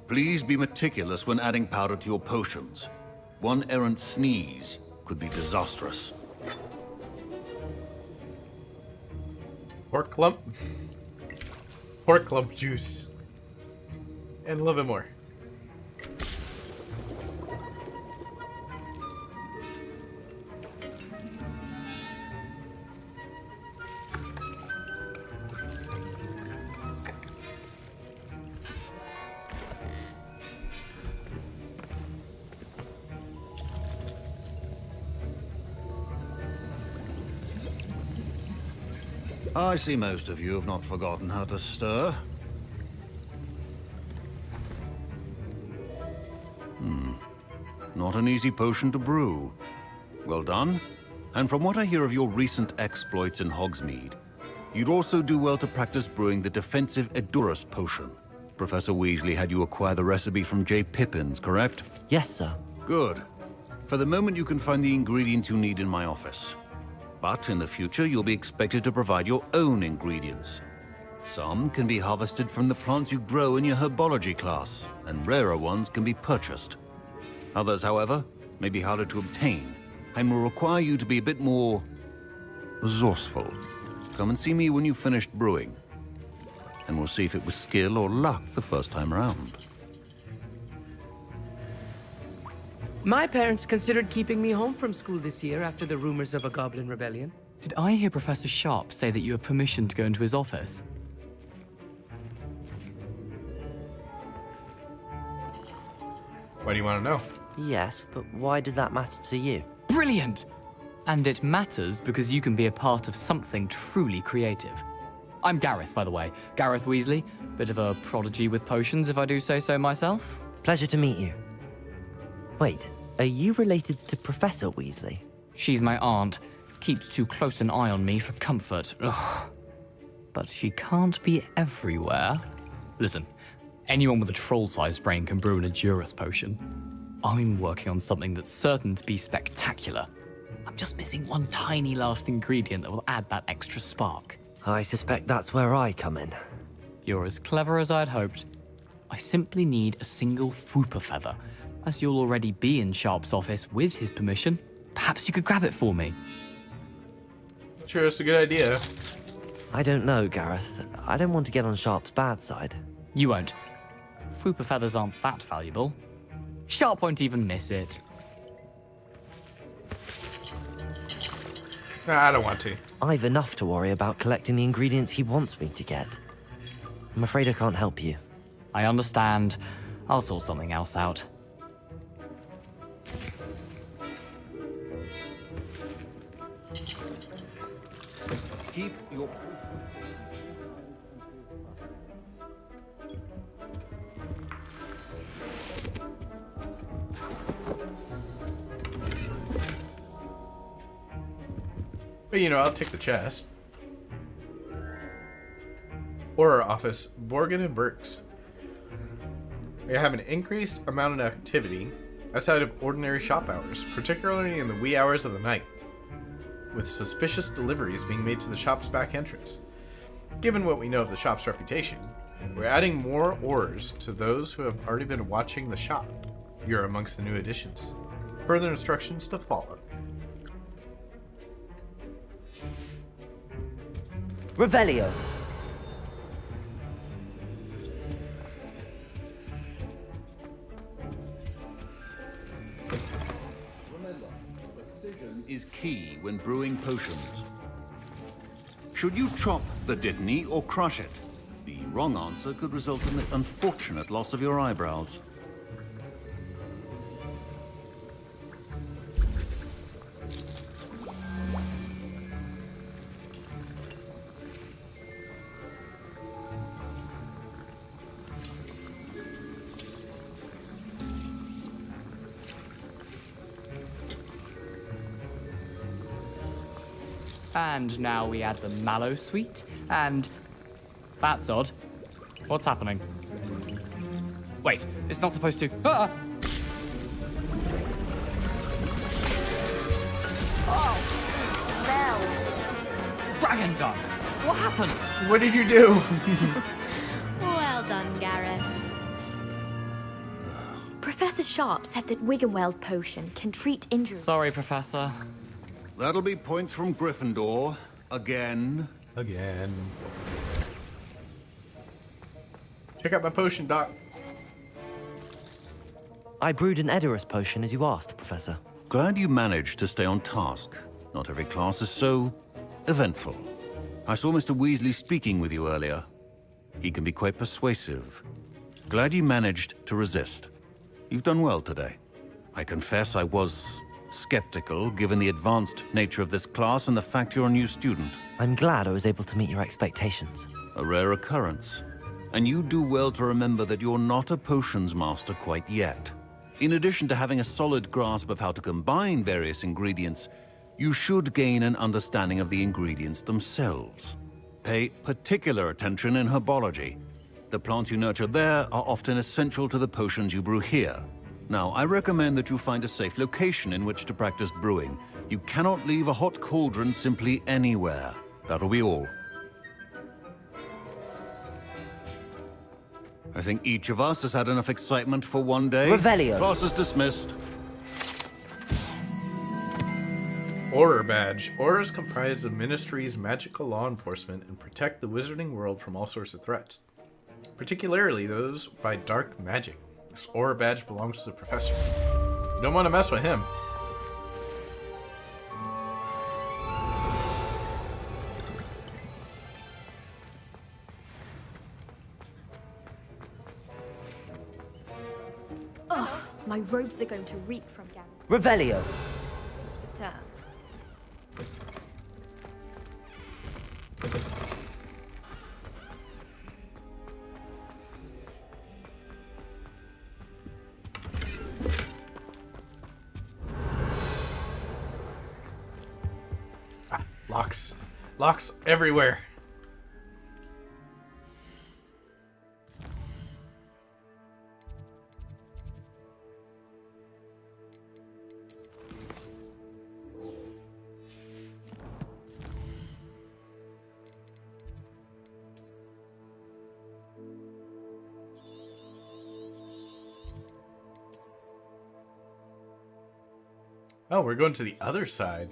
[SPEAKER 23] Please be meticulous when adding powder to your potions. One errant sneeze could be disastrous.
[SPEAKER 2] Pork clump. Pork clump juice. And a little bit more.
[SPEAKER 23] I see most of you have not forgotten how to stir. Not an easy potion to brew. Well done. And from what I hear of your recent exploits in Hogsmeade, you'd also do well to practice brewing the defensive Edurus potion. Professor Weasley had you acquire the recipe from J. Pippins, correct?
[SPEAKER 3] Yes, sir.
[SPEAKER 23] Good. For the moment, you can find the ingredients you need in my office. But in the future, you'll be expected to provide your own ingredients. Some can be harvested from the plants you grow in your herbology class, and rarer ones can be purchased. Others, however, may be harder to obtain, and will require you to be a bit more resourceful. Come and see me when you've finished brewing, and we'll see if it was skill or luck the first time around.
[SPEAKER 12] My parents considered keeping me home from school this year after the rumors of a goblin rebellion.
[SPEAKER 21] Did I hear Professor Sharp say that you have permission to go into his office?
[SPEAKER 2] Why do you want to know?
[SPEAKER 3] Yes, but why does that matter to you?
[SPEAKER 21] Brilliant! And it matters because you can be a part of something truly creative. I'm Gareth, by the way. Gareth Weasley. Bit of a prodigy with potions, if I do say so myself.
[SPEAKER 3] Pleasure to meet you. Wait, are you related to Professor Weasley?
[SPEAKER 21] She's my aunt. Keeps too close an eye on me for comfort. Ugh. But she can't be everywhere. Listen, anyone with a troll-sized brain can brew an Edurus potion. I'm working on something that's certain to be spectacular. I'm just missing one tiny last ingredient that will add that extra spark.
[SPEAKER 3] I suspect that's where I come in.
[SPEAKER 21] You're as clever as I'd hoped. I simply need a single Fwooper feather. As you'll already be in Sharp's office with his permission, perhaps you could grab it for me.
[SPEAKER 2] Sure, it's a good idea.
[SPEAKER 3] I don't know, Gareth. I don't want to get on Sharp's bad side.
[SPEAKER 21] You won't. Fwooper feathers aren't that valuable. Sharp won't even miss it.
[SPEAKER 2] Nah, I don't want to.
[SPEAKER 3] I've enough to worry about collecting the ingredients he wants me to get. I'm afraid I can't help you.
[SPEAKER 21] I understand. I'll sort something else out.
[SPEAKER 23] Keep your...
[SPEAKER 2] But you know, I'll take the chest. Horror Office, Borgin and Burks. They have an increased amount of activity outside of ordinary shop hours, particularly in the wee hours of the night, with suspicious deliveries being made to the shop's back entrance. Given what we know of the shop's reputation, we're adding more ores to those who have already been watching the shop. You're amongst the new additions. Further instructions to follow.
[SPEAKER 3] Revelio.
[SPEAKER 23] Remember, precision is key when brewing potions. Should you chop the dittany or crush it? The wrong answer could result in the unfortunate loss of your eyebrows.
[SPEAKER 21] And now we add the mallow sweet, and... That's odd. What's happening? Wait, it's not supposed to... Ah!
[SPEAKER 4] Oh,
[SPEAKER 21] Dragon Dung! What happened?
[SPEAKER 2] What did you do?
[SPEAKER 4] well done, Gareth.
[SPEAKER 13] Professor Sharp said that Wiggenweld potion can treat injuries.
[SPEAKER 21] Sorry, Professor.
[SPEAKER 23] That'll be points from Gryffindor. Again.
[SPEAKER 2] Again. Check out my potion, Doc.
[SPEAKER 3] I brewed an Edurus potion as you asked, Professor.
[SPEAKER 23] Glad you managed to stay on task. Not every class is so eventful. I saw Mr. Weasley speaking with you earlier. He can be quite persuasive. Glad you managed to resist. You've done well today. I confess I was skeptical, given the advanced nature of this class and the fact you're a new student.
[SPEAKER 3] I'm glad I was able to meet your expectations.
[SPEAKER 23] A rare occurrence. And you do well to remember that you're not a potions master quite yet. In addition to having a solid grasp of how to combine various ingredients, you should gain an understanding of the ingredients themselves. Pay particular attention in herbology. The plants you nurture there are often essential to the potions you brew here. Now, I recommend that you find a safe location in which to practice brewing. You cannot leave a hot cauldron simply anywhere. That'll be all. I think each of us has had enough excitement for one day.
[SPEAKER 3] Revelio.
[SPEAKER 23] Class is dismissed.
[SPEAKER 2] Auror Badge. Aurors comprise the Ministry's magical law enforcement and protect the wizarding world from all sorts of threats, particularly those by dark magic. This Auror Badge belongs to the Professor. You don't want to mess with him.
[SPEAKER 4] My robes are going to reek from Gary.
[SPEAKER 3] Revelio.
[SPEAKER 4] Turn.
[SPEAKER 2] Locks. Locks everywhere. Oh, we're going to the other side.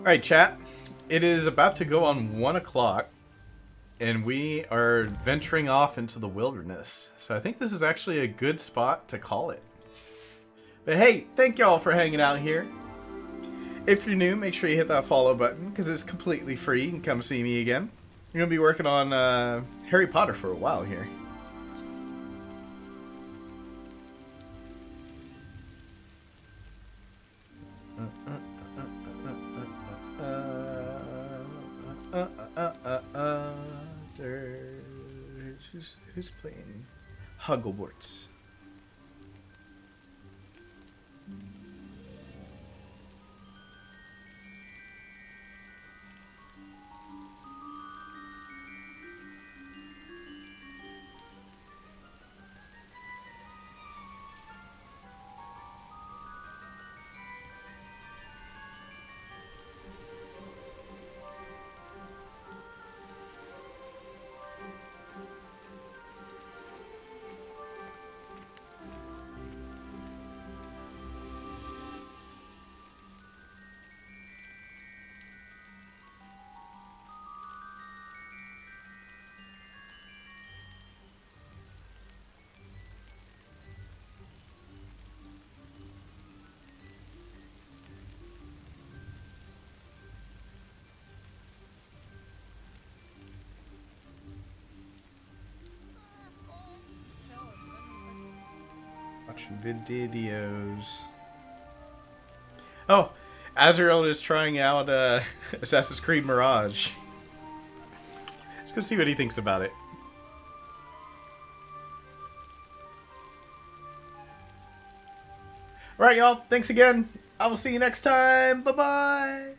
[SPEAKER 2] Alright, chat. It is about to go on 1 o'clock, and we are venturing off into the wilderness. So I think this is actually a good spot to call it. But hey, thank y'all for hanging out here. If you're new, make sure you hit that follow button, because it's completely free. You can come see me again. I'm going to be working on Harry Potter for a while here. Who's playing Hogwarts? Watching videos. Oh, Azrael is trying out Assassin's Creed Mirage. Let's go see what he thinks about it. Alright, y'all. Thanks again. I will see you next time. Bye-bye.